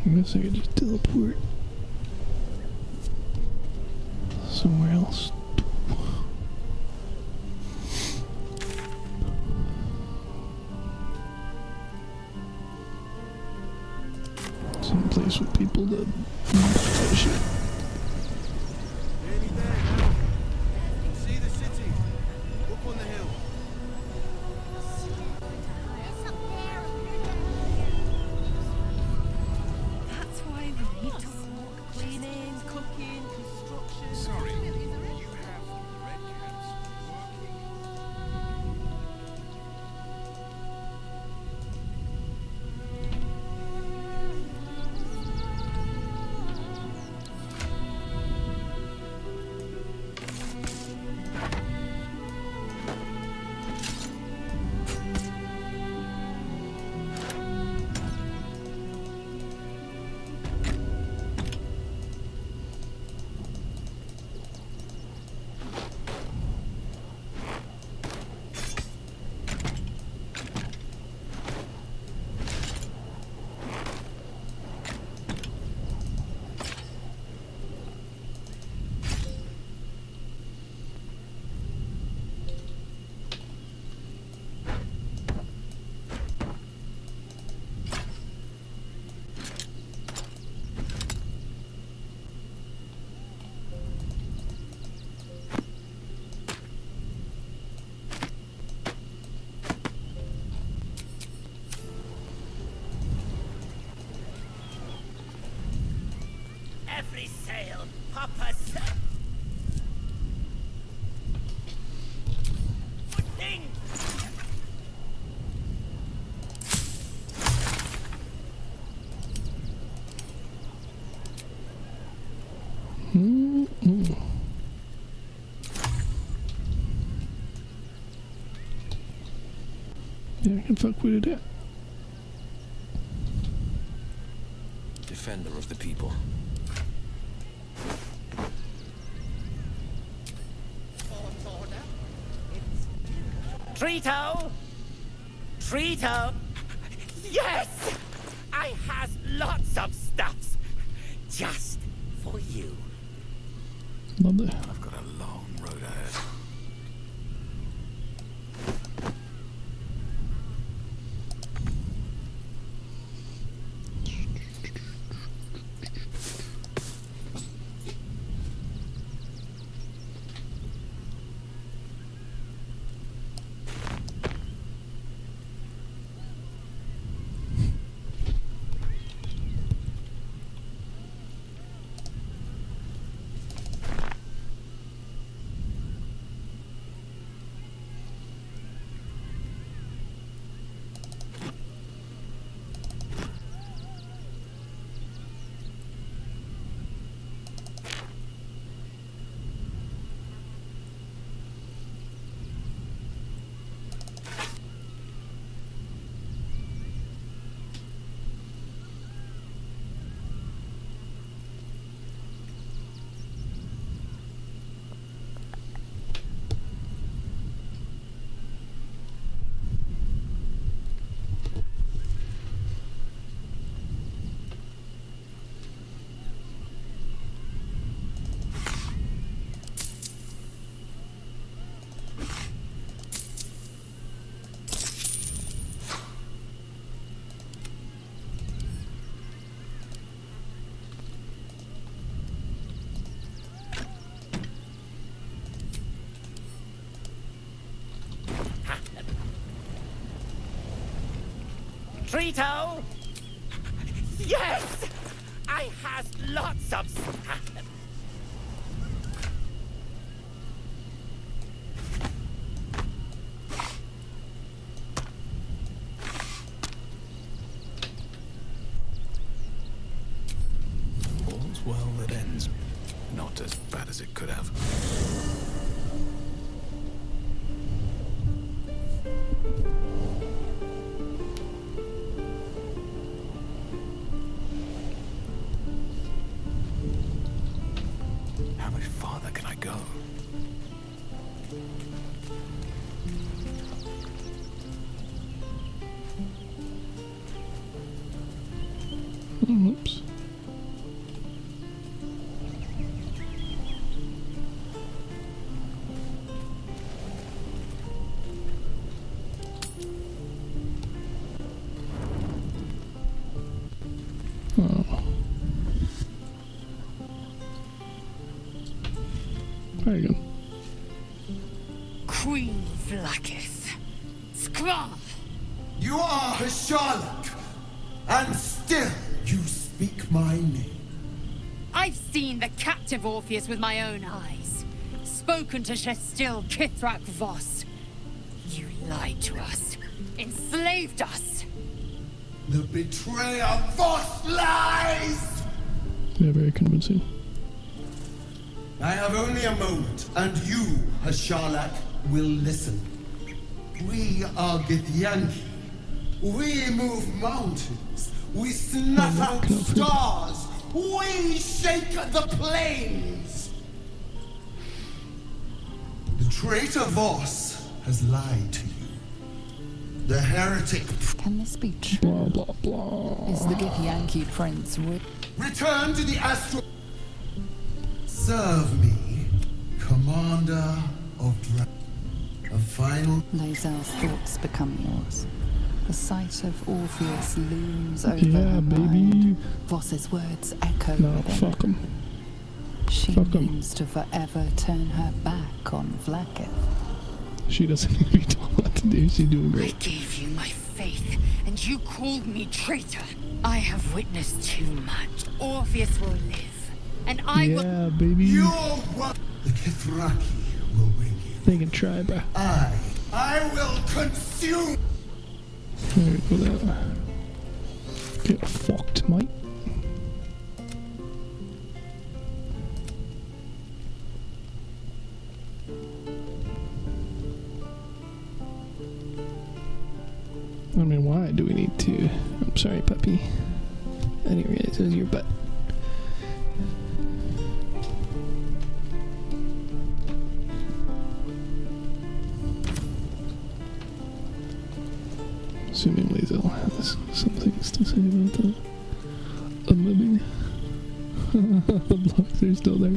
I guess I could just teleport somewhere else. Someplace with people that shit. Nearly there now. See the city. Up on the hill. That's why we need to walk. Cleaning, cooking, construction. Sorry, you have red caps working. every sail, Papa said. Thing. Yeah, I can fuck with it. Defender of the people. Trito! Trito! Yes! I has lots of stuffs. Just for you. Lovely. I've got a long road ahead. Trito! Yes! I has lots of stuff. All's well that ends. Not as bad as it could have. How much farther can I go? Oops. There you go. Queen Vlakith. Skra! You are a Charlotte, and still you speak my name. I've seen the captive Orpheus with my own eyes. Spoken to Shestil Kithrak Voss. You lied to us. Enslaved us. The betrayer Voss lies! Yeah, very convincing. I have only a moment, and you, Hashalak, will listen. We are Githyanki. We move mountains. We snuff out stars. We shake the plains. The traitor Voss has lied to you. The heretic... Can this be true? Blah, blah, blah. Is the Githyanki prince Return to the astral... Serve me, Commander of A final... Lae'zel's thoughts become yours. The sight of Orpheus looms over Yeah, her baby. mind. Voss's words echo No, within fuck her. him. She Fuck 'em. means to forever turn her back on Vlakith. She doesn't need to be told what to do. She's doing I great. gave you my faith, and you called me traitor. I have witnessed too much. Orpheus will live. and I will. Yeah, baby. The Kithraki will win you. They can try, bro. I will consume. There we go. That. Get fucked, mate. I mean, why do we need to? I'm sorry, puppy. I didn't realize it was your butt. Assumingly they'll have some things to say about that. Unliving. The blocks are still there.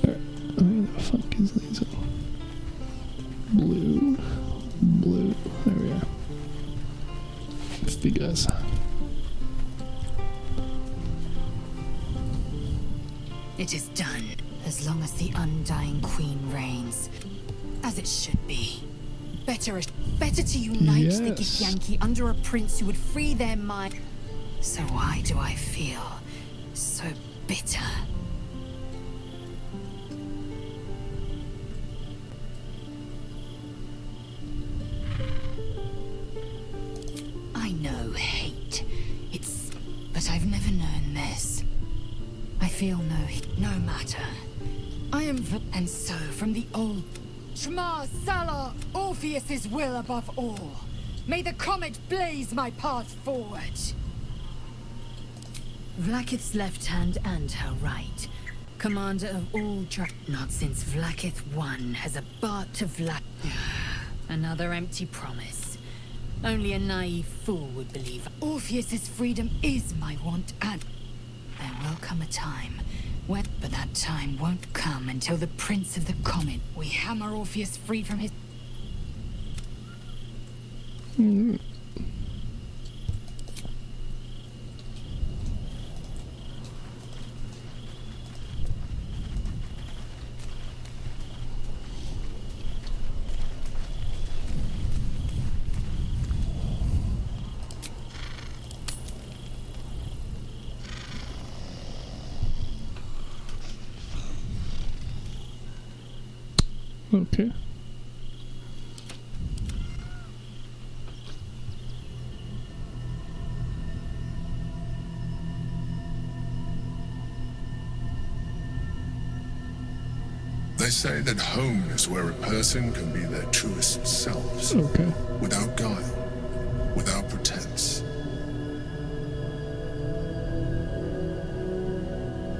Alright, where the fuck is Lazel? Blue. Blue. There we are. Figures. It is done, as long as the Undying Queen reigns. As it should be. Better to unite the Githyanki under a prince who would free their mind. So why do I feel so bitter? I know hate. But I've never known this. I feel no matter. I am and so from the old Shema Salah, Orpheus's will above all. May the comet blaze my path forward. Vlakith's left hand and her right. Commander of all not since Vlakith I has a Bart to Vlak. Another empty promise. Only a naive fool would believe. Orpheus's freedom is my want, and there will come a time when, but that time won't come until the Prince of the Comet. We hammer Orpheus free from his. Okay. They say that home is where a person can be their truest selves. Okay. Without guile, without pretense.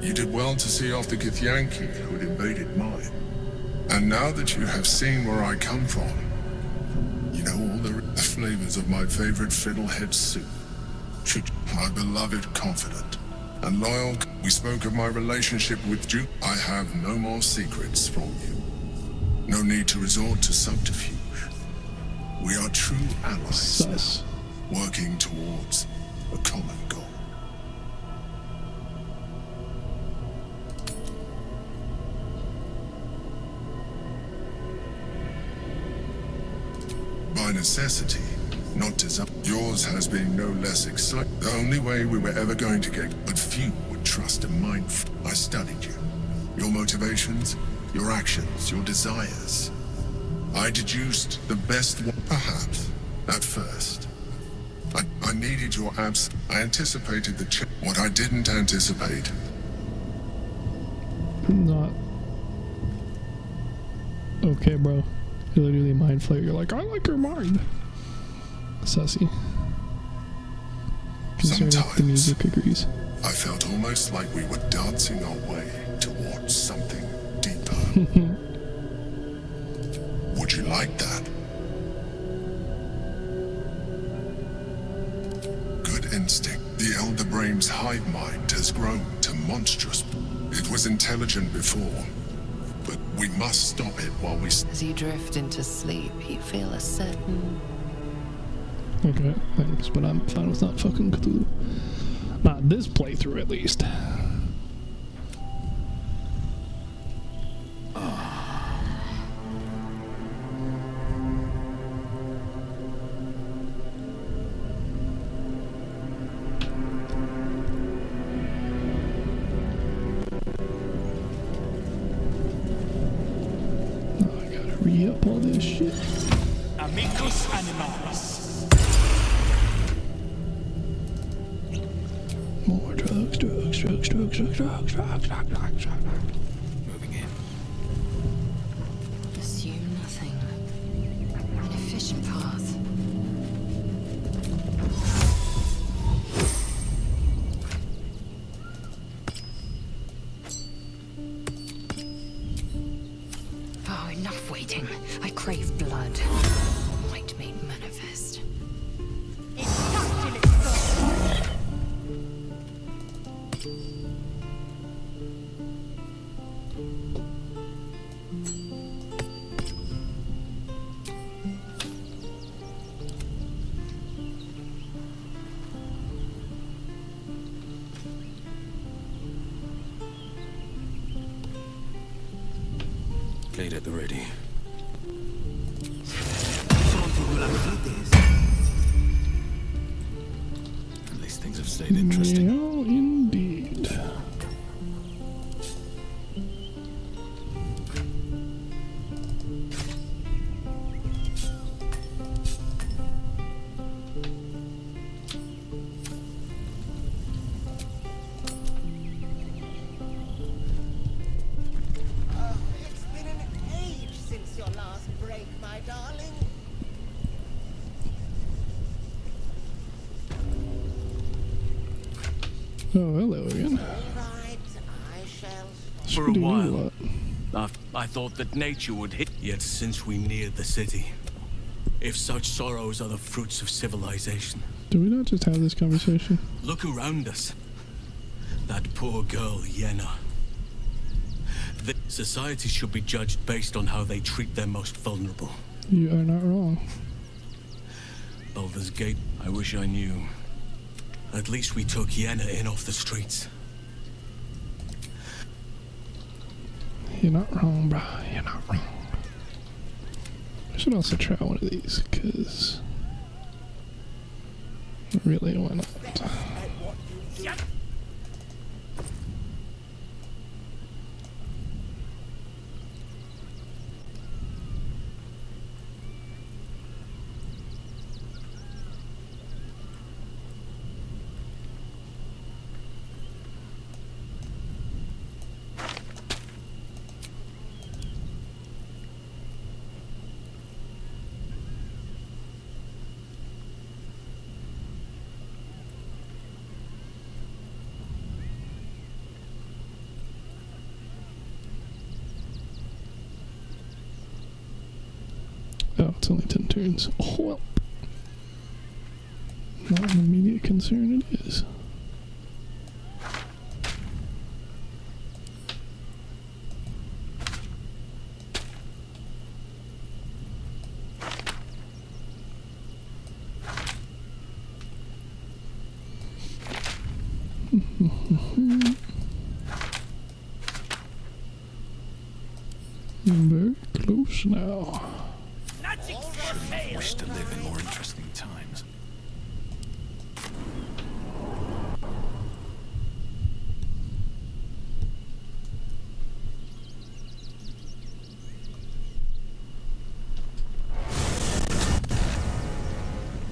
You did well to see off the Githyanki who had invaded mine. And now that you have seen where I come from, you know all the flavors of my favorite fiddlehead soup. Should my beloved confidant and loyal, we spoke of my relationship with Duke. I have no more secrets from you. No need to resort to subterfuge. We are true allies now, working towards a common goal. By necessity, not desire. Yours has been no less exciting. The only way we were ever going to get, but few would trust a mind. I studied you. Your motivations, your actions, your desires. I deduced the best one, perhaps, at first. I needed your abs. I anticipated the what I didn't anticipate. Not. Okay, bro. You literally mind flare. You're like, I like your mind. Sussy. Concerning the music agrees. I felt almost like we were dancing our way towards something deeper. Would you like that? Good instinct. The Elder Brain's hive mind has grown to monstrous. It was intelligent before, but we must stop it while we... As you drift into sleep, you feel a certain... Okay, thanks, but I'm fine with not fucking Cthulhu. Not this playthrough, at least. up all this shit. Amicus animalis. More drugs. Moving in. Assume nothing. An efficient path. Oh, enough waiting. I crave blood. Might made manifest. Gate at the ready. At least things have stayed interesting. Yeah, indeed. It's been an age since your last break, my darling. Oh, hello again. For a while, I thought that nature would hit. Yet since we neared the city, if such sorrows are the fruits of civilization, Do we not just have this conversation? look around us. That poor girl, Yenna. The society should be judged based on how they treat their most vulnerable. You are not wrong. Baldur's Gate, I wish I knew. At least we took Yenna in off the streets. You're not wrong, bro. You're not wrong. I should also try one of these, because really, why not? Oh, it's only 10 turns. Oh, well. Not an immediate concern, it is. Very close now. Wish to live in more interesting times.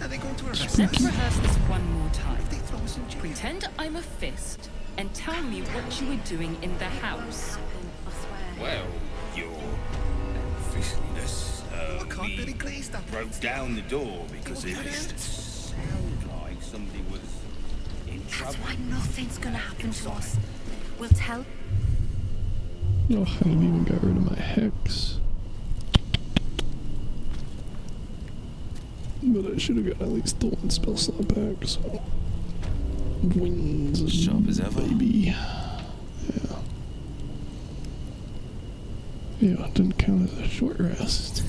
Are they going to arrest Let's us? rehearse this one more time. They throw us in jail. Pretend I'm a fist and tell me what you were doing in the house. Well, your fistiness, we broke down the door because it sounded like somebody was in trouble. That's why nothing's gonna happen to us. We'll tell. Oh, I didn't even got rid of my hex. But I should have got at least the one spell slot back, so. Wings. Sharp as ever. Baby. Yeah. Yeah, it didn't count as a short rest.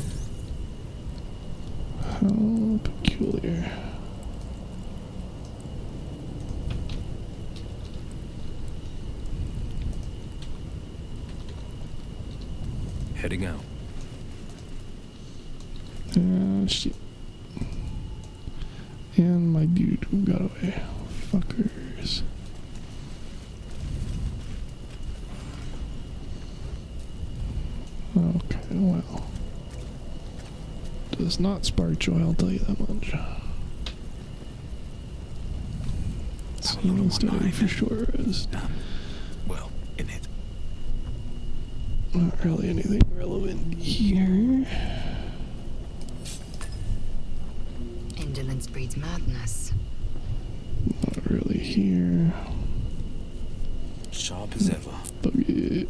How peculiar. Heading out. Shit. And my dude who got away. Fuckers. Okay, well. Does not spark joy, I'll tell you that much. Single study for sure is well, in it. Not really anything relevant here. Indolence breeds madness. Not really here. Sharp as ever. Bucket.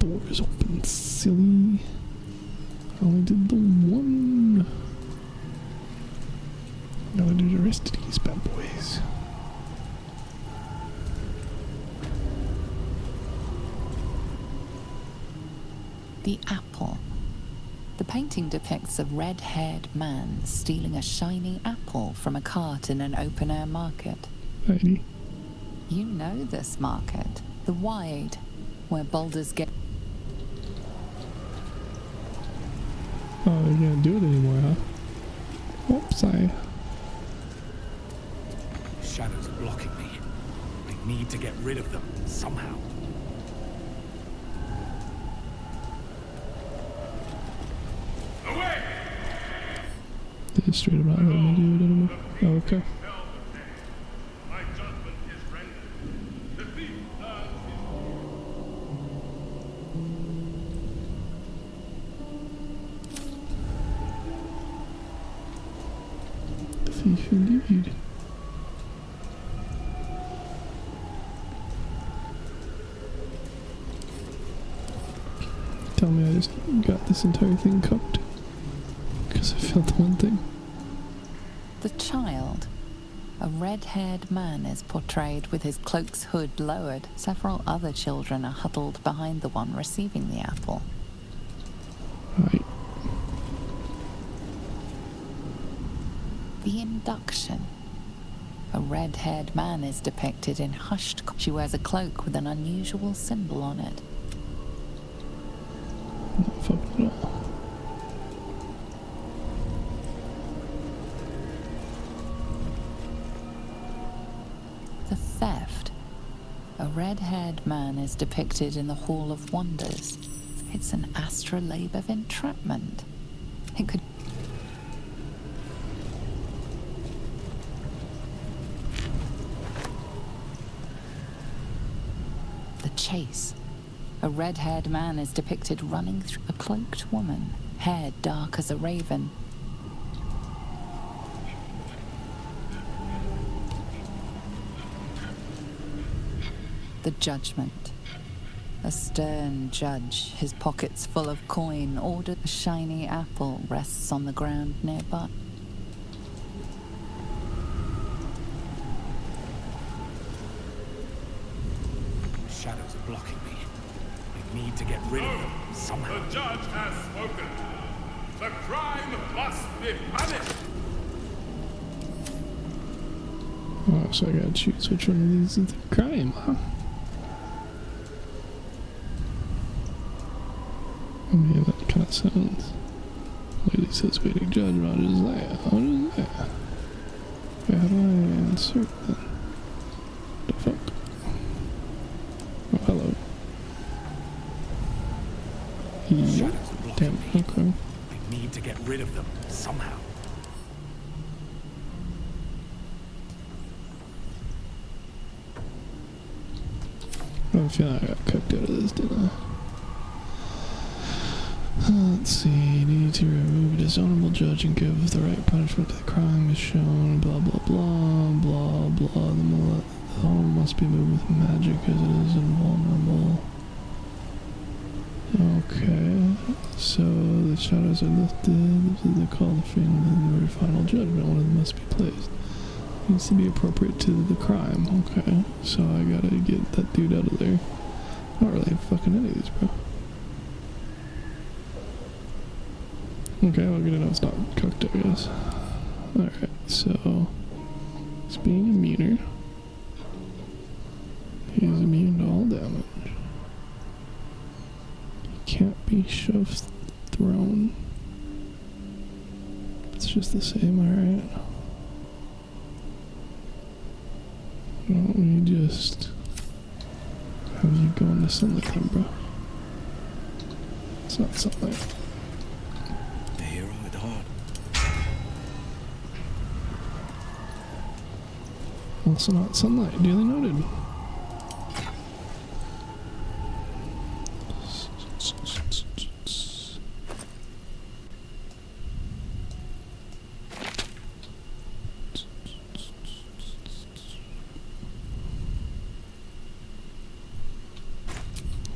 Doors open, silly. I only did the one. Gotta do the rest of these bad boys. The apple. The painting depicts a red-haired man stealing a shiny apple from a cart in an open-air market. Heidi. You know this market, the Wide, where Baldur's Gate. Oh, they can't do it anymore, huh? Oops, Shadows are blocking me. I need to get rid of them somehow. Away! They just straight up not letting me do it anymore. Oh, okay. My judgment is rendered. The thief earns The thief indeed. Tell me I just got this entire thing cooked. Because I failed the one thing. The child. A red-haired man is portrayed with his cloak's hood lowered. Several other children are huddled behind the one receiving the apple. Right. The induction. A red-haired man is depicted in hushed. She wears a cloak with an unusual symbol on it. Not fucked at all. The theft. A red-haired man is depicted in the Hall of Wonders. It's an astrolabe of entrapment. It could... The chase. A red-haired man is depicted running through a cloaked woman, hair dark as a raven. The judgment. A stern judge, his pockets full of coin, ordered a shiny apple rests on the ground nearby. Shadows are blocking me. I need to get rid of them somehow. The judge has spoken. The crime must be punished. Oh, so I gotta choose which one of these is the crime, huh? I mean, that kind of sounds Lady says waiting judgment. What is that? What is that? Okay, how do I insert then? The fuck? Oh, hello. Yeah. Damn, okay. I need to get rid of them somehow. I feel like I got cooked out of this, didn't I? Let's see. Need to remove a dishonorable judge and give the right punishment to the crime is shown. Blah blah blah blah blah. The home must be moved with magic as it is invulnerable. Okay. So the shadows are lifted. This is the call to freedom and the final judgment. One of them must be placed. Needs to be appropriate to the crime. Okay, so I gotta get that dude out of there. Not really fucking any of these, bro. Okay, well, good to know it's not cooked, I guess. Alright, so it's being immuner. He is immune to all damage. He can't be shoved thrown. It's just the same, alright. Why don't we just have you go into sunlight then, bro? It's not sunlight. The hero at the heart. Also not sunlight, duly noted.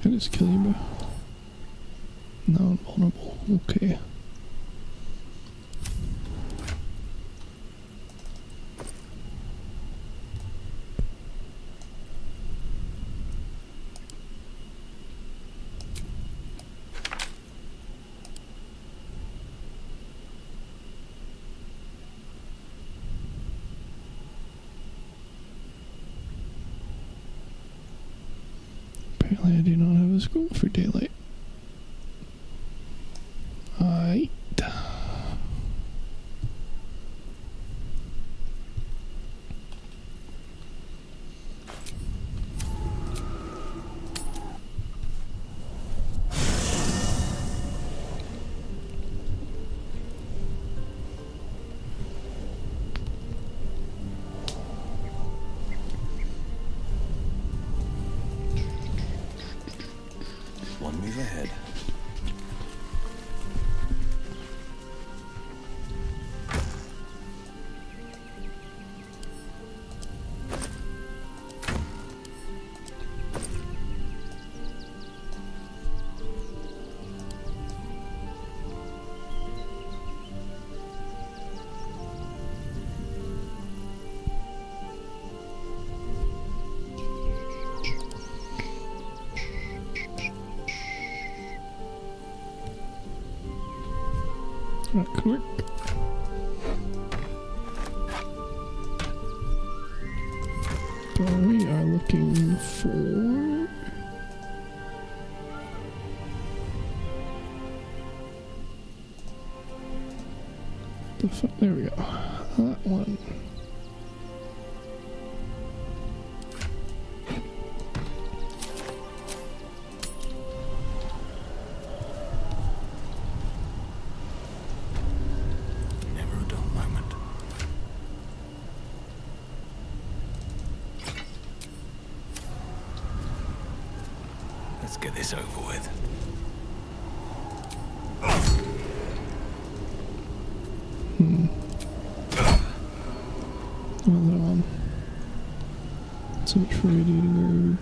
Can I just kill you, bro? No, invulnerable. Okay. Apparently I do not have a scroll for daylight. Aight. One move ahead. That could work. So we are looking for the fuck. There we go. That one. Let's get this over with. Another one. So much for radiating herb.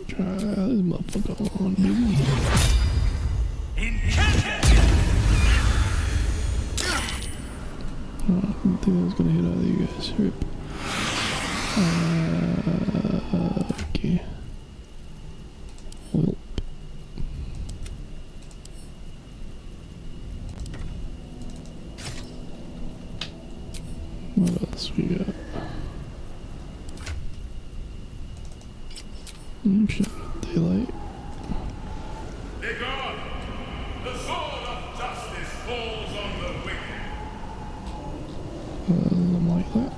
Try this motherfucker on, baby. I didn't think I was gonna hit either of you guys. Rip. Okay. Well. What else we got? Daylight. Begone! The sword of justice falls on the wicked. Something like that.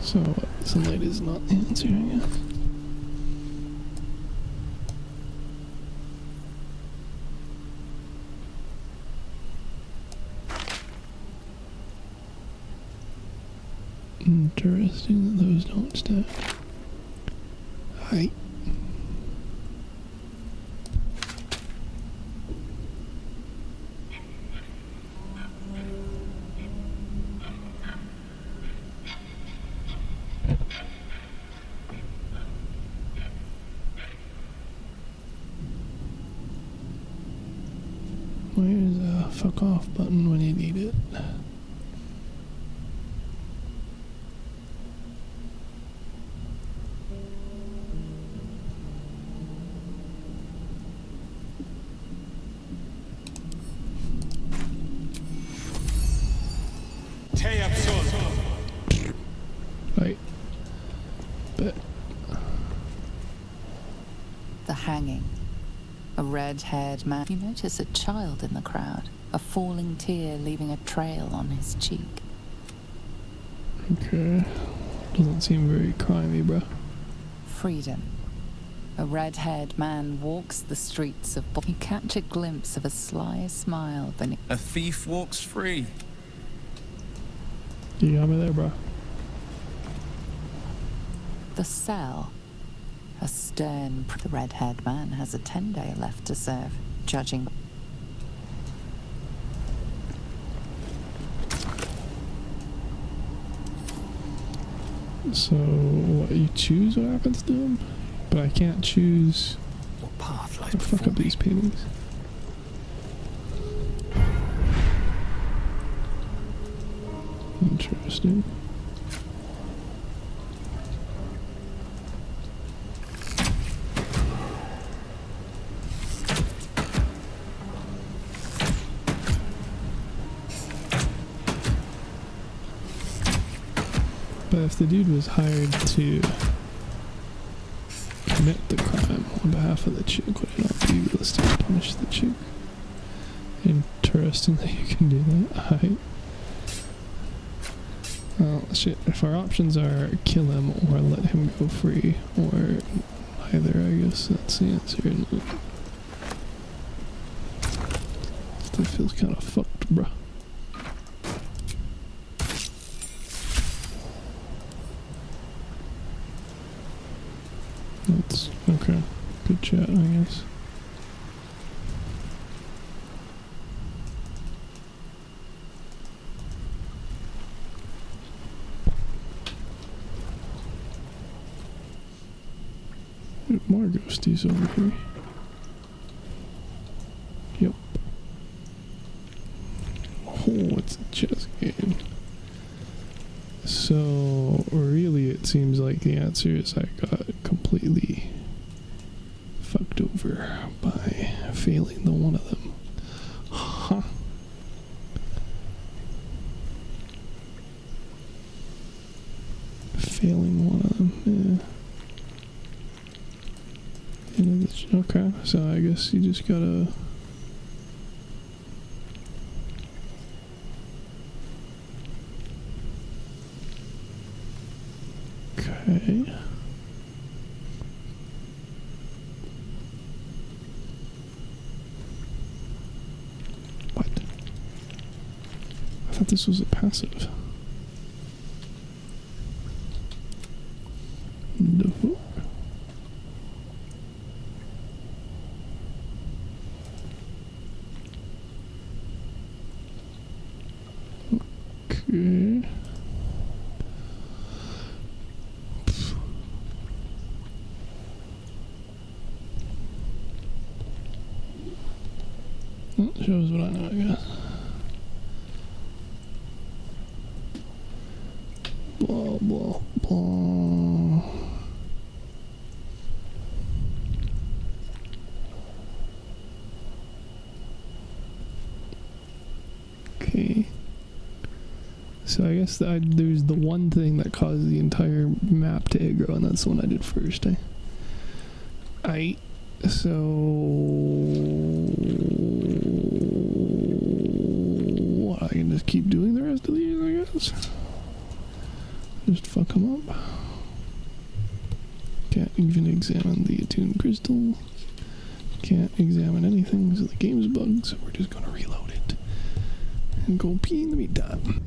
So, sunlight is not the answer, I guess. Interesting that those don't stack. Hi. Where's a fuck off button when you need it? Right. Bet. The hanging. A red-haired man. You notice a child in the crowd, a falling tear leaving a trail on his cheek. Okay. Doesn't seem very crimey, bruh. Freedom. A red-haired man walks the streets of You catch a glimpse of a sly smile beneath. A thief walks free. You got me there, bruh. The cell. A stern, the red-haired man has a 10-day left to serve, judging. So, what, you choose what happens to him? But I can't choose what path lies fuck up these paintings. Interesting. But if the dude was hired to commit the crime on behalf of the chick, would it not be realistic to punish the chick? Interesting that you can do that. Well, shit, if our options are kill him or let him go free, or either, I guess that's the answer, isn't it? Still feels kind of fucked, bruh. That's okay. Good chat, I guess. More ghosties over here. Yep. Oh, it's a chess game. So, really, it seems like the answer is I got completely fucked over by failing the one of them. Huh. Failing one of them, yeah. Okay, so I guess you just gotta... Okay. thought this was a passive. No. Okay. That shows what I know, I guess. Blah, blah, blah. Okay. So I guess there's the one thing that caused the entire map to aggro, and that's the one I did first. So I can just keep doing the rest of these, I guess. Just fuck them up. Can't even examine the attuned crystal. Can't examine anything, so the game's bugged, so we're just gonna reload it. And go pee in the meantime.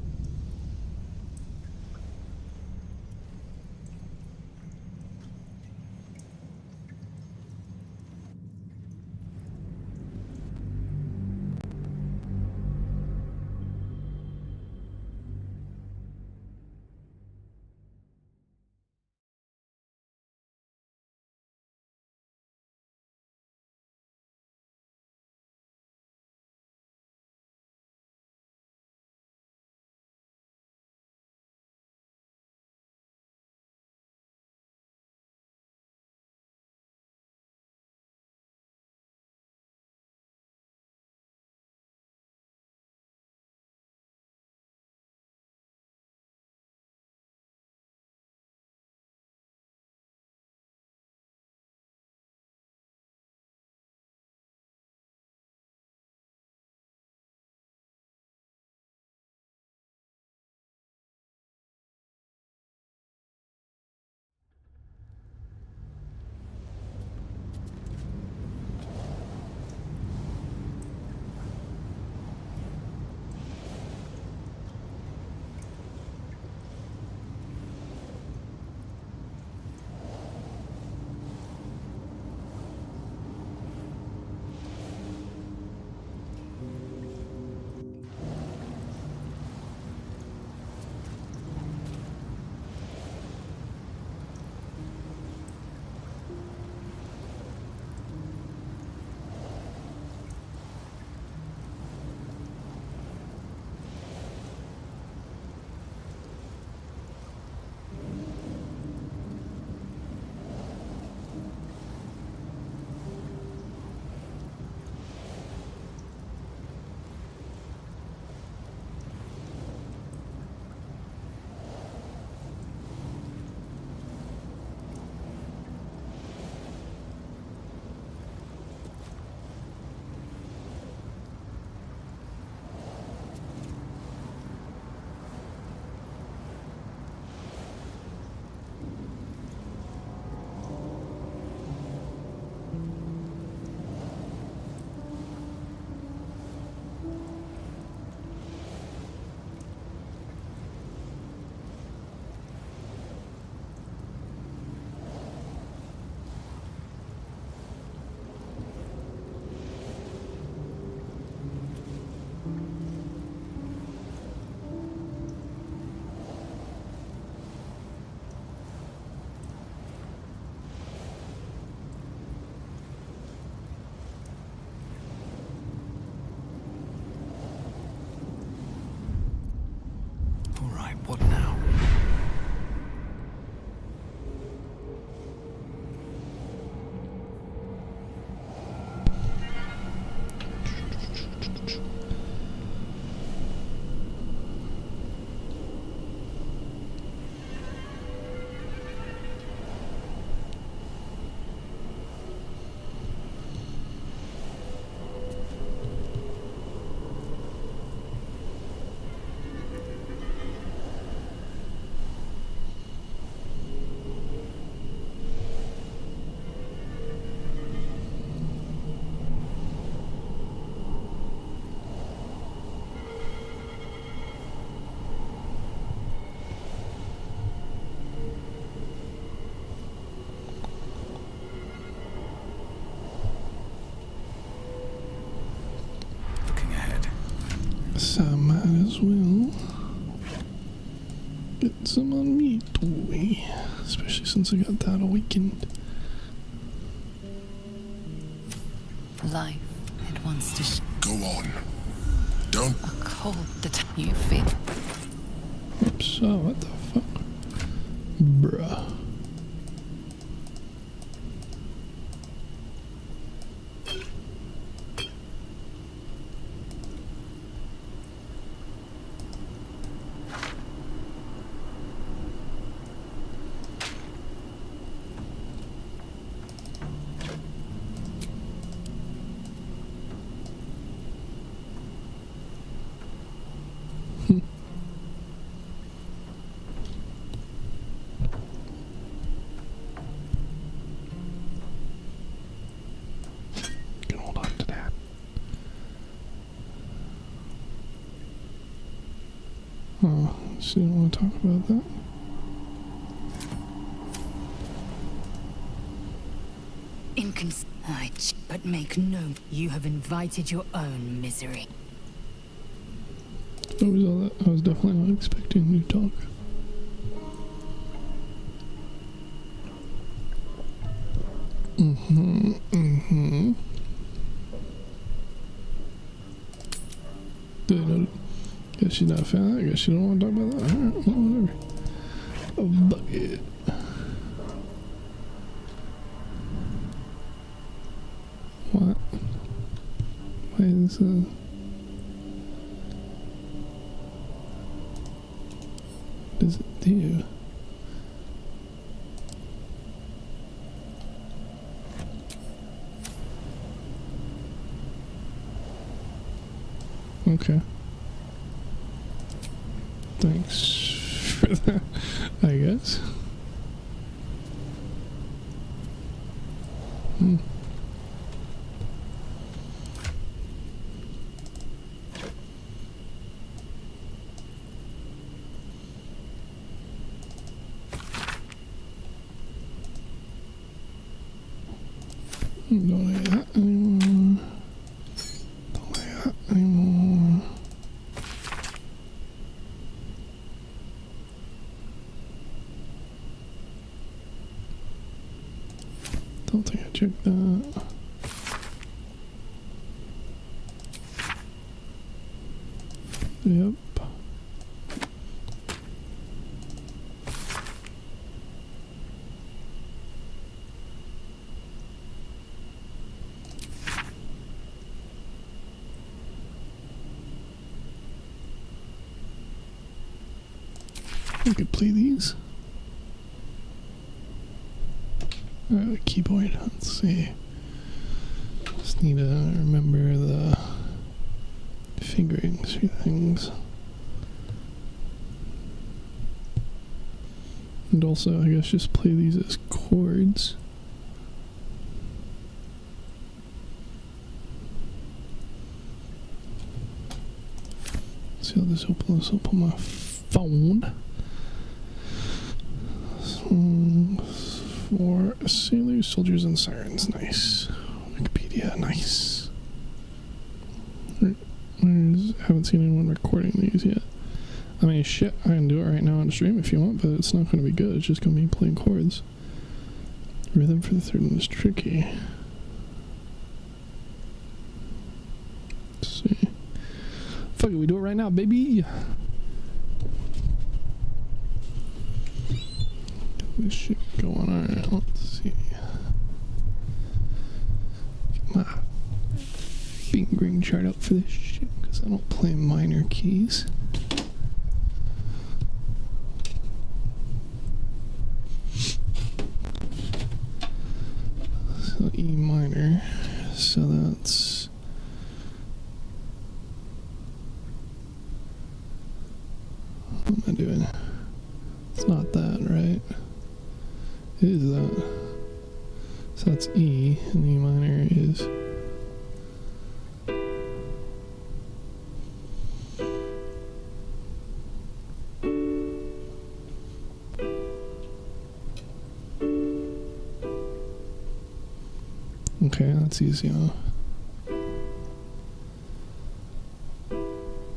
What now? So I might as well get some on me too, especially since I got that all weekend. Life, it wants to Go on. Don't. A cold you feel. Oops, oh, what the fuck? Bruh. Oh, she didn't want to talk about that. But make no. You have invited your own misery. What was all that? I was definitely not expecting you to talk. Guess she's not a fan. I guess she don't want to talk about that. Alright, well, whatever. A bucket. What? Why is this what does it do? Okay. Thanks for that, I guess. Don't like that anymore. Don't like that anymore. Don't think I checked that. Yep. I could play these. Keyboard, let's see. Just need to remember the fingerings for things. And also, I guess just play these as chords. See how this will pull this up on my phone. For sailors, soldiers, and sirens. Nice. Wikipedia, nice. Haven't seen anyone recording these yet. I mean, shit, I can do it right now on stream if you want, but it's not going to be good. It's just going to be playing chords. Rhythm for the third one is tricky. Let's see. Fuck it, we do it right now, baby! This shit going on. Alright, let's see. Get my fingering chart up for this shit because I don't play minor keys. So E minor. So that's. What am I doing? It's not that, right? It is that. So that's E, and E minor is. Okay, that's easy enough.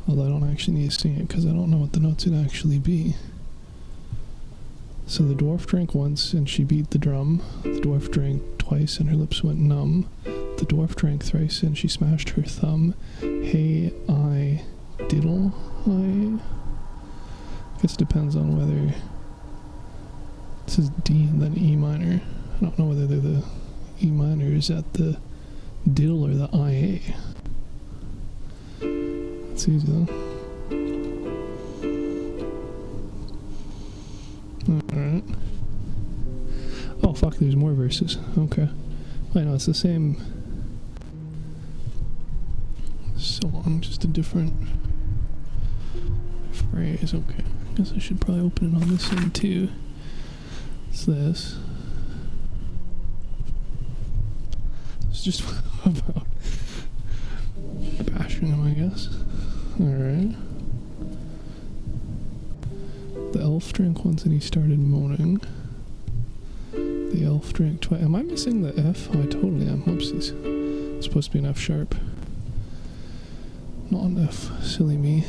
Although I don't actually need to sing it because I don't know what the notes would actually be. So the dwarf drank once and she beat the drum. The dwarf drank twice and her lips went numb. The dwarf drank thrice and she smashed her thumb. Hey, I diddle. I guess it depends on whether it says D and then E minor. I don't know whether they're the E minor is at the diddle or the IA. That's easy though. Alright. Oh fuck, there's more verses. Okay. Wait, no, it's the same song, just a different phrase. Okay. I guess I should probably open it on this end too. It's this. It's just about bashing him, I guess. Alright. The elf drank once and he started moaning. The elf drank twice. Am I missing the F? Oh, I totally am. Whoopsies. It's supposed to be an F sharp. Not an F. Silly me.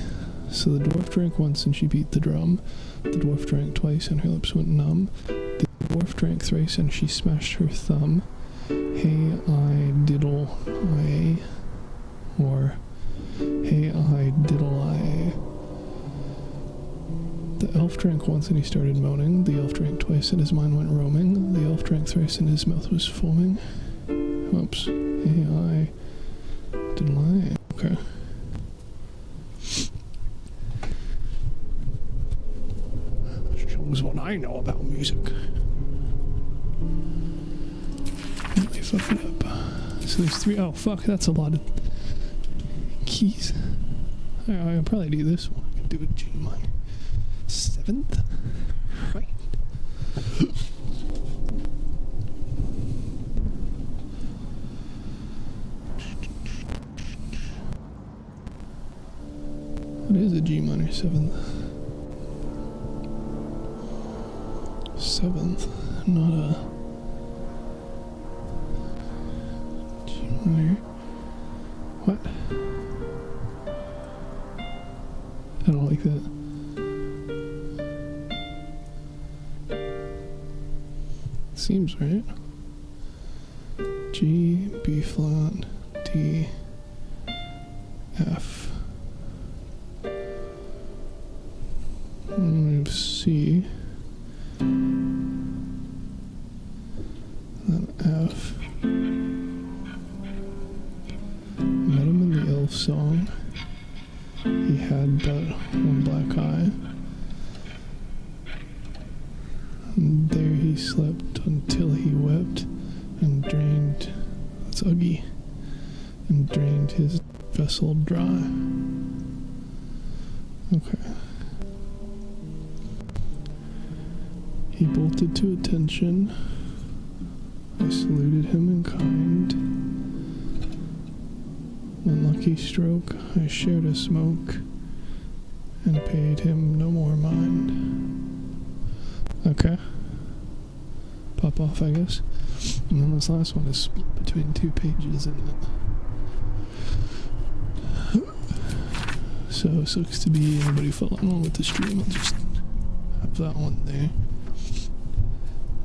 So the dwarf drank once and she beat the drum. The dwarf drank twice and her lips went numb. The dwarf drank thrice and she smashed her thumb. Hey, I diddle I. Or hey, I diddle I. The elf drank once and he started moaning. The elf drank twice and his mind went roaming. The elf drank thrice and his mouth was foaming. Whoops. Hey, I diddle I. Okay. Shows what I know about music. Let me fuck it up. So there's 3. Oh fuck, that's a lot of keys. I'll probably do this one. I can do a G minor 7th. Right. What is a G minor 7th? 7th, not a G minor. What? I don't like that. Seems right. G, B flat, D, F. Move C. Then F. Met him in the elf song. He had but one black eye. And there he slept until he wept and drained, that's Uggy, and drained his vessel dry. Okay. He bolted to attention. I saluted him in kind. One lucky stroke, I shared a smoke and paid him no more mind. Okay. Pop off, I guess. And then this last one is split between 2 pages, isn't it? So it sucks to be anybody following along with the stream. I'll just have that one there.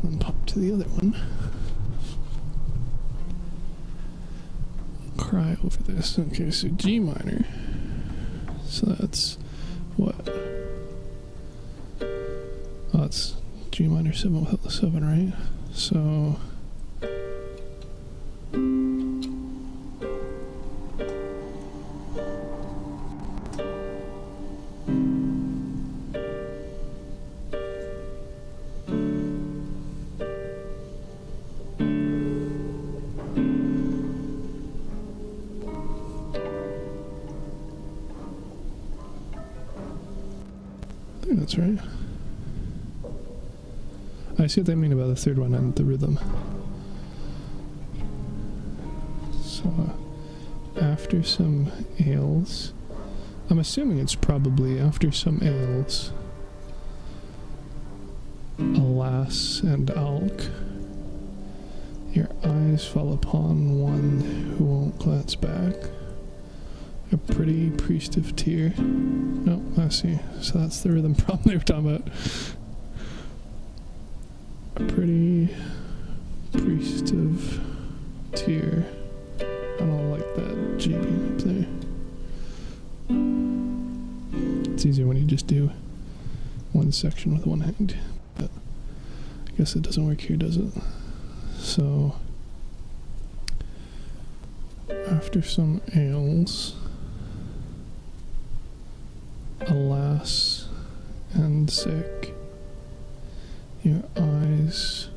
Then pop to the other one. Cry over this. Okay, so G minor. So that's what? Oh, that's G minor 7 without the 7, right? So I think that's right. I see what they mean about the third one and the rhythm. So, after some ales, I'm assuming it's probably after some ales, alas and alk, your eyes fall upon one who won't glance back, A pretty priest of Tyr. No, I see. So that's the rhythm problem they were talking about. A pretty priest of Tyr. I don't like that G being up there. It's easier when you just do one section with one hand. But I guess it doesn't work here, does it? So after some ales, alas and sick, your eyes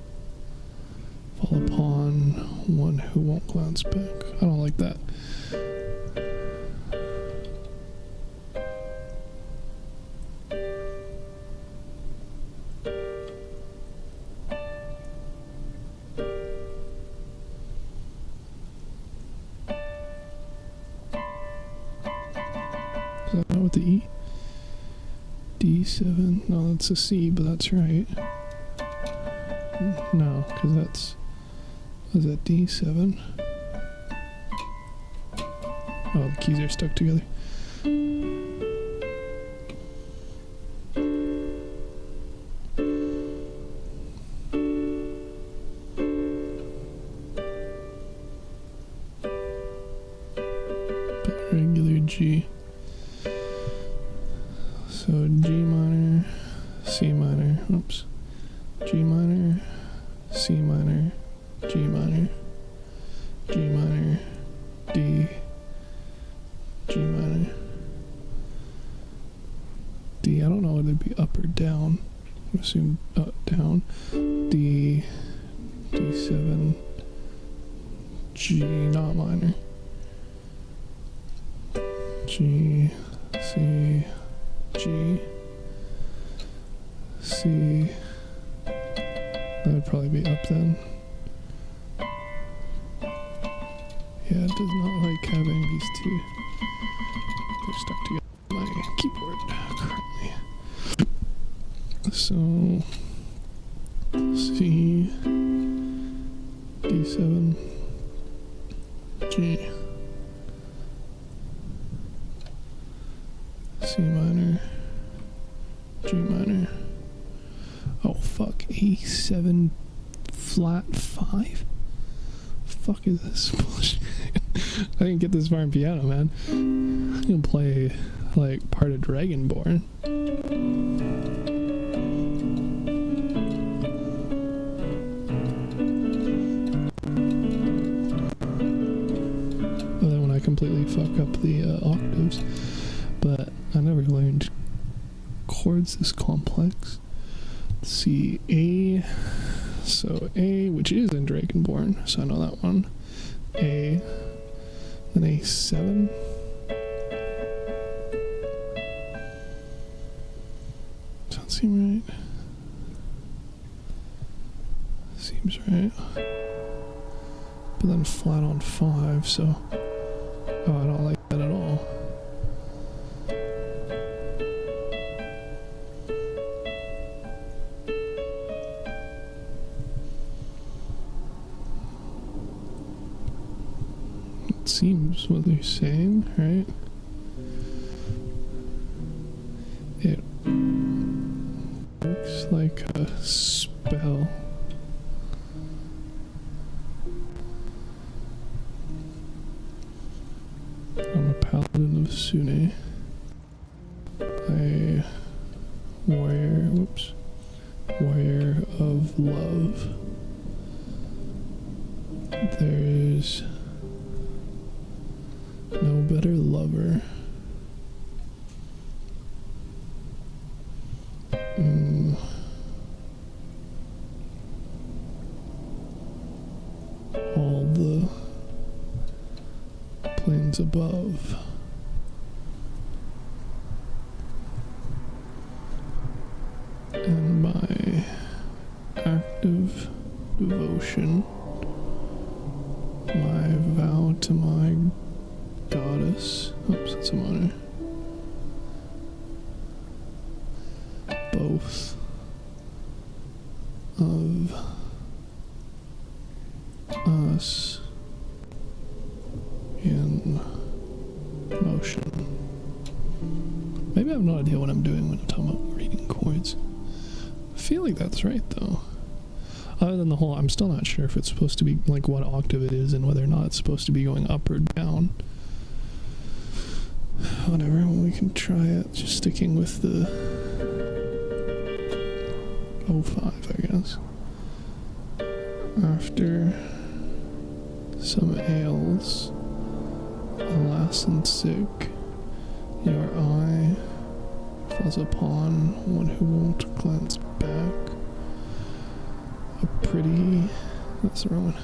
fall upon one who won't glance back. I don't like that. Is that not with the E? D7. No, that's a C, but that's right. No, because that's... is that D7? Oh, the keys are stuck together. Regular G. So G minor, C minor, oops. G minor, C minor, G minor, G minor, D, G minor, D. I don't know whether it'd be up or down. I assume down. D, D7, G, not minor. G, C, G, C. That would probably be up then. Yeah, it does not like having these two. They're stuck together on my keyboard currently. So C, D7, G, C minor, G minor. Oh fuck, A7 flat 5? Fuck is this bullshit? I didn't get this far in piano, man. I'm gonna play like part of Dragonborn. And then when I completely fuck up the octaves. But I never learned chords this complex. Let's see, A. So A, which is in Dragonborn, so I know that one. A, then A7. Does that seem right? Seems right. But then flat on 5, so... oh, I don't like that at all. Seems what they're saying, right? It looks like a spell. I'm a paladin of Sune. A warrior of love. There's no better lover. All the planes above. And my active devotion, my vow to my goddess. Oops, that's a minor. Both of us in motion. devotion. Maybe I have no idea what I'm doing when I'm talking about reading chords. I feel like that's right, though. Other than the whole, I'm still not sure if it's supposed to be, like, what octave it is and whether or not it's supposed to be going up or down. Whatever, we can try it. Just sticking with the 05, I guess. After some ails, alas and sick, your eye falls upon one who won't glance back. A pretty... that's the wrong one.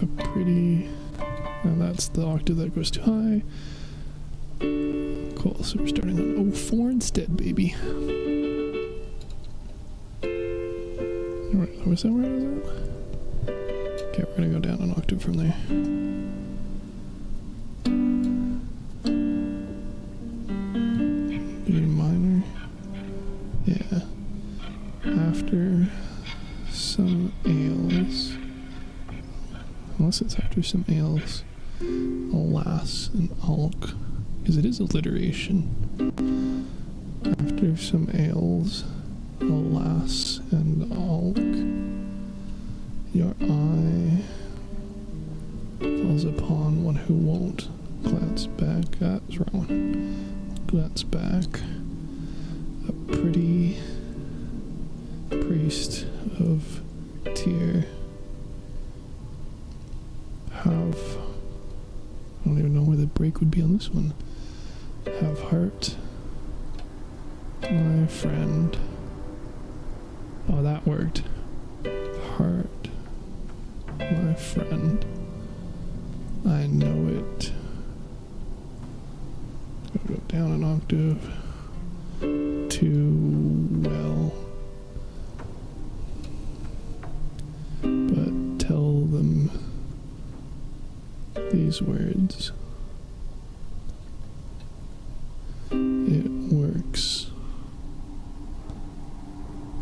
A pretty... and that's the octave that goes too high. Cool, so we're starting on 04 instead, baby. Alright, was that where I was at? Okay, we're gonna go down an octave from there. D minor. Yeah. After some ails. Unless it's after some ails. Alas and alk. Because it is alliteration. After some ails. Alas and alk. Your eye falls upon one who won't glance back. That's the wrong one. Glance back. A pretty priest of tear. Have... I don't even know where the break would be on this one. Have heart, my friend. Oh, that worked. Heart, my friend. I know it. Go down an octave. Too well. But tell them these words. It works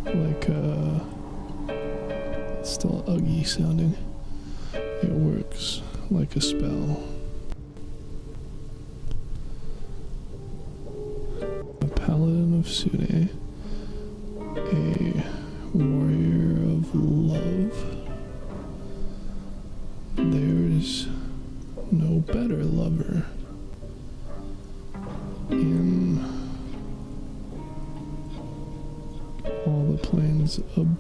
like a... it's still uggy sounding. It works like a spell. A paladin of Sune, a warrior of love. There's no better lover in all the planes above.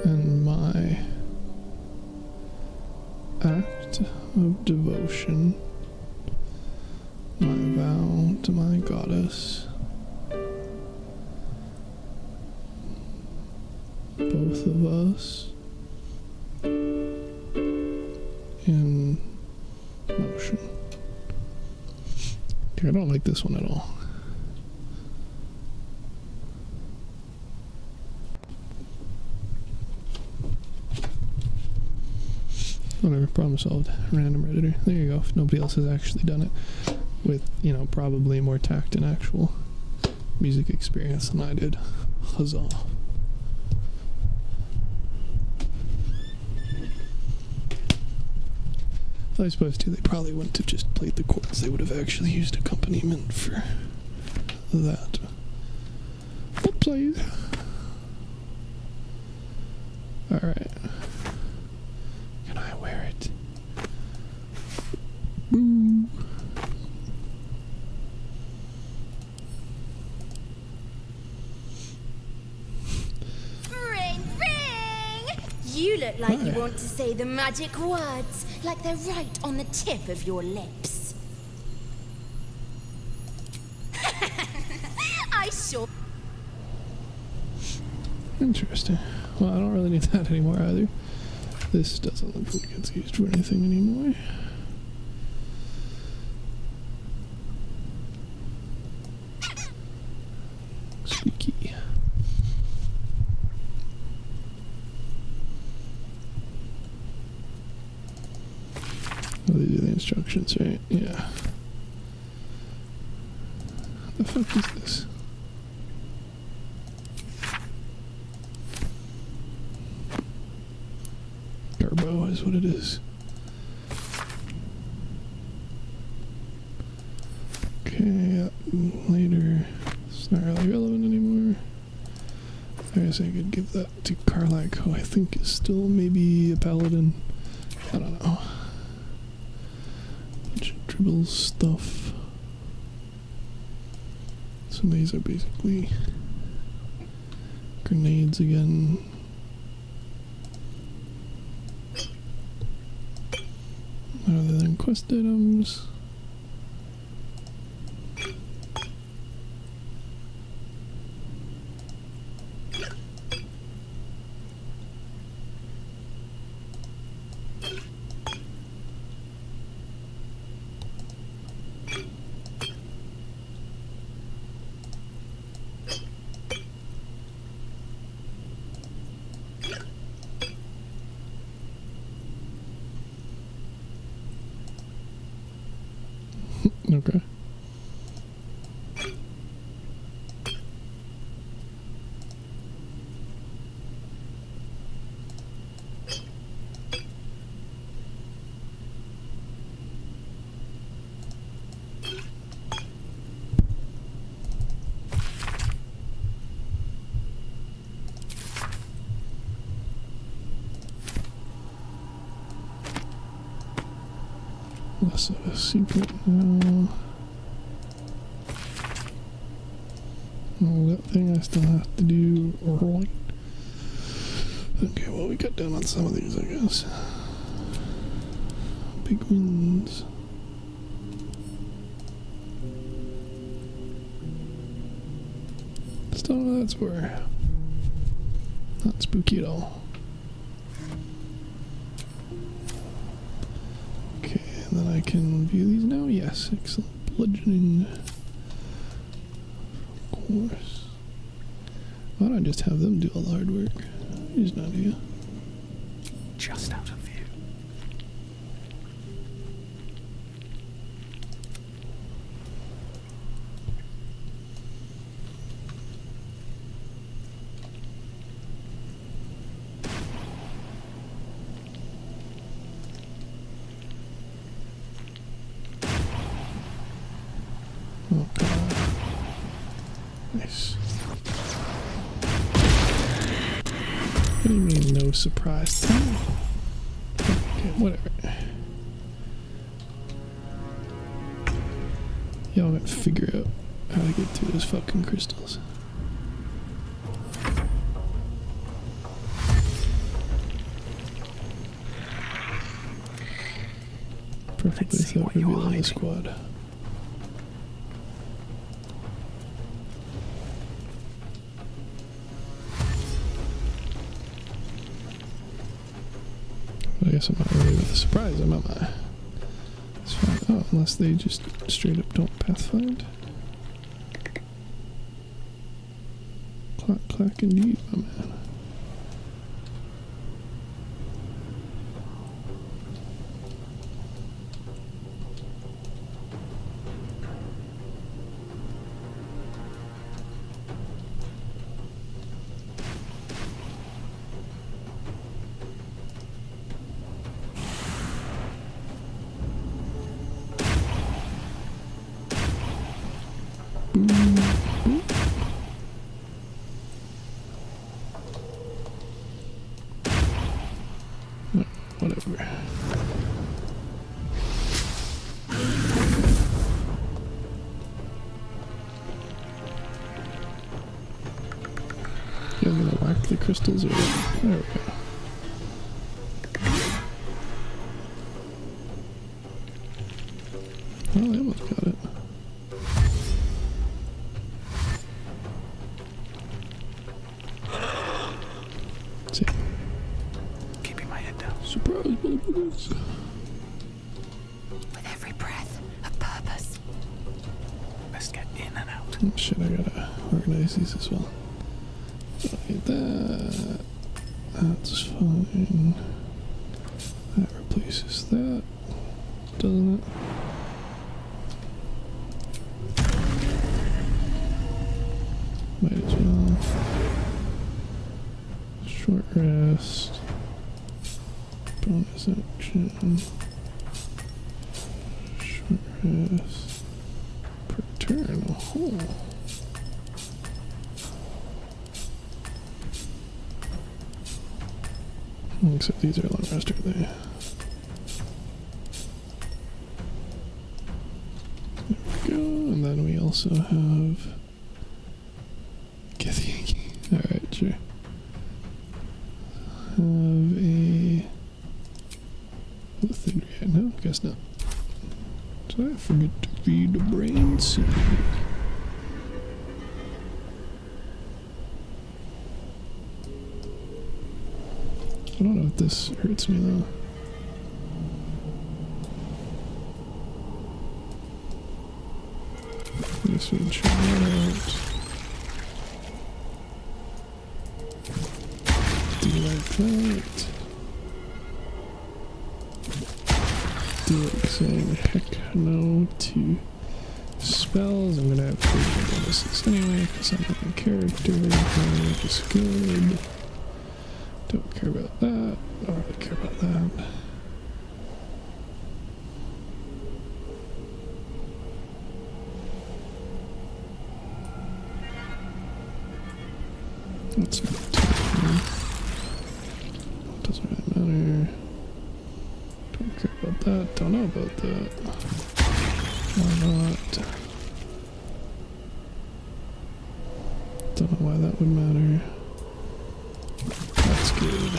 And my act of devotion, my vow to my goddess, both of us in motion. Okay, I don't like this one at all. Whatever, problem solved. Random editor. There you go. If nobody else has actually done it with, you know, probably more tact and actual music experience than I did. Huzzah. I suppose too, they probably wouldn't have just played the chords. They would have actually used accompaniment for that. Please. Alright. Can I wear it? Boo. Ring, ring! You look like you want to say the magic words, like they're right on the tip of your lips. I sure... Interesting. Well, I don't really need that anymore either. This doesn't look like it's used for anything anymore. Squeaky. Oh, these are the instructions, right? Yeah. What the fuck is this? Scimitar bow is what it is. Okay, later. It's not really relevant anymore. I guess I could give that to Karlak, who I think is still maybe a paladin. I don't know. Bunch of dribble stuff. Some of these are basically grenades again. Other than quest items. Okay. Less of a secret now. Oh, that thing I still have to do right. Okay, well, we cut down on some of these, I guess. Big wins. Still know what that's for. Not spooky at all. Okay, and then I can view these now? Yes, excellent. Bludgeoning. Of course. Why don't I just have them do all the hard work? Here's an idea. Just out of view. Oh god. Nice. What do you mean no surprise? Okay, whatever. Y'all gotta figure out how to get through those fucking crystals. Perfectly without revealing the squad. I guess I'm not really with a surprise, am I? It's fine. Oh, unless they just straight up don't pathfind. Clack, clack indeed, my man. Whatever. You gonna whack the crystals or what? There we go. Oh, they almost got it. Let's see. Keeping my head down. Surprise, motherfuckers. With every breath, a purpose. Best get in and out. Oh shit, I gotta organize these as well. Get that. That's fine. That replaces that, doesn't it? Might as well. Short rest. Bonus action. Short rest. Per turn. Oh. Except these are long rest, are they? There we go. And then we also have Githyanki. Alright, sure. Have a thing right now? Guess not. Did I forget to feed the brain seed? I don't know if this hurts me though. This would try that out. Do like that. Do like saying heck no to spells. I'm gonna have critical bonuses anyway because I'm not a character. Which is good. Don't care about that. I don't really care about that. That's not too. Doesn't really matter. Don't care about that. Don't know about that. Why not? Don't know why that would matter. That's good.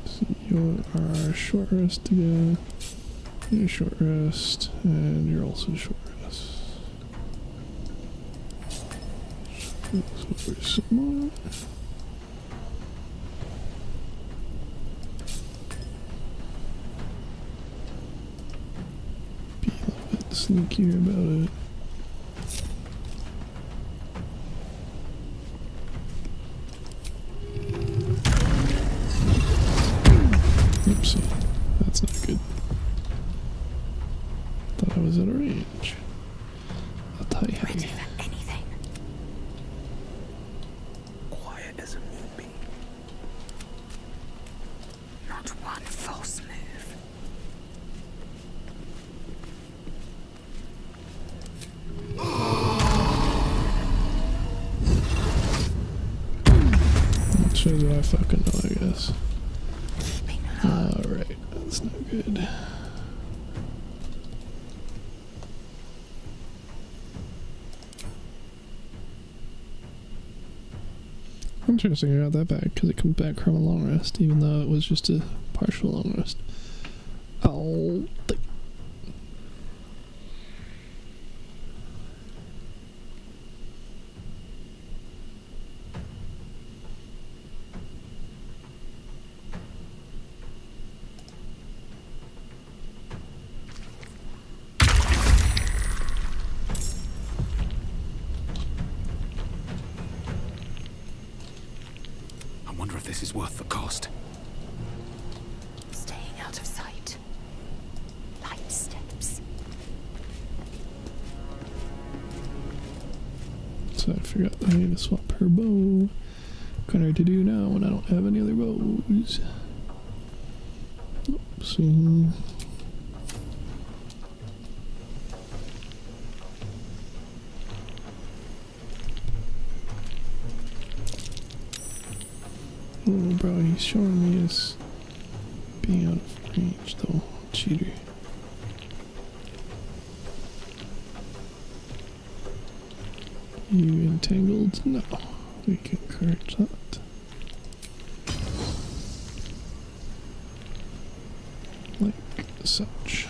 So you are short rest again. You're short rest, and you're also short rest. So for some more. Be a little bit sneakier about it. Oopsie, that's not good. Thought I was out of range. I'll tell you how. Ready for anything. Quiet as a moonbeam. Not one false move. That shows what I fucking know, I guess. Alright, that's not good. Interesting, I got that back because it comes back from a long rest, even though it was just a partial long rest. Oh, I wonder if this is worth the cost. Staying out of sight. Light steps. so I forgot I need to swap her bow. Kind of hard to do now when I don't have any other bows. Oopsie. Oh, bro, he's showing me as being out of range, though. Cheater. You entangled? No. We can correct that. Like such.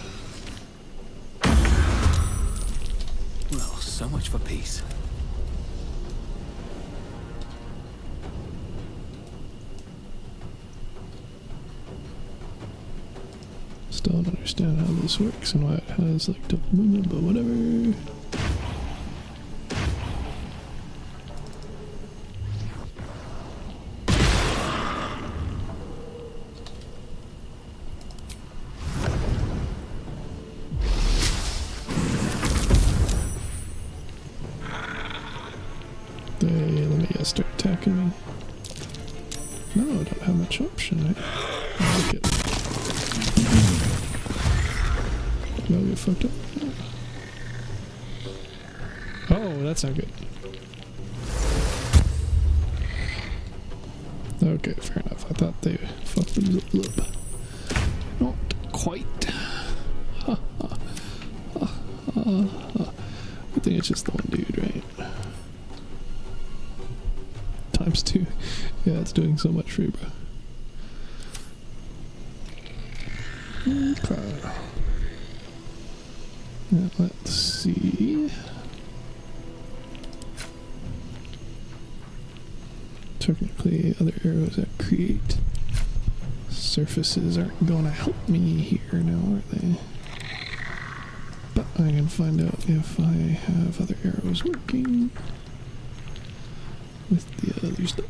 Well, so much for peace. Still don't understand how this works and why it has like double movement, but whatever. guys start attacking me. No, I don't have much option, right? I like it. No, get fucked up. Oh, that's not good. Okay, fair enough. I thought they fucked them up a little bit. Not quite. I think it's just the one dude, right? Times 2. Yeah, it's doing so much for you, bro. Okay. Now, let's see. Technically, other arrows that create surfaces aren't gonna help me here now, are they? But I can find out if I have other arrows working with the other stuff.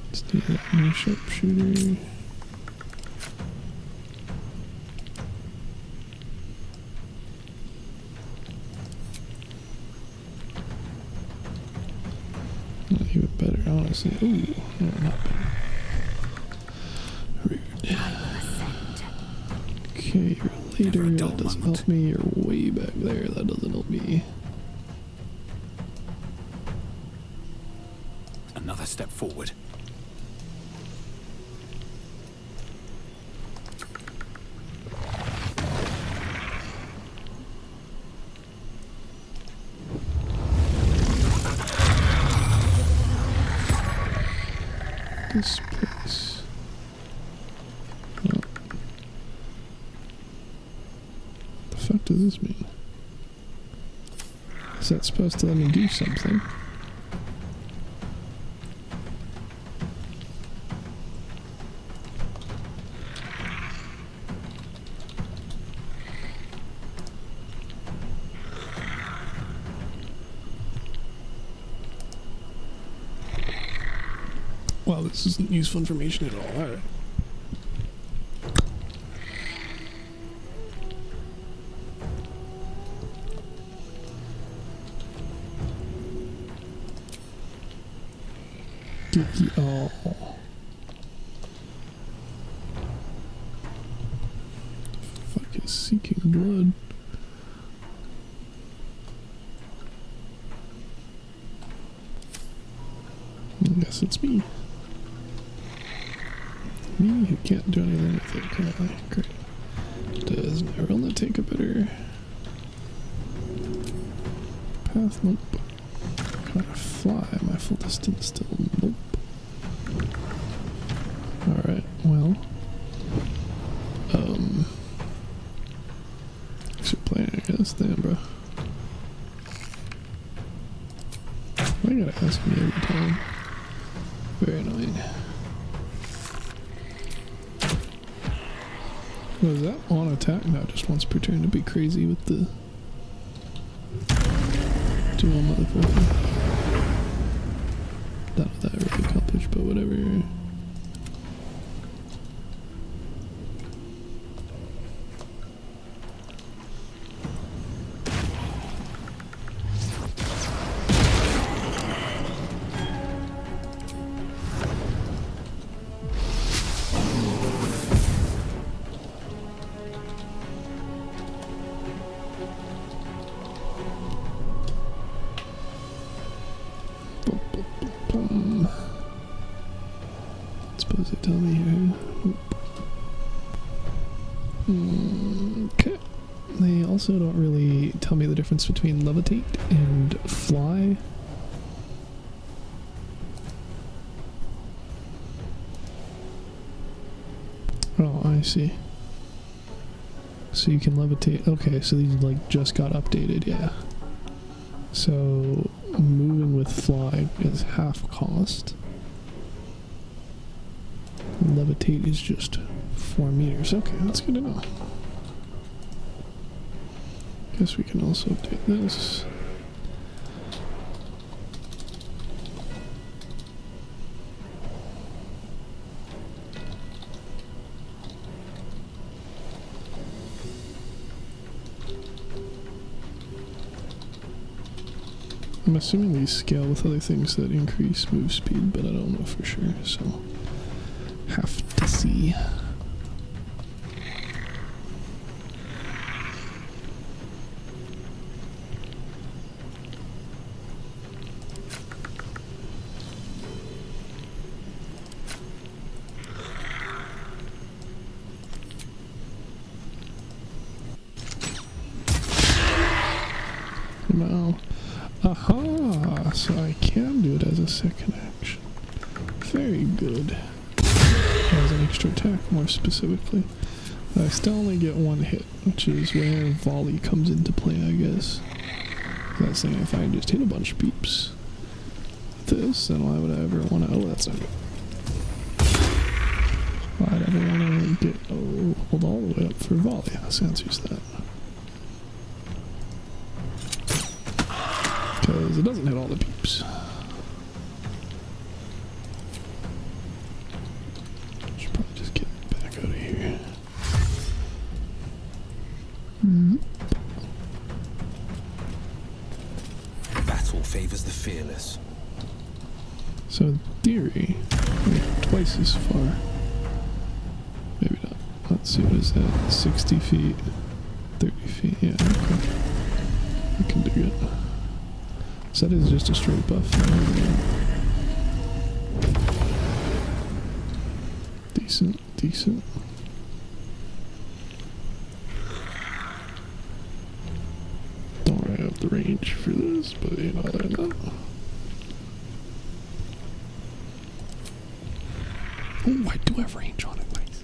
Let's do that new sharpshooter. Not even better, honestly. Ooh, no, not better. Rude. Okay, you're later. That doesn't help me. You're way back there. That doesn't help me. Another step forward. This place. Well, the fuck does this mean? Is that supposed to let me do something? Well, this isn't useful information at all. Alright. Oh. Fuck is seeking blood? I guess it's me. Me who can't do anything with it currently. Great. Does Narilla take a better path? Nope. Can I fly my full distance still? Nope. Alright, well. Thanks for playing, I guess. Damn, bro. Why you gotta ask me every time? Very annoying. Was that on attack? No, just once per turn to be crazy with the dual motherfucker. Not that really accomplished, but whatever. Suppose they tell me here. Okay. They also don't really tell me the difference between levitate and fly. Oh, I see. So you can levitate. Okay, so these like just got updated, yeah. So moving with fly is half cost. Levitate is just 4 meters. Okay, that's good to know. Guess we can also update this. I'm assuming these scale with other things that increase move speed, but I don't know for sure, so have to see. No. Aha! So I can do it as a second action. Very good. As an extra attack, more specifically. I still only get one hit, which is where volley comes into play, I guess. That's saying if I just hit a bunch of peeps with this, then why would I ever want to... Oh, that's not good. Why'd I ever want to get... Oh, hold all the way up for volley. This answers that. Because it doesn't hit all the peeps. Should probably just get back out of here. Battle favors the fearless. So in theory, twice as far. Maybe not. Let's see, what is that? 60 feet, 30 feet, yeah, okay. I can do it. So that is just a straight buff. Decent, decent. Don't really have the range for this, but you know, other than that. Oh, I do have range on it, nice.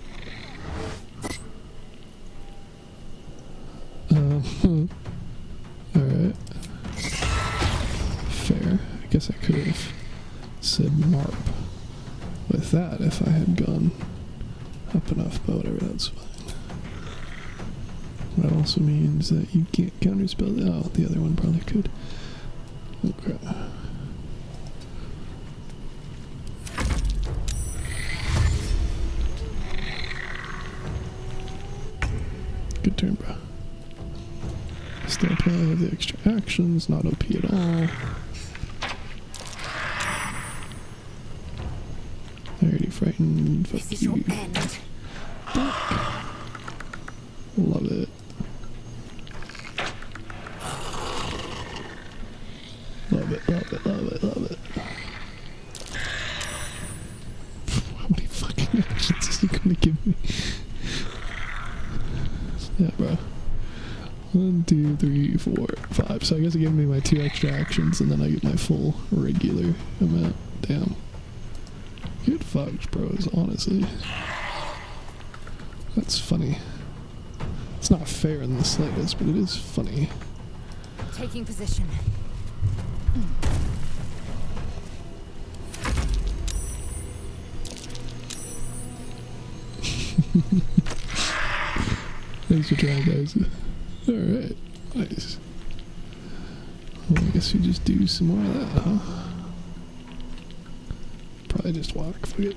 Alright. Fair. I guess I could have said MARP with that if I had gone up enough, but whatever, that's fine. That also means that you can't counterspell it. Oh, the other one probably could. Okay. Good turn, bro. Still probably have the extra actions, not OP at all. I already frightened. Fuck This is you. your end. Love it. Love it, love it, love it, love it. How many fucking actions is he gonna give me? Yeah, bro. 1, 2, 3, 4, 5. So I guess it gave me my 2 extra actions, and then I get my full regular amount. Damn. Get fucked, bros, honestly. That's funny. It's not fair in the slightest, but it is funny. Taking position. Thanks for trying, guys. Alright, nice. Well, I guess we just do some more of that, huh? Probably just walk, fuck it.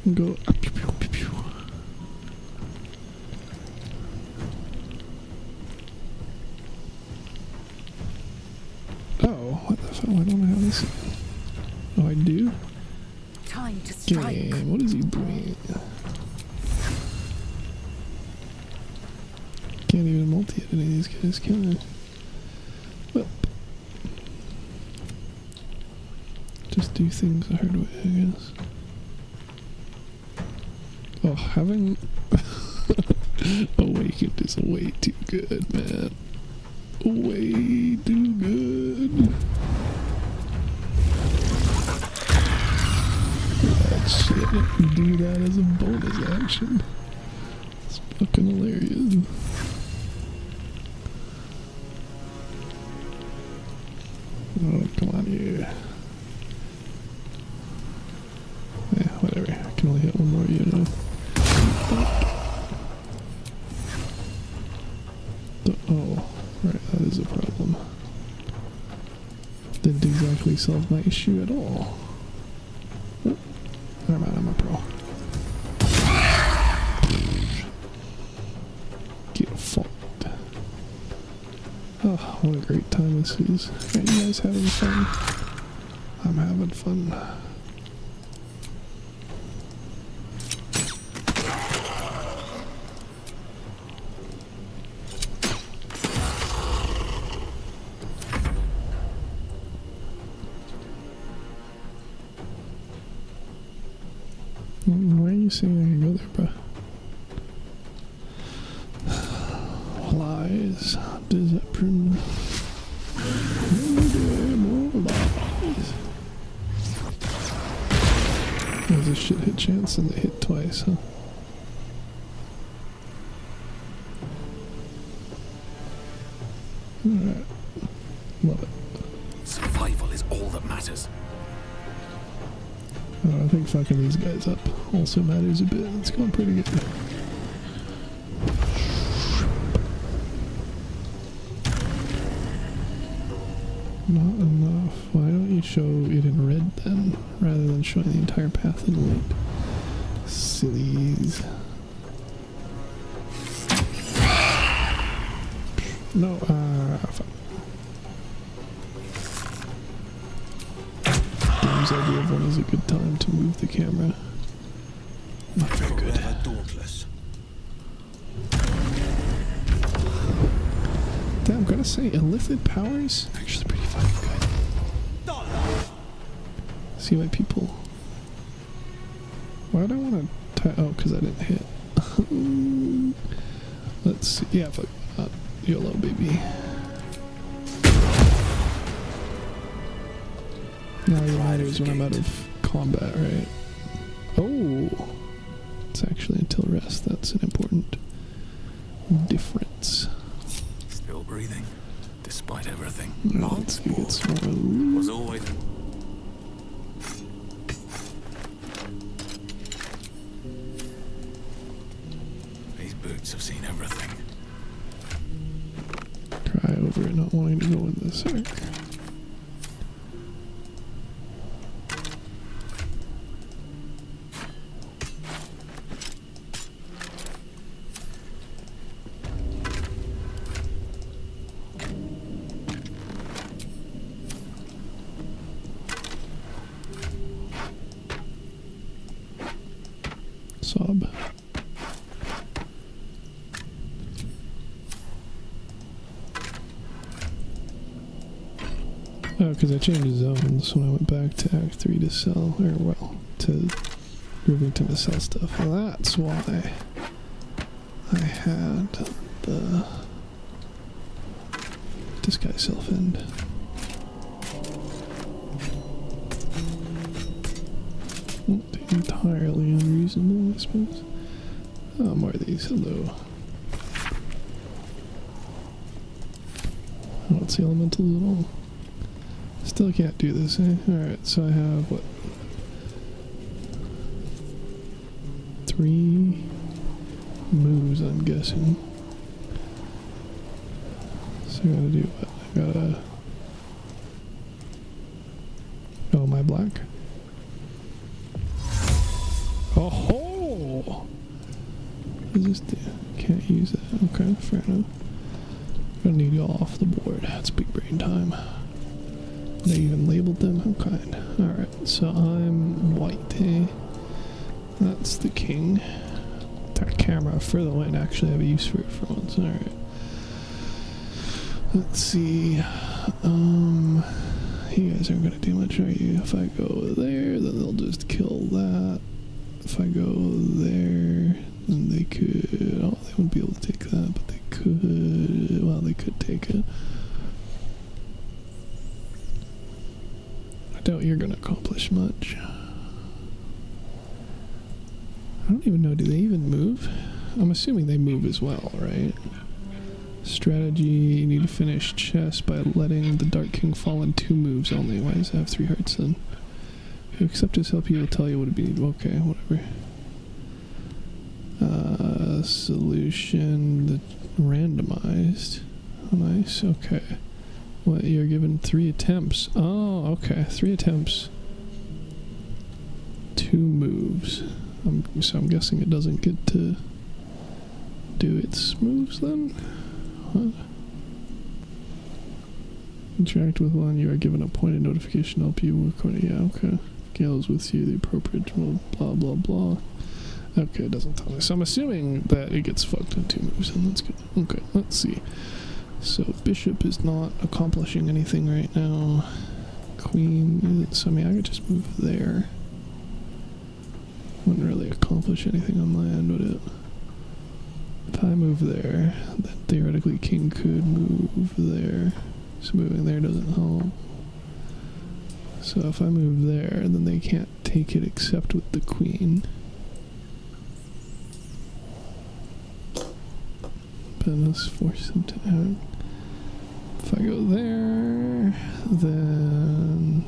And go. Pew, pew, pew, pew. Oh, what the fuck? I don't know how this. Oh, I do? Time to strike. Game, what is he doing? Can't even multi-hit any of these guys, can I? Well, just do things the hard way, I guess. Oh, having Awakened is way too good, man. Way too good. That shit, do that as a bonus action. It's fucking hilarious. Oh, come on here. Yeah, whatever. I can only hit one more, you know. Oh, right, that is a problem. Didn't exactly solve my issue at all. Oh, never mind, I'm a pro. Get fucked. Oh, what a great time this is. Are you guys having fun? I'm having fun. Why are you saying I can go there, bro? Lies. Deception. More lies. There's a shit hit chance and they hit twice, huh? Alright. Love it. Survival is all that matters. I think fucking these guys up also matters a bit. It's going pretty good. Not enough. Why don't you show it in red then, rather than showing the entire path in white? Sillies. No, fuck. Game's idea of when is a good time to move the camera. Not very good. Dauntless. I'm gonna say illicit powers actually pretty fucking good. See why people. Why would I want to tie? Oh, because I didn't hit. Let's see. Yeah, fuck. YOLO, baby. Now it matters when I'm out of combat, right? Oh, it's actually until rest. That's an important difference. Still breathing, despite everything. Let's get some more loot. Was always. These boots have seen everything. Cry over it not wanting to go in this arc. Sob. Oh, because I changed the zones when I went back to Act 3 to sell, or well, to Rivington to sell stuff. Well, that's why I had the disguise self-end. Entirely unreasonable, I suppose. Oh, more of these. Hello. I don't see elementals at all. Still can't do this, eh? Alright, so I have, what? 3 moves, I'm guessing. So I gotta do what? I gotta... Oh, am I black? Oh ho! What does this do? Can't use that. Okay, fair enough. Gonna need y'all off the board. That's big brain time. They even labeled them? How kind. Alright, so I'm white, eh? That's the king. That camera further away and actually have a use for it for once. Alright. Let's see. You guys aren't gonna do much, are you? If I go there, then they'll just kill that. If I go there, then they could... Oh, they wouldn't be able to take that, but they could... Well, they could take it. I doubt you're gonna accomplish much. I don't even know, do they even move? I'm assuming they move as well, right? Strategy, you need to finish chess by letting the Dark King fall in 2 moves only. Why does it have 3 hearts then? If you accept his help, he will tell you what to be. Okay, whatever. Solution randomized. Oh, nice, okay. What, you're given 3 attempts. Oh, okay, 3 attempts. 2 moves. So I'm guessing it doesn't get to do its moves then? What? Interact with one, you are given a pointed notification to help you work on it. Yeah, okay. Gale is with you, the appropriate blah blah blah. Okay, it doesn't tell me. So I'm assuming that it gets fucked in 2 moves, and that's good. Okay, let's see. So Bishop is not accomplishing anything right now. Queen is, so I mean I could just move there. Wouldn't really accomplish anything on my end, would it? If I move there, then theoretically King could move there. So moving there doesn't help. So if I move there, then they can't take it except with the Queen. But let's force them to act. If I go there, then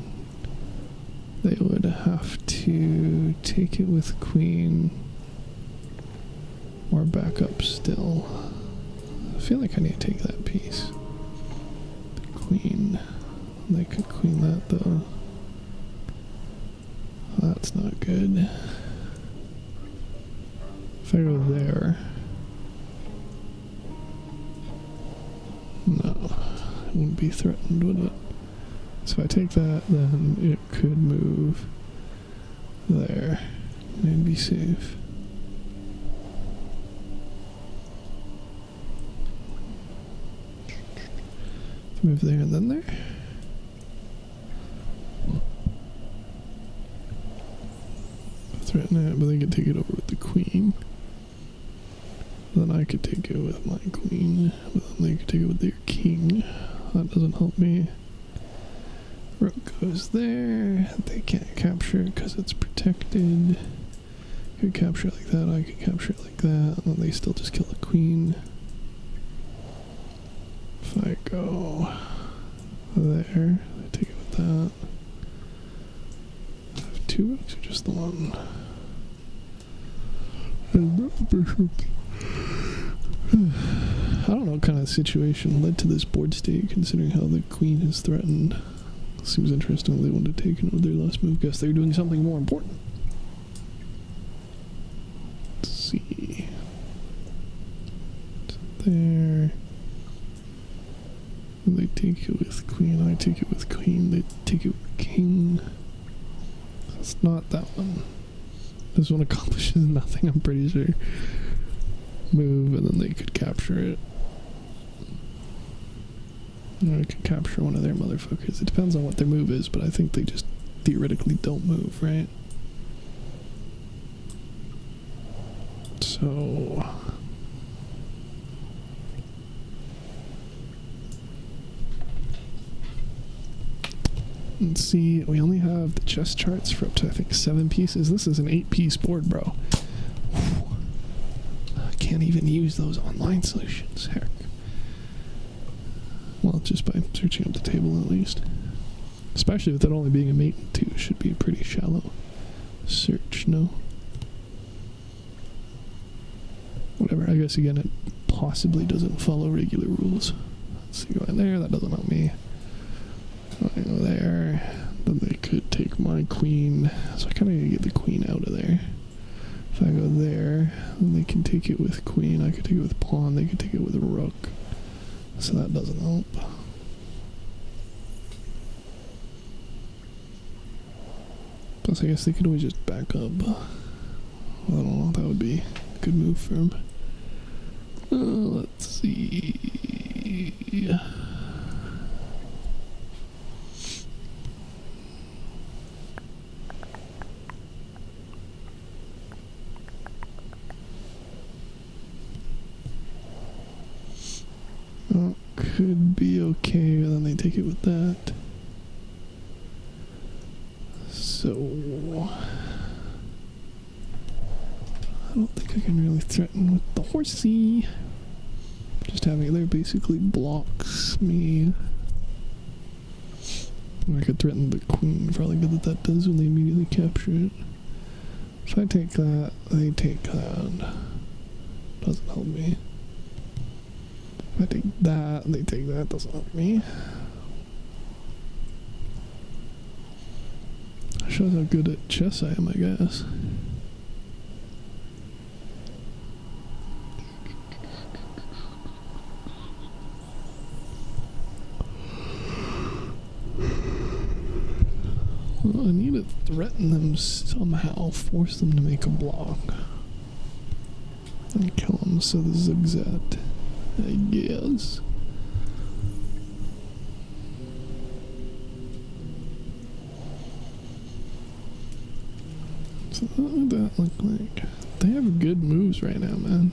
they would have to take it with Queen or back up still. I feel like I need to take that piece. The Queen. They could queen that though. That's not good. If I go there, no, it wouldn't be threatened, would it? So if I take that, then it could move there and be safe. Move there and then there. Threaten it, but they could take it over with the Queen. Then I could take it with my Queen, but then they could take it with their King. That doesn't help me. Rook goes there. They can't capture it because it's protected. Could capture it like that, I could capture it like that, and then they still just kill the Queen. If I go there, I take it with that. I have 2 rooks or just the one? And that bishop. I don't know what kind of situation led to this board state, considering how the Queen is threatened. Seems interesting they wanted to take it with their last move. Guess they're doing something more important. Let's see. There. They take it with Queen, I take it with Queen, they take it with King. That's not that one. This one accomplishes nothing, I'm pretty sure. Move, and then they could capture it. Or I could capture one of their motherfuckers. It depends on what their move is, but I think they just theoretically don't move, right? So... let's see, we only have the chess charts for up to, I think, 7 pieces. This is an 8-piece board, bro. I can't even use those online solutions, heck. Well, just by searching up the table, at least. Especially with it only being a mate and 2, should be a pretty shallow search, no? Whatever, I guess, again, it possibly doesn't follow regular rules. Let's see, go in there, that doesn't help me. I go there, then they could take my Queen, so I kind of need to get the Queen out of there. If I go there, then they can take it with Queen, I could take it with Pawn, they could take it with a Rook, so that doesn't help. Plus I guess they could always just back up. I don't know, that would be a good move for them. Let's see... Oh, could be okay, but then they take it with that. So... I don't think I can really threaten with the horsey. Just having it there basically blocks me. I could threaten the Queen, probably good that does when they immediately capture it. If I take that, they take that. Doesn't help me. If I take that, and they take that, doesn't help me. Shows how good at chess I am, I guess. Well, I need to threaten them somehow, force them to make a block. And kill them so the zigzag, I guess. So what would that look like? They have good moves right now, man.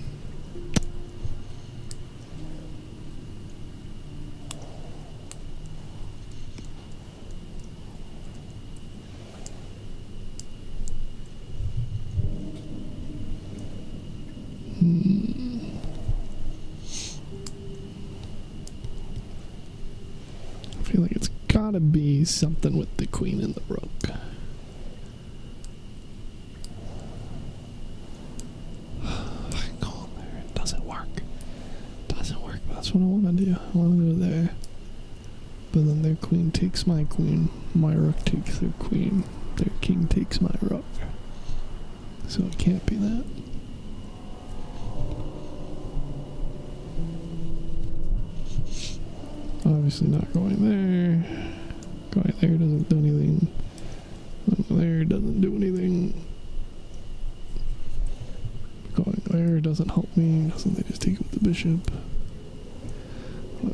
I feel like it's gotta be something with the queen and the rook. That's what I want to do. I want to go there. But then their queen takes my queen. My rook takes their queen. Their king takes my rook. So it can't be that. Obviously not going there. Going there doesn't do anything. Going there doesn't do anything. Going there doesn't help me. Doesn't they just take it with the bishop?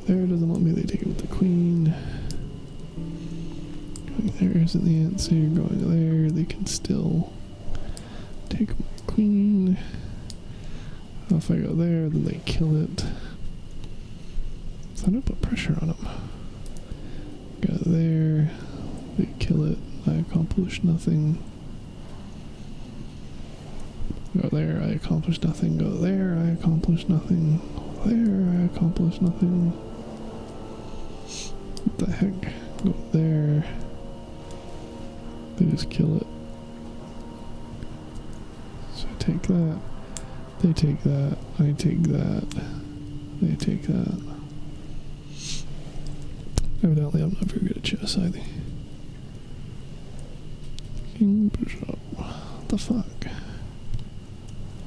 There doesn't want me, they take it with the queen. Going there isn't the answer. Going there, they can still take my queen. If I go there, then they kill it. So I don't put pressure on them. Go there, they kill it. I accomplish nothing. Go there, I accomplish nothing. Go there, I accomplish nothing. There, I accomplish nothing. What the heck? Go there. They just kill it. So I take that. They take that. I take that. They take that. Evidently I'm not very good at chess either. King Bishop. What the fuck?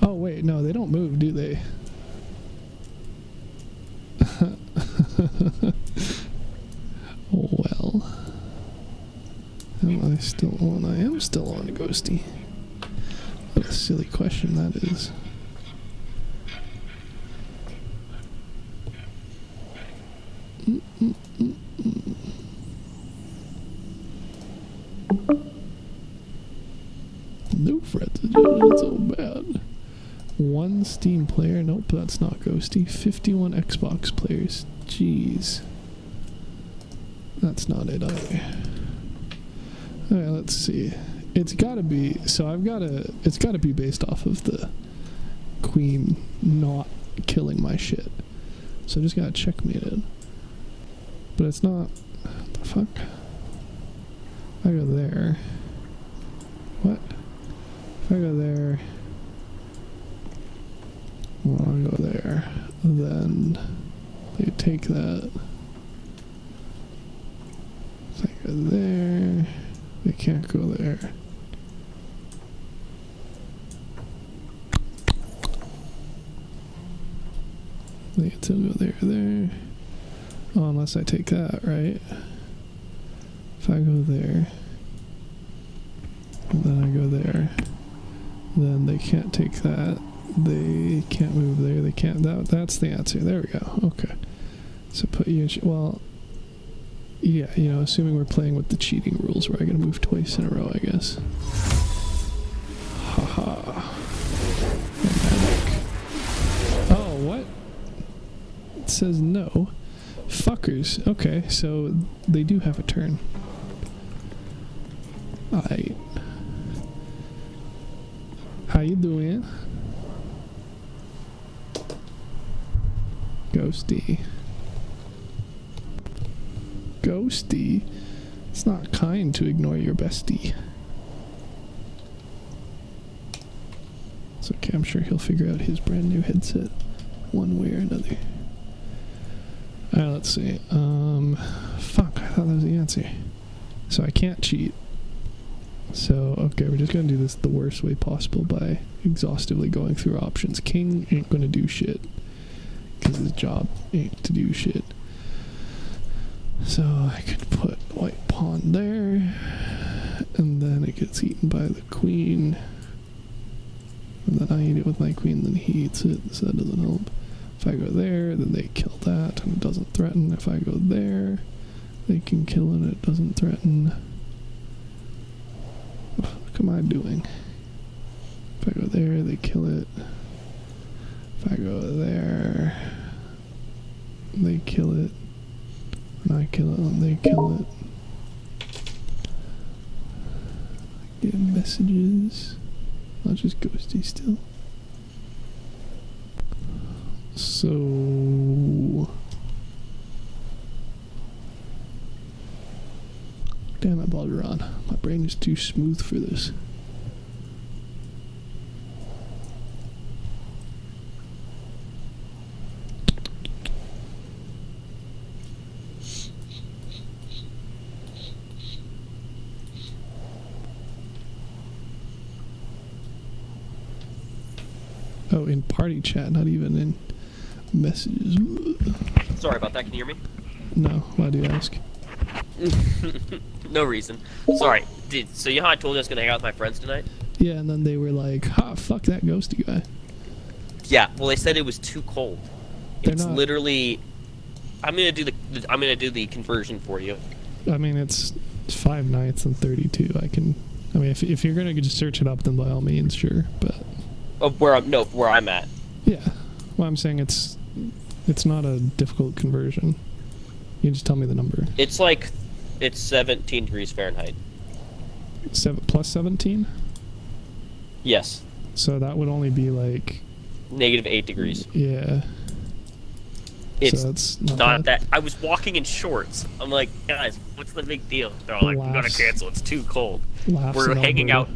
Oh wait, no, they don't move, do they? Oh well. Am I still on? I am still on, Ghosty. What a silly question that is. No friends, it's not so bad. One Steam player, nope, that's not Ghosty. 51 Xbox players, jeez. That's not it either. Alright, let's see. It's gotta be, so it's gotta be based off of the queen not killing my shit. So I just gotta checkmate it. But it's not, what the fuck? I go there. What? If I go there, well, I go there, then they take that. If I go there, they can't go there. They can still go there. Oh, unless I take that, right? If I go there, and then I go there, then they can't take that. They can't move there. They can't. That's the answer. There we go. Okay. So put you in. Well, yeah. You know, assuming we're playing with the cheating rules, where I gotta move twice in a row, I guess. Haha. Oh, what? It says no. Fuckers. Okay, so they do have a turn. Alright. How you doing? Ghosty. Ghosty? It's not kind to ignore your bestie. It's okay, I'm sure he'll figure out his brand new headset one way or another. Alright, let's see. Fuck, I thought that was the answer. So I can't cheat. So, okay, we're just gonna do this the worst way possible by exhaustively going through options. King ain't gonna do shit, because his job ain't to do shit. So I could put white pawn there, and then it gets eaten by the queen. And then I eat it with my queen, then he eats it, so that doesn't help. If I go there, then they kill that, and it doesn't threaten. If I go there, they can kill it, it doesn't threaten. What am I doing? If I go there, they kill it. If I go there, they kill it. And I kill it, and they kill it. Get messages. I'll just ghosty still. So... Damn it, Baldur. My brain is too smooth for this. Oh, in party chat, not even in messages. Sorry about that, can you hear me? No, why do you ask? No reason. Sorry. So you know how I told you I was gonna hang out with my friends tonight? Yeah, and then they were like, "Ha, fuck that ghosty guy." Yeah. Well, they said it was too cold. It's literally. I'm gonna do the conversion for you. I mean, it's 5 nights and 32. I mean, if you're gonna just search it up, then by all means, sure. But. Where I'm at. Yeah. Well, I'm saying it's not a difficult conversion. You just tell me the number. It's 17 degrees Fahrenheit. Plus 17? Yes. So that would only be like... -8 degrees. Yeah. It's so that's not that... I was walking in shorts. I'm like, guys, what's the big deal? They're all like, we gotta cancel, it's too cold. We're hanging out...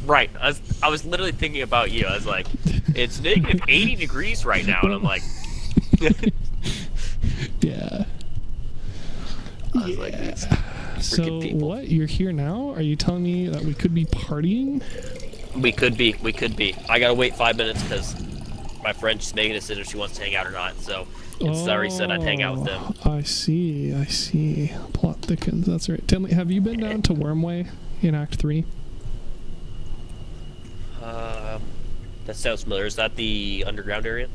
Right. I was literally thinking about you. I was like, it's -80 degrees right now, and I'm like... Yeah. I was like, these freaking people. What? You're here now? Are you telling me that we could be partying? We could be. I gotta wait 5 minutes because my friend just making a decision if she wants to hang out or not. So it's already said I'd hang out with them. I see. Plot thickens. That's right. Tell me, have you been down to Wyrmway in Act 3? That sounds familiar. Is that the underground area?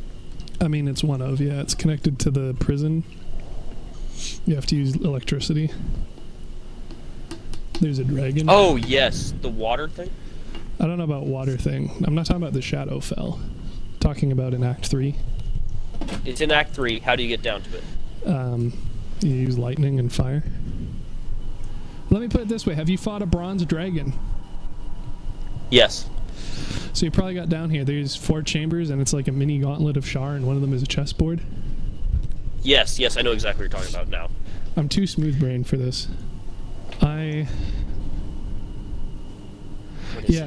I mean, it's one of, yeah. It's connected to the prison. You have to use electricity. There's a dragon. Oh, yes. The water thing? I don't know about water thing. I'm not talking about the Shadowfell. I'm talking about in Act 3. It's in Act 3. How do you get down to it? You use lightning and fire. Let me put it this way. Have you fought a bronze dragon? Yes. So you probably got down here. There's 4 chambers, and it's like a mini gauntlet of Shar, and one of them is a chessboard. Yes, I know exactly what you're talking about now. I'm too smooth-brained for this.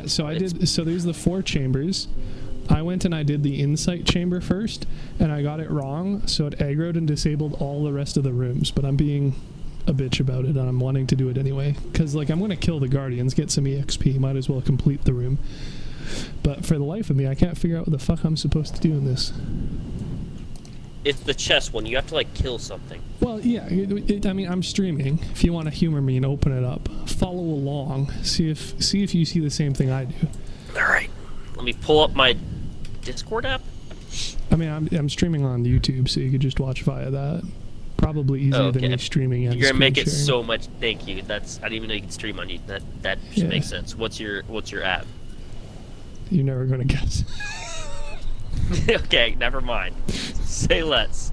So there's the 4 chambers. I went and I did the insight chamber first, and I got it wrong, so it aggroed and disabled all the rest of the rooms, but I'm being a bitch about it, and I'm wanting to do it anyway. Because, like, I'm going to kill the guardians, get some EXP, might as well complete the room. But for the life of me, I can't figure out what the fuck I'm supposed to do in this. It's the chess one. You have to, like, kill something. Well, yeah. I mean, I'm streaming. If you want to humor me and open it up, follow along. See if you see the same thing I do. All right. Let me pull up my Discord app. I mean, I'm streaming on YouTube, so you could just watch via that. Probably easier than me streaming. And you're gonna make it so much. Thank you. I didn't even know you could stream on YouTube. That should make sense. What's your app? You're never gonna guess. Okay, never mind. Say less.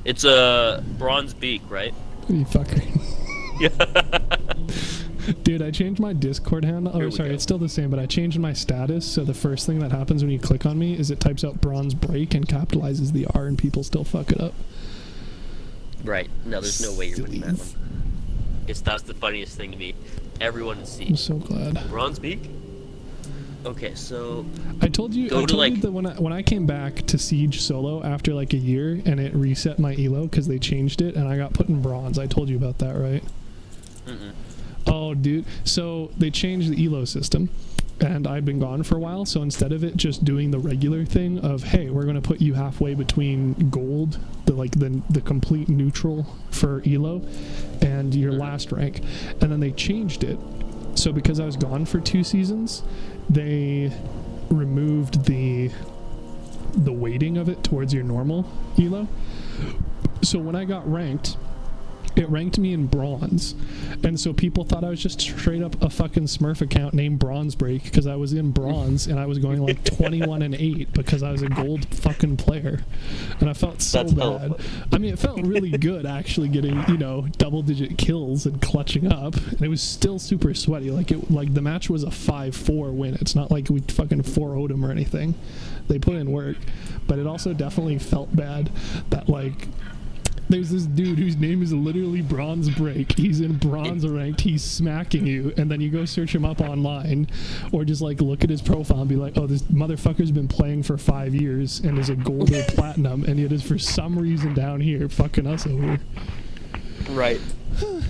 It's a bronze beak, right? You fucker. Dude, I changed my Discord handle. Oh, sorry, it's still the same, but I changed my status, so the first thing that happens when you click on me is it types out bronze break and capitalizes the R, and people still fuck it up. Right. No, there's no way you're winning that one. That's the funniest thing to me. Everyone sees. I'm so glad. Bronze beak? Okay, so... I told you that when I came back to Siege solo after like a year, and it reset my elo because they changed it, and I got put in bronze. I told you about that, right? Mm-mm. Oh, Oh, dude. So they changed the elo system, and I've been gone for a while. So instead of it just doing the regular thing of, hey, we're gonna put you halfway between gold, the complete neutral for elo, and your last rank, and then they changed it. So because I was gone for 2 seasons, they removed the weighting of it towards your normal elo. So when I got ranked, it ranked me in bronze, and so people thought I was just straight up a fucking Smurf account named Bronze Break because I was in bronze and I was going like 21-8 because I was a gold fucking player, and I felt so bad. I mean, it felt really good actually getting, you know, double-digit kills and clutching up, and it was still super sweaty. Like the match was a 5-4 win. It's not like we fucking 4-0'd them or anything. They put in work, but it also definitely felt bad that like. There's this dude whose name is literally Bronze Break. He's in bronze ranked. He's smacking you, and then you go search him up online, or just like look at his profile and be like, "Oh, this motherfucker's been playing for 5 years and is a gold or platinum, and yet is for some reason down here fucking us over." Right.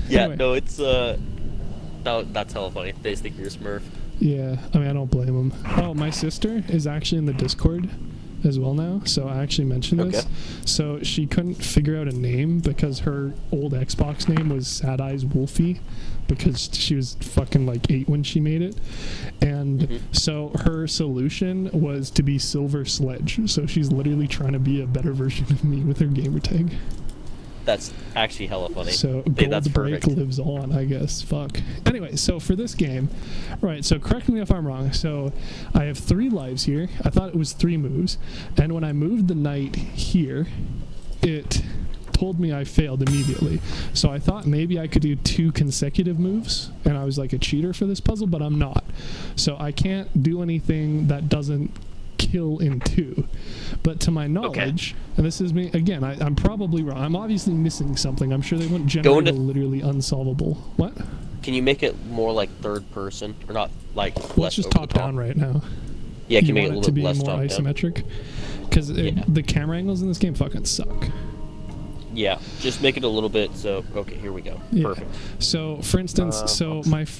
Yeah. Anyway. No, it's that's hella funny. They just think you're a Smurf. Yeah. I mean, I don't blame him. Oh, my sister is actually in the Discord as well now, so I actually mentioned this. Okay. So she couldn't figure out a name because her old Xbox name was Sad Eyes Wolfie because she was fucking like 8 when she made it, and so her solution was to be Silver Sledge. So she's literally trying to be a better version of me with her gamer tag. That's actually hella funny. So that's Gold Break perfect. lives on, I guess. Fuck. Anyway, so for this game, right, so correct me if I'm wrong. So I have 3 lives here. I thought it was 3 moves. And when I moved the knight here, it told me I failed immediately. So I thought maybe I could do 2 consecutive moves, and I was like a cheater for this puzzle, but I'm not. So I can't do anything that doesn't kill in 2. But to my knowledge, and this is me again, I'm probably wrong. I'm obviously missing something. I'm sure they wouldn't generate a literally unsolvable. What? Can you make it more like third person, or not like? Well, it's just top down right now. Yeah, can you make it a want little bit less to be more top down? isometric? Because the camera angles in this game fucking suck. Yeah, just make it a little bit so... Okay, here we go. Yeah. Perfect. So, for instance,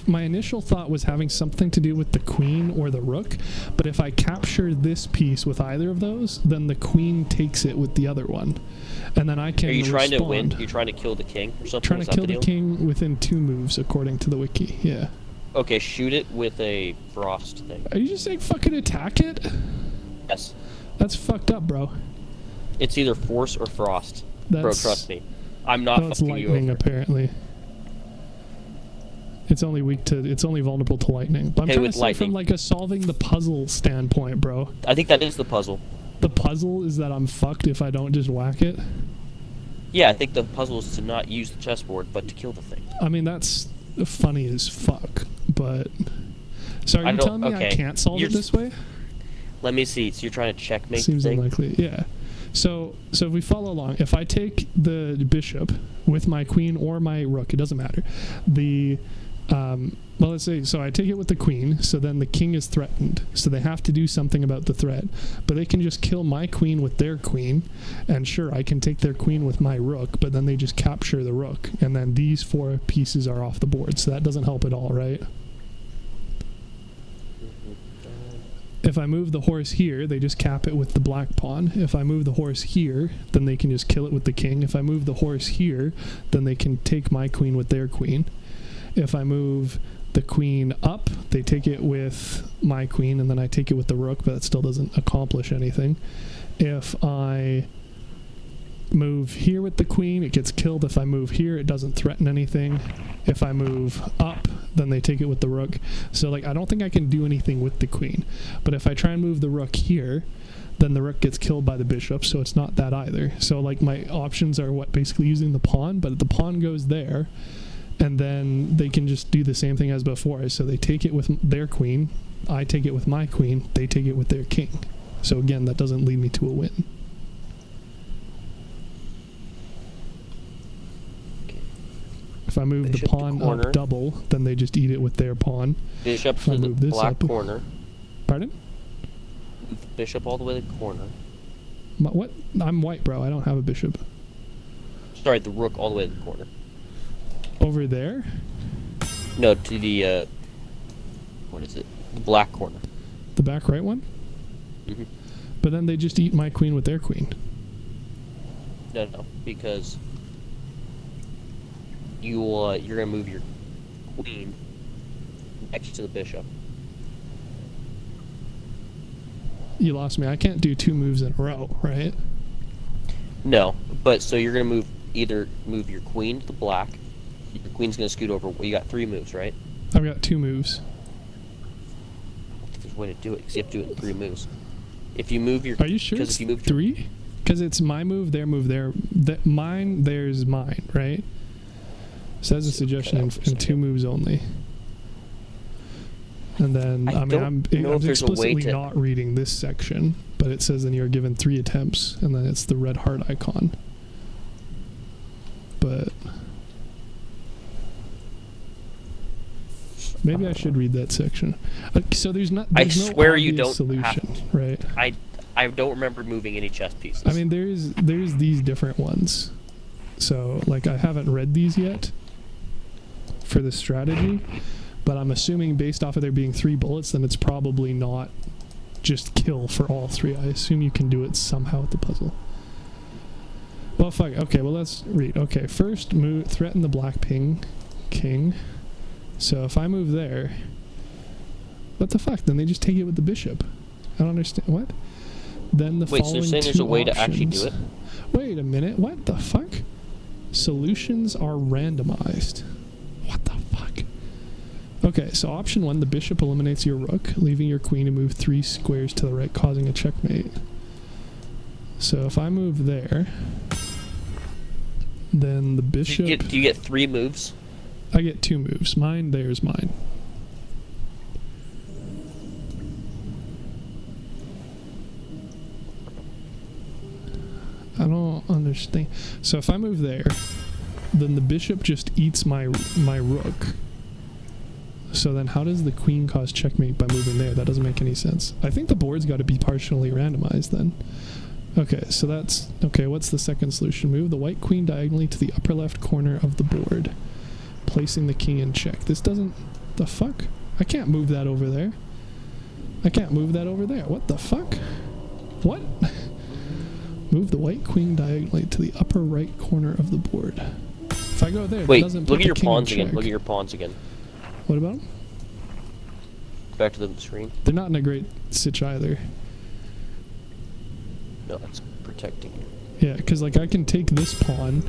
my initial thought was having something to do with the queen or the rook, but if I capture this piece with either of those, then the queen takes it with the other one, and then I can Are you trying to win? respond. You're trying to kill the king or something? Trying Is to that kill the the deal? king within 2 moves, according to the wiki, yeah. Okay, shoot it with a frost thing. Are you just saying fucking attack it? Yes. That's fucked up, bro. It's either force or frost. Bro, That's- trust me. I'm not No, it's fucking you lightning, over. apparently. It's only vulnerable to lightning. But I'm Hey, trying with to say from lightning. like a solving the puzzle standpoint, bro. I think that is the puzzle. The puzzle is that I'm fucked if I don't just whack it. Yeah, I think the puzzle is to not use the chessboard, but to kill the thing. I mean, that's funny as fuck, but... So are you telling me I can't solve it this way? Let me see. So you're trying to checkmate Seems the thing? unlikely, yeah. So if we follow along, if I take the bishop with my queen or my rook, it doesn't matter. Well, let's say, so I take it with the queen, so then the king is threatened. So they have to do something about the threat. But they can just kill my queen with their queen, and sure, I can take their queen with my rook, but then they just capture the rook, and then these 4 pieces are off the board, so that doesn't help at all, right? If I move the horse here, they just cap it with the black pawn. If I move the horse here, then they can just kill it with the king. If I move the horse here, then they can take my queen with their queen. If I move the queen up, they take it with my queen, and then I take it with the rook, but that still doesn't accomplish anything. If I move here with the queen, it gets killed. If I move here, it doesn't threaten anything. If I move up, then they take it with the rook. So like I don't think I can do anything with the queen. But if I try and move the rook here, then the rook gets killed by the bishop, so it's not that either. So like my options are basically using the pawn, but the pawn goes there, and then they can just do the same thing as before. So they take it with their queen, I take it with my queen, they take it with their king. So again, that doesn't lead me to a win. If I move Bishop the pawn to corner. up double, then they just eat it with their pawn. Bishop If I to the move this black up, corner. Pardon? Bishop all the way to the corner. What? I'm white, bro. I don't have a bishop. Sorry, the rook all the way to the corner. Over there? No, to the, what is it? The black corner. The back right one? Mm-hmm. But then they just eat my queen with their queen. No, because you're gonna move your queen next to the bishop. You lost me. I can't do 2 moves in a row, right? No, but so you're gonna either move your queen to the black. Your queen's gonna scoot over. Well, you got 3 moves, right? I've got 2 moves. There's a way to do it, because you have to do it in 3 moves. If you move your... Are you sure it's 3? Because it's my move, their move, mine, theirs, mine, right? So that's a suggestion in 2 moves only. And then, I'm explicitly not reading this section, but it says then you're given 3 attempts, and then it's the red heart icon. But... maybe I should read that section. So there's no you don't solution, right? I don't remember moving any chess pieces. I mean, there's these different ones. So, like, I haven't read these yet for the strategy, but I'm assuming based off of there being 3 bullets, then it's probably not just kill for all 3. I assume you can do it somehow with the puzzle. Well, fuck. Okay, well, let's read. Okay, first move, threaten the black king. So if I move there, what the fuck? Then they just take it with the bishop. I don't understand. What? Then the following so you're saying there's a way to actually do it? Wait a minute. What the fuck? Solutions are randomized. What the fuck? Okay, so option 1, the bishop eliminates your rook, leaving your queen to move 3 squares to the right, causing a checkmate. So if I move there, then the bishop... Do you get 3 moves? I get 2 moves. Mine, theirs, mine. I don't understand. So if I move there, then the bishop just eats my rook. So then how does the queen cause checkmate by moving there? That doesn't make any sense. I think the board's got to be partially randomized then. Okay, so that's... okay, what's the second solution? Move the white queen diagonally to the upper left corner of the board, placing the king in check. This doesn't... the fuck? I can't move that over there. I can't move that over there. What the fuck? What? Move the white queen diagonally to the upper right corner of the board. If I go there, wait, it doesn't look put at your the king pawns in again. check. Look at your pawns again. What about them? Back to the screen. They're not in a great sitch either. No, that's protecting you. Yeah, because like I can take this pawn,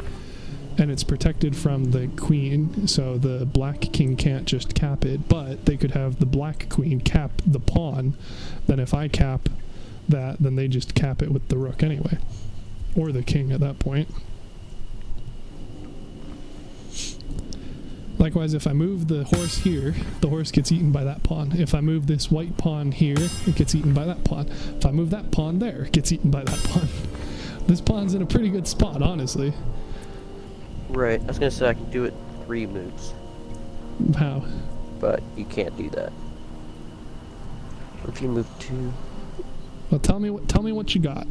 and it's protected from the queen, so the black king can't just cap it, but they could have the black queen cap the pawn. Then if I cap that, then they just cap it with the rook anyway. Or the king at that point. Likewise, if I move the horse here, the horse gets eaten by that pawn. If I move this white pawn here, it gets eaten by that pawn. If I move that pawn there, it gets eaten by that pawn. This pawn's in a pretty good spot, honestly. Right, I was gonna say I can do it 3 moves. How? But you can't do that. If you move 2... well, tell me what you got.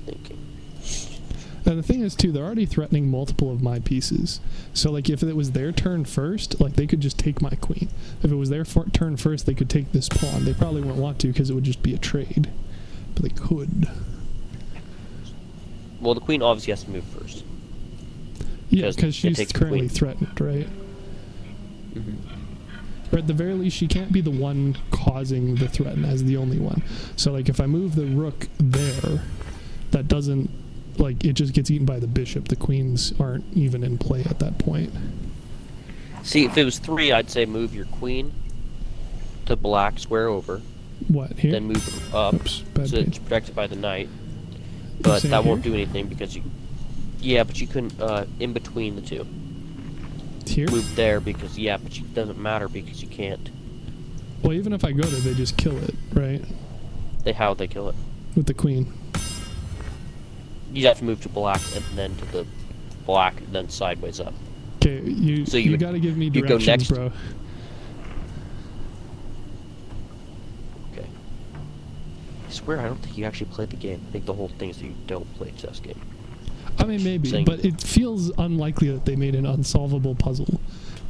Thinking. Now the thing is too, they're already threatening multiple of my pieces. So like if it was their turn first, like they could just take my queen. If it was their turn first, they could take this pawn. They probably wouldn't want to because it would just be a trade. But they could. Well, the queen obviously has to move first. Yeah, because she's currently threatened, right? Or at the very least, she can't be the one causing the threat as the only one. So like if I move the rook there, that doesn't... like it just gets eaten by the bishop. The queens aren't even in play at that point. See, if it was 3, I'd say move your queen to black, square over. What, here? Then move up. Oops, so it's protected by the knight. But that won't do anything because you... yeah, but you couldn't, in between the 2. Here? Move there because, yeah, but it doesn't matter because you can't. Well, even if I go there, they just kill it, right? How they kill it? With the queen. You have to move to black and then to the black and then sideways up. Okay, you gotta give me directions, go next, bro. Okay. I swear I don't think you actually played the game. I think the whole thing is that you don't play a chess game. I mean, maybe, but it feels unlikely that they made an unsolvable puzzle.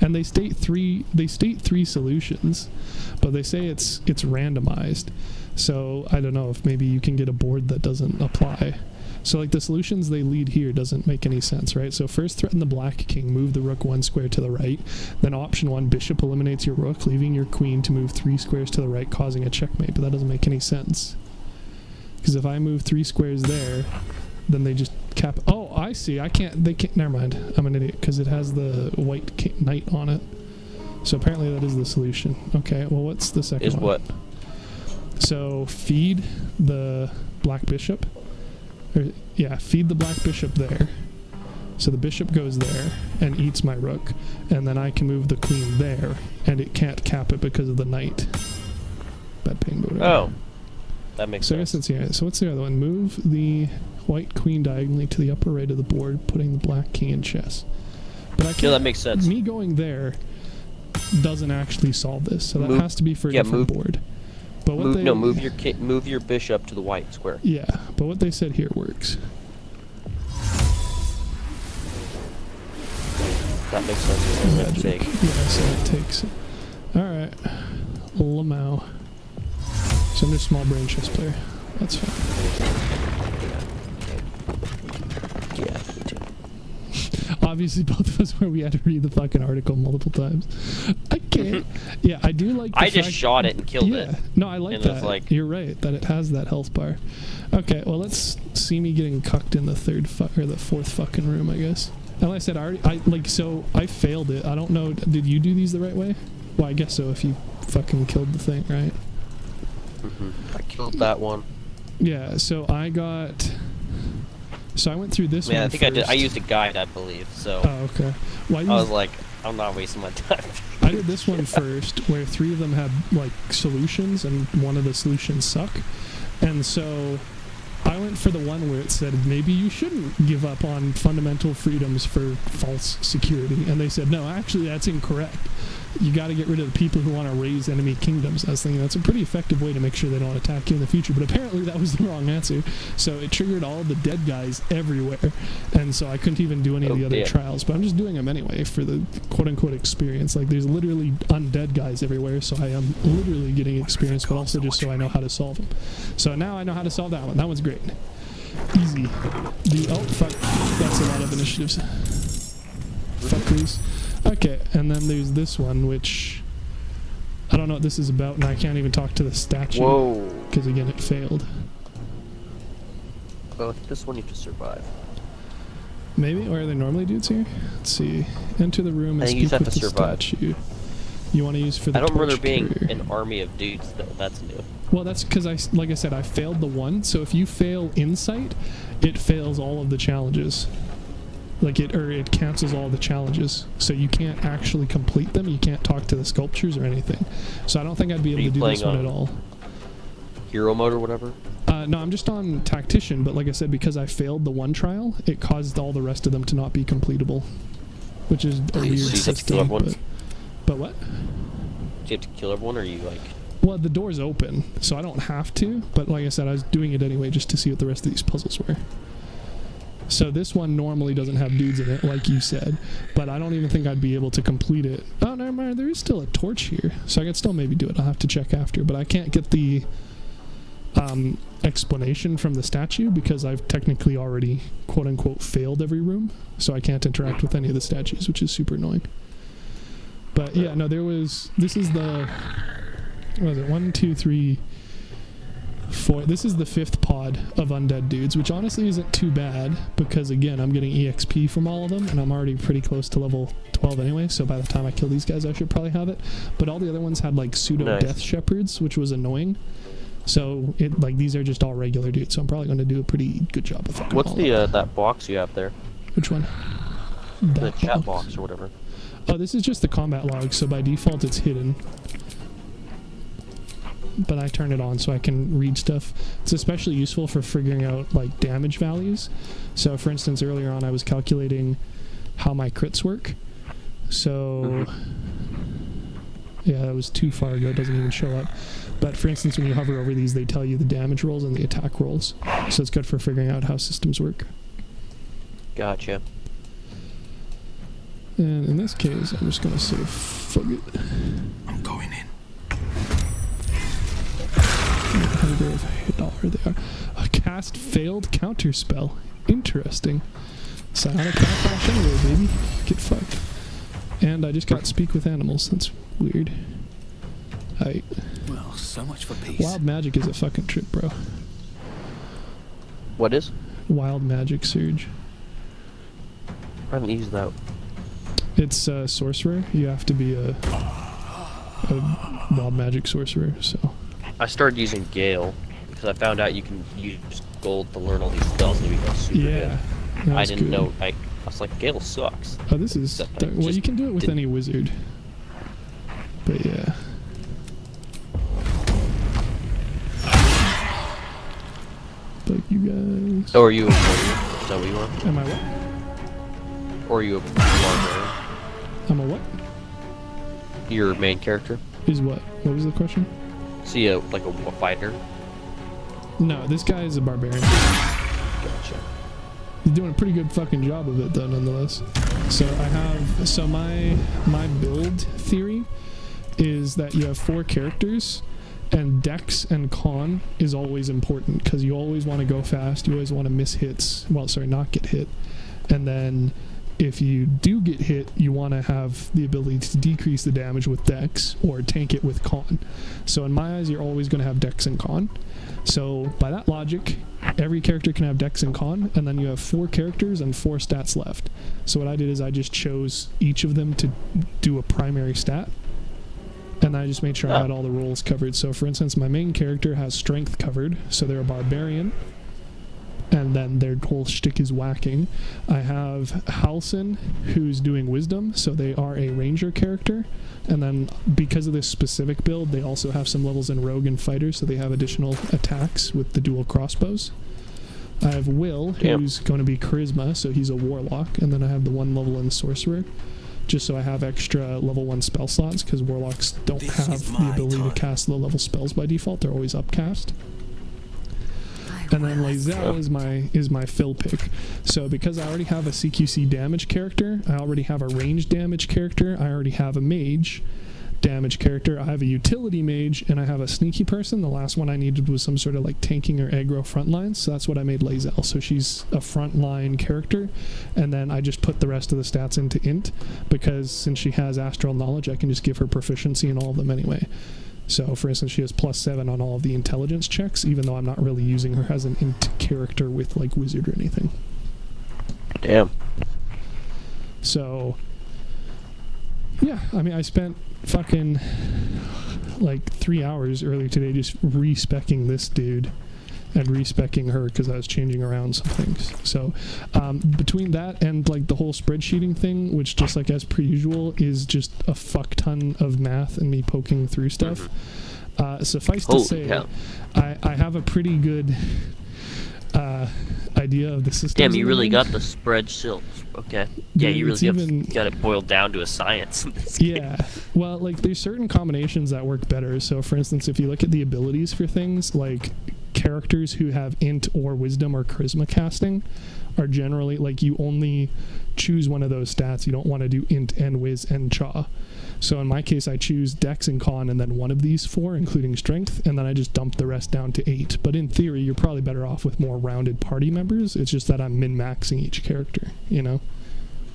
And they state three solutions, but they say it's randomized. So I don't know if maybe you can get a board that doesn't apply. So like the solutions they lead here doesn't make any sense, right? So first threaten the black king, move the rook 1 square to the right. Then option 1, bishop eliminates your rook, leaving your queen to move 3 squares to the right, causing a checkmate. But that doesn't make any sense. Because if I move 3 squares there, then they just cap. Oh, I see. I can't. They can't. Never mind. I'm an idiot because it has the white knight on it. So apparently that is the solution. Okay. Well, what's the second one? Is what? So feed the black bishop. Yeah, feed the black bishop there. So the bishop goes there and eats my rook, and then I can move the queen there, and it can't cap it because of the knight. Bad pain, but whatever. Oh, that makes sense. So I guess it's, yeah. So what's the other one? Move the white queen diagonally to the upper right of the board, putting the black king in chess. But I can't. Yeah, that makes sense. Me going there doesn't actually solve this, so that has to be for a different board. But what move your bishop to the white square. Yeah, but what they said here works. That makes sense. Magic. Yeah, so it takes. Alright. Lamau. So I'm just small brain chess player. That's fine. Yeah, me too. Obviously, both of us where we had to read the fucking article multiple times. I can't. Yeah, I do like. I just shot it and killed it. Yeah, no, I like that. Like, you're right that it has that health bar. Okay, well let's see me getting cucked in the the fourth fucking room, I guess. And like I said, I failed it. I don't know. Did you do these the right way? Well, I guess so. If you fucking killed the thing, right? I killed that one. Yeah. So I got. So I went through this one. Yeah, I think first. I did. I used a guide, I believe. So. Oh, okay. Well, I was like, I'm not wasting my time. I did this one first, where 3 of them had like solutions, and one of the solutions suck. And so I went for the one where it said maybe you shouldn't give up on fundamental freedoms for false security. And they said no, actually that's incorrect. You got to get rid of the people who want to raise enemy kingdoms. I was thinking that's a pretty effective way to make sure they don't attack you in the future, but apparently that was the wrong answer. So it triggered all the dead guys everywhere, and so I couldn't even do any of the other trials. But I'm just doing them anyway for the quote-unquote experience. Like there's literally undead guys everywhere, so I am literally getting experience, but also just so I know how to solve them. So now I know how to solve that one. That one's great. Easy. Oh fuck, that's a lot of initiatives. Fuckers. Okay, and then there's this one, which I don't know what this is about, and I can't even talk to the statue. Whoa. Because again, it failed. Well, this one you have to survive. Maybe? Or are there normally dudes here? Let's see. Enter the room and speak with the statue. You want to use for the I don't remember carrier. being an army of dudes, though. That's new. Well, that's because like I said, I failed the one. So if you fail insight, it fails all of the challenges. Like it cancels all the challenges, so you can't actually complete them. You can't talk to the sculptures or anything. So I don't think I'd be able to do this one at all. Hero mode or whatever? No, I'm just on tactician, but like I said, because I failed the one trial, it caused all the rest of them to not be completable, which is a weird system. But what? Do you have to kill everyone, or are you like? Well, the door's open, so I don't have to. But like I said, I was doing it anyway just to see what the rest of these puzzles were. So this one normally doesn't have dudes in it, like you said, but I don't even think I'd be able to complete it. Oh, never mind, there is still a torch here, so I can still maybe do it. I'll have to check after, but I can't get the explanation from the statue because I've technically already, quote-unquote, failed every room, so I can't interact with any of the statues, which is super annoying. But yeah, no, this is the, what is it, 1, 2, 3... 4. This is the 5th pod of undead dudes, which honestly isn't too bad because again I'm getting EXP from all of them and I'm already pretty close to level 12 anyway, so by the time I kill these guys I should probably have it. But all the other ones had like pseudo death shepherds, which was annoying. So it like these are just all regular dudes, so I'm probably going to do a pretty good job of fucking. What's the that box you have there? Which one? The chat box or whatever. Oh, this is just the combat log, so by default it's hidden. But I turn it on so I can read stuff. It's especially useful for figuring out like damage values. So for instance, earlier on I was calculating how my crits work. So yeah, that was too far ago, it doesn't even show up. But for instance, when you hover over these, they tell you the damage rolls and the attack rolls. So it's good for figuring out how systems work. Gotcha. And in this case, I'm just gonna say, fuck it. I'm going in. Hunger of Hadar, they are. A cast failed counterspell. Interesting. Psionic backlash anyway, baby. Get fucked. And I just got speak with animals. That's weird. Well, so much for peace. Wild magic is a fucking trip, bro. What is? Wild magic surge. I haven't used that. It's sorcerer. You have to be a wild magic sorcerer, so. I started using Gale because I found out you can use gold to learn all these spells and you become super good. I didn't know. I was like, Gale sucks. Oh, this is... well, you can do it with any wizard. But yeah. But you guys... Oh, are you a warrior? Is that what you are? Am I what? Or are you a barbarian? I'm a what? Your main character? Is what? What was the question? Is he like a fighter? No, this guy is a barbarian. Gotcha. He's doing a pretty good fucking job of it, though, nonetheless. So I have... So my build theory is that you have 4 characters, and Dex and Con is always important, because you always want to go fast, you always want to miss hits. Well, sorry, not get hit. And then... if you do get hit, you want to have the ability to decrease the damage with Dex or tank it with Con. So in my eyes, you're always going to have Dex and Con. So by that logic, every character can have Dex and Con, and then you have 4 characters and 4 stats left. So what I did is I just chose each of them to do a primary stat, and I just made sure I had all the roles covered. So for instance, my main character has Strength covered, so they're a barbarian. And then their whole shtick is whacking. I have Halsin, who's doing Wisdom, so they are a ranger character. And then because of this specific build, they also have some levels in Rogue and Fighter, so they have additional attacks with the dual crossbows. I have Will, who's going to be Charisma, so he's a Warlock. And then I have the 1 level in Sorcerer, just so I have extra level 1 spell slots, because Warlocks don't have the ability to cast low-level spells by default. They're always upcast. And then Lae'zel is my fill pick. So because I already have a CQC damage character, I already have a range damage character, I already have a mage damage character, I have a utility mage, and I have a sneaky person. The last one I needed was some sort of like tanking or aggro frontline, so that's what I made Lae'zel. So she's a frontline character, and then I just put the rest of the stats into int, because since she has astral knowledge, I can just give her proficiency in all of them anyway. So, for instance, she has +7 on all of the intelligence checks, even though I'm not really using her as an int character with, like, wizard or anything. Damn. So, yeah, I mean, I spent fucking, like, 3 hours earlier today just respecking this dude and respecking her because I was changing around some things. So between that and like the whole spreadsheeting thing, which just like as per usual is just a fuck ton of math and me poking through stuff, suffice to say, I have a pretty good idea of the system. Damn, you really got the spreadsheet. Okay. Yeah, you really got it boiled down to a science. Yeah. Well, like there's certain combinations that work better. So for instance, if you look at the abilities for things, like characters who have int or wisdom or charisma casting are generally like you only choose one of those stats. You don't want to do int and wiz and cha. So in my case, I choose dex and con and then one of these 4, including strength, and then I just dump the rest down to 8. But in theory, you're probably better off with more rounded party members. It's just that I'm min-maxing each character, you know?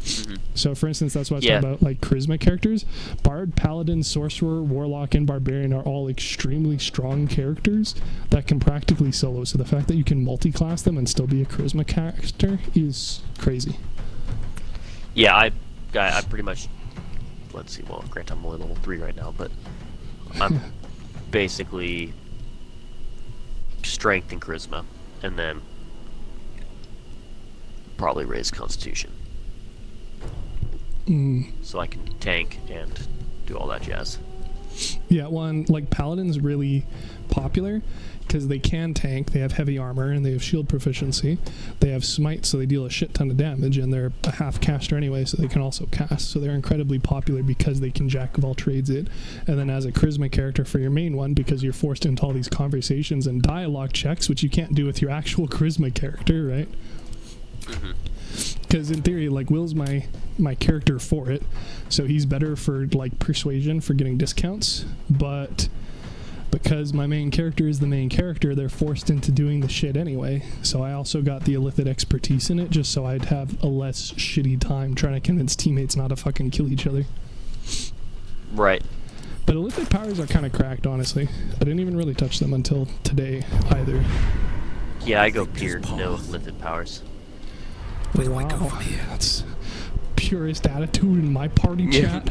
Mm-hmm. So for instance, that's what I was talking about, like charisma characters. Bard, Paladin, Sorcerer, Warlock, and Barbarian are all extremely strong characters that can practically solo. So the fact that you can multi-class them and still be a charisma character is crazy. Yeah, I pretty much, let's see, well, granted I'm only level 3 right now, but I'm basically strength and charisma, and then probably raise constitution. So I can tank and do all that jazz. Yeah, one like Paladin's really popular because they can tank, they have heavy armor, and they have shield proficiency. They have smite, so they deal a shit ton of damage, and they're a half caster anyway, so they can also cast. So they're incredibly popular because they can jack of all trades it. And then as a charisma character for your main one, because you're forced into all these conversations and dialogue checks, which you can't do with your actual charisma character, right? Because in theory, like, Will's my character for it, so he's better for, like, persuasion for getting discounts, but because my main character is the main character, they're forced into doing the shit anyway. So I also got the illithid expertise in it, just so I'd have a less shitty time trying to convince teammates not to fucking kill each other. Right. But illithid powers are kind of cracked, honestly. I didn't even really touch them until today, either. Yeah, I go pure no illithid powers. Where do I go from here? That's purest attitude in my party chat.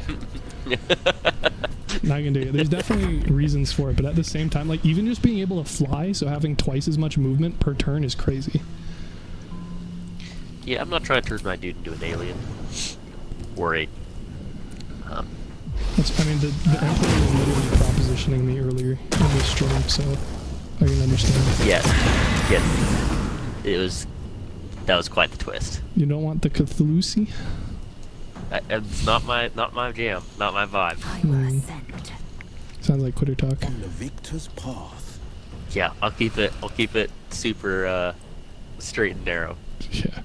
Not gonna do it. There's definitely reasons for it, but at the same time, like, even just being able to fly, so having twice as much movement per turn is crazy. Yeah, I'm not trying to turn my dude into an alien. Or a... I mean, the Emperor was literally propositioning me earlier in this stream, so I can understand. Yeah. That was quite the twist. You don't want the Cthulhusi? It's not my jam, not my vibe. Sounds like quitter talk. On the victor's path. Yeah, I'll keep it super straight and narrow. Yeah.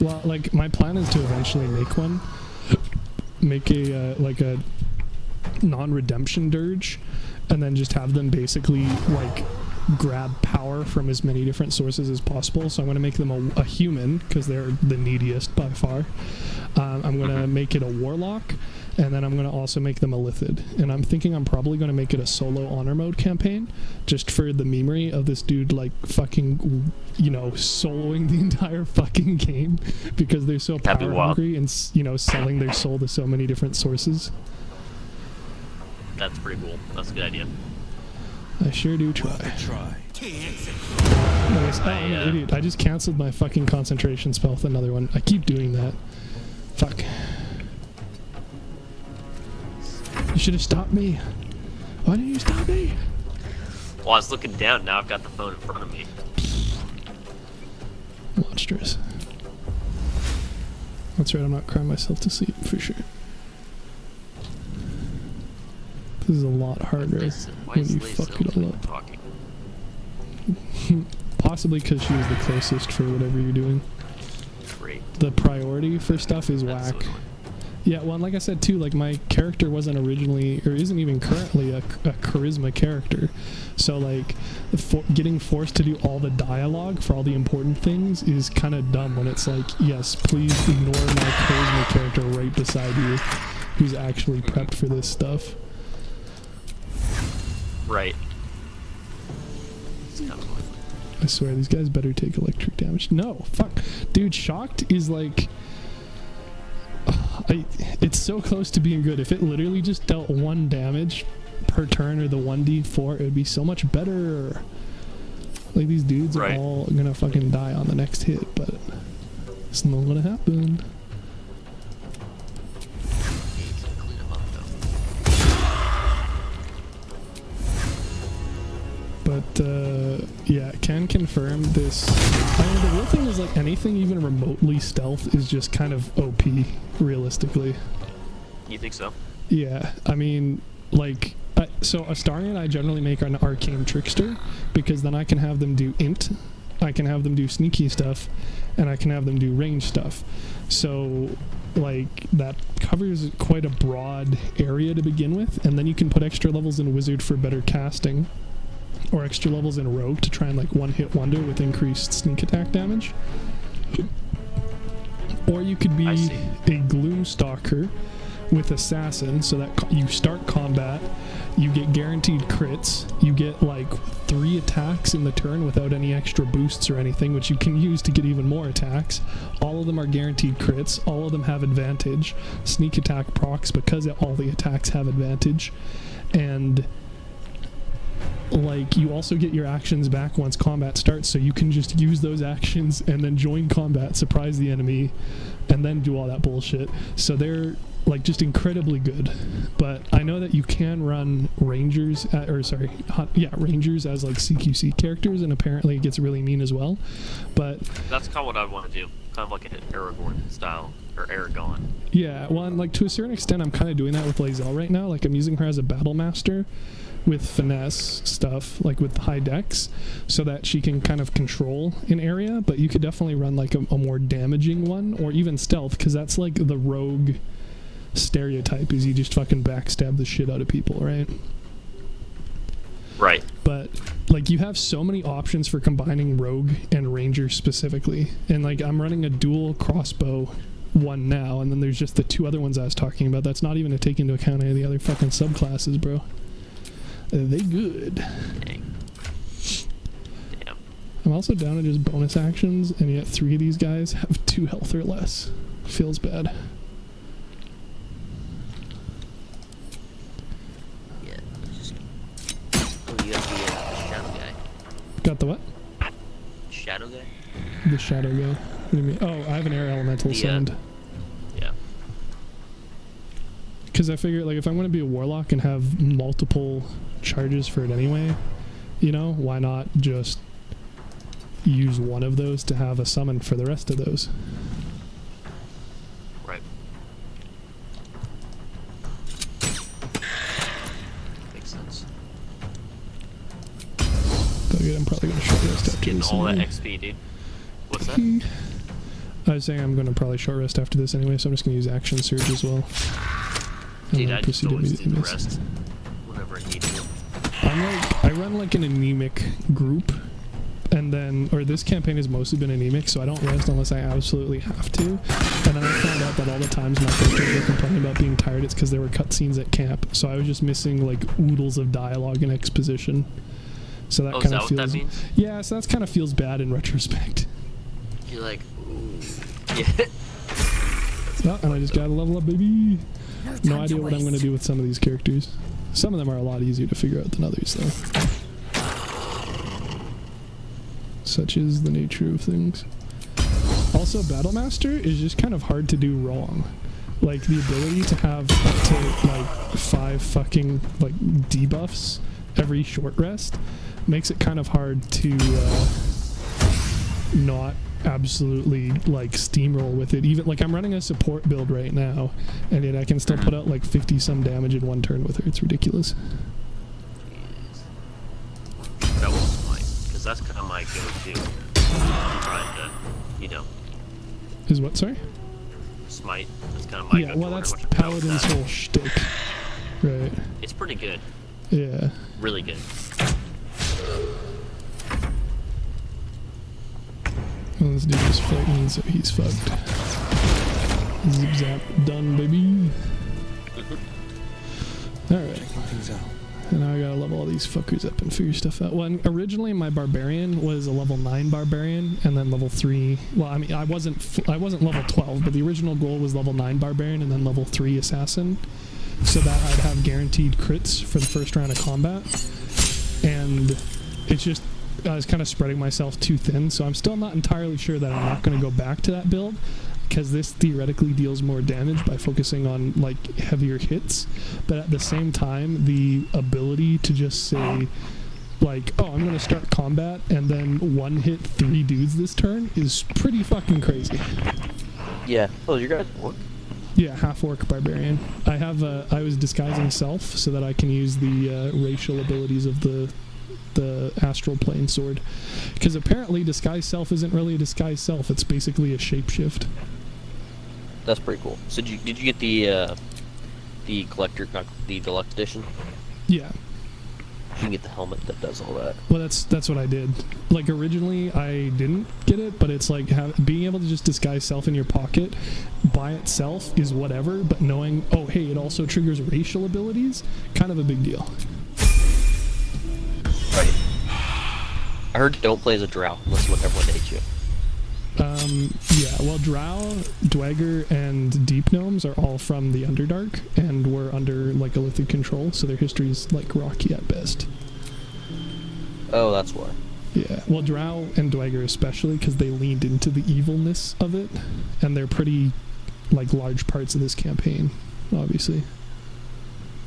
Well, like, my plan is to eventually make one. Make a like a non-redemption dirge, and then just have them basically, like, grab power from as many different sources as possible. So I'm going to make them a human, because they're the neediest by far. I'm going to make it a warlock, and then I'm going to also make them a illithid. And I'm thinking I'm probably going to make it a solo honor mode campaign, just for the memory of this dude, like, fucking, you know, soloing the entire fucking game, because they're so power hungry and, you know, selling their soul to so many different sources. That's pretty cool. That's a good idea. I sure do try. I'm an idiot. I just canceled my fucking concentration spell with another one. I keep doing that. Fuck. You should have stopped me. Why didn't you stop me? Well, I was looking down. Now I've got the phone in front of me. Monstrous. That's right. I'm not crying myself to sleep for sure. This is a lot harder when you fuck it all up. Possibly because she was the closest for whatever you're doing. Great. The priority for stuff is whack. Yeah, well, and like I said too, like, my character wasn't originally, or isn't even currently, a charisma character. So, like, getting forced to do all the dialogue for all the important things is kind of dumb when it's like, yes, please ignore my charisma character right beside you, who's actually prepped for this stuff. Right. I swear, these guys better take electric damage. No, fuck. Dude, Shocked is like... it's so close to being good. If it literally just dealt 1 damage per turn, or the 1d4, it would be so much better. Like, these dudes are all gonna fucking die on the next hit, but it's not gonna happen. But, yeah, can confirm this. I mean, the real thing is, like, anything even remotely stealth is just kind of OP, realistically. You think so? Yeah, I mean, like, so Astarion I generally make an arcane trickster, because then I can have them do int, I can have them do sneaky stuff, and I can have them do range stuff. So, like, that covers quite a broad area to begin with, and then you can put extra levels in Wizard for better casting, or extra levels in Rogue to try and, like, one-hit wonder with increased sneak attack damage. Or you could be a Gloomstalker with Assassin, so that you start combat, you get guaranteed crits, you get, like, 3 attacks in the turn without any extra boosts or anything, which you can use to get even more attacks. All of them are guaranteed crits, all of them have advantage, sneak attack procs because all the attacks have advantage, and... like, you also get your actions back once combat starts, so you can just use those actions and then join combat, surprise the enemy, and then do all that bullshit. So they're, like, just incredibly good. But I know that you can run Rangers, Rangers as, like, CQC characters, and apparently it gets really mean as well. But that's kind of what I want to do. Kind of like an Aragorn style, or Aragon. Yeah, well, and, like, to a certain extent, I'm kind of doing that with Lae'zel right now. Like, I'm using her as a battle master, with finesse stuff, like with high dex, so that she can kind of control an area, but you could definitely run like a more damaging one, or even stealth, because that's like the rogue stereotype, is you just fucking backstab the shit out of people, right? Right. But like you have so many options for combining rogue and ranger specifically, and like I'm running a dual crossbow one now, and then there's just the 2 other ones I was talking about. That's not even to take into account any of the other fucking subclasses, bro. They good. Dang. Damn. I'm also down to just bonus actions, and yet 3 of these guys have 2 health or less. Feels bad. Yeah. Oh, you got the shadow guy. Got the what? Shadow guy? The shadow guy. What do you mean? Oh, I have an air elemental summoned. Yeah. Because I figure, like, if I'm going to be a warlock and have multiple charges for it anyway, you know, why not just use one of those to have a summon for the rest of those? Right. Makes sense. Okay, I'm probably going to short rest after Getting this. all that Anyway. XP, dude. What's that? I was saying I'm going to probably short rest after this anyway, so I'm just going to use action surge as well. Dude, I just always do the rest whenever I need to. I run like an anemic group, and then, or this campaign has mostly been anemic, so I don't rest unless I absolutely have to. And then I found out that all the times my characters were complaining about being tired, it's because there were cutscenes at camp, so I was just missing like oodles of dialogue and exposition. So that kind of feels. What that means? Yeah, so that kind of feels bad in retrospect. You're like, ooh. Yeah. Oh, and I just gotta level up, baby. No idea what I'm gonna do with some of these characters. Some of them are a lot easier to figure out than others, though. Such is the nature of things. Also, Battlemaster is just kind of hard to do wrong. Like, the ability to have up to, like, 5 fucking, like, debuffs every short rest makes it kind of hard to, not absolutely, like, steamroll with it. Even, like, I'm running a support build right now, and yet I can still put out, like, 50-some damage in one turn with her. It's ridiculous. That was mine, because that's kind of my go-to. I'm trying to, you know. Is what, sorry? Smite. That's kind of my yeah, well, that's Paladin's whole shtick. Right. It's pretty good. Yeah. Really good. Well, this dude is fighting, so he's fucked. Zip zap, done, baby. Alright. And now I gotta level all these fuckers up and figure stuff out. Well, originally my barbarian was a level 9 barbarian, and then level 3. Well, I mean, I wasn't level 12, but the original goal was level 9 barbarian and then level 3 assassin, so that I'd have guaranteed crits for the first round of combat. And it's just, I was kind of spreading myself too thin, so I'm still not entirely sure that I'm not going to go back to that build, because this theoretically deals more damage by focusing on, like, heavier hits. But at the same time, the ability to just say, like, oh, I'm going to start combat and then one hit 3 dudes this turn is pretty fucking crazy. Yeah. Oh, you guys orc? Yeah, half-orc barbarian. I have I was disguising self so that I can use the racial abilities of the astral plane sword, because apparently disguise self isn't really a disguise self, it's basically a shapeshift. That's pretty cool. So did you get the collector, the deluxe edition? Yeah. You can get the helmet that does all that. Well, that's what I did. Like, originally I didn't get it, but it's like being able to just disguise self in your pocket by itself is whatever, but knowing, oh hey, it also triggers racial abilities, kind of a big deal. Right. I heard don't play as a drow unless everyone hates you. Yeah, well, drow, dweger, and deep gnomes are all from the Underdark, and were under, like, Illithid control, so their history's, like, rocky at best. Oh, that's why. Yeah, well, drow and dweger especially, because they leaned into the evilness of it, and they're pretty, like, large parts of this campaign, obviously.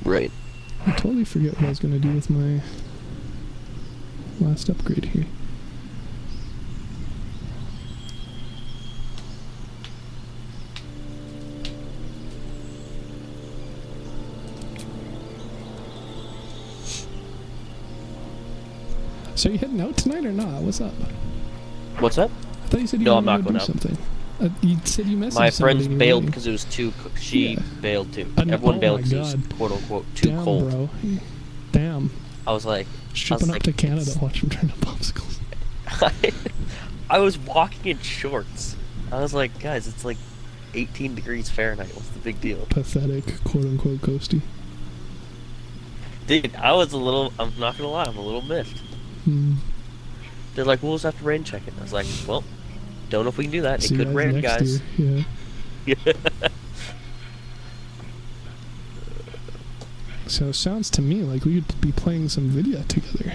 Right. I totally forget what I was going to do with my last upgrade here. So you heading out tonight or not? What's up? What's that? I thought you said you no, were I'm not going going to do out. something. You said you messaged My somebody friends and you were bailed waiting. because it was too. She bailed too. Everyone oh bailed my because it was God. quote unquote too Damn, cold. Bro. Damn. I was like, Shipping up to Canada, watch them turn to popsicles. I was walking in shorts. I was like, guys, it's like 18 degrees Fahrenheit. What's the big deal? Pathetic, quote unquote, ghosty. Dude, I was a little. I'm not gonna lie, I'm a little miffed. They're like, we'll just have to rain check it. I was like, well, don't know if we can do that. See It you could rain, next guys. year. Yeah. So it sounds to me like we could be playing some video together.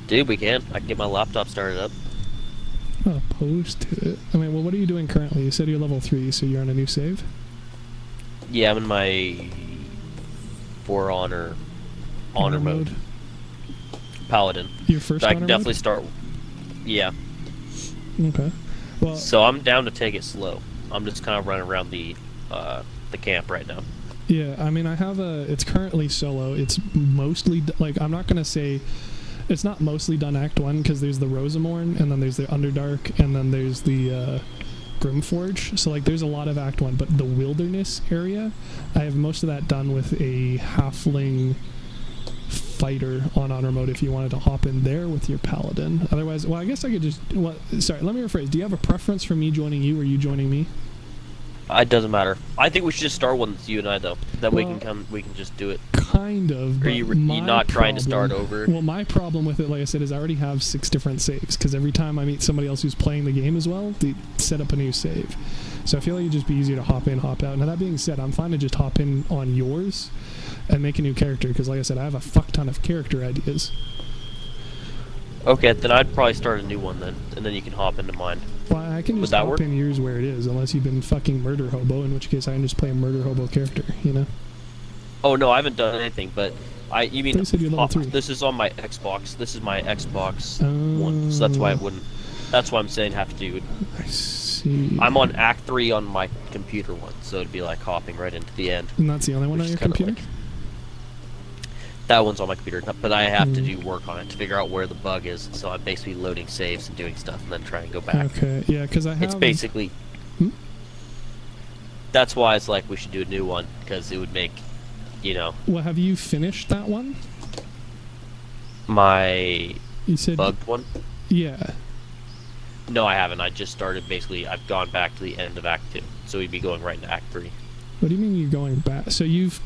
Dude, we can. I can get my laptop started up. I'm not opposed to it. I mean, well, what are you doing currently? You said you're level 3, so you're on a new save? Yeah, I'm in my For Honor mode. Paladin. Your first so I honor can definitely mode? start. Yeah. Okay. Well, so I'm down to take it slow. I'm just kind of running around the camp right now. yeah, I mean, I have it's currently solo. It's mostly, like, I'm not going to say, it's not mostly done Act 1, because there's the Rosamorn, and then there's the Underdark, and then there's the Grimforge. So, like, there's a lot of Act 1, but the Wilderness area, I have most of that done with a halfling fighter on honor mode if you wanted to hop in there with your paladin. Otherwise, well, I guess I could just, well, sorry, let me rephrase. Do you have a preference for me joining you or you joining me? It doesn't matter. I think we should just start one with you and I, though. Then we can just do it. Kind of. Or you not trying to start over? Well, my problem with it, like I said, is I already have 6 different saves, because every time I meet somebody else who's playing the game as well, they set up a new save. So I feel like it'd just be easier to hop in, hop out. Now, that being said, I'm fine to just hop in on yours and make a new character, because like I said, I have a fuck ton of character ideas. Okay, then I'd probably start a new one then, and then you can hop into mine. Well, I can just hop in yours where it is, unless you've been fucking murder hobo, in which case I can just play a murder hobo character, you know? Oh no, I haven't done anything, but you mean said you're level 3. This is on my Xbox. This is my Xbox One, so that's why it wouldn't. That's why I'm saying have to do it. I see. I'm on Act 3 on my computer one, so it'd be like hopping right into the end. And that's the only one on your computer? That one's on my computer, but I have to do work on it to figure out where the bug is. So I'm basically loading saves and doing stuff, and then trying to go back. Okay, yeah, because I have. It's basically. That's why it's like we should do a new one, because it would make, you know. Well, have you finished that one? You said bugged one? Yeah. No, I haven't. I just started. Basically, I've gone back to the end of Act 2, so we'd be going right into Act 3. What do you mean you're going back? So you've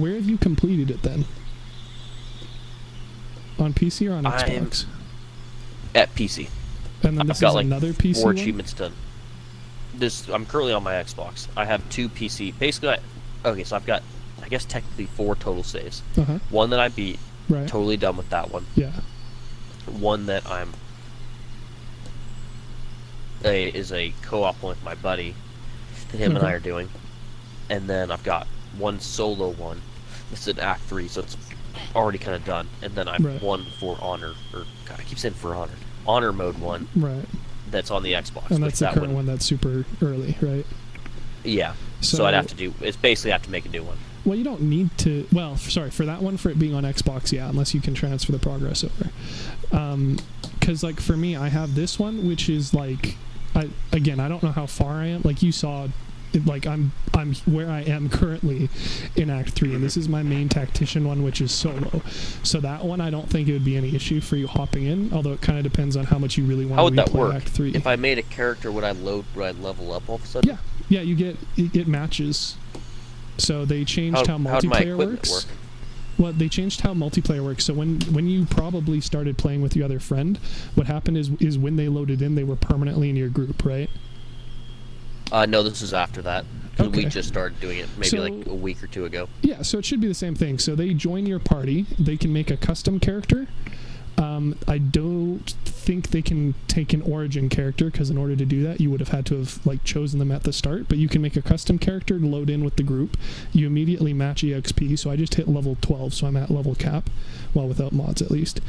where have you completed it then? On PC or on Xbox? At PC. And then this I've got is like another PC 4 one? achievements done. I'm currently on my Xbox. I have 2 PC. Basically, okay, so I've got, I guess technically 4 total saves. One that I beat. Right. Totally done with that one. Yeah. One that is a co-op one with my buddy that him and I are doing. And then I've got one solo one. It's in Act 3, so it's already kind of done. And then I've one for Honor, or God, I keep saying for Honor. Honor mode one. Right. That's on the Xbox. And that's the current one that's super early, right? Yeah. So I'd have to do. It's basically have to make a new one. Well, you don't need to. Well, sorry, for that one, for it being on Xbox, yeah, unless you can transfer the progress over. Because like for me, I have this one, which is like, I don't know how far I am. Like you saw, like I'm where I am currently in Act 3, and this is my main tactician one, which is solo. So that one, I don't think it would be any issue for you hopping in. Although it kind of depends on how much you really want to replay Act 3. How would that work? If I made a character, would I level up all of a sudden? Yeah, you get it matches. So they changed how multiplayer works. Well, they changed how multiplayer works. So when you probably started playing with your other friend, what happened is when they loaded in, they were permanently in your group, right? No, this is after that. Because Okay. we just started doing it maybe like a week or 2 ago. Yeah, so it should be the same thing. So they join your party. They can make a custom character. I don't think they can take an origin character, because in order to do that, you would have had to have like chosen them at the start. But you can make a custom character to load in with the group. You immediately match EXP. So I just hit level 12, so I'm at level cap, well, without mods at least.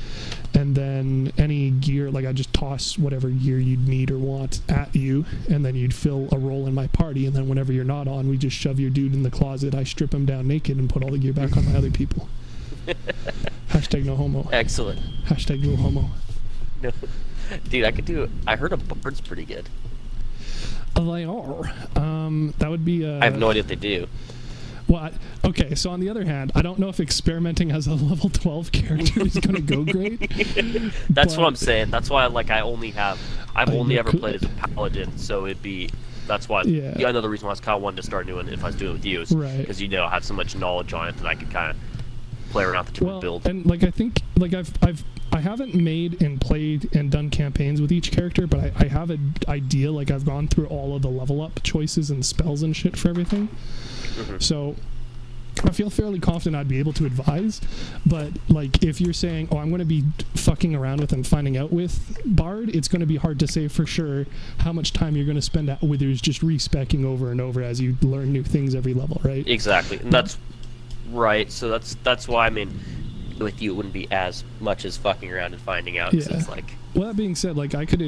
And then any gear, like I just toss whatever gear you'd need or want at you, and then you'd fill a role in my party. And then whenever you're not on, we just shove your dude in the closet. I strip him down naked and put all the gear back on my other people. Hashtag no homo. Excellent. Hashtag no homo. No. Dude, I heard a bard's pretty good. They are. That would be. I have no idea what they do. Well, okay, so on the other hand, I don't know if experimenting as a level 12 character is going to go great. That's what I'm saying. That's why, like, I've only ever played as a paladin, so that's why. Yeah. Another reason why I was kind of wanting to start doing it if I was doing it with you is because I have so much knowledge on it that I could kind of play around with the different builds. And like I think, like I haven't made and played and done campaigns with each character, but I have an idea. Like I've gone through all of the level up choices and spells and shit for everything. So I feel fairly confident I'd be able to advise, but like if you're saying, oh, I'm going to be fucking around with and finding out with Bard, it's going to be hard to say for sure how much time you're going to spend at Withers just respecking over and over as you learn new things every level, right? Exactly, and that's right. So that's why, I mean, with you it wouldn't be as much as fucking around and finding out. Yeah. It's like, well, that being said, like I could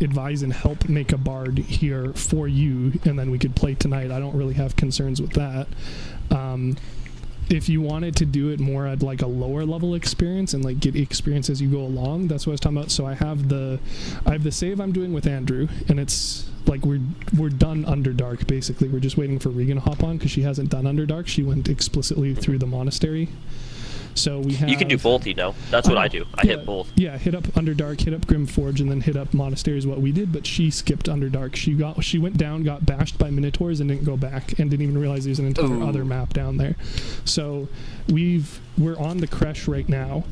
advise and help make a bard here for you, and then we could play tonight. I don't really have concerns with that. If you wanted to do it more at like a lower level experience and like get experience as you go along, that's what I was talking about. So I have the save I'm doing with Andrew, and it's like we're done Underdark basically. We're just waiting for Regan to hop on because she hasn't done Underdark. She went explicitly through the monastery. So we have. You can do both, That's what I do. I hit both. Yeah, hit up Underdark, hit up Grimforge, and then hit up Monastery is what we did. But she skipped Underdark. She went down, got bashed by Minotaurs, and didn't go back, and didn't even realize there's an entire other map down there. So we're on the Kresh right now.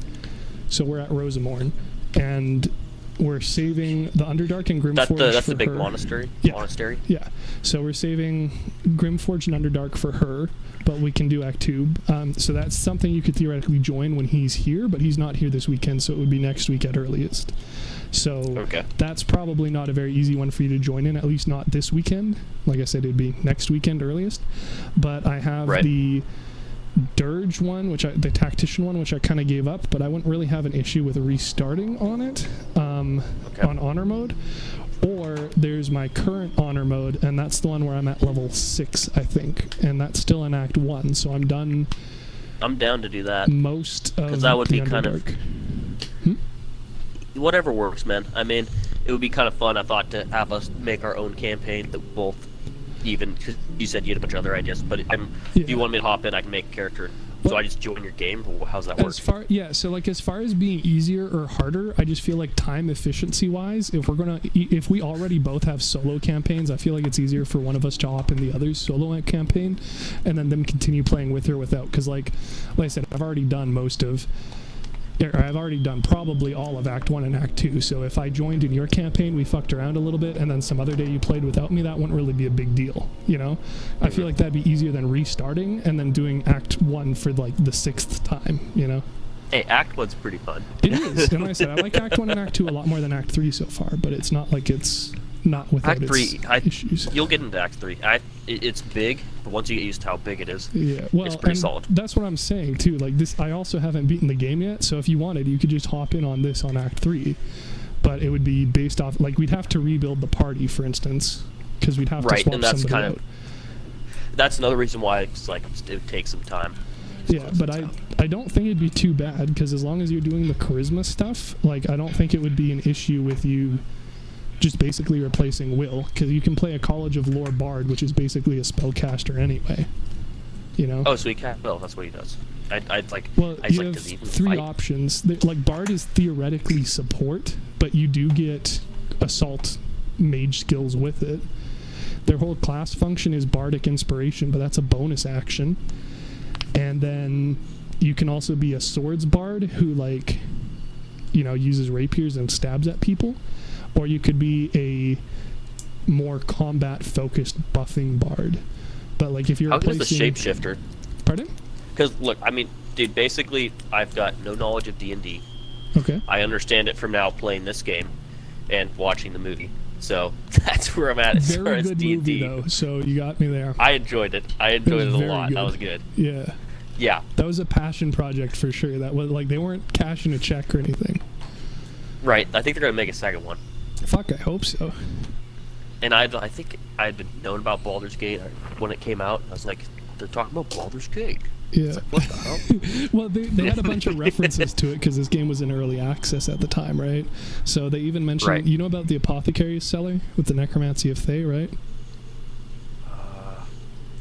So we're at Rosamorn, and we're saving the Underdark and Grimforge. That's for the big her. monastery. Yeah. Monastery. Yeah. So we're saving Grimforge and Underdark for her, but we can do Act 2. So that's something you could theoretically join when he's here, but he's not here this weekend, so it would be next week at earliest. So that's probably not a very easy one for you to join in, at least not this weekend. Like I said, it'd be next weekend earliest. But I have the Dirge one, the tactician one, which I kind of gave up, but I wouldn't really have an issue with restarting on it on honor mode. Or there's my current honor mode, and that's the one where I'm at level 6, I think, and that's still in Act 1, so I'm done. I'm down to do that. Most of because that would be Underdark. kind of whatever works, man. I mean, it would be kind of fun. I thought to have us make our own campaign that both. Even cause you said you had a bunch of other ideas, but if you want me to hop in, I can make a character. So I just join your game. How's that work? As far as being easier or harder, I just feel like time efficiency wise, if we already both have solo campaigns, I feel like it's easier for one of us to hop in the other's solo campaign, and then them continue playing with or without. Because like I said, I've already done probably all of Act 1 and Act 2, so if I joined in your campaign, we fucked around a little bit, and then some other day you played without me, that wouldn't really be a big deal, I feel like that'd be easier than restarting and then doing Act 1 for like the 6th time, Hey, Act 1's pretty fun. It is, and like I said, I like Act 1 and Act 2 a lot more than Act 3 so far, but it's not like it's not without Act 3, issues. You'll get into Act 3. It's big, but once you get used to how big it is, it's pretty solid. That's what I'm saying too. Like this, I also haven't beaten the game yet, so if you wanted, you could just hop in on this on Act 3. But it would be based off, like we'd have to rebuild the party, for instance, because we'd have to swap and that's somebody out. That's another reason why it's like it would take some time. Yeah, but I don't think it'd be too bad, because as long as you're doing the charisma stuff, like I don't think it would be an issue with you just basically replacing Will, because you can play a College of Lore Bard, which is basically a spellcaster anyway. Oh, so he can't. Well, that's what he does. You have 3 options. Like Bard is theoretically support, but you do get assault mage skills with it. Their whole class function is Bardic Inspiration, but that's a bonus action. And then you can also be a swords bard who uses rapiers and stabs at people. Or you could be a more combat-focused buffing bard. But like if you're How good is the shapeshifter? Pardon? Because look, I mean, dude, basically, I've got no knowledge of D&D. Okay. I understand it from now playing this game and watching the movie. So that's where I'm at as far as D&D. Movie, though, so you got me there. I enjoyed it. I enjoyed it a lot. Good. That was good. Yeah. Yeah. That was a passion project for sure. That was like they weren't cashing a check or anything. Right. I think they're gonna make a second one. Fuck, I hope so. And I think I'd been known about Baldur's Gate when it came out. I was like, they're talking about Baldur's Gate. Yeah. Like, what the hell? Well, they had a bunch of references to it because this game was in early access at the time, right? So they even mentioned, you know about the apothecary's cellar with the necromancy of Thay, right?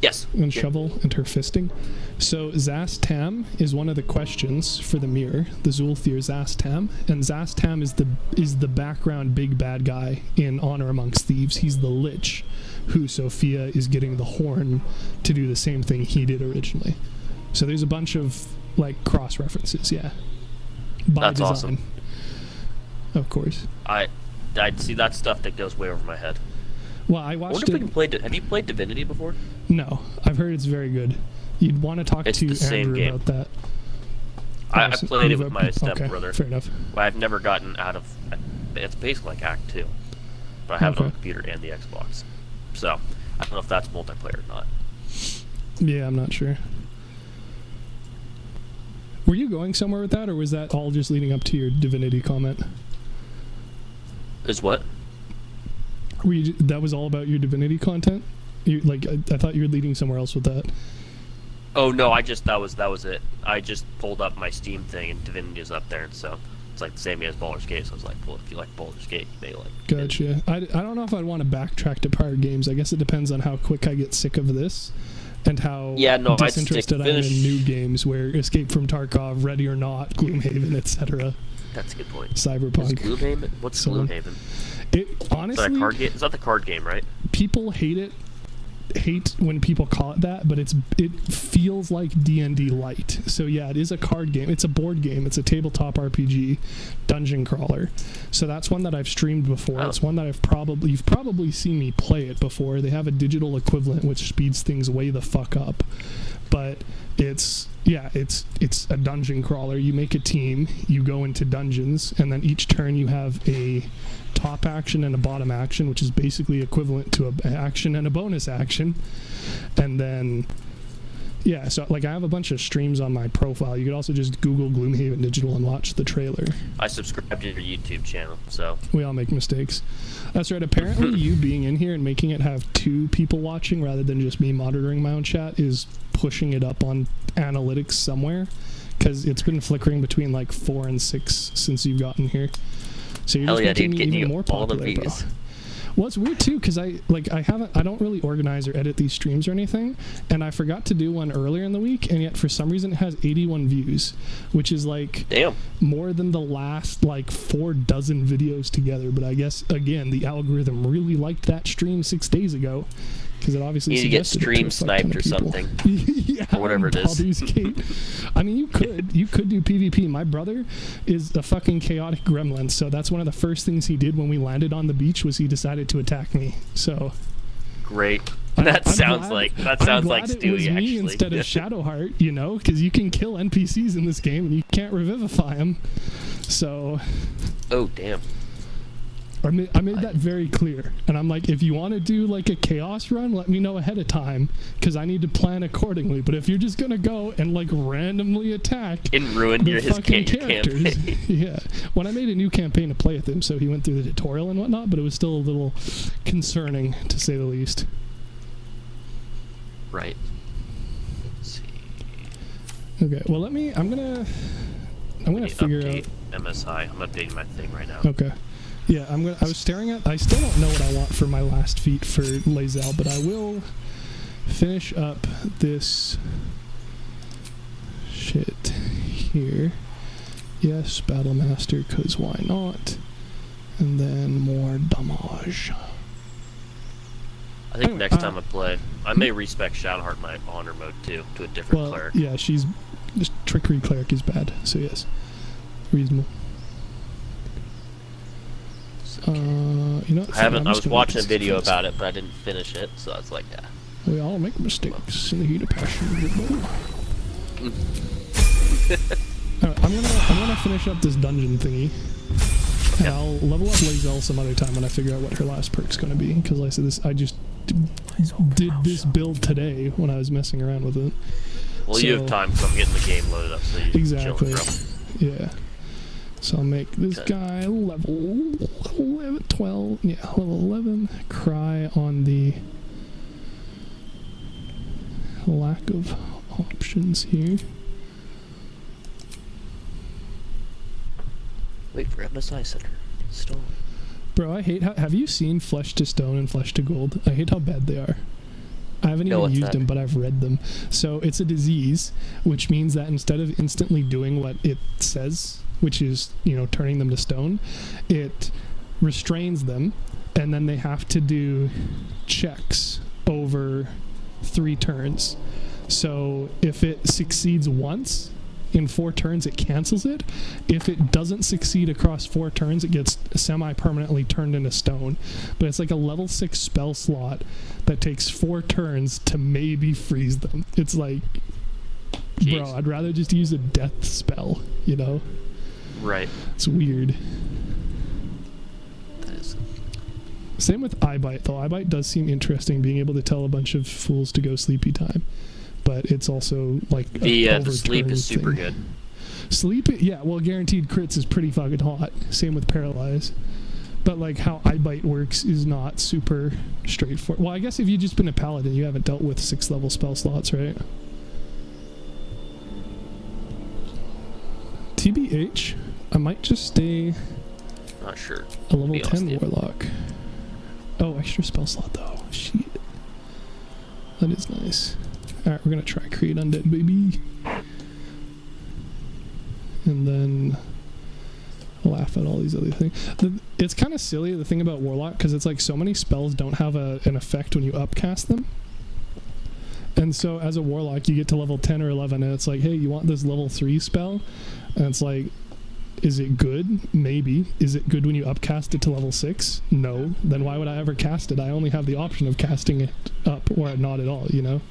Yes. And Shovel and her fisting. So Zastam is one of the questions for the mirror, the Zulthir Zastam, and Zastam is the background big bad guy in Honor Amongst Thieves. He's the Lich, who Sophia is getting the horn to do the same thing he did originally. So there's a bunch of like cross references, yeah. By That's design. awesome. Of course. I see that stuff that goes way over my head. Well, I watched I wonder if we can play. Have you played Divinity before? No, I've heard it's very good. You'd want to talk It's to the same Andrew game. about that. I played it with my stepbrother. Okay, fair enough. But I've never gotten out of. It's basically like Act 2, but I have it on the computer and the Xbox. So I don't know if that's multiplayer or not. Yeah, I'm not sure. Were you going somewhere with that, or was that all just leading up to your Divinity comment? Is what? That was all about your Divinity content? I thought you were leading somewhere else with that. Oh no, that was it. I just pulled up my Steam thing and Divinity is up there, and so it's like the same as Baldur's Gate. So I was like, well, if you like Baldur's Gate, you may like. Gotcha. I don't know if I'd want to backtrack to prior games. I guess it depends on how quick I get sick of this, and how disinterested I am in new games where Escape from Tarkov, Ready or Not, Gloomhaven, etc. That's a good point. Cyberpunk. Is Gloomhaven? What's Gloomhaven? It honestly. Is that a card game? Is that the card game, right? People hate when people call it that, but it feels like D&D light. So yeah, it is a card game. It's a board game. It's a tabletop RPG, dungeon crawler. So that's one that I've streamed before. Oh. It's one that you've probably seen me play it before. They have a digital equivalent which speeds things way the fuck up. But it's a dungeon crawler. You make a team, you go into dungeons, and then each turn you have a top action and a bottom action, which is basically equivalent to an action and a bonus action. And then so like I have a bunch of streams on my profile. You could also just Google Gloomhaven Digital and watch the trailer. I subscribe to your YouTube channel, so we all make mistakes. That's right. Apparently you being in here and making it have 2 people watching rather than just me monitoring my own chat is pushing it up on analytics somewhere, because it's been flickering between like 4 and 6 since you've gotten here. So you're just making me even more popular, bro. Well, it's weird too, because I don't really organize or edit these streams or anything, and I forgot to do one earlier in the week, and yet for some reason it has 81 views, which is like more than the last like 4 dozen videos together. But I guess again the algorithm really liked that stream 6 days ago, because it obviously you need to get stream sniped or something. Yeah, or whatever it is. Baldur's Gate. I mean, you could do PvP. My brother is a fucking chaotic gremlin, so that's one of the first things he did when we landed on the beach was he decided to attack me. So great. That sounds like Stewie, it was me actually. Instead of Shadowheart, because you can kill NPCs in this game and you can't revivify them. So. Oh damn. I made that very clear, and I'm like, if you want to do like a chaos run, let me know ahead of time, because I need to plan accordingly. But if you're just gonna go and like randomly attack and ruin his characters, campaign. Yeah. When I made a new campaign to play with him, so he went through the tutorial and whatnot, but it was still a little concerning to say the least. Right. Let's see. Okay. Well, I'm gonna figure out MSI. I'm updating my thing right now. Okay. Yeah, I was staring at. I still don't know what I want for my last feat for Lae'zel, but I will finish up this shit here. Yes, Battlemaster, cause why not? And then more damage. I think next time I play, I may respec Shadowheart in my honor mode too, to a different cleric. Yeah, she's just trickery cleric is bad. So yes, reasonable. I was watching a video about it, but I didn't finish it, so I was like, yeah. We all make mistakes in the heat of passion. Alright, I'm gonna finish up this dungeon thingy, and I'll level up Lae'zel some other time when I figure out what her last perk's gonna be. Because like I said, I just did this build today when I was messing around with it. Well, you have time, so I'm getting the game loaded up. So you exactly. Yeah. So I'll make this guy level 11, 12, yeah, level 11. Cry on the lack of options here. Wait for MSI Center. Stone. Bro, I hate how... Have you seen Flesh to Stone and Flesh to Gold? I hate how bad they are. I haven't even used them, but I've read them. So it's a disease, which means that instead of instantly doing what it says, which is, you know, turning them to stone, it restrains them, and then they have to do checks over 3 turns. So if it succeeds once in 4 turns, it cancels it. If it doesn't succeed across 4 turns, it gets semi-permanently turned into stone. But it's like a level 6 spell slot that takes 4 turns to maybe freeze them. It's like, bro, I'd rather just use a death spell, you know? Right. It's weird. That is. Same with Eyebite, though. Eyebite does seem interesting, being able to tell a bunch of fools to go sleepy time. But it's also like the sleep is super good. Sleep, yeah, well, guaranteed crits is pretty fucking hot. Same with Paralyze. But like how Eyebite works is not super straightforward. Well, I guess if you've just been a paladin, you haven't dealt with 6th level spell slots, right? TBH, I might just stay. Not sure. A level 10 warlock. Oh, extra spell slot though. Shit. That is nice. Alright, we're gonna try create undead, baby. And then laugh at all these other things. It's kind of silly, the thing about warlock, because it's like so many spells don't have an effect when you upcast them. And so as a warlock, you get to level 10 or 11, and it's like, hey, you want this level 3 spell? And it's like, is it good? Maybe. Is it good when you upcast it to level 6? No. Then why would I ever cast it? I only have the option of casting it up or not at all, you know?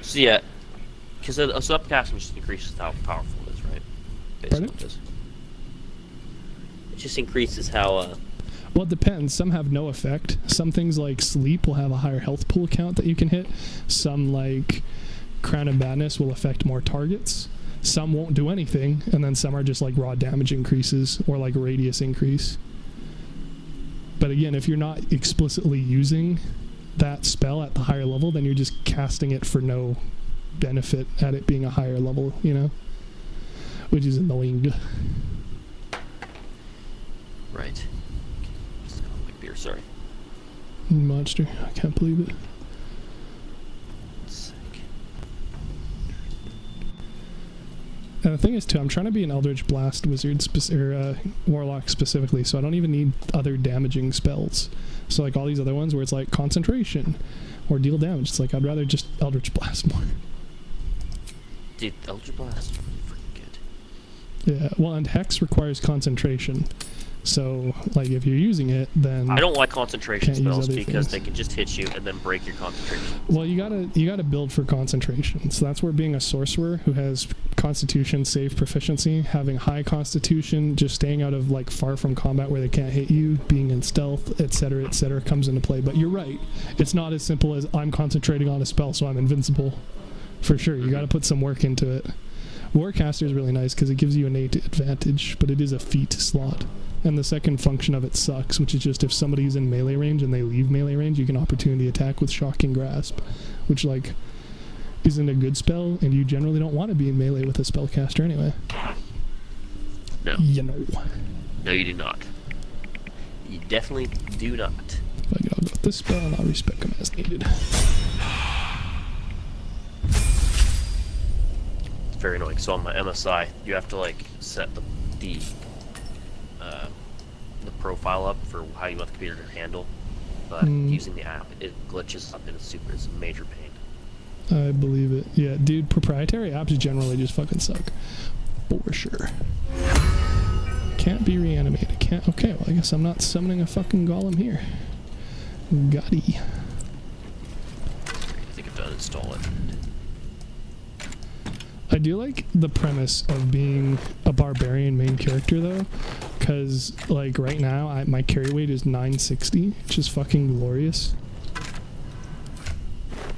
So yeah, because a subcasting just increases how powerful it is, right? Pardon? It just increases how... Well, it depends. Some have no effect. Some things like Sleep will have a higher health pool count that you can hit. Some like Crown of Madness will affect more targets. Some won't do anything, and then some are just like raw damage increases or like radius increase. But again, if you're not explicitly using that spell at the higher level, then you're just casting it for no benefit at it being a higher level, you know? Which is annoying. Right. Just got my beer, sorry. Monster. I can't believe it. And the thing is, too, I'm trying to be an Eldritch Blast wizard, warlock specifically, so I don't even need other damaging spells. So, like, all these other ones where it's like concentration or deal damage, it's like, I'd rather just Eldritch Blast more. Dude, Eldritch Blast is freaking good. Yeah, well, and Hex requires concentration. So, like, if you're using it, then I don't like concentration spells because they can just hit you and then break your concentration. Well, you gotta build for concentration. So that's where being a sorcerer who has Constitution save proficiency, having high Constitution, just staying out of like far from combat where they can't hit you, being in stealth, etc., comes into play. But you're right, it's not as simple as I'm concentrating on a spell, so I'm invincible. For sure, you gotta put some work into it. Warcaster is really nice because it gives you innate advantage, but it is a feat slot. And the second function of it sucks, which is just if somebody's in melee range and they leave melee range, you can opportunity attack with Shocking Grasp, which, like, isn't a good spell, and you generally don't want to be in melee with a spellcaster anyway. No. You know. No, you do not. You definitely do not. Fuck it, I'll go with this spell and I'll respec them as needed. It's very annoying. So on my MSI, you have to, like, set the profile up for how you want the computer to handle, but using the app, it glitches up and it's a major pain. I believe it. Yeah, dude, proprietary apps generally just fucking suck. For sure. Can't be reanimated. Can't. Okay, well, I guess I'm not summoning a fucking golem here. Gotti. I think I've uninstall it. I do like the premise of being a barbarian main character, though, because, like, right now, my carry weight is 960, which is fucking glorious.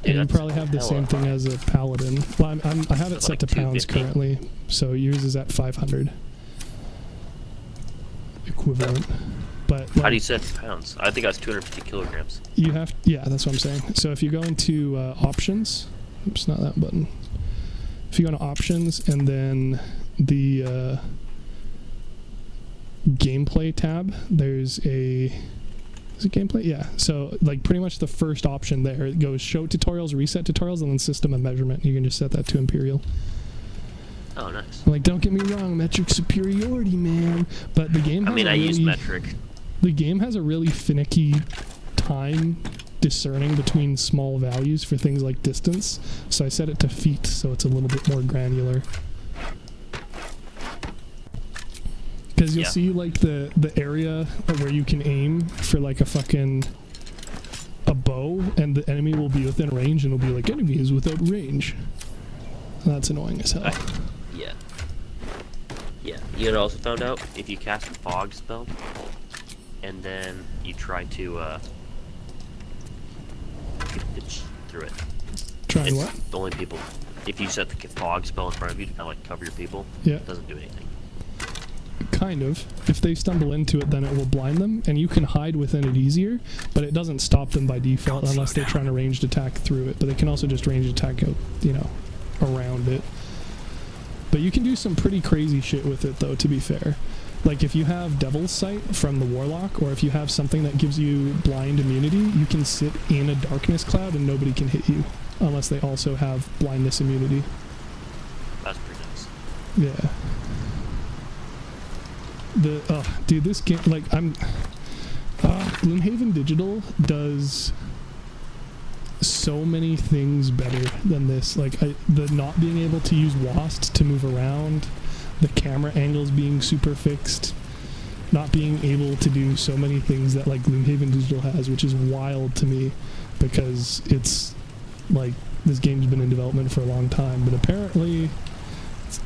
And you probably have the same thing as a paladin. Well, I have it set to pounds currently, so yours is at 500. Equivalent. But like, how do you set it to pounds? I think I was 250 kilograms. You have, yeah, that's what I'm saying. So if you go into options, Oops, not that button. If you go to options and then the gameplay tab, there's a... Is it gameplay? Yeah. So, like, pretty much the first option there, it goes show tutorials, reset tutorials, and then system and measurement. You can just set that to Imperial. Oh, nice. Like, don't get me wrong, metric superiority, man. But the game has I use metric. The game has a really finicky time discerning between small values for things like distance. So I set it to feet, so it's a little bit more granular. Because you'll see, like, the area where you can aim for, like, a bow, and the enemy will be within range, and it'll be like, enemy is without range. That's annoying as hell. Yeah. Yeah. You know, also found out, if you cast a fog spell, and then you try to, pitch through it. Try what? The only people... If you set the fog spell in front of you to kind of, like, cover your people, it doesn't do anything. Kind of. If they stumble into it, then it will blind them, and you can hide within it easier, but it doesn't stop them by default unless they're trying to ranged attack through it. But they can also just ranged attack out, you know, around it. But you can do some pretty crazy shit with it, though, to be fair. Like, if you have Devil's Sight from the Warlock, or if you have something that gives you blind immunity, you can sit in a darkness cloud and nobody can hit you, unless they also have blindness immunity. That's pretty nice. Yeah. Dude, this game, like, Gloomhaven Digital does so many things better than this. Like, the not being able to use WASD to move around, the camera angles being super fixed, not being able to do so many things that, like, Gloomhaven Digital has, which is wild to me, because it's, like, this game's been in development for a long time, but apparently...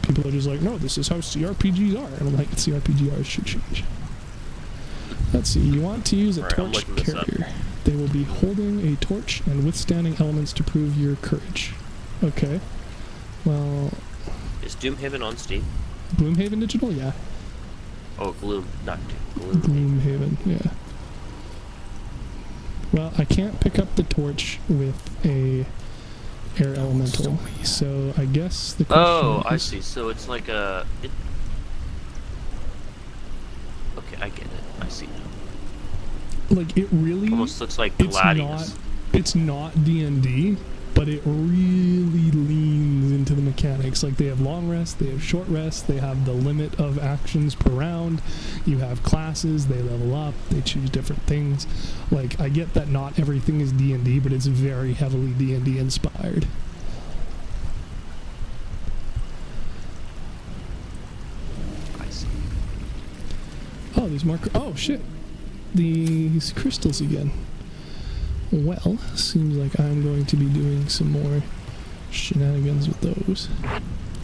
People are just like, no, this is how CRPGs are. And I'm like, CRPGs should change. Let's see, you want to use a torch carrier. They will be holding a torch and withstanding elements to prove your courage. Okay. Well... Is Doomhaven on Steam? Gloomhaven Digital? Yeah. Oh, not Gloomhaven, yeah. Well, I can't pick up the torch with a... air elemental, so I guess the question I see. So it's like a... Okay, I get it. I see now. Like, it really... Almost looks like Gladius. It's not D&D, but it really leans into the mechanics. Like, they have long rest, they have short rest, they have the limit of actions per round, you have classes, they level up, they choose different things. Like, I get that not everything is D&D, but it's very heavily D&D inspired. I see. Oh, these more... Oh, shit. These crystals again. Well, seems like I'm going to be doing some more shenanigans with those.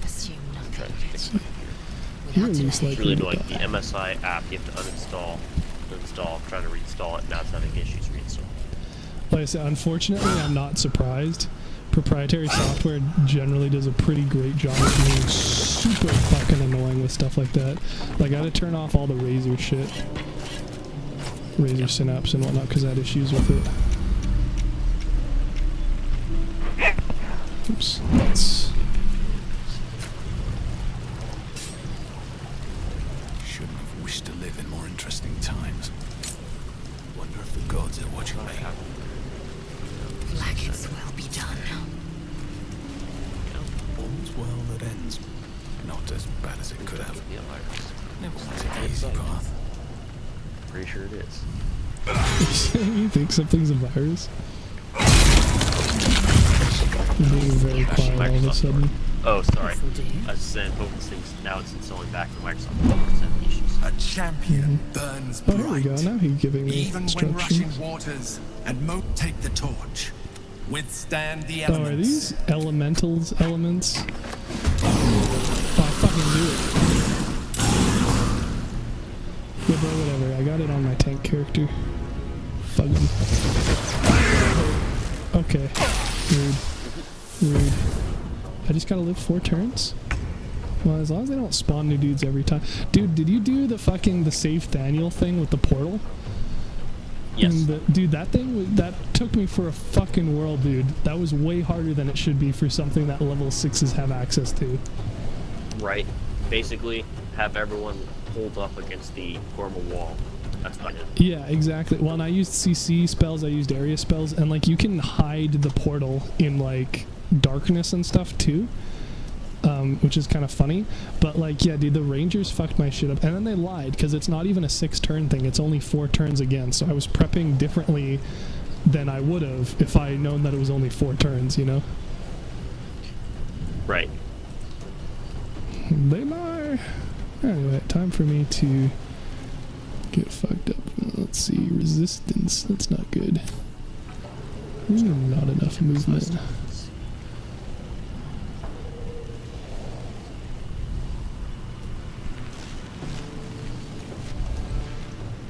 Assume nothing. It's really annoying. The MSI app, you have to uninstall, try to reinstall it, now it's having issues reinstall. Like I said, unfortunately, I'm not surprised. Proprietary software generally does a pretty great job of being super fucking annoying with stuff like that. Like, I gotta turn off all the Razer shit. Razer Synapse and whatnot, because I had issues with it. Oops. That's... Shouldn't have wished to live in more interesting times. Wonder if the gods are watching me. Blackets will be done. All's well that ends. Not as bad as it could have. Never was an easy path. Pretty sure it is. You think something's a virus? Being very quiet all of a sudden. Oh, sorry. I was saying, hope this thing's now it's installing back from Microsoft. It's having issues. A champion burns bright. Oh, here we go. Now he's giving me even when rushing waters, and take the torch. Withstand the elements. Oh, are these elements? Oh, I fucking knew it. Yeah, bro, whatever. I got it on my tank character. Fucking. Okay. Rude. I just gotta live 4 turns? Well, as long as they don't spawn new dudes every time. Dude, did you do the save Thaniel thing with the portal? Yes. And dude, that thing, that took me for a fucking world, dude. That was way harder than it should be for something that level 6s have access to. Right. Basically, have everyone hold up against the formal wall. That's not it. Yeah, exactly. Well, and I used CC spells, I used area spells, and like you can hide the portal in like darkness and stuff too, which is kind of funny. But like, yeah, dude, the Rangers fucked my shit up, and then they lied because it's not even a 6-turn thing; it's only 4 turns again. So I was prepping differently than I would have if I known that it was only 4 turns. You know? Right. They lie. Anyway, time for me to get fucked up. Let's see, resistance. That's not good. Not enough movement.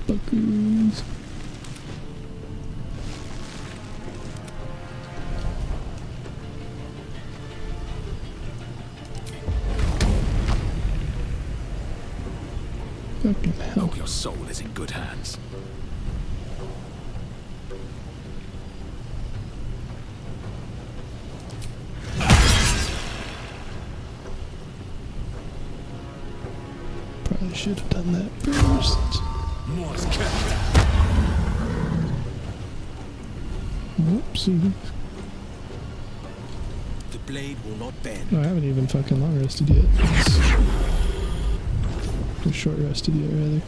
Buckaroos. Fucking hell. Hope your soul is in good hands. Probably should have done that first. Whoopsie. The blade will not bend. Oh, I haven't even fucking long rested yet. Or short rested yet, rather.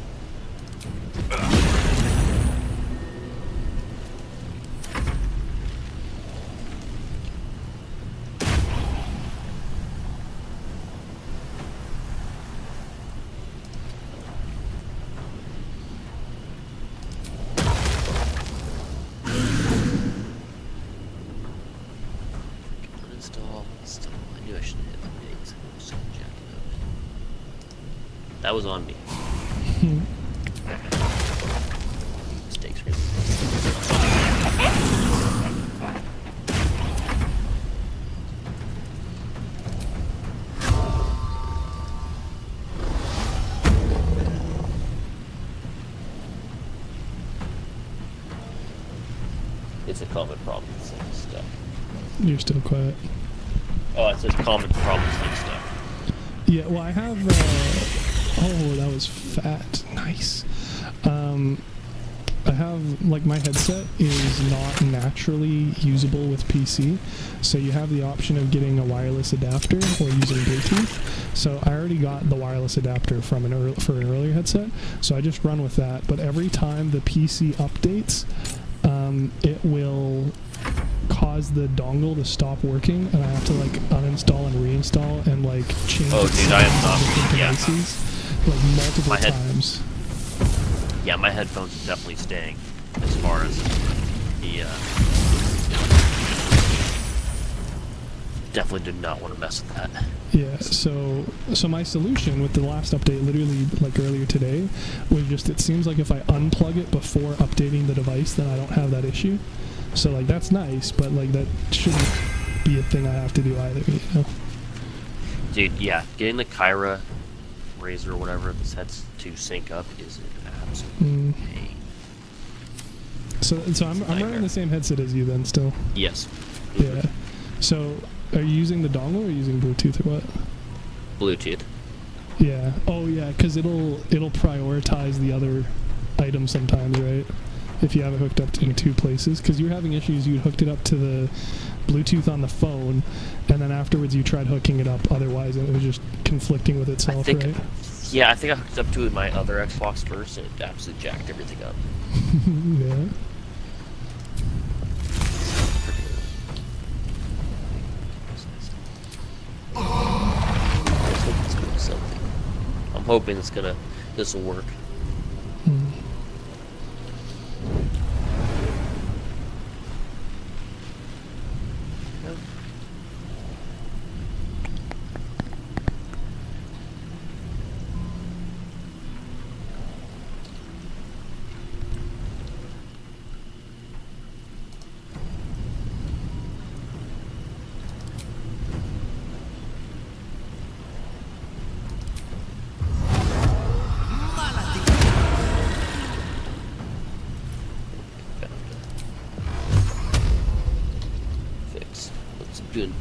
That was on me. Mistakes really. It's a common problem with some stuff. You're still quiet. Oh, it says common problems with stuff. Yeah, well, I have. Oh, that was fat. Nice. I have, like, my headset is not naturally usable with PC, so you have the option of getting a wireless adapter or using Bluetooth. So I already got the wireless adapter from for an earlier headset, so I just run with that. But every time the PC updates, it will cause the dongle to stop working, and I have to like uninstall and reinstall and like change. Oh, dude, I am not. Yeah. Like multiple times. Yeah, my headphones are definitely staying as far as the. Definitely did not want to mess with that. Yeah, so my solution with the last update, literally like earlier today, was just it seems like if I unplug it before updating the device, then I don't have that issue. So like that's nice, but like that shouldn't be a thing I have to do either, you know? Dude, yeah, getting the Kyra Razor or whatever the sets to sync up is an absolute pain. So I'm running the same headset as you then still. Yes. Yeah. So are you using the dongle or using Bluetooth or what? Bluetooth. Yeah. Oh yeah, because it'll prioritize the other item sometimes, right? If you have it hooked up to in 2 places, because you were having issues, you hooked it up to the Bluetooth on the phone, and then afterwards you tried hooking it up otherwise, and it was just conflicting with itself, right? Yeah, I think I hooked it up to my other Xbox first, and it absolutely jacked everything up. Yeah. I'm hoping this will work. Doing.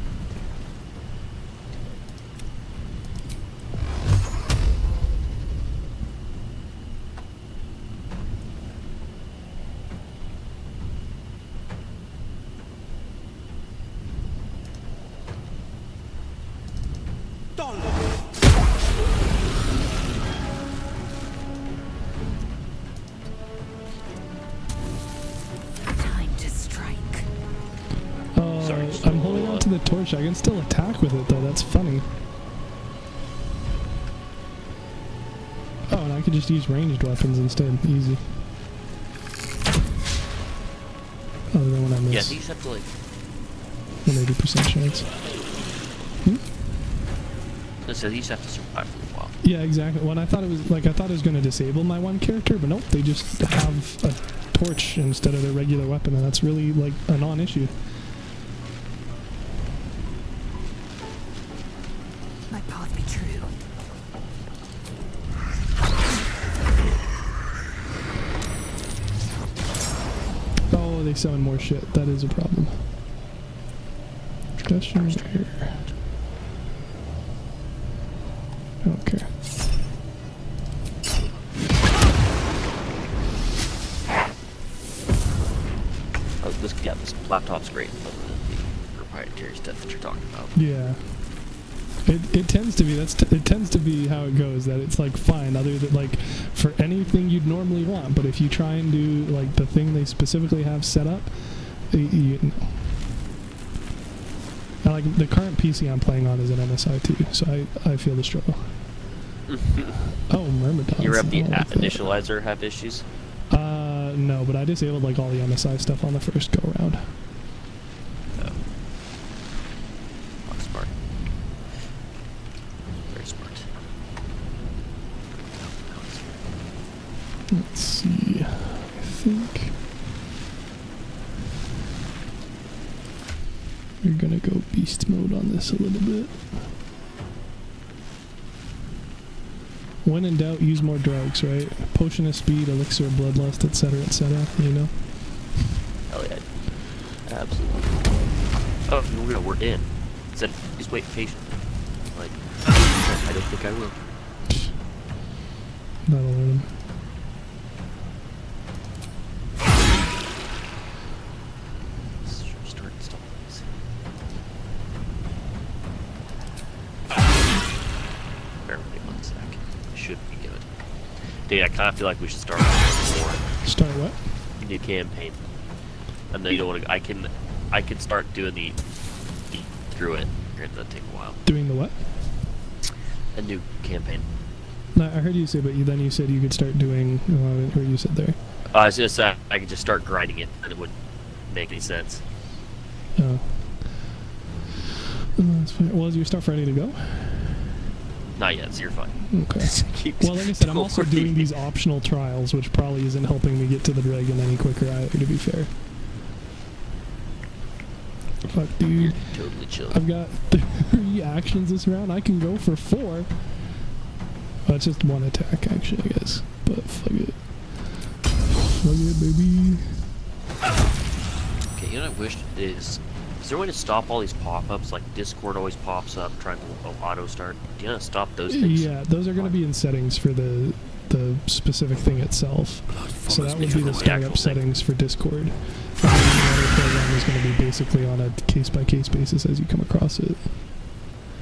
I'm holding on to the torch. I can still attack with it, though. That's funny. Oh, and I could just use ranged weapons instead. Easy. Other than when I miss. Yeah, these have to, like... An 80% chance. So these have to survive for a while. Yeah, exactly. When I thought it was like I thought it was going to disable my one character, but nope, they just have a torch instead of their regular weapon, and that's really like a non-issue. My path be true. Oh, they summon more shit. That is a problem. Discussion here. Okay. Oh, this laptop's great, other than the proprietary stuff that you're talking about. Yeah. It tends to be it tends to be how it goes, that it's like fine other than like for anything you'd normally want, but if you try and do like the thing they specifically have set up, and like the current PC I'm playing on is an MSI too, so I feel the struggle. Oh, Myrmidons. You have the app initializer have issues? No, but I disabled like all the MSI stuff on the first go around. Oh. Not smart. Very smart. Let's see. I think we're gonna go beast mode on this a little bit. When in doubt, use more drugs, right? Potion of speed, elixir of bloodlust, etc., you know? Hell yeah. Absolutely. Oh, no, we're in. It said, just wait patiently. Like, I don't think I will. That'll let him. Start installing these. Bear with me 1 sec. Should be good. Dude, I kind of feel like we should start more. Start what? New campaign. And then you don't want to. I can start doing the through it. That'll take a while. Doing the what? A new campaign. No, I heard you say, but then you said you could start doing. I didn't hear you said there. I was just I could just start grinding it, and it wouldn't make any sense. Oh. That's fine. Well, is your stuff ready to go? Not yet, so you're fine. Okay. Well, like I said, I'm also doing these optional trials, which probably isn't helping me get to the dragon any quicker either, to be fair. Fuck, dude. Totally chill. I've got 3 actions this round. I can go for 4. Oh, it's just 1 attack, actually, I guess. But fuck it. Fuck it, baby. Okay, you know what I wish is there a way to stop all these pop-ups? Like Discord always pops up trying to auto-start. Do you know how to stop those things? Yeah, those are going to be in settings for the specific thing itself. So that would be the startup settings for Discord. The other program is going to be basically on a case-by-case basis as you come across it.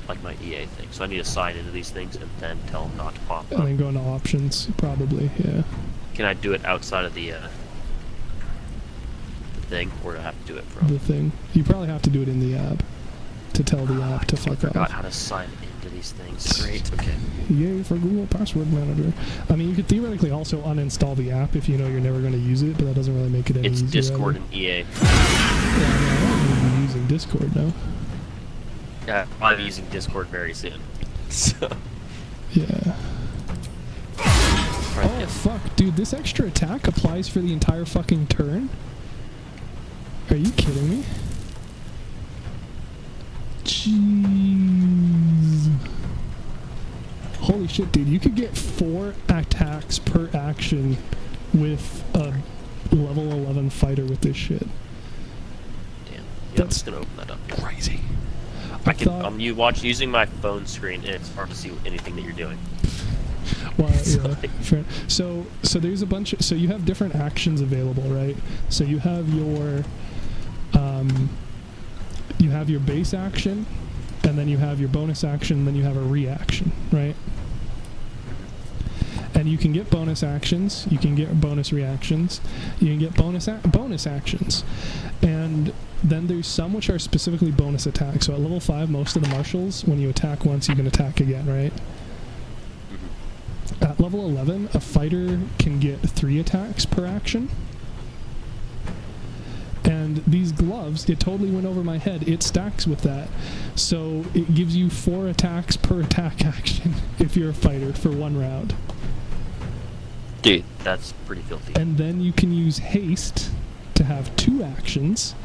Like my EA thing. So I need to sign into these things and then tell them not to pop up. And then go into options, probably, yeah. Can I do it outside of the thing, or do I have to do it from the thing? You probably have to do it in the app to tell the app to fuck off. I forgot how to sign into these things. Great, okay. Yay for Google Password Manager. I mean, you could theoretically also uninstall the app if you know you're never going to use it, but that doesn't really make it any easier. It's Discord and EA. Yeah, I'm using Discord now. Yeah, I'm using Discord very soon. So. Yeah. Oh, fuck, dude, this extra attack applies for the entire fucking turn? Are you kidding me? Jeez. Holy shit, dude, you could get 4 attacks per action with a level 11 fighter with this shit. Damn. Yeah, I'm just gonna open that up. Crazy. I'm using my phone screen, and it's hard to see anything that you're doing. Well, yeah, fair. So there's a bunch of, so you have different actions available, right? So you have your base action, and then you have your bonus action, and then you have a reaction, right? And you can get bonus actions, you can get bonus reactions, you can get bonus actions. And then there's some which are specifically bonus attacks. So at level 5, most of the martials, when you attack once, you can attack again, right? At level 11, a fighter can get 3 attacks per action. And these gloves, it totally went over my head. It stacks with that. So it gives you 4 attacks per attack action if you're a fighter for 1 round. Dude, that's pretty filthy. And then you can use haste to have 2 actions.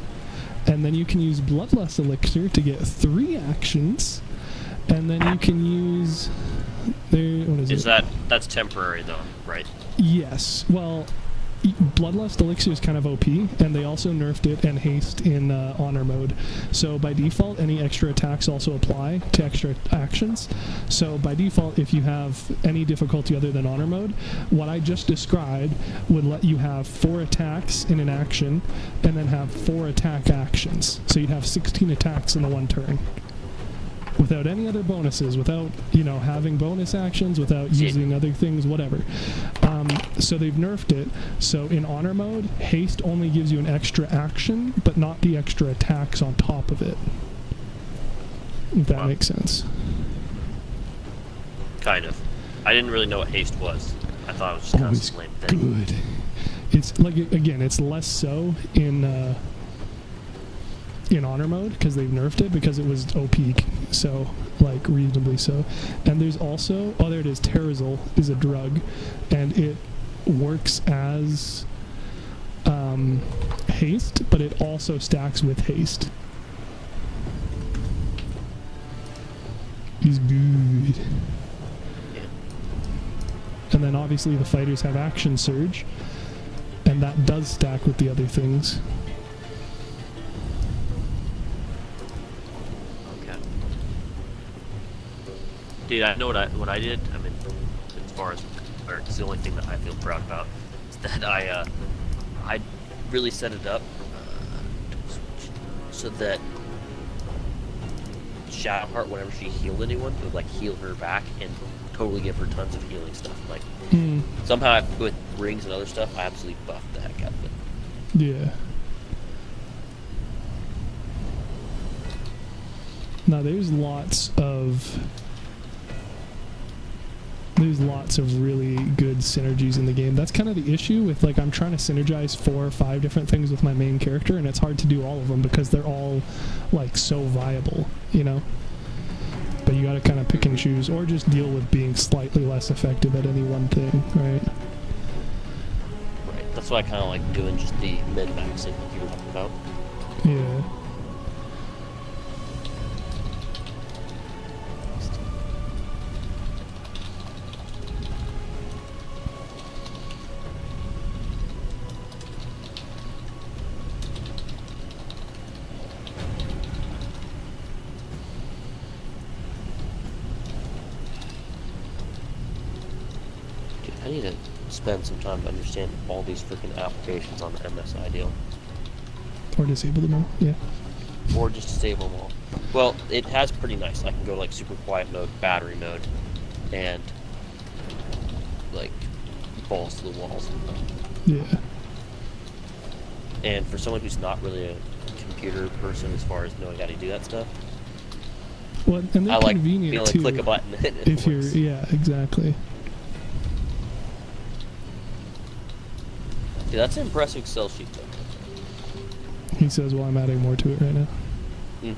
And then you can use Bloodlust Elixir to get 3 actions. And then you can use... what is it? That's temporary though, right? Yes. Well, Bloodlust Elixir is kind of OP, and they also nerfed it and haste in honor mode. So by default, any extra attacks also apply to extra actions. So by default, if you have any difficulty other than honor mode, what I just described would let you have 4 attacks in an action, and then have 4 attack actions. So you'd have 16 attacks in the 1 turn. Without any other bonuses, without, having bonus actions, without using other things, whatever. So they've nerfed it. So in honor mode, haste only gives you an extra action, but not the extra attacks on top of it. If that makes sense. Kind of. I didn't really know what haste was. I thought it was just kind of a lame thing. Good. It's like, again, it's less so in honor mode because they've nerfed it because it was OP, so like reasonably so. And there's also, there it is, Terrazol is a drug, and it works as haste, but it also stacks with haste. He's good. And then obviously the fighters have action surge, and that does stack with the other things. Dude, I know what I did. I mean, as far as, or it's the only thing that I feel proud about is that I really set it up so that Shadowheart, whenever she healed anyone, would like heal her back and totally give her tons of healing stuff. Like somehow with rings and other stuff, I absolutely buffed the heck out of it. Yeah. Now there's lots of really good synergies in the game. That's kind of the issue with, like, I'm trying to synergize 4 or 5 different things with my main character, and it's hard to do all of them because they're all, like, so viable, But you gotta kind of pick and choose, or just deal with being slightly less effective at any one thing, right? Right. That's why I kind of like doing just the min-maxing like you were talking about. Yeah. I need to spend some time to understand all these freaking applications on the MSI deal. Or disable them all, yeah. Or just disable them all. Well, it has pretty nice. I can go like super quiet mode, battery mode, and like balls to the walls. Yeah. And for someone who's not really a computer person as far as knowing how to do that stuff, well, and they're I like convenient being able too, to click a button and it if works. yeah, exactly. Dude, that's an impressive Excel sheet though. He says, well, I'm adding more to it right now. Mm.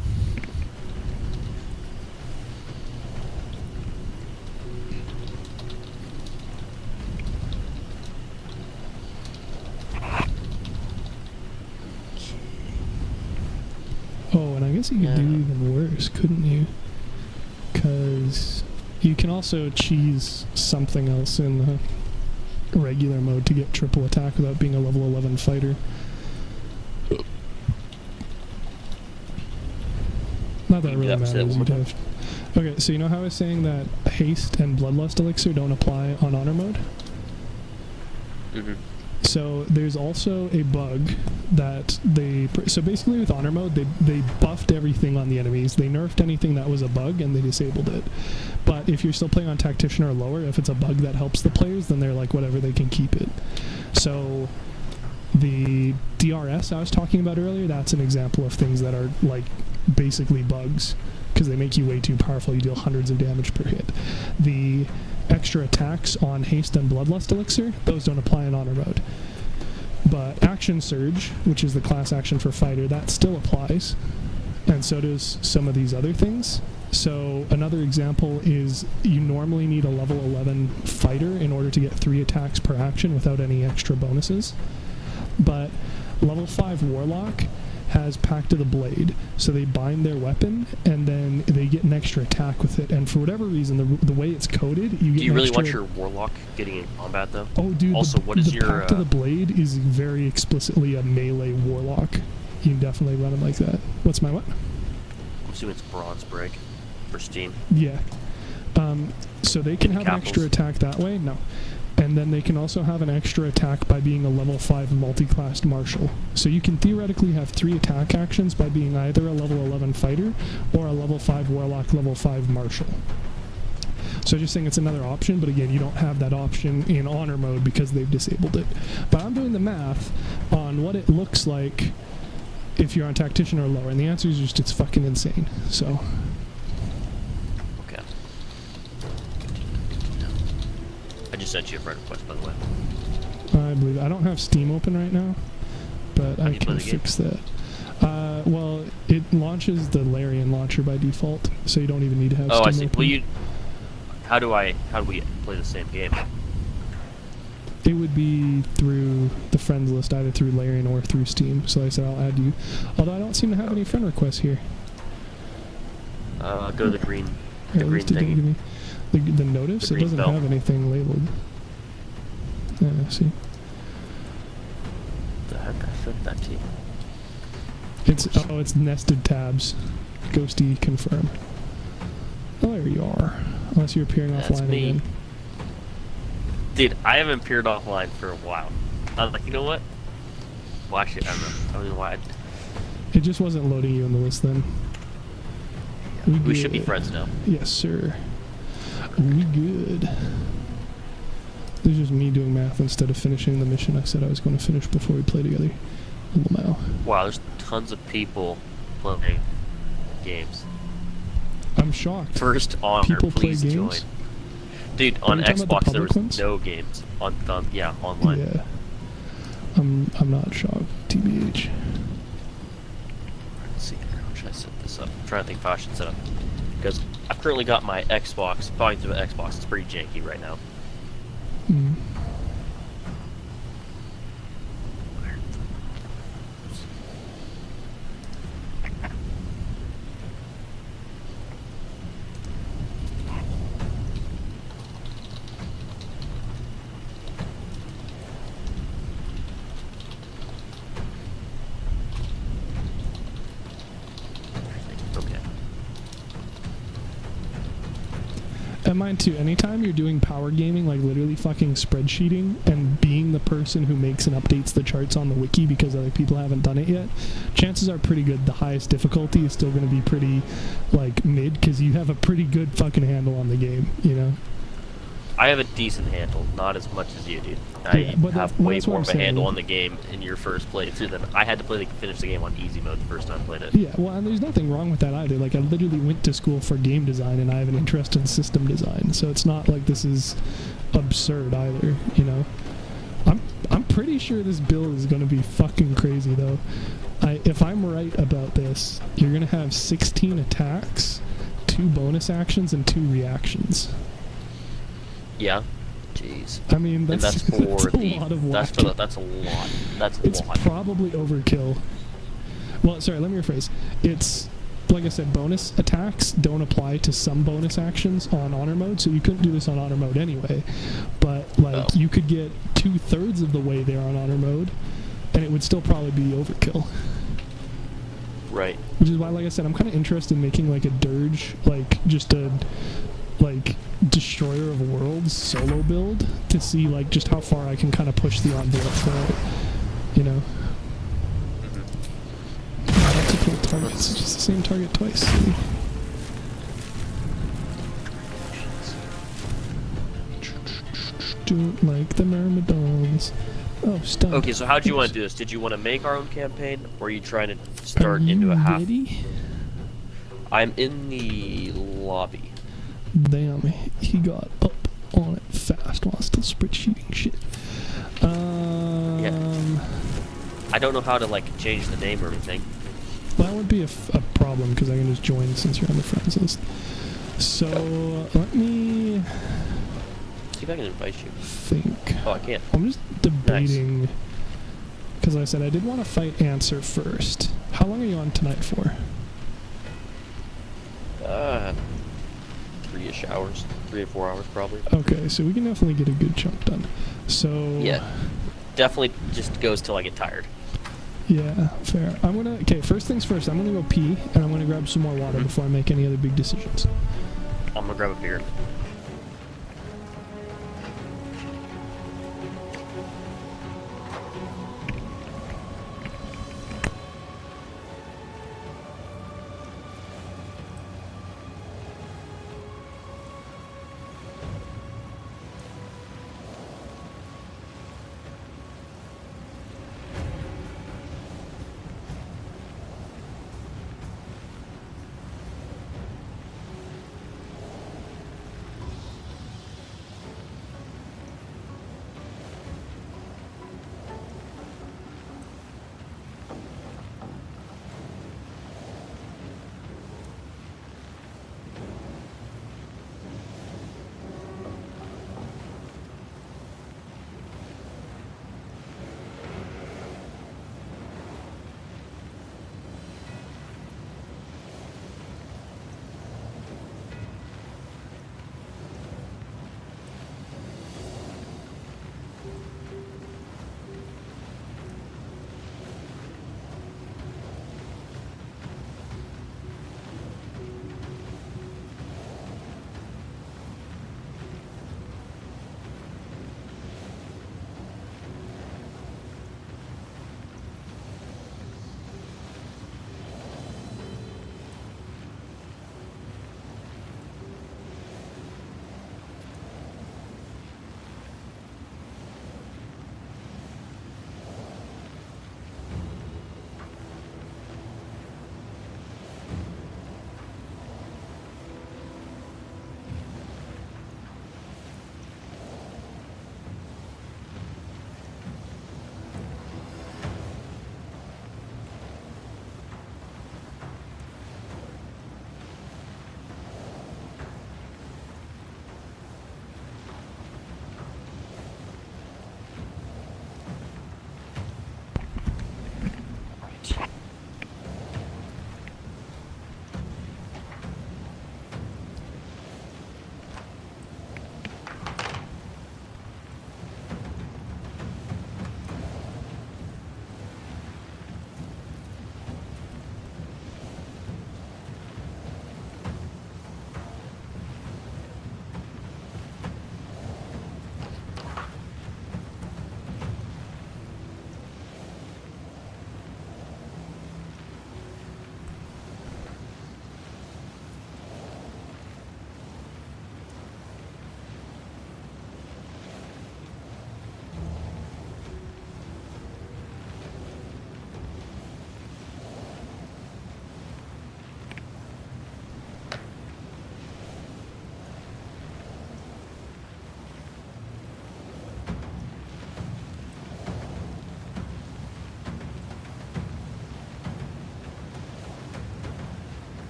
Oh, and I guess you could do even worse, couldn't you? Because you can also cheese something else in the regular mode to get triple attack without being a level 11 fighter. Not that really matters. You'd have... Okay, so you know how I was saying that haste and bloodlust elixir don't apply on honor mode? Mm-hmm. So there's also a bug that they... So basically with honor mode, they buffed everything on the enemies. They nerfed anything that was a bug, and they disabled it. But if you're still playing on tactician or lower, if it's a bug that helps the players, then they're like, whatever, they can keep it. So the DRS I was talking about earlier, that's an example of things that are like basically bugs, because they make you way too powerful. You deal hundreds of damage per hit. The extra attacks on haste and bloodlust elixir, those don't apply in honor mode. But action surge, which is the class action for fighter, that still applies, and so does some of these other things. So another example is you normally need a level 11 fighter in order to get 3 attacks per action without any extra bonuses. But level 5 warlock has Pact of the Blade, so they bind their weapon and then they get an extra attack with it. And for whatever reason, the way it's coded, you get. Do you really want your warlock getting in combat though? Oh, dude. Also, what is your Pact of the Blade is very explicitly a melee warlock. You can definitely run him like that. What's my what? I'm assuming it's bronze break for Steam. Yeah. So they can have an extra attack that way. No. And then they can also have an extra attack by being a level 5 multi-classed martial. So you can theoretically have 3 attack actions by being either a level 11 fighter or a level 5 warlock, level 5 martial. So just saying it's another option, but again, you don't have that option in honor mode because they've disabled it. But I'm doing the math on what it looks like if you're on tactician or lower, and the answer is just it's fucking insane. So... I just sent you a friend request, by the way. I believe I don't have Steam open right now, but I can fix that. Well, it launches the Larian launcher by default, so you don't even need to have Steam I see. open. Well, how do we play the same game? It would be through the friends list, either through Larian or through Steam. So I said I'll add you. Although I don't seem to have any friend requests here. Go to the green thing. The notice? It doesn't have anything labeled. Yeah, I see. The heck? I sent that to you. It's nested tabs. Ghosty confirm. Oh, there you are. Unless you're appearing offline again. Dude, I haven't appeared offline for a while. I was like, you know what? Well, actually, I don't know. I don't know why. It just wasn't loading you on the list then. Yeah, we should be friends now. Yes, sir. We good. This is me doing math instead of finishing the mission I said I was going to finish before we play together. Wow, there's tons of people playing games. I'm shocked. First honor, people please play join. Games? Dude, on Xbox there was no games. Online. Yeah. I'm not shocked, TBH. Let's see, how should I set this up? I'm trying to think if I should set up. Because I've currently got my Xbox, probably through the Xbox, it's pretty janky right now. Mm. And mine too, anytime you're doing power gaming, like literally fucking spreadsheeting and being the person who makes and updates the charts on the wiki because other people haven't done it yet, chances are pretty good the highest difficulty is still going to be pretty, like, mid, because you have a pretty good fucking handle on the game, you know? I have a decent handle, not as much as you do. I have way more of a handle on the game in your first playthrough than I had to finish the game on easy mode the first time I played it. Yeah, well, and there's nothing wrong with that either. Like, I literally went to school for game design, and I have an interest in system design, so it's not like this is absurd either, you know? I'm pretty sure this build is going to be fucking crazy, though. If I'm right about this, you're going to have 16 attacks, 2 bonus actions, and 2 reactions. Yeah. Jeez. I mean, that's that's for that's a lot of whacking. That's a lot. That's a it's lot. Probably overkill. Well, sorry, let me rephrase. It's, like I said, bonus attacks don't apply to some bonus actions on honor mode, so you couldn't do this on honor mode anyway. But, like, you could get 2/3 of the way there on honor mode, and it would still probably be overkill. Right. Which is why, like I said, I'm kind of interested in making like a dirge, like just a like destroyer of worlds solo build to see like just how far I can kind of push the envelope for it. You know. Multiple targets. It's just the same target twice. See? Don't like the myrmidons. Oh, stun. Okay, so how do you want to do this? Did you want to make our own campaign, or are you trying to start into a half? Ready? I'm in the lobby. Damn, he got up on it fast while still spreadsheeting shit. Yeah. I don't know how to like change the name or anything. That would be a problem because I can just join since you're on the friends list. So let me see if I can invite you. Think. Oh, I can't. I'm just debating because like I said I did want to fight Answer first. How long are you on tonight for? 3-ish hours, 3 or 4 hours probably. Okay, so we can definitely get a good chunk done. So yeah, definitely just goes till I get tired. Yeah, fair. Okay, first things first, I'm gonna go pee and I'm gonna grab some more water before I make any other big decisions. I'm gonna grab a beer.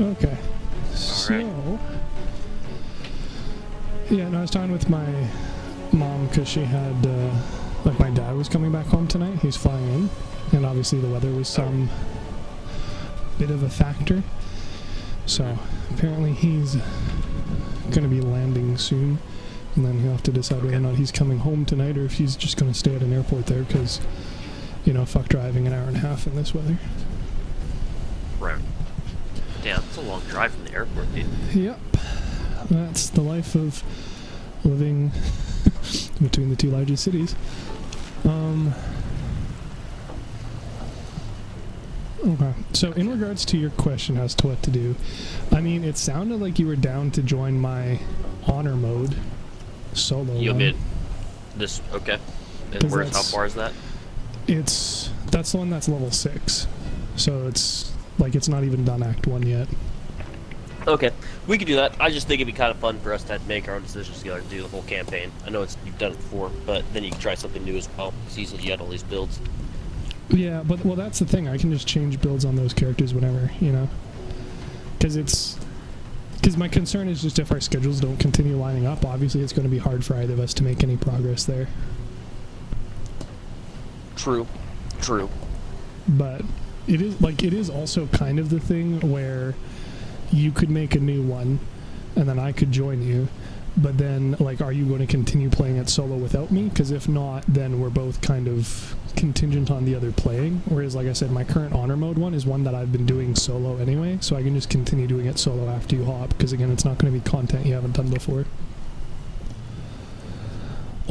Okay. So, yeah, no, I was talking with my mom because she had, like, my dad was coming back home tonight. He's flying in, and obviously the weather was some bit of a factor. So, apparently he's going to be landing soon, and then he'll have to decide whether or not he's coming home tonight or if he's just going to stay at an airport there because, you know, fuck driving an hour and a half in this weather. Right. Damn, it's a long drive from the airport, dude. Yep. That's the life of living between the two largest cities. Okay. So in regards to your question as to what to do, I mean, it sounded like you were down to join my honor mode solo. You mean this? Okay. And where's how far is that? That's the one that's level 6. So it's like it's not even done Act 1 yet. Okay, we could do that. I just think it'd be kind of fun for us to make our own decisions together and do the whole campaign. I know you've done it before, but then you can try something new as well. See, you had all these builds. Yeah, but well, that's the thing. I can just change builds on those characters whenever, you know. Because my concern is just if our schedules don't continue lining up, obviously it's going to be hard for either of us to make any progress there. True. But it is also kind of the thing where you could make a new one, and then I could join you. But then, like, are you going to continue playing it solo without me? Because if not, then we're both kind of contingent on the other playing. Whereas, like I said, my current honor mode one is one that I've been doing solo anyway, so I can just continue doing it solo after you hop, because again, it's not going to be content you haven't done before.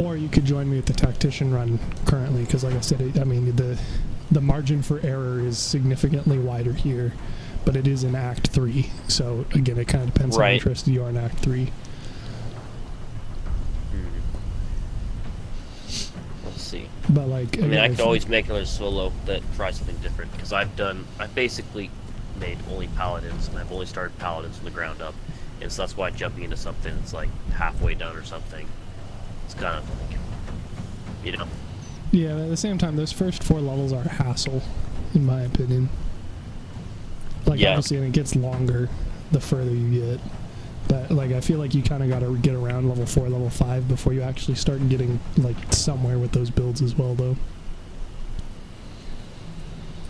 Or you could join me at the tactician run currently, because like I said, I mean, the margin for error is significantly wider here, but it is in Act 3, so again, it kind of depends how interested you are in Act 3. But like, I mean, I could always make another solo that tries something different, because I've basically made only paladins, and I've only started paladins from the ground up, and so that's why jumping into something that's like halfway done or something, it's kind of like, you know. Yeah, but at the same time, those first 4 levels are a hassle, in my opinion. Like, obviously, and it gets longer the further you get. But, like, I feel like you kind of got to get around level 4, level 5 before you actually start getting, like, somewhere with those builds as well, though.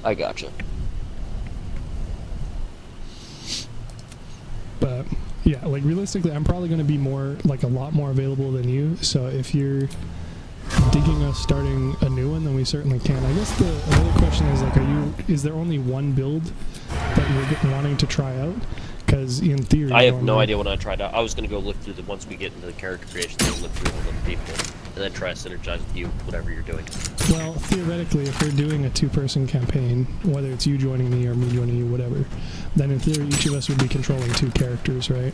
I gotcha. But, yeah, like, realistically, I'm probably going to be more, like, a lot more available than you. So if you're digging us starting a new one, then we certainly can. I guess the other question is, like, is there only one build that you're wanting to try out? Because in theory, I have no idea when I tried out. I was going to go look through once we get into the character creation, then look through all the people, and then try to synergize with you, whatever you're doing. Well, theoretically, if we're doing a 2-person campaign, whether it's you joining me or me joining you, whatever, then in theory, each of us would be controlling 2 characters, right?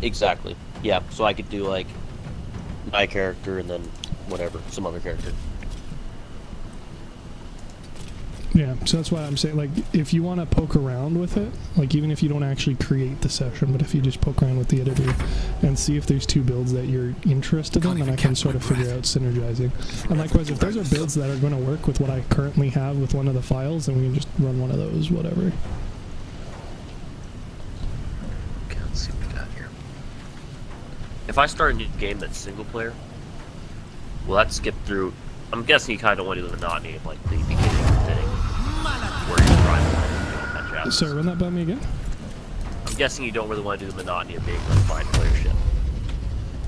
Exactly. Yeah, so I could do, like, my character and then whatever, some other character. Yeah, so that's why I'm saying, like, if you want to poke around with it, like, even if you don't actually create the session, but if you just poke around with the editor and see if there's 2 builds that you're interested in, then I can sort of figure out synergizing. And likewise, if those are builds that are going to work with what I currently have with one of the files, then we can just run one of those, whatever. Okay, let's see what we got here. If I start a new game that's single player, will that skip through? I'm guessing you kind of want to do the monotony of, like, the beginning of the thing. Where you're trying to catch. Sorry, run that by me again? I'm guessing you don't really want to do the monotony of being a 5-player ship.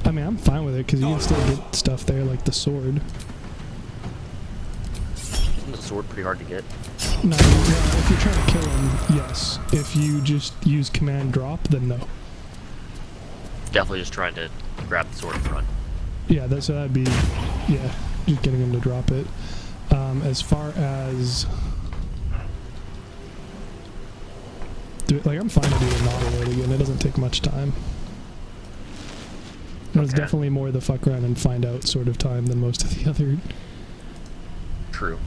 I mean, I'm fine with it, because you can still get stuff there, like the sword. Isn't the sword pretty hard to get? No, if you're trying to kill him, yes. If you just use command drop, then no. Definitely just trying to grab the sword in front. Yeah, so that'd be, yeah, just getting him to drop it. As far as... like, I'm fine to do a novel again. It doesn't take much time. Okay. It's definitely more the fuck around and find out sort of time than most of the other. True.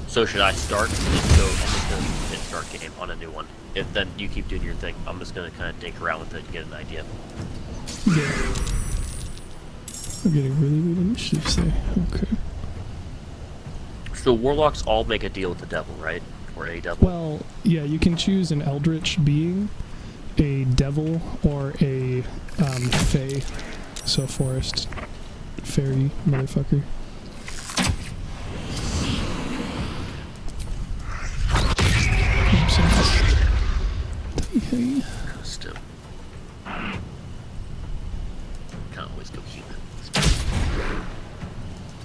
So should I start? I'm just going to start game on a new one. If then you keep doing your thing, I'm just going to kind of dig around with it and get an idea. Yeah. I'm getting really weird initiatives there. Okay. So warlocks all make a deal with the devil, right? Or a devil? Well, yeah, you can choose an eldritch being, a devil, or a fae. So forest fairy motherfucker. Okay. Still. Can't always go human.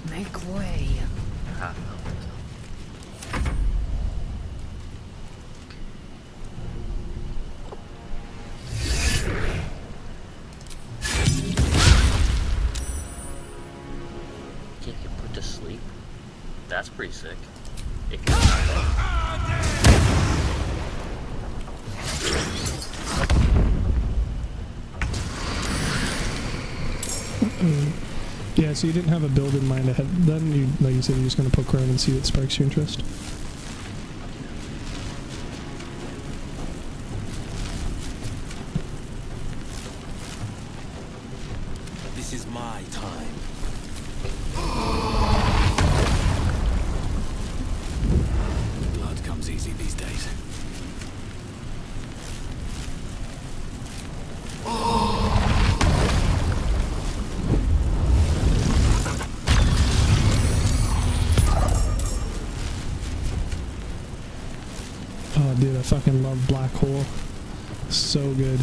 Make way. Can't get put to sleep. That's pretty sick. It Yeah, so you didn't have a build in mind ahead then? You, like you said, you're just going to poke around and see what sparks your interest? This is my time. Blood comes easy these days. Oh, dude, I fucking love Black Hole. So good.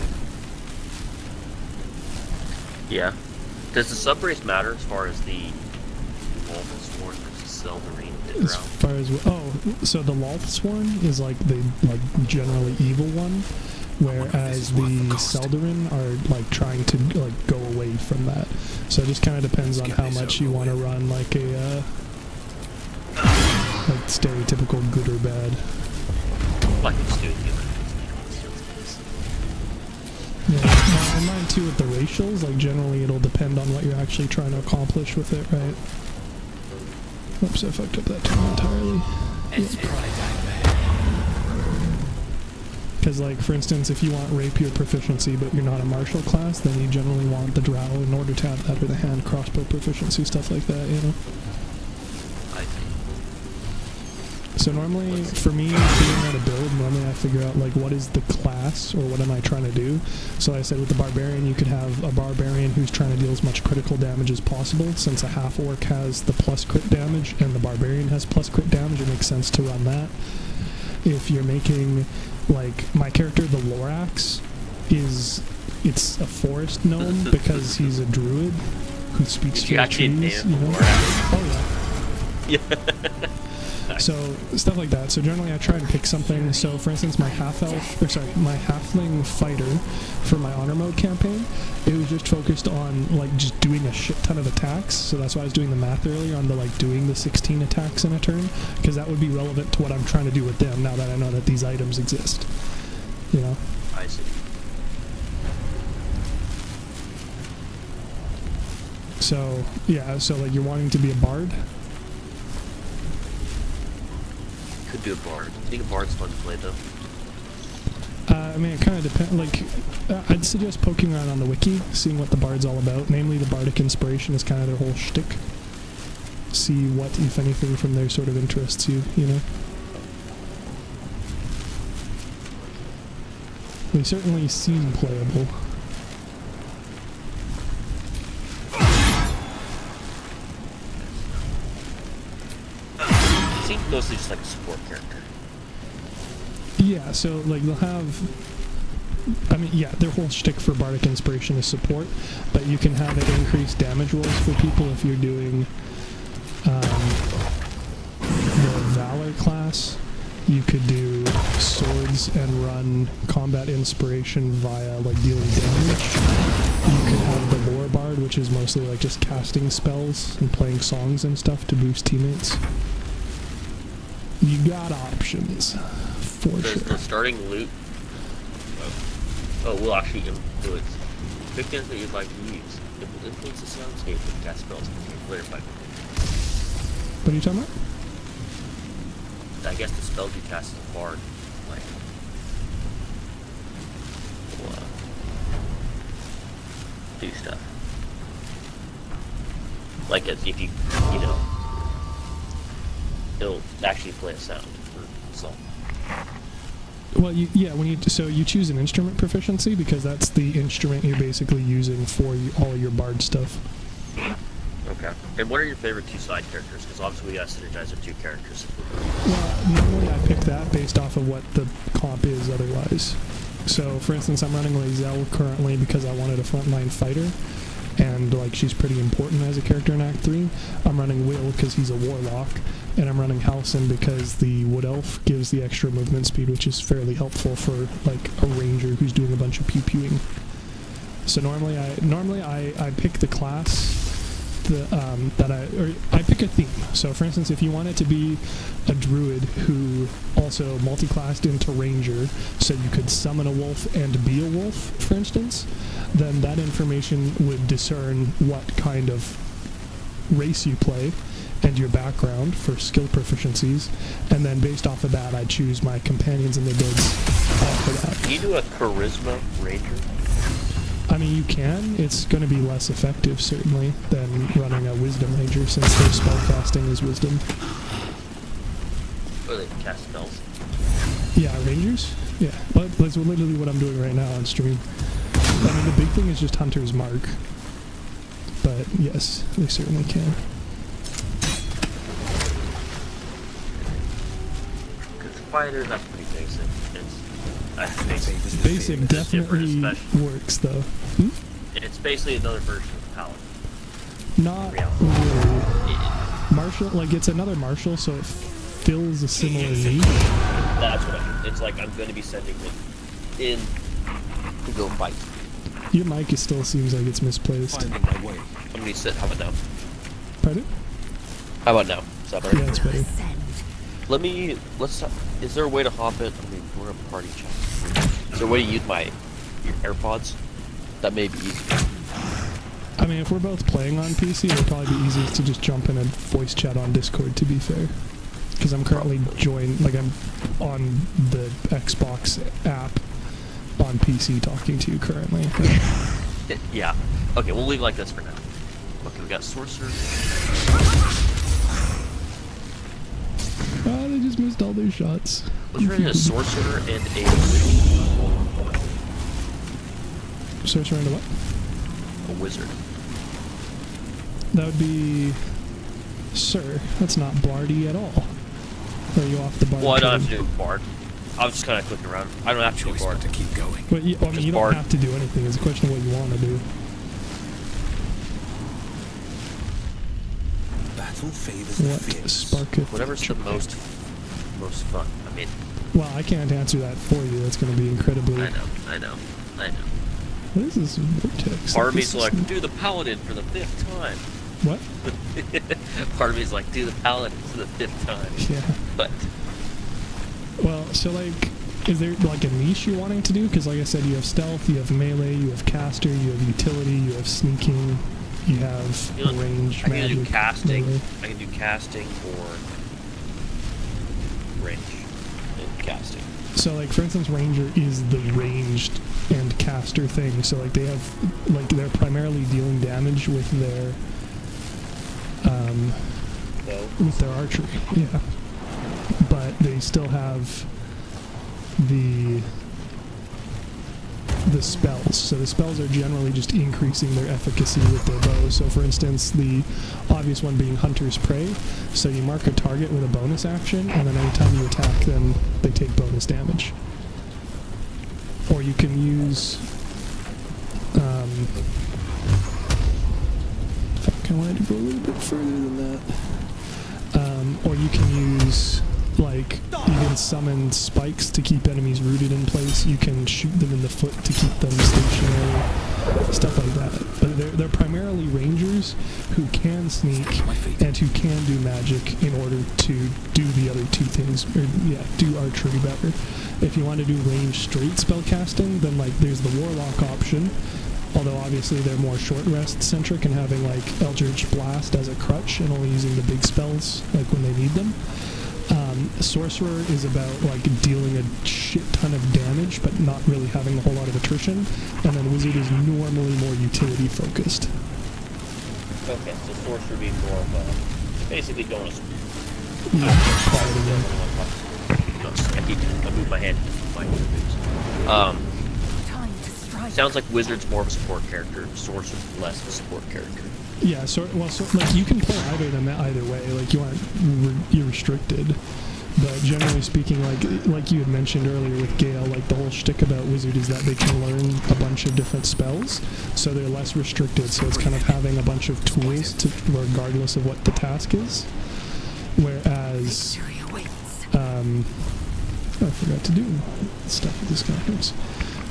Yeah. Does the subrace matter as far as the Wolfsworn versus Seldarine? As far as so the Lolthsworn is like the generally evil one, whereas the Seldarin are like trying to like go away from that. So it just kind of depends on how much you want to run like a like stereotypical good or bad. Like it's doing Yeah, and mine too with the racials, like generally it'll depend on what you're actually trying to accomplish with it, right? Oops, I fucked up that term entirely. Because like, for instance, if you want rapier proficiency but you're not a martial class, then you generally want the drow in order to have that, or the hand crossbow proficiency, stuff like that, you know? So normally, for me, figuring out a build, normally I figure out, like, what is the class, or what am I trying to do? So I said with the Barbarian, you could have a Barbarian who's trying to deal as much critical damage as possible. Since a half-orc has the plus crit damage, and the Barbarian has plus crit damage, it makes sense to run that. If you're making, like, my character, the Lorax, it's a forest gnome, because he's a druid who speaks to trees, you know? Oh, yeah. Yeah. So, stuff like that. So generally I try and pick something. So for instance, my halfling fighter for my honor mode campaign, it was just focused on like just doing a shit ton of attacks. So that's why I was doing the math earlier on the like doing the 16 attacks in a turn, because that would be relevant to what I'm trying to do with them now that I know that these items exist. You know? I see. So, yeah, so like you're wanting to be a bard? Could do a bard. I think a bard's fun to play though. I mean, it kind of depends. Like, I'd suggest poking around on the wiki, seeing what the bard's all about. Namely, the bardic inspiration is kind of their whole shtick. See what, if anything, from there sort of interests you, you know? They certainly seem playable. Mostly just like a support character. Yeah, so like they'll have, I mean, yeah, their whole shtick for bardic inspiration is support, but you can have it increase damage rolls for people if you're doing the Valor class. You could do swords and run combat inspiration via like dealing damage. You could have the lore bard, which is mostly like just casting spells and playing songs and stuff to boost teammates. You got options, for sure. The starting loot. Oh, will actually influence. Pick things that you'd like to use. It will influence the soundscape with cast spells and clarify. What are you talking about? I guess the spells you cast as a bard, like, will do stuff. Like if you know. it'll actually play a sound for song. Well, so you choose an instrument proficiency because that's the instrument you're basically using for all your bard stuff. Okay. And what are your favorite two side characters? Because obviously we gotta synergize with two characters. Well, normally I pick that based off of what the comp is otherwise. So, for instance, I'm running Lae'zel currently because I wanted a frontline fighter, and like she's pretty important as a character in Act 3. I'm running Will because he's a warlock, and I'm running Halsin because the wood elf gives the extra movement speed, which is fairly helpful for like a ranger who's doing a bunch of pew-pewing. So normally I pick the class I pick a theme. So for instance, if you want it to be a druid who also multi-classed into ranger, so you could summon a wolf and be a wolf, for instance, then that information would discern what kind of race you play and your background for skill proficiencies, and then based off of that I choose my companions and their builds off of that. Can you do a charisma ranger? I mean, you can. It's going to be less effective, certainly, than running a Wisdom Ranger, since their spellcasting is Wisdom. Or they can cast spells. Yeah, Rangers? Yeah. That's literally what I'm doing right now on stream. I mean, the big thing is just Hunter's Mark. But, yes, they certainly can. Because fighter, that's pretty basic. Basic definitely works, though. It's basically another version of the paladin. Not really. Martial, like, it's another martial, so it fills a similar niche. That's what I mean. It's like I'm going to be sending him in to go fight. Your mic still seems like it's misplaced. I'm going to sit. How about now? Pardon? How about now? Is that better? Yeah, it's better. Is there a way to hop in? I mean, we're a party chat. Is there a way to use your AirPods? That may be easier. I mean, if we're both playing on PC, it'll probably be easiest to just jump in a voice chat on Discord, to be fair. Because I'm currently I'm on the Xbox app on PC talking to you currently. Yeah. Okay, we'll leave it like this for now. Okay, we got Sorcerer. Oh, they just missed all their shots. Let's run a Sorcerer and a Wizard. Sorcerer and a what? A Wizard. That would be... Sir, that's not Bardy at all. Or are you off the Bard? Well, I don't have to do Bard. I was just kind of clicking around. I don't have to do Bard to keep going. But you don't have to do anything. It's a question of what you want to do. Battle favors the fierce. Whatever's the most fun. I mean. Well, I can't answer that for you. That's going to be incredibly. I know. What is this vortex? Part of me's like, do the paladin for the 5th time. What? Part of me's like, do the paladin for the 5th time. Yeah. But. Well, so like, is there like a niche you're wanting to do? Because like I said, you have stealth, you have melee, you have caster, you have utility, you have sneaking, you have range, magic. I can do casting. Melee. I can do casting or range and casting. So like, for instance, ranger is the ranged and caster thing. So like, they have like they're primarily dealing damage with their archery. Yeah. But they still have the spells. So the spells are generally just increasing their efficacy with their bows. So for instance, the obvious one being Hunter's Prey. So you mark a target with a bonus action, and then anytime you attack them, they take bonus damage. Or you can use... I wanted to go a little bit further than that. Or you can use, like, even summon spikes to keep enemies rooted in place. You can shoot them in the foot to keep them stationary, stuff like that. But they're primarily rangers who can sneak and who can do magic in order to do the other two things, or do archery better. If you want to do range straight spellcasting, then like there's the warlock option. Although obviously they're more short rest centric and having like Eldritch Blast as a crutch and only using the big spells like when they need them. Sorcerer is about like dealing a shit ton of damage but not really having a whole lot of attrition. And then Wizard is normally more utility focused. Okay, so Sorcerer being more of a basically bonus. I moved my hand. Sounds like Wizard's more of a support character, Sorcerer's less of a support character. Yeah, like you can play either of them either way. Like you aren't you're restricted. But generally speaking, like you had mentioned earlier with Gale, like the whole shtick about Wizard is that they can learn a bunch of different spells, so they're less restricted. So it's kind of having a bunch of tools to, regardless of what the task is. Whereas, I forgot to do stuff with this conference.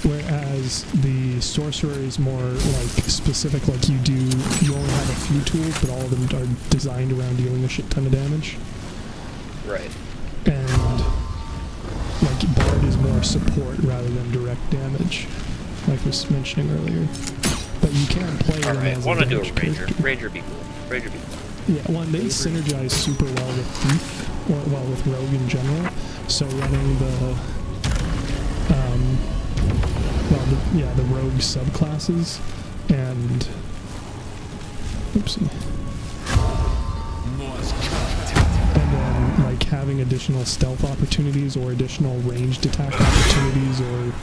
Whereas the sorcerer is more like specific, like you only have a few tools, but all of them are designed around dealing a shit ton of damage. Right. And like Bard is more support rather than direct damage, like I was mentioning earlier. But you can play them as I want to do a Ranger. Ranger be cool. Ranger be cool. Yeah, one, they synergize super well with Thief, or well with Rogue in general. So running the the Rogue subclasses and oopsie. And then like having additional stealth opportunities or additional ranged attack opportunities or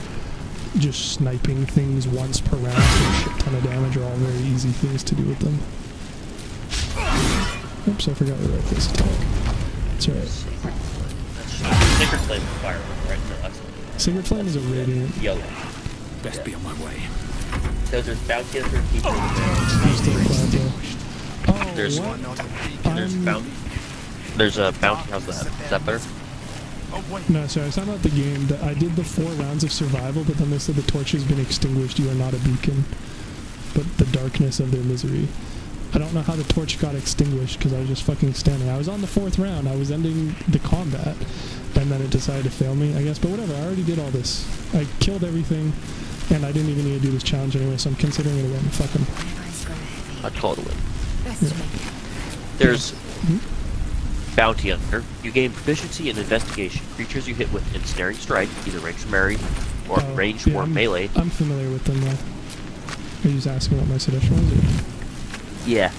just sniping things once per round for a shit ton of damage are all very easy things to do with them. Oops, I forgot to write this attack. That's alright. Sacred Flame is fire, right? No, that's Sacred Flame is a radiant. Yellow. Best be on my way. So there's bounty hunter people. There's bounty. There's a bounty. How's that? Is that better? No, sorry, I was talking about the game. I did the 4 rounds of survival, but then they said the torch has been extinguished. You are not a beacon, but the darkness of their misery. I don't know how the torch got extinguished because I was just fucking standing. I was on the 4th round. I was ending the combat, and then it decided to fail me, I guess. But whatever, I already did all this. I killed everything, and I didn't even need to do this challenge anyway, so I'm considering it a win. Fuck him. I'd call it a win. Yeah. There's Bounty Hunter. You gain proficiency in investigation. Creatures you hit with Ensnaring Strike, either ranged or ranged or melee. I'm familiar with them, though. Are you just asking what my suggestion was? Or? Yeah.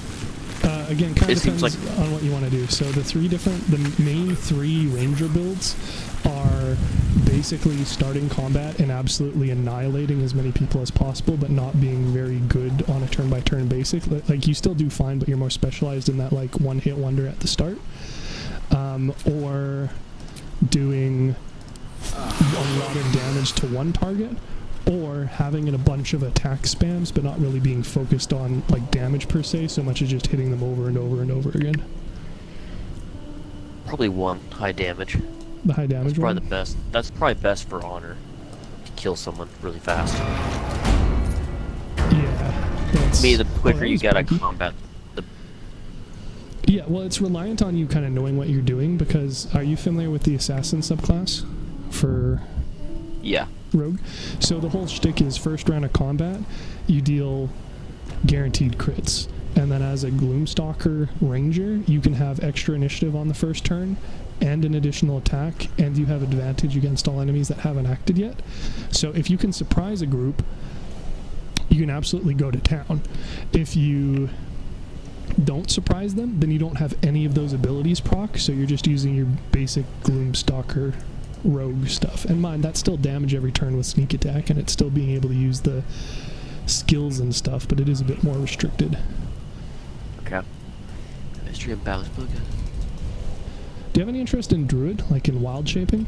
Again, kind of depends on what you want to do. So the main 3 ranger builds are basically starting combat and absolutely annihilating as many people as possible, but not being very good on a turn-by-turn basis. Like, you still do fine, but you're more specialized in that, like, one-hit wonder at the start. Or doing a lot of damage to one target, or having a bunch of attack spams, but not really being focused on like damage per se, so much as just hitting them over and over and over again. Probably one high damage. The high damage That's probably one? the best. That's probably best for honor. To kill someone really fast. Yeah. To me, the quicker you get a combat, the... Yeah, well, it's reliant on you kind of knowing what you're doing, because are you familiar with the assassin subclass for... Yeah. Rogue? So the whole shtick is first round of combat, you deal guaranteed crits. And then as a Gloomstalker Ranger, you can have extra initiative on the first turn and an additional attack, and you have advantage against all enemies that haven't acted yet. So if you can surprise a group, you can absolutely go to town. If you don't surprise them, then you don't have any of those abilities proc, so you're just using your basic Gloomstalker Rogue stuff. And mind, that's still damage every turn with sneak attack, and it's still being able to use the skills and stuff, but it is a bit more restricted. Okay. Mystery and balance book. Do you have any interest in Druid, like in wild shaping?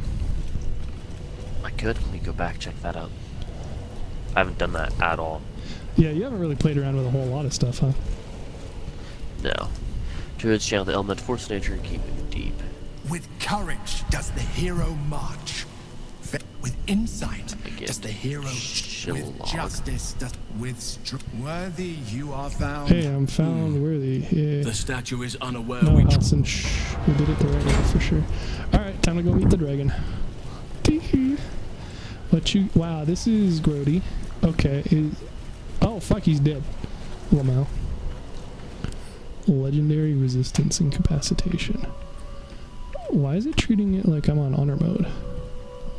I could. Let me go back, check that out. I haven't done that at all. Yeah, you haven't really played around with a whole lot of stuff, huh? No. Druids channel the element force nature and keep it deep. With courage does the hero march. With insight does the hero. With justice does worthy you are found. Hey, I'm found worthy. Yeah. The statue is unaware. No, Hudson, shh. We did it the right way for sure. Alright, time to go meet the dragon. What you... Wow, this is grody. Okay, oh, fuck, he's dead. Lamau. Legendary resistance incapacitation. Why is it treating it like I'm on honor mode?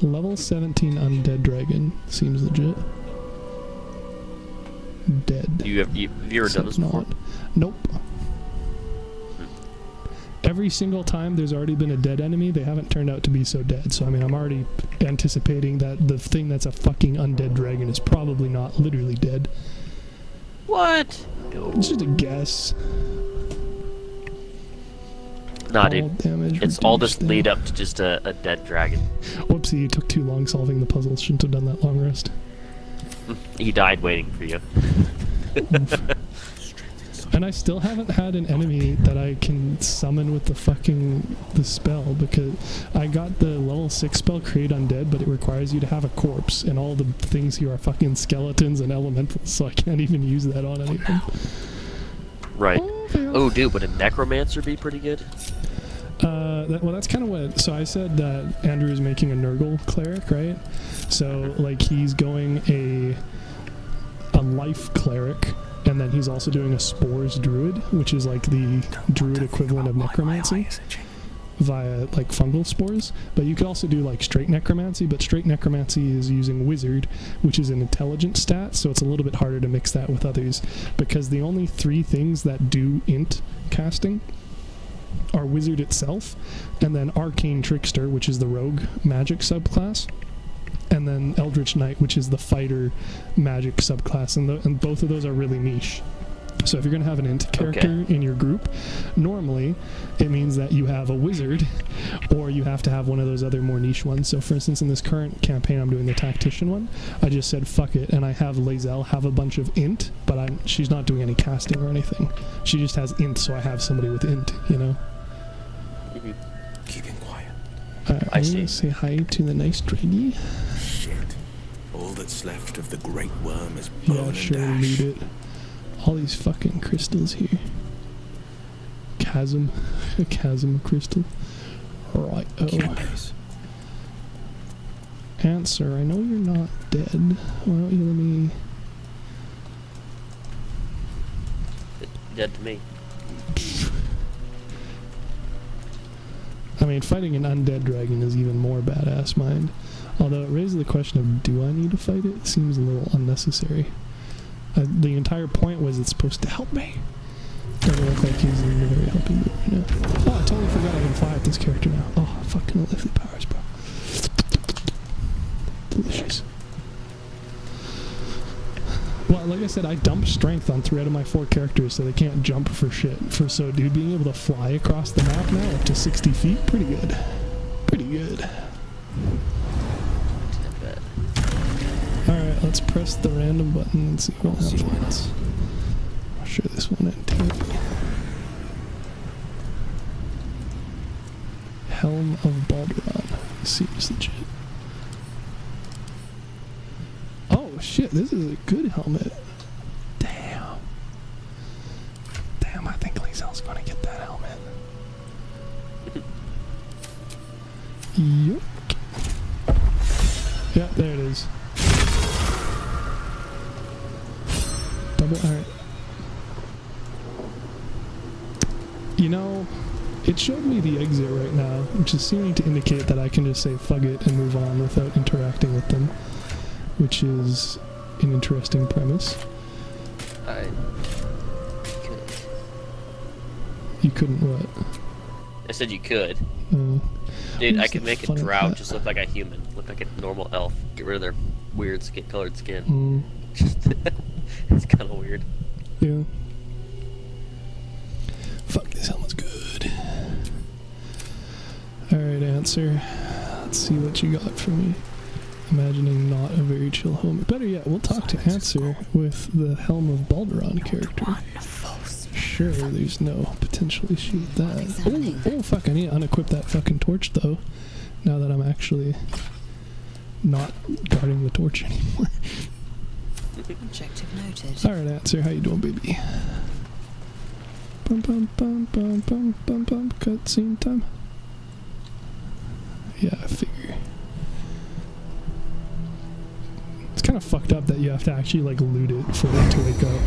Level 17 undead dragon. Seems legit. Dead. Have you ever done this before? Nope. every single time there's already been a dead enemy, they haven't turned out to be so dead. So I mean, I'm already anticipating that the thing that's a fucking undead dragon is probably not literally dead. What? It's just a guess. Nah, dude. It's all this lead up to just a dead dragon. Whoopsie, you took too long solving the puzzle. Shouldn't have done that long rest. He died waiting for you. And I still haven't had an enemy that I can summon with the spell, because I got the level 6 spell Create Undead, but it requires you to have a corpse, and all the things here are fucking skeletons and elementals, so I can't even use that on anything. Right. Oh, dude, would a necromancer be pretty good? Well, that's kind of what... So I said that Andrew is making a Nurgle cleric, right? So, like, he's going a life cleric, and then he's also doing a spores druid, which is like the druid equivalent of necromancy via like fungal spores. But you could also do like straight necromancy, but straight necromancy is using wizard, which is an intelligence stat, so it's a little bit harder to mix that with others, because the only 3 things that do int casting are wizard itself, and then arcane trickster, which is the rogue magic subclass, and then Eldritch Knight, which is the fighter magic subclass, and both of those are really niche. So if you're going to have an int character in your group, normally it means that you have a wizard, or you have to have one of those other more niche ones. So for instance, in this current campaign, I'm doing the tactician one. I just said fuck it, and I have Lae'zel have a bunch of int, but she's not doing any casting or anything. She just has int, so I have somebody with int, you know? Keeping quiet. I'm going to say hi to the nice draggy. Shit. All that's left of the great worm is bone Yeah, sure, and loot it. All these fucking crystals here. Chasm. A chasm crystal. Right, Answer, I know you're not dead. Why don't you let me... Dead to me. I mean, fighting an undead dragon is even more badass, mind. Although it raises the question of, do I need to fight it? It seems a little unnecessary. The entire point was it's supposed to help me. Doesn't look like he's in a very helping mood right now. Oh, I totally forgot I can fly with this character now. Oh, fucking unearthly powers, bro. Delicious. Well, like I said, I dumped strength on 3 out of my 4 characters, so they can't jump for shit. So, dude, being able to fly across the map now up to 60 feet, pretty good. Pretty good. Alright, let's press the random button and see what happens. I'll share this one in too. Helm of Baldur. Seems legit. Oh shit, this is a good helmet. Damn. Damn, I think Lae'zel's gonna get that helmet. Yup. Yeah, there it is. Alright. You know, it showed me the exit right now, which is seeming to indicate that I can just say fuck it and move on without interacting with them, which is an interesting premise. I couldn't. You couldn't what? I said you could. Dude, I could make a drow just look like a human, look like a normal elf. Get rid of their weird colored skin. It's kind of weird. Yeah. Fuck, this helmet's good. Alright, Answer. Let's see what you got for me. Imagining not a very chill helmet. Better yet, we'll talk to Answer with the Helm of Baldur character. Sure, there's no potential issue with that. Oh, fuck, I need to unequip that fucking torch, though. Now that I'm actually not guarding the torch anymore. Objective noted. Alright, Answer, how you doing, baby? Bum bum bum bum bum bum bum. Cutscene time. Yeah, I figure. It's kind of fucked up that you have to actually like loot it for it to wake up.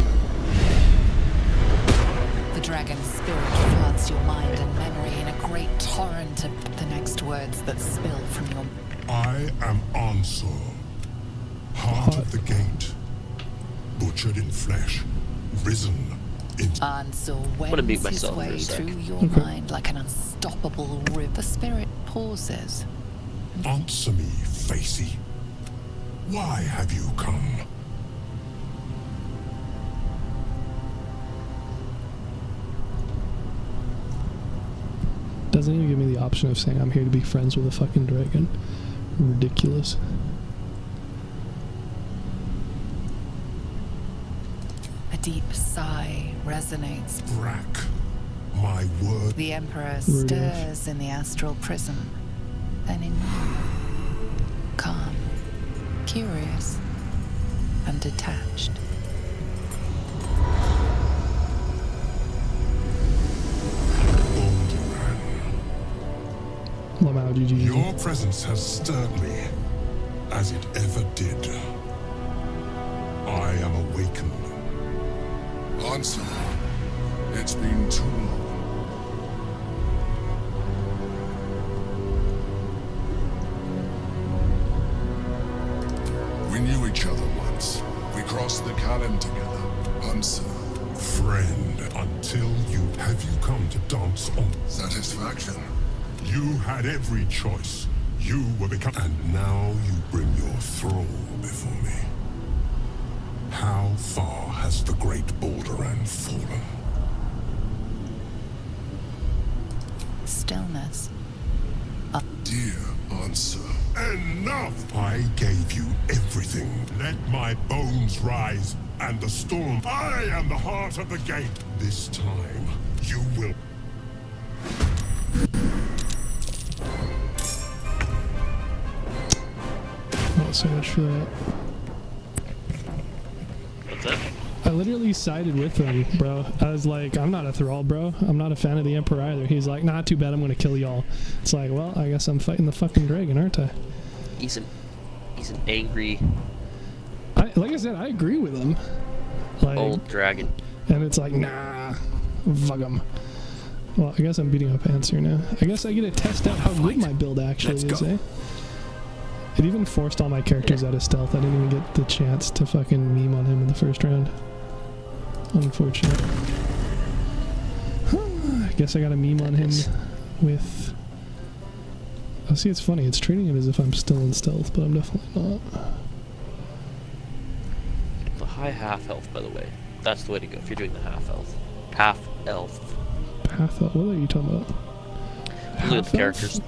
The dragon's spirit floods your mind and memory in a great torrent of the next words that spill from your... I am Ansor, heart of the gate, butchered in flesh, risen Ansel gonna mute wends his myself for a way sec. through your mind like an unstoppable river. The spirit pauses. Answer me, Facey. Why have you come? Doesn't even give me the option of saying I'm here to be friends with a fucking dragon. Ridiculous. A deep sigh resonates. Brack, my word. The Emperor stirs in the astral prison. Then in you, calm, curious, and detached. Your presence has stirred me, as it ever did. I am awakened. Answer. It's been too long. We knew each other once. We crossed the Callan together. Answer. Friend, until you... Have you come to dance on... Satisfaction. You had every choice. You were become... And now you bring your thrall before me. How far has the great Balduran fallen? Stillness. Dear answer. Enough! I gave you everything. Let my bones rise, and the storm... I am the heart of the gate. This time, you will... Not so much for that. What's that? I literally sided with him, bro. I was like, I'm not a thrall, bro. I'm not a fan of the Emperor either. He's like, nah, too bad, I'm gonna kill y'all. It's like, well, I guess I'm fighting the fucking dragon, aren't I? He's an angry... Like I said, I agree with him. Like, old dragon. And it's like, nah, fuck him. Well, I guess I'm beating up Answer now. I guess I get to test out how good my build actually is, eh? It even forced all my characters out of stealth. I didn't even get the chance to fucking meme on him in the first round. Unfortunate. I guess I got a meme on him with... Oh, see, it's funny. It's treating it as if I'm still in stealth, but I'm definitely not. The high half health, by the way. That's the way to go if you're doing the half health. Half elf. Half elf? What are you talking about? Half characters.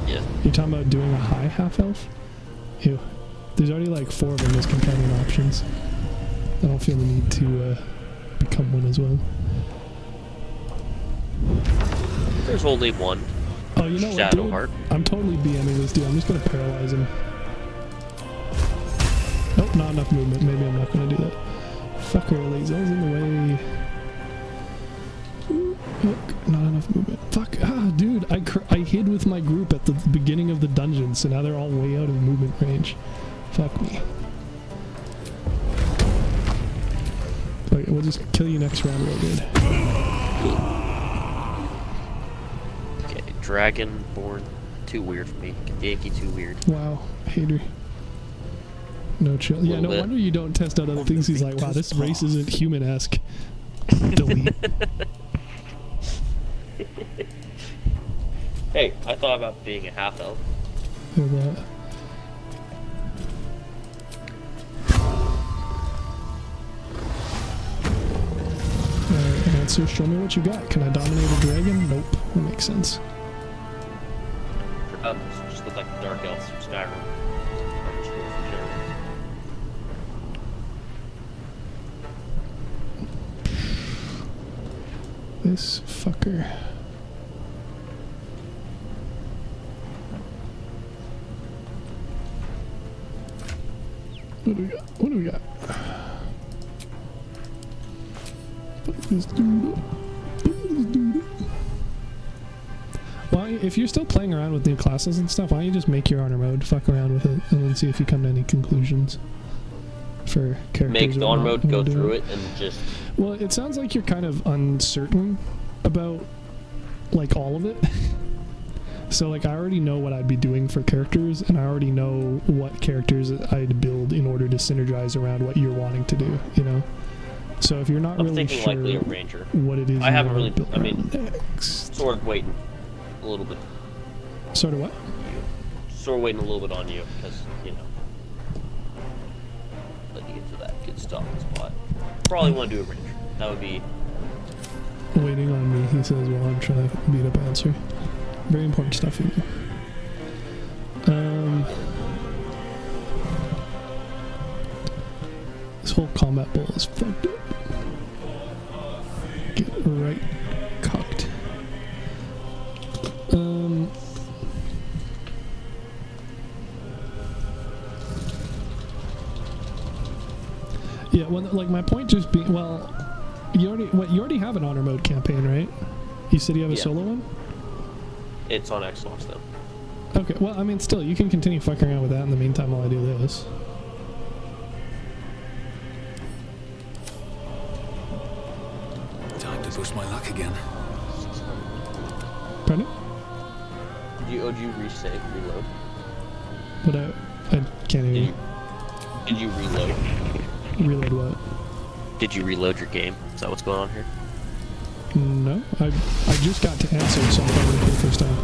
Yeah. You're talking about doing a high half elf? Ew. There's already like 4 of them as companion options. I don't feel the need to become one as well. There's only one. Oh, you know what, dude? Shadowheart. I'm totally BMing this dude. I'm just gonna paralyze him. Nope, not enough movement. Maybe I'm not gonna do that. Fucker, Lazel's in the way. Look, not enough movement. Fuck, dude, I hid with my group at the beginning of the dungeon, so now they're all way out of movement range. Fuck me. Okay, we'll just kill you next round real good. Okay, Dragonborn, too weird for me. Yankee, too weird. Wow, hater. No chill. Yeah, no wonder you don't test out other things. He's like, wow, this race isn't human-esque. Delete. Hey, I thought about being a half elf. Hear that? Alright, Answer, show me what you got. Can I dominate a dragon? Nope. That makes sense. Just look like the Dark Elves from Skyrim. This fucker. What do we got? What do we got? Put this dude up. Put this dude up. Well, if you're still playing around with new classes and stuff, why don't you just make your honor mode, fuck around with it, and then see if you come to any conclusions for characters. Make the honor mode, go through it, and just... Well, it sounds like you're kind of uncertain about, like, all of it. So, like, I already know what I'd be doing for characters, and I already know what characters I'd build in order to synergize around what you're wanting to do, you know? So if you're not I'm really thinking sure likely a ranger. what it is, I haven't you really. build I mean, next. sort of waiting a little bit. Sort of what? Sort of waiting a little bit on you because you know, let you get to that good stopping spot. Probably want to do a ranger. That would be. Waiting on me, he says, while I'm trying to beat up answer. Very important stuff, you know. This whole combat bowl is fucked up. Get right cocked. Yeah, well, like my point just being, well, you already have an honor mode campaign, right? You said you have a solo one? It's on Xbox though. Okay, well, I mean, still, you can continue fucking around with that in the meantime while I do this. Time to push my luck again. Pardon? Did you reload? But I can't hear you. Did you reload? Reload what? Did you reload your game? Is that what's going on here? No, I just got to answer something for the first time.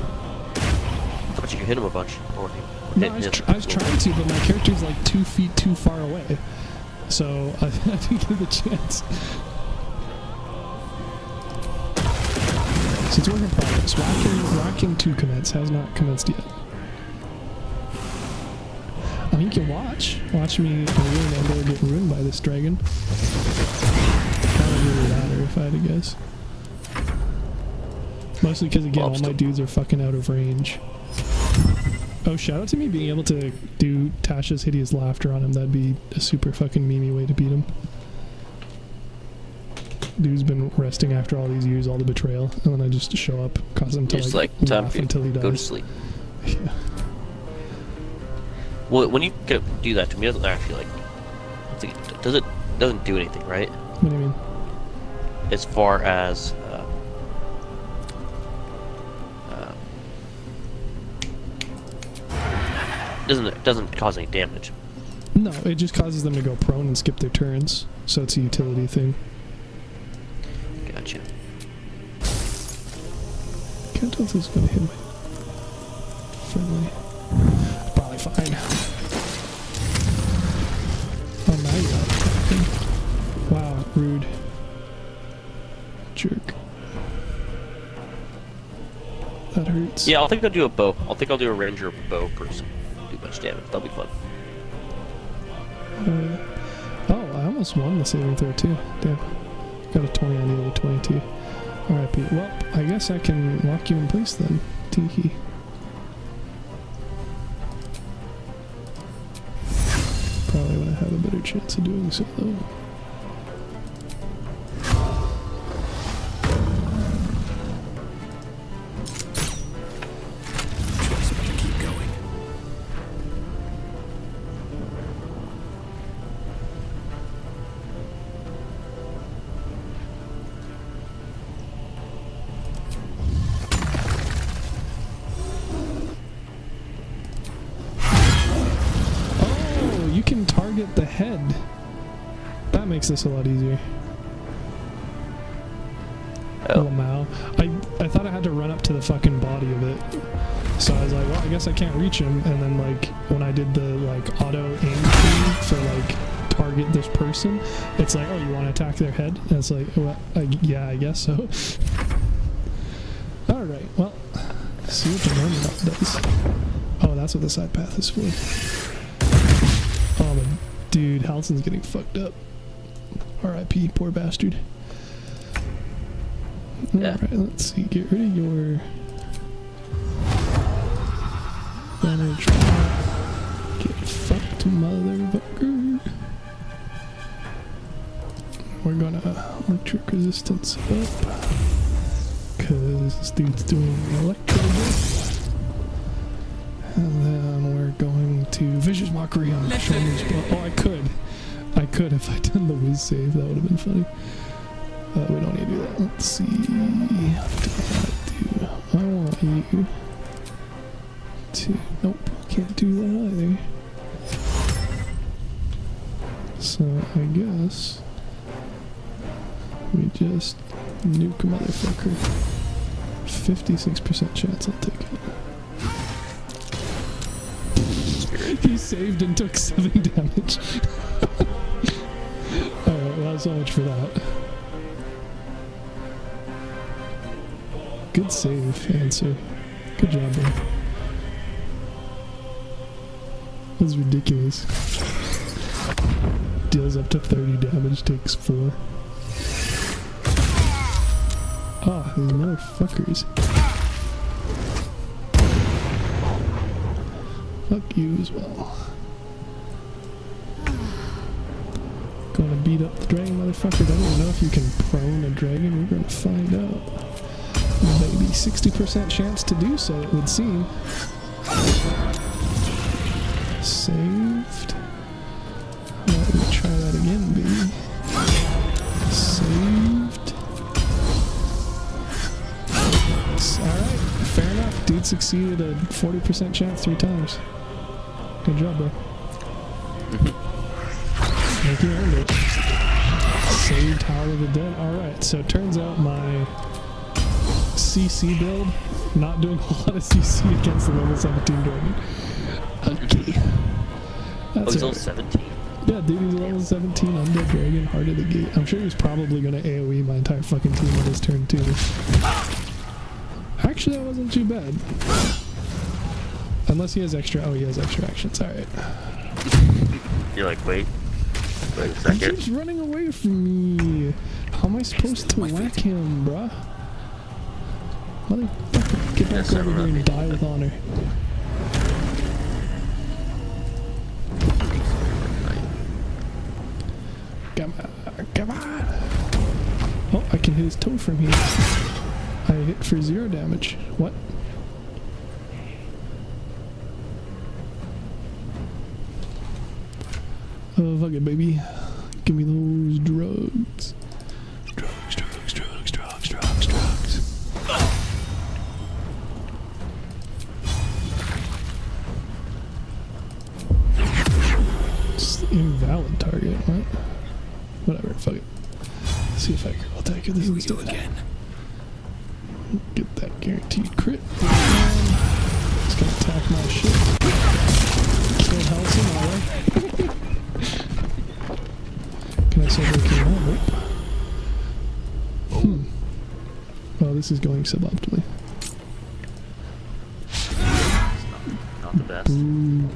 I thought you could hit him a bunch. Or No, I was trying to, but my character's like 2 feet too far away. So I didn't get the chance. So it's work in progress. Rocking 2 commence has not commenced yet. I mean, you can watch me ruin Endor get ruined by this dragon. Probably really ladder if I had to guess. Mostly because again, all my dudes are fucking out of range. Oh, shout out to me being able to do Tasha's hideous laughter on him. That'd be a super fucking memey way to beat him. Dude's been resting after all these years, all the betrayal, and then I just show up, cause him to like laugh until he dies. Go to sleep. Yeah. Well, when you do that to me, it doesn't actually like. Doesn't do anything, right? What do you mean? As far as doesn't cause any damage. No, it just causes them to go prone and skip their turns, so it's a utility thing. Gotcha. Can't tell if this is gonna hit me. Friendly. Probably fine. Oh, now you're out. Wow, rude. Jerk. That hurts. Yeah, I think I'll do a bow. I think I'll do a ranger bow person. Do much damage. That'll be fun. Oh, I almost won the saving throw too. Damn. Got a 20 on the other 22. Alright, Pete. Well, I guess I can lock you in place then. Tiki. Probably would have had a better chance of doing so though. The head. That makes this a lot easier. Oh. Lamau. I thought I had to run up to the fucking body of it. So I was like, well, I guess I can't reach him. And then like when I did the like auto aim thing for like target this person, it's like, oh, you want to attack their head? And it's like, well, yeah, I guess so. Alright, well, see what the normal does. Oh, that's what the side path is for. Oh, my dude, Halson's getting fucked up. R.I.P., poor bastard. Yeah. Alright, let's see. Get rid of your damage. Get fucked, motherfucker. We're gonna electric resistance up. Cause this dude's doing electro death. And then we're going to Vicious Mockery on Shoulders. Oh, I could if I'd done the whiz save. That would have been funny. We don't need to do that. Let's see. What do I want you to... Nope, can't do that either. So, I guess... We just nuke a motherfucker. 56% chance, I'll take it. He saved and took 7 damage. Alright, well, so much for that. Good save, answer. Good job, bro. That's ridiculous. Deals up to 30 damage, takes 4. Ah, these motherfuckers. Fuck you as well. Gonna beat up the dragon, motherfucker. I don't even know if you can prone a dragon. We're gonna find out. Maybe 60% chance to do so, it would seem. Saved. Let me try that again, baby. Saved. Alright, fair enough. Dude succeeded a 40% chance 3 times. Good job, bro. Like you earned it. Saved Tower of the Dead. Alright, so it turns out my CC build, not doing a whole lot of CC against the level 17 dragon. Okay. That's he's level 17? Yeah, dude, he's level 17 undead dragon, Heart of the Gate. I'm sure he's probably gonna AoE my entire fucking team on his turn too. Actually, that wasn't too bad. Unless he has extra, oh, he has extra actions, alright. You're like, wait a second. He keeps running away from me. How am I supposed to whack him, bruh? Motherfucker, get back over here and die with honor. Come on, come on! Oh, I can hit his toe from here. I hit for 0 damage. What? Oh, fuck it, baby. Give me those drugs. Drugs, drugs, drugs, drugs, drugs, drugs. It's invalid target, what? Whatever, fuck it. Let's see if I can attack this instead. Again. Get that guaranteed crit. It's gonna attack my shit. Kill Halcyon, alright. Can I still break him out? Nope. Oh, this is going suboptimally. Not the best. Boo.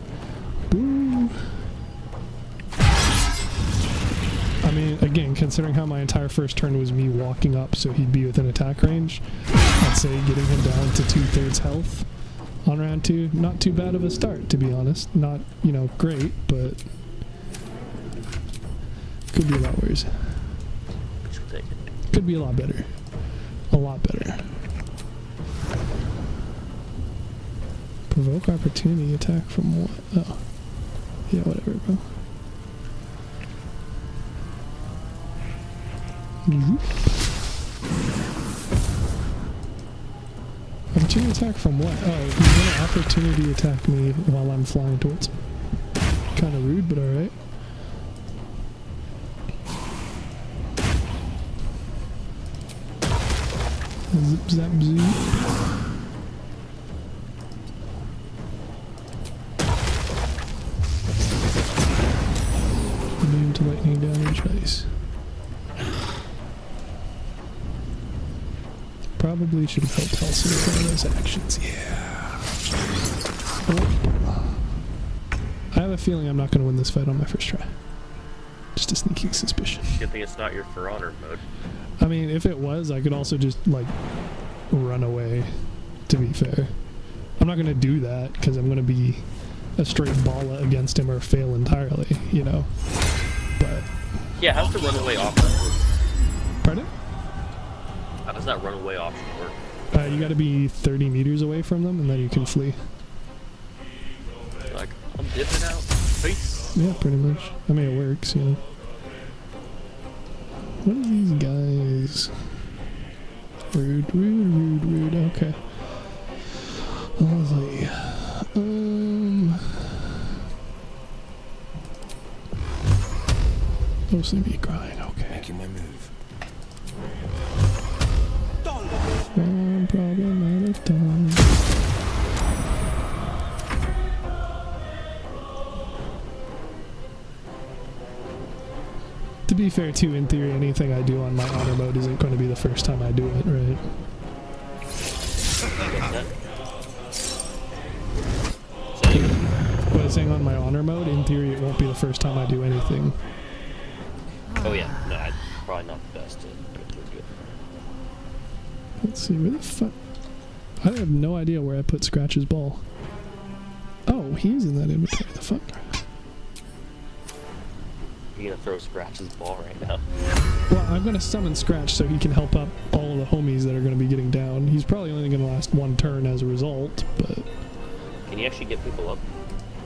Boo. I mean, again, considering how my entire first turn was me walking up so he'd be within attack range, I'd say getting him down to 2/3 health on round 2, not too bad of a start, to be honest. Not, you know, great, but could be a lot worse. Could be a lot better. A lot better. Provoke opportunity attack from what? Oh. Yeah, whatever, bro. Opportunity attack from what? Oh, he's gonna opportunity attack me while I'm flying towards him. Kinda rude, but alright. Zip zap zoop. Immune to lightning damage, nice. Probably should have helped Halcyon with one of those actions, yeah. Oh. I have a feeling I'm not going to win this fight on my first try. Just a sneaking suspicion. Good thing it's not your For Honor mode. I mean, if it was, I could also just, like, run away, to be fair. I'm not going to do that, because I'm going to be a straight balla against him or fail entirely, you know? But... yeah, how's the runaway option work? Pardon? How does that runaway option work? You gotta be 30 meters away from them, and then you can flee. Like, I'm dipping out. Peace. Yeah, pretty much. I mean, it works, you know. What are these guys? Rude, rude, rude, rude. Okay. Lovely. Mostly me crying, okay. Making my move. To be fair, too, in theory, anything I do on my honor mode isn't going to be the first time I do it, right? What I was saying on my honor mode, in theory, it won't be the first time I do anything. Oh yeah, no, probably not the best. Let's see, where the fuck? I have no idea where I put Scratch's ball. Oh, he's in that inventory. The fuck? You're gonna throw Scratch's ball right now. Well, I'm gonna summon Scratch so he can help up all of the homies that are gonna be getting down. He's probably only gonna last one turn as a result, but... Can you actually get people up?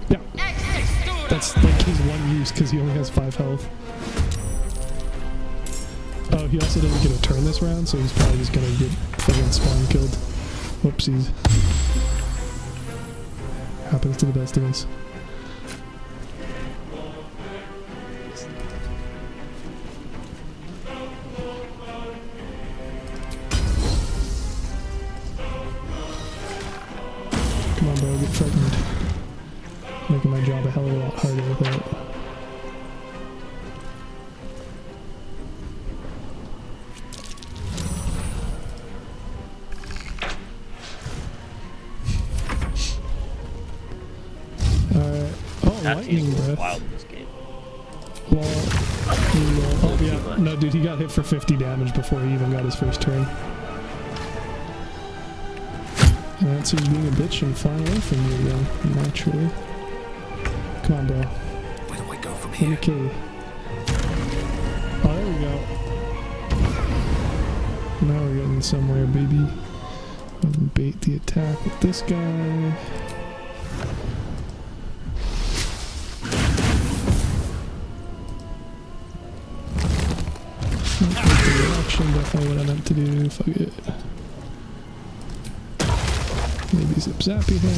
Yeah. That's like his one use because he only has 5 health. Oh, he also doesn't get a turn this round, so he's probably just gonna get fucking spawn killed. Whoopsies. Happens to the best of us. Come on, bro, get frightened. Making my job a hell of a lot harder with that. Alright. Oh, lightning breath. Wild in this game. Well, oh yeah. No, dude, he got hit for 50 damage before he even got his first turn. And that's who's being a bitch and flying away from you again, naturally. Come on, bro. Where do I go from here? Okay. Oh, there we go. Now we're getting somewhere, baby. Bait the attack with this guy. Definitely what I meant to do. Fuck it. Maybe zip zappy him.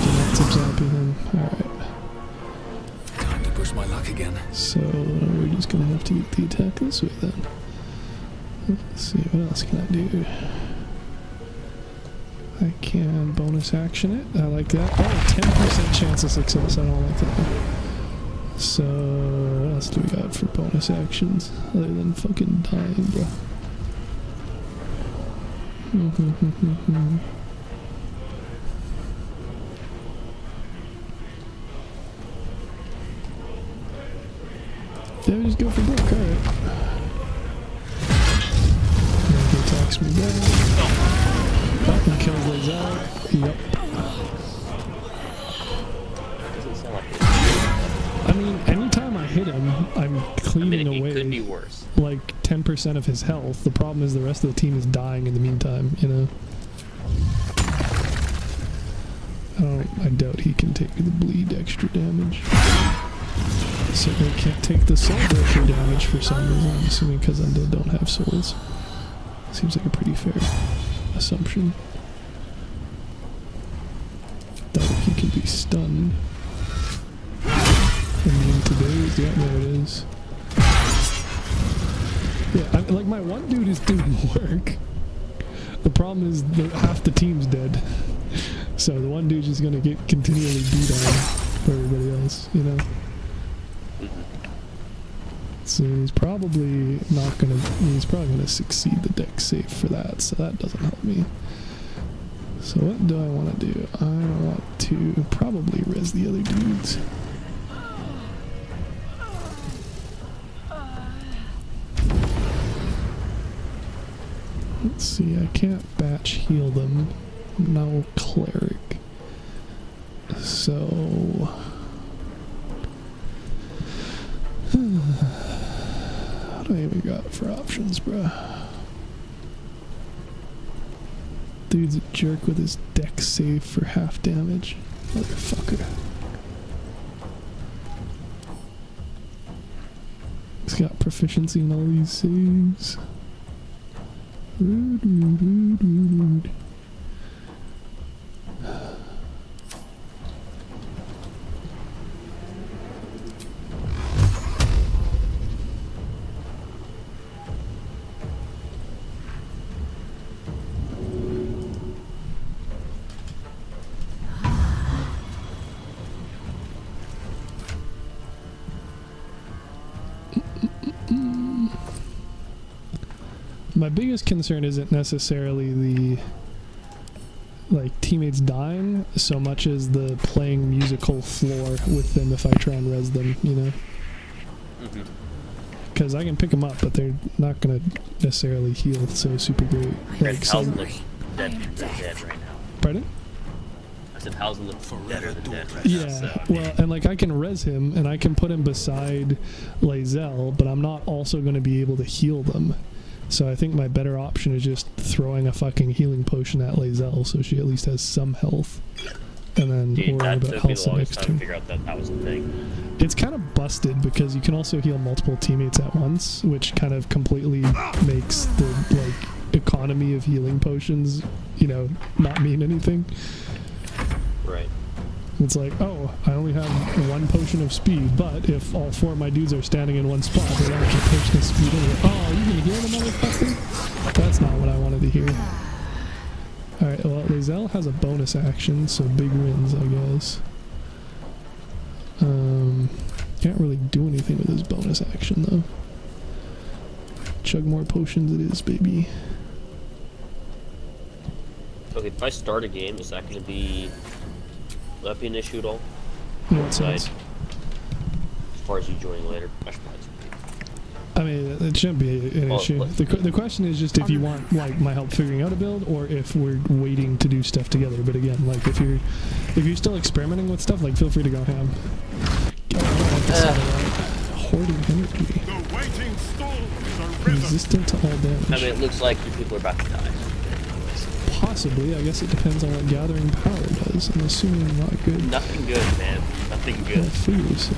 Do not zip zappy him. Alright. Time to push my luck again. So we're just gonna have to get the attack this way then. Let's see, what else can I do? I can bonus action it. I like that. Oh, 10% chance of success. I don't like that. So, what else do we got for bonus actions? Other than fucking dying, bro. Yeah, we just go for broke, alright. He attacks me back. Oh, he kills those out. Yep. I mean, anytime I hit him, I'm cleaning away. It could be worse. Like 10% of his health. The problem is the rest of the team is dying in the meantime, you know? I doubt he can take the bleed extra damage. Certainly can't take the soul breaker damage for some reason. I'm assuming because undead don't have souls. Seems like a pretty fair assumption. Doubt he can be stunned. Immune to daze, yeah, there it is. Yeah, like my one dude is doing work. The problem is that half the team's dead. So the one dude's just gonna get continually beat on for everybody else, you know? So he's probably gonna succeed the deck save for that, so that doesn't help me. So what do I want to do? I want to probably res the other dudes. Let's see, I can't batch heal them. No cleric. So... what do I even got for options, bruh? Dude's a jerk with his deck save for half damage. Motherfucker. He's got proficiency in all these saves. Rude. my biggest concern isn't necessarily the like teammates dying so much as the playing musical floor with them if I try and res them, you know. Because I can pick them up, but they're not gonna necessarily heal so super great. Like, How's looks dead right now. Pardon? I said how's look deader than dead right Yeah, now. So. well, and like I can res him and I can put him beside Lae'zel, but I'm not also going to be able to heal them. So I think my better option is just throwing a fucking healing potion at Lae'zel so she at least has some health. And then Dude, worry about health next time turn. to figure out that was a thing. It's kind of busted because you can also heal multiple teammates at once, which kind of completely makes the like economy of healing potions, you know, not mean anything. Right. It's like, oh, I only have one potion of speed, but if all 4 of my dudes are standing in one spot, they don't get potion of speed anyway. Oh, you can heal the motherfucker? That's not what I wanted to hear. Alright, well, Lae'zel has a bonus action, so big wins, I guess. Can't really do anything with his bonus action, though. Chug more potions it is, baby. Okay, if I start a game, is that going to be... Will that be an issue at all? In what sense? As far as you joining later? I mean, it shouldn't be an issue. The question is just if you want like my help figuring out a build, or if we're waiting to do stuff together. But again, like if you're still experimenting with stuff, like feel free to go ham. Hoarding energy. Resistant to all damage. I mean, it looks like you people are about to die. Possibly. I guess it depends on what gathering power does. I'm assuming not good. Nothing good, man. Nothing good. I figure so.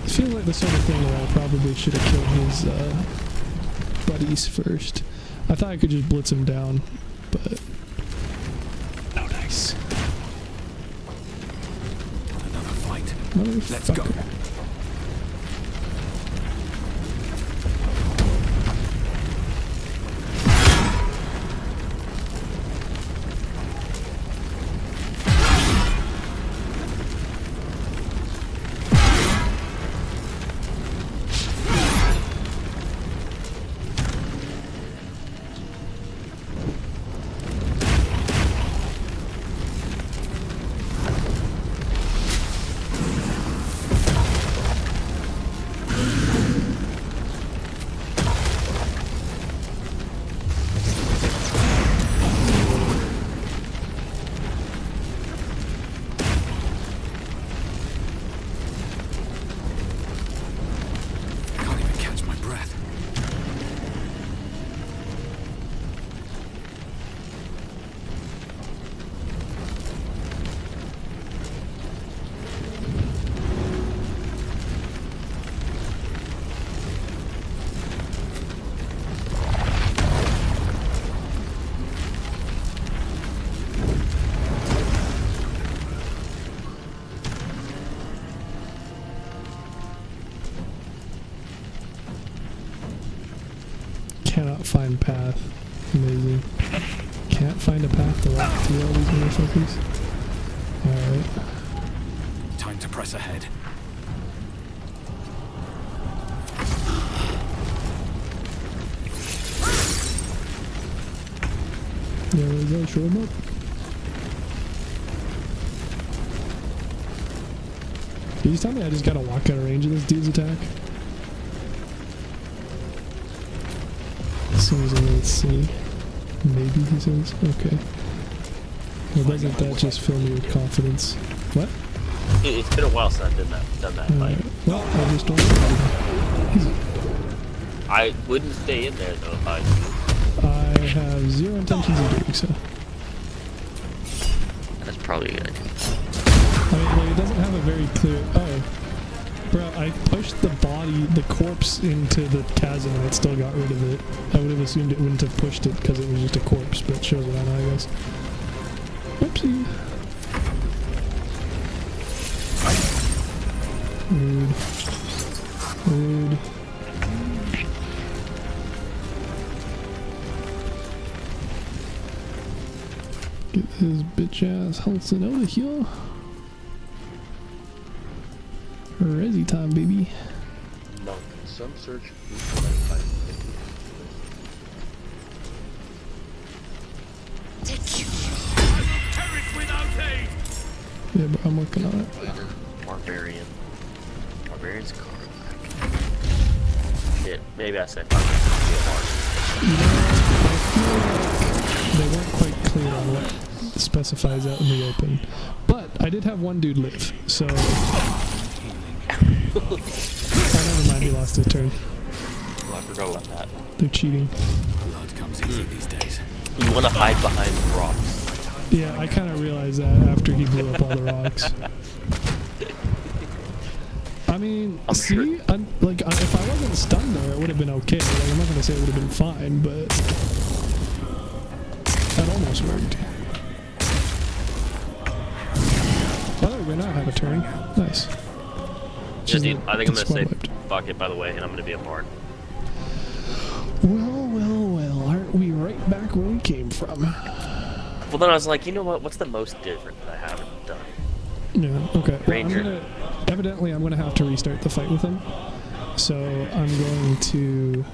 It feels like the sort of thing where I probably should have killed his buddies first. I thought I could just blitz him down, but... Oh, nice. Another fight. Motherfucker. Let's go. Cannot find path. Amazing. Can't find a path to walk through all these motherfuckers. Alright. Time to press ahead. There we go, show him up. Did you tell me I just gotta walk out of range of this dude's attack? As soon as I'm let's see. Maybe he says. Okay. Well, doesn't that just fill me with confidence? What? It's been a while since I've done that fight. Well, I just don't know. I wouldn't stay in there though if I... I have zero intentions of doing so. That's probably a good idea. I mean, like, it doesn't have a very clear... Oh. Bro, I pushed the body, the corpse into the chasm and it still got rid of it. I would have assumed it wouldn't have pushed it because it was just a corpse, but it shows it on, I guess. Whoopsie. Rude. Rude. Get his bitch ass Hulson out of here. Resi time, baby. Monk, some search Yeah, but I'm working on it. Barbarian. Barbarian's Karlach. Shit, maybe I said Karlach. You know, I feel like they weren't quite clear on what specifies out in the open. But I did have one dude live, so... Oh, never mind, he lost his turn. Oh, I forgot about that. They're cheating. Blood comes easy these days. You want to hide behind the rocks. Yeah, I kind of realized that after he blew up all the rocks. I mean, see, if I wasn't stunned there, it would have been okay. Like, I'm not going to say it would have been fine, but that almost worked. Oh, we're not have a turn. Nice. Yeah, dude, I think I'm going to say fuck it, by the way, and I'm going to be a bard. Well, well, well, aren't we right back where we came from? Well, then I was like, you know what? What's the most different that I haven't done? Yeah, okay. Ranger. Well, evidently, I'm going to have to restart the fight with him. So, I'm going to...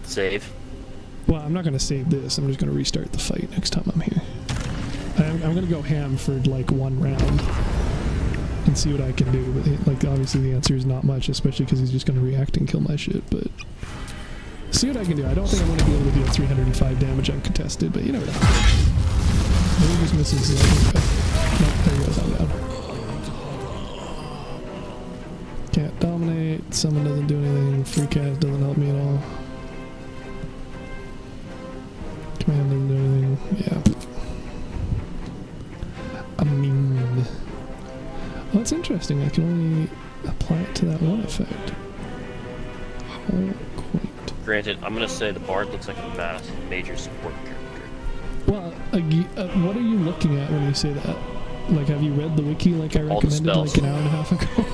Save? Well, I'm not going to save this. I'm just going to restart the fight next time I'm here. I'm going to go ham for, like, one round and see what I can do. But, like, obviously the answer is not much, especially because he's just going to react and kill my shit, but... See what I can do. I don't think I'm going to be able to deal 305 damage uncontested, but you never know. Maybe he just misses the nope, there he goes, I'm down. Can't dominate, summon doesn't do anything, free cast doesn't help me at all. Command doesn't do anything, yeah. I mean... Oh, it's interesting, I can only apply it to that one effect. Oh, quite. Granted, I'm going to say the bard looks like a major support character. Well, what are you looking at when you say that? Like, have you read the wiki like I recommended like an hour and a half ago?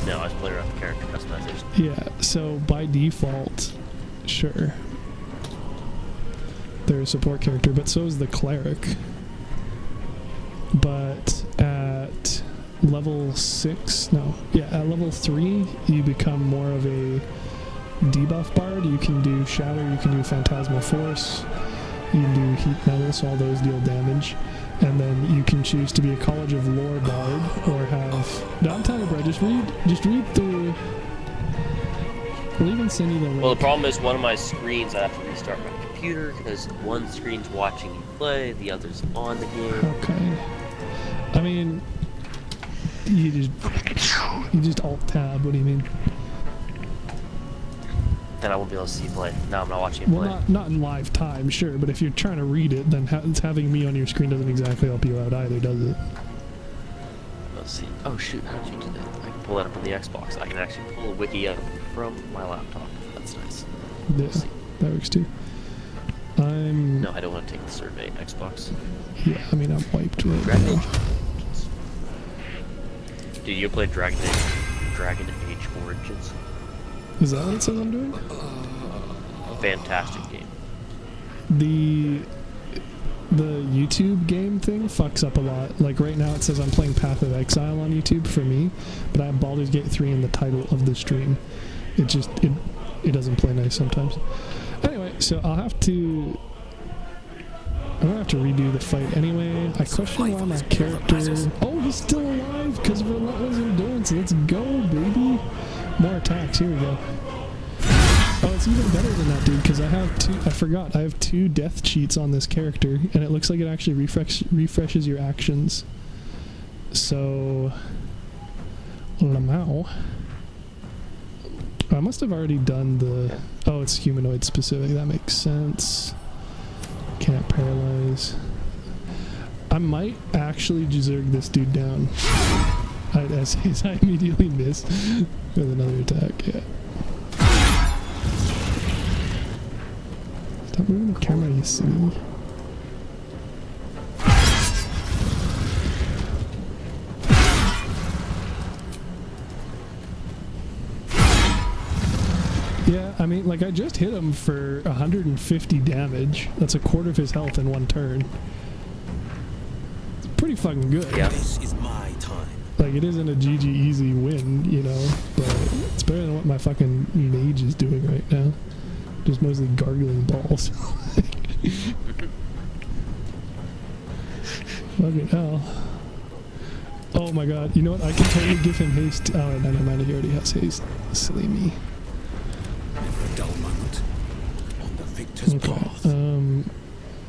No, I was playing around the character customization. Yeah, so by default, sure. They're a support character, but so is the cleric. But at level 6, no, yeah, at level 3, you become more of a debuff bard. You can do shatter, you can do phantasmal force, you can do heat metal, so all those deal damage, and then you can choose to be a College of Lore bard or have... No, I'm telling you, bro, just read through. We'll even send you the link. Well, the problem is one of my screens I have to restart my computer because one screen's watching you play, the other's on the game. Okay. I mean, you just alt tab. What do you mean? Then I won't be able to see you play. No, I'm not watching you play. Well, not in live time, sure, but if you're trying to read it, then having me on your screen doesn't exactly help you out either, does it? Let's see. Oh shoot, how did you do that? I can pull that up on the Xbox. I can actually pull a wiki up from my laptop. That's nice. Yeah, that works too. No, I don't want to take the survey. Xbox. Yeah, I mean, I'm wiped right Dragon now. Age. Dude, you play Dragon Age Origins? Is that what it says I'm doing? Fantastic game. The YouTube game thing fucks up a lot. Like right now it says I'm playing Path of Exile on YouTube for me, but I have Baldur's Gate 3 in the title of the stream. It just, it doesn't play nice sometimes. Anyway, so I'm gonna have to redo the fight anyway. I question why my character... Oh, he's still alive because of Relentless Endurance. Let's go, baby. More attacks. Here we go. Oh, it's even better than that, dude, because I have I have 2 death cheats on this character, and it looks like it actually refreshes your actions. So... Lamau. I must have already done the... Oh, it's humanoid specific. That makes sense. Can't paralyze. I might actually Jizerg this dude down. As I immediately miss with another attack, yeah. Stop moving the camera, you see. Yeah, I mean, like, I just hit him for 150 damage. That's a quarter of his health in one turn. It's pretty fucking good. Yeah. This is my time. Like, it isn't a GG easy win, you know, but it's better than what my fucking mage is doing right now. Just mostly gargling balls. Fucking hell. Oh my god, you know what? I can totally give him haste. Oh, never mind, he already has haste. Silly me. Never a dull moment. On the victor's path.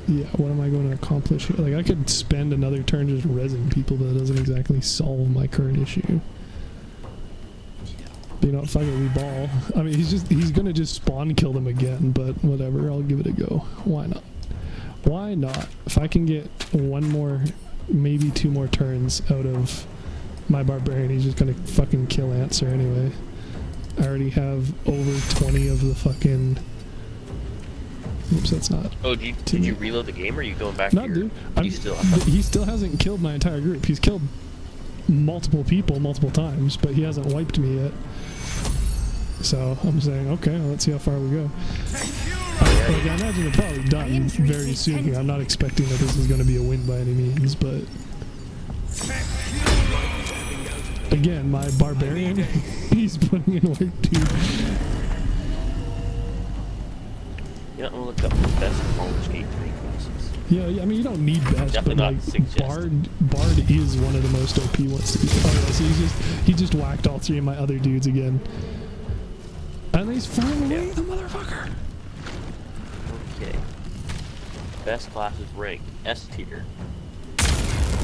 Yeah, what am I going to accomplish here? Like, I could spend another turn just rezzing people, but that doesn't exactly solve my current issue. But you know what, fuck it, we ball. I mean, he's gonna just spawn kill them again, but whatever, I'll give it a go. Why not? Why not? If I can get one more, maybe 2 more turns out of my barbarian, he's just gonna fucking kill Answer anyway. I already have over 20 of the fucking... Oops, that's not... Oh, did you reload the game, or are you going back no, to your... dude. He still hasn't killed my entire group. He's killed multiple people multiple times, but he hasn't wiped me yet. So I'm saying, okay, well, let's see how far we go. Like, I imagine we're probably done very soon here. I'm not expecting that this is going to be a win by any means, but... Again, my barbarian, he's putting in work too. Yeah, I'm gonna look up the best Baldur's Gate 3 classes. Yeah, I mean, you don't need best, Definitely but not like, Bard is one of the most OP ones to be. Oh yeah, so he just whacked all 3 of my other dudes again. And he's flying away, the motherfucker! Okay. Best classes ranked. S tier.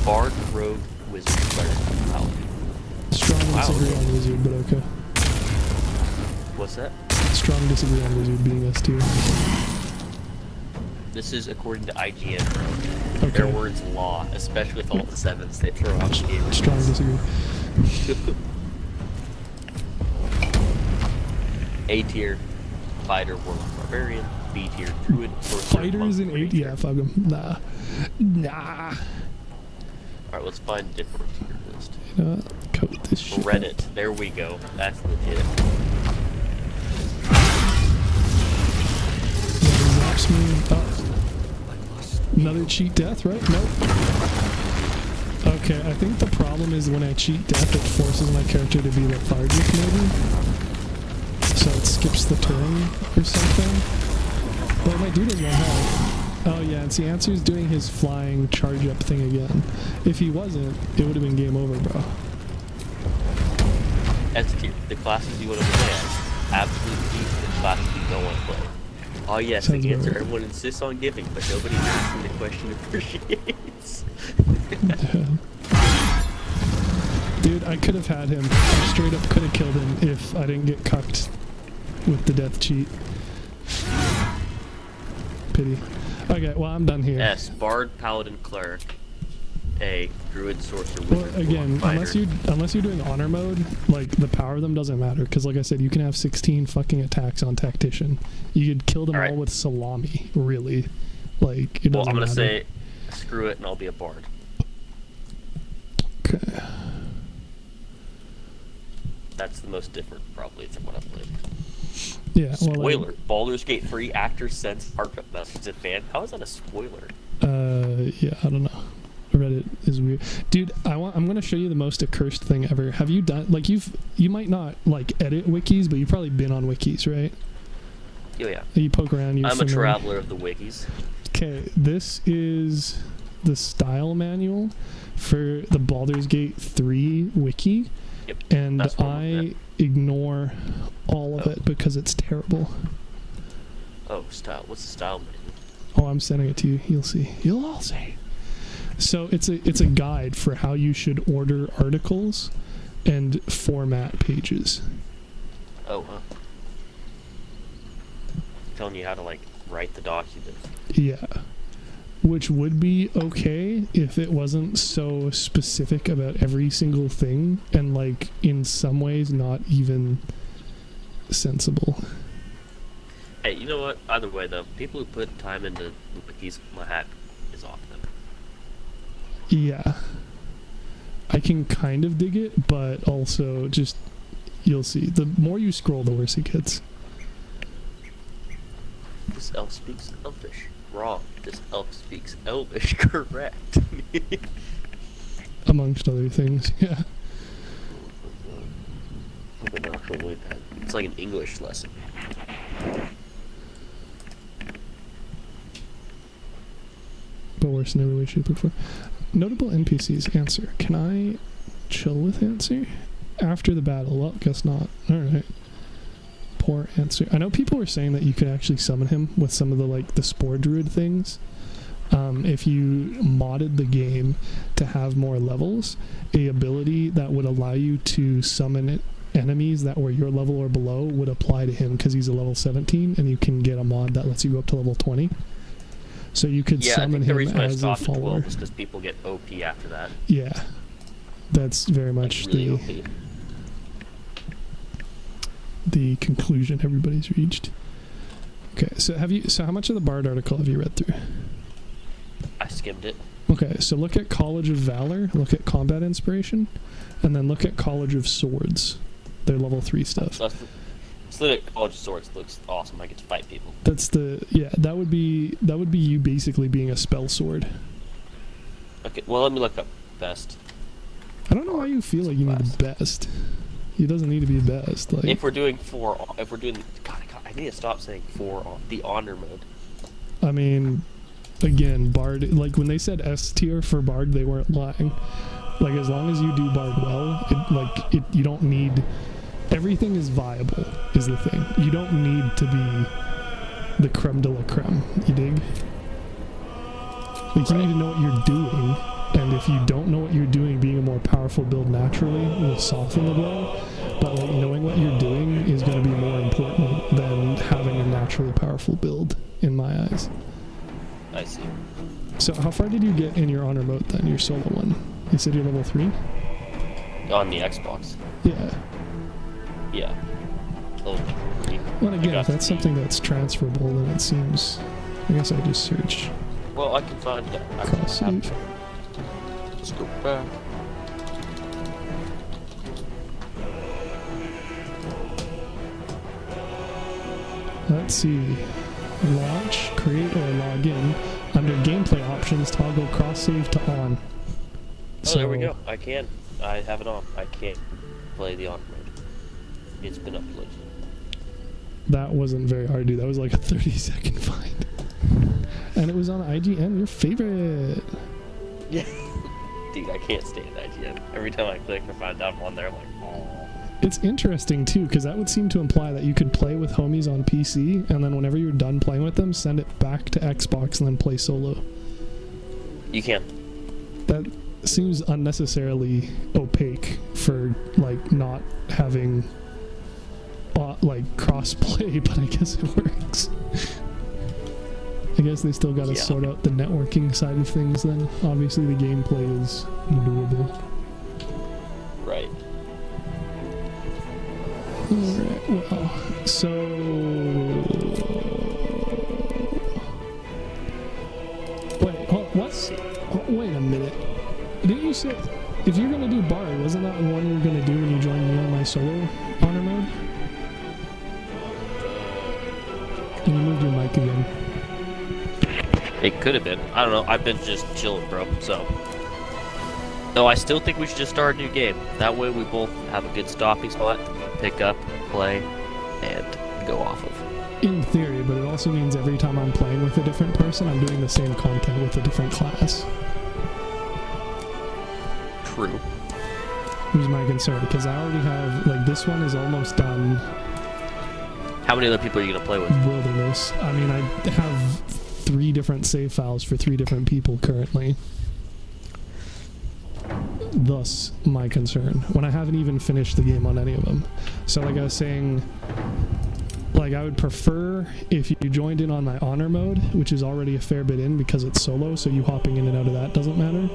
Bard, Rogue, Wizard, Cleric, Paladin. Strong disagree on Wizard, but okay. What's that? Strong disagree on Wizard being S tier. This is according to IGN. Okay. Their words law, especially with all the 7s they throw out the game. Strong disagree. A tier, Fighter, Warlock, Barbarian. B tier, Druid, Sorcerer, Fighters in 8? Yeah, fuck them. Nah. Alright, let's find a different tier list. You know what? Code this shit. Reddit. There we go. That's legit. Zaps me. Oh. Another cheat death, right? Nope. Okay, I think the problem is when I cheat death, it forces my character to be lethargic, maybe. So it skips the turn or something. But my dude is 1 health. Oh yeah, and see, Answer's doing his flying charge up thing again. If he wasn't, it would have been game over, bro. S tier. The classes you want to play as. Absolute deep. The classes you don't want to play. Oh yes, Sounds the answer right. everyone insists on giving, but nobody answers the question appreciates. Dude, I could have had him. I straight up could have killed him if I didn't get cucked with the death cheat. Pity. Okay, well, I'm done here. S. Bard, Paladin, Cleric. A. Druid, Sorcerer, Wizard, Well, again, unless you're doing honor mode, like, the power of them doesn't matter, because like I said, you can have 16 fucking attacks on Tactician. You could kill them all with salami, really. Like, it doesn't I'm gonna matter. say, screw it, and I'll be a Bard. Okay. That's the most different, probably, from what I've played. Yeah, well, Spoiler. Baldur's Gate 3 actor sends heartfelt message to fan. How is that a spoiler? Yeah, I don't know. Reddit is weird. Dude, I'm gonna show you the most accursed thing ever. Have you done, like, you might not, like, edit wikis, but you've probably been on wikis, right? Oh yeah. You poke around, I'm a traveler of the wikis. Okay, this is the style manual for the Baldur's Gate 3 wiki. Yep, and I ignore all of it because it's terrible. Oh, style. What's the style manual? Oh, I'm sending it to you. You'll see. You'll all see. So it's a guide for how you should order articles and format pages. Oh, huh. Telling you how to, like, write the document. Yeah. Which would be okay if it wasn't so specific about every single thing and, like, in some ways not even sensible. Hey, you know what? Either way, though, people who put time into the wikis, my hat is off them. Yeah. I can kind of dig it, but also just, you'll see. The more you scroll, the worse it gets. This elf speaks Elfish. Wrong. This elf speaks Elvish. Correct. Amongst other things, yeah. It's like an English lesson. But worse in every way, shape, or form. Notable NPCs. Answer. Can I chill with answer? After the battle? Well, guess not. Alright. Poor answer. I know people were saying that you could actually summon him with some of the, like, the Spore Druid things. If you modded the game to have more levels, a ability that would allow you to summon enemies that were your level or below would apply to him because he's a level 17, and you can get a mod that lets you go up to level 20. So you could summon him as a follower. Was because people get OP after that. Yeah, that's very much like really the conclusion everybody's reached. Okay, so how much of the Bard article have you read through? I skimmed it. Okay, so look at College of Valor, look at Combat Inspiration, and then look at College of Swords. They're level 3 stuff. Let's look at College of Swords. It looks awesome. I get to fight people. That's that would be you basically being a spell sword. Okay, well let me look up best. I don't know why you feel like you need the best. He doesn't need to be the best. Like, if we're doing God, I need to stop saying the honor mode. I mean, again, Bard, like when they said S tier for Bard, they weren't lying. Like, as long as you do Bard well, you don't need, everything is viable, is the thing. You don't need to be the creme de la creme, you dig? Like, you need to know what you're doing, and if you don't know what you're doing, being a more powerful build naturally will soften the blow, but like, knowing what you're doing is going to be more important than having a naturally powerful build, in my eyes. I see. So how far did you get in your honor mode then, your solo one? You said you're level 3? On the Xbox. Yeah. Yeah. Level 3. Well, again, if that's something that's transferable, then it seems... I guess I just search. Well, I can find that. Cross save. Let's go back. Let's see. Launch, create, or log in. Under gameplay options, toggle cross save to on. Oh, there we go. I have it on. I can't play the on mode. It's been uploaded. That wasn't very hard to do. That was like a 30-second find. And it was on IGN, your favorite. Yeah. Dude, I can't stand IGN. Every time I click, I find out I'm on there, I'm like, oh. It's interesting, too, because that would seem to imply that you could play with homies on PC, and then whenever you're done playing with them, send it back to Xbox and then play solo. You can. That seems unnecessarily opaque for, like, not having, like, cross-play, but I guess it works. I guess they still gotta sort out the networking side of things then. Obviously the gameplay is doable. Right. Alright, well, so... Wait, what? Oh, wait a minute. Didn't you say... If you're gonna do Bard, wasn't that the one you were gonna do when you joined me on my solo honor mode? And you moved your mic again. It could have been. I don't know. I've been just chilling, bro, so... No, I still think we should just start a new game. That way we both have a good stopping spot, pick up, play, and go off of. In theory, but it also means every time I'm playing with a different person, I'm doing the same content with a different class. True. Who's my concern? Because I already have, like, this one is almost done. How many other people are you going to play with? Wilderness. I mean, I have 3 different save files for 3 different people currently. Thus, my concern. When I haven't even finished the game on any of them. So, like I was saying, like, I would prefer if you joined in on my honor mode, which is already a fair bit in because it's solo, so you hopping in and out of that doesn't matter.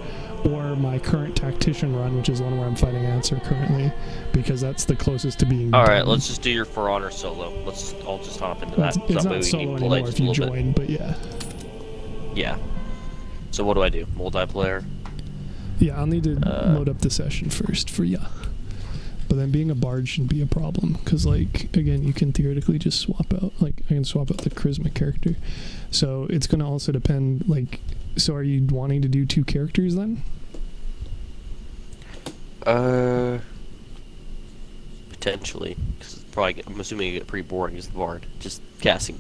Or my current tactician run, which is one where I'm fighting Answer currently, because that's the closest to being Alright, done. let's just do your For Honor solo. I'll just hop into that. It's not solo anymore if you join, but yeah. Yeah. So what do I do? Multiplayer? Yeah, I'll need to load up the session first for ya. But then being a bard shouldn't be a problem, because, like, again, you can theoretically just swap out, like, I can swap out the charisma character. So it's going to also depend, like, so are you wanting to do 2 characters then? Potentially. Cause probably I'm assuming it get pretty boring as the bard. Just casting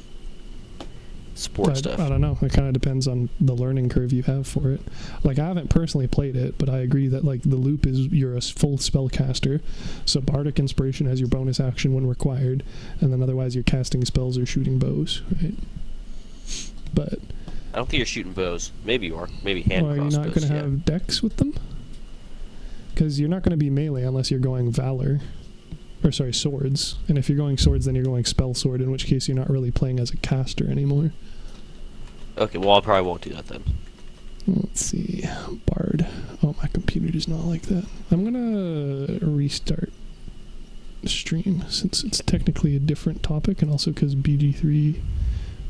support stuff. I don't know. It kind of depends on the learning curve you have for it. Like, I haven't personally played it, but I agree that, like, the loop is you're a full spellcaster, so Bardic Inspiration has your bonus action when required, and then otherwise you're casting spells or shooting bows, right? But I don't think you're shooting bows. Maybe you are. Maybe hand well, are you not going to have decks with them? Because you're not going to be melee unless you're going Valor. Or, sorry, swords. And if you're going swords, then you're going spell sword, in which case you're not really playing as a caster anymore. Okay, well, I probably won't do that then. Let's see. Bard. Oh, my computer does not like that. I'm going to restart the stream, since it's technically a different topic, and also because BG3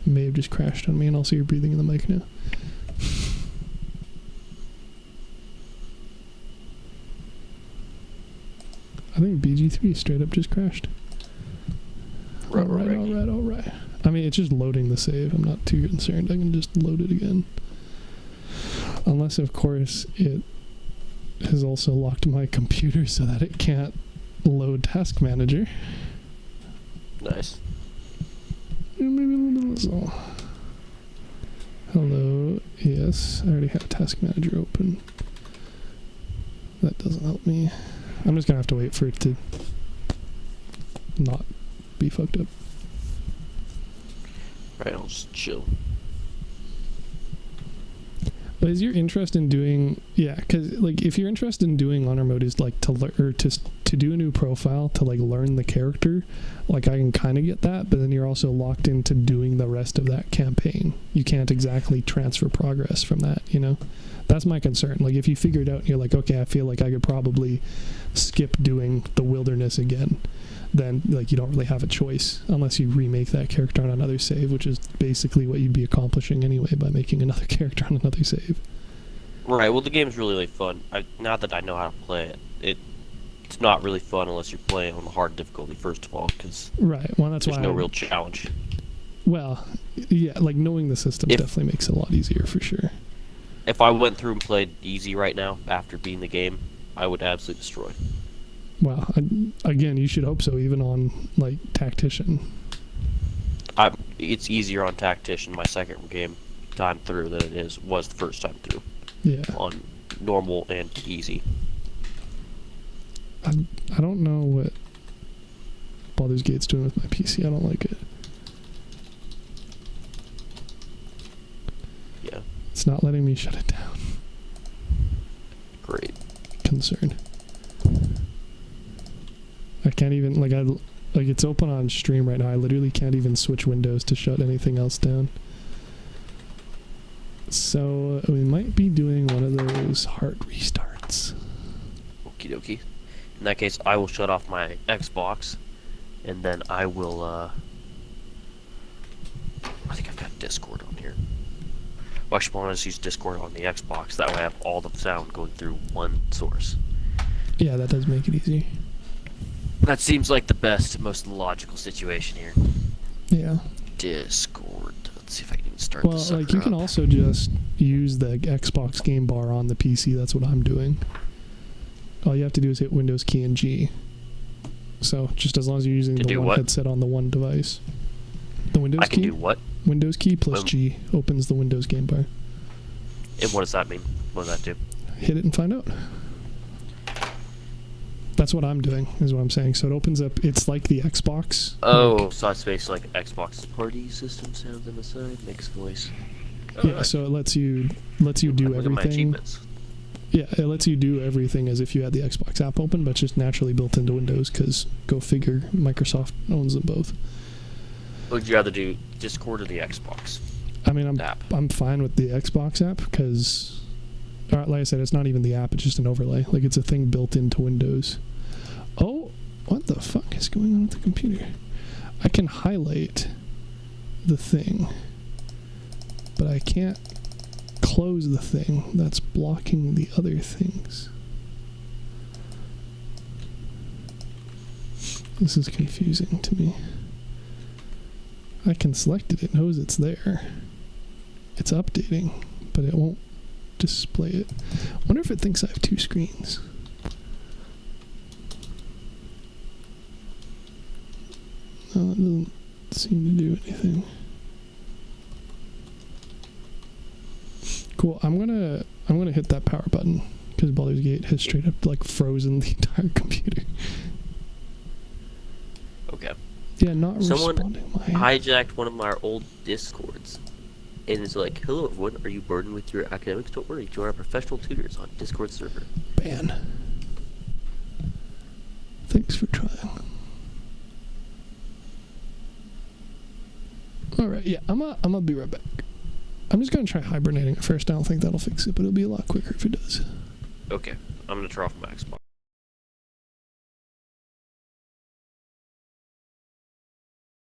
may have just crashed on me, and also you're breathing in the mic now. I think BG3 straight up just crashed. Alright. I mean, it's just loading the save. I'm not too concerned. I can just load it again. Unless, of course, it has also locked my computer so that it can't load Task Manager. Nice. Maybe a little bit so. Hello. Yes, I already have Task Manager open. That doesn't help me. I'm just gonna have to wait for it to not be fucked up. Right, I'll just chill. But is your interest in doing, yeah, because like if you're interested in doing honor mode is like to learn or to do a new profile to like learn the character, like I can kind of get that, but then you're also locked into doing the rest of that campaign. You can't exactly transfer progress from that, you know? That's my concern. Like if you figure it out and you're like, okay, I feel like I could probably skip doing the wilderness again, then like you don't really have a choice unless you remake that character on another save, which is basically what you'd be accomplishing anyway by making another character on another save. Right, well the game's really fun. Now that I know how to play it, it's not really fun unless you're playing on the hard difficulty first of all, because right, well that's there's why no real challenge. Well, yeah, like knowing the system definitely makes it a lot easier for sure. If I went through and played easy right now after beating the game, I would absolutely destroy. Well, again, you should hope so, even on, like, Tactician. It's easier on Tactician, my second game time through, than it was the first time through. Yeah. On normal and easy. I don't know what Baldur's Gate's doing with my PC. I don't like it. Yeah. It's not letting me shut it down. Great. Concerned. I can't even, like it's open on stream right now. I literally can't even switch windows to shut anything else down. So we might be doing one of those hard restarts. Okie dokie. In that case, I will shut off my Xbox, and then I will, I think I've got Discord on here. Well, actually, I want to use Discord on the Xbox. That way I have all the sound going through one source. Yeah, that does make it easy. That seems like the best, most logical situation here. Yeah. Discord. Let's see if I can even start this Well, like, you can also just use the Xbox game bar on the PC. That's what I'm doing. All you have to do is hit Windows key and G. So, just as long as you're using the one headset on the one device. The Windows key? I can do what? Windows key plus G opens the Windows game bar. And what does that mean? What does that do? Hit it and find out. That's what I'm doing, is what I'm saying. So it opens up, it's like the Xbox. Oh, so it's basically like Xbox party system sounds on the side, mixed voice. Oh, yeah, right. So it lets you do everything. Yeah, it lets you do everything as if you had the Xbox app open, but it's just naturally built into Windows, because go figure, Microsoft owns them both. Would you rather do Discord or the Xbox? I mean, I'm fine with the Xbox app, because like I said, it's not even the app, it's just an overlay. Like, it's a thing built into Windows. Oh, what the fuck is going on with the computer? I can highlight the thing, but I can't close the thing that's blocking the other things. This is confusing to me. I can select it, it knows it's there. It's updating, but it won't display it. I wonder if it thinks I have two screens. No, that doesn't seem to do anything. Cool. I'm gonna hit that power button because Baldur's Gate has straight up like frozen the entire computer. Okay. Yeah, not Someone responding. hijacked one of our old Discords. And it's like, hello everyone, are you burdened with your academics? Don't worry, join our professional tutors on Discord server. Ban. Thanks for trying. Alright, yeah, I'm gonna be right back. I'm just gonna try hibernating at first. I don't think that'll fix it, but it'll be a lot quicker if it does. Okay, I'm gonna turn off my Xbox.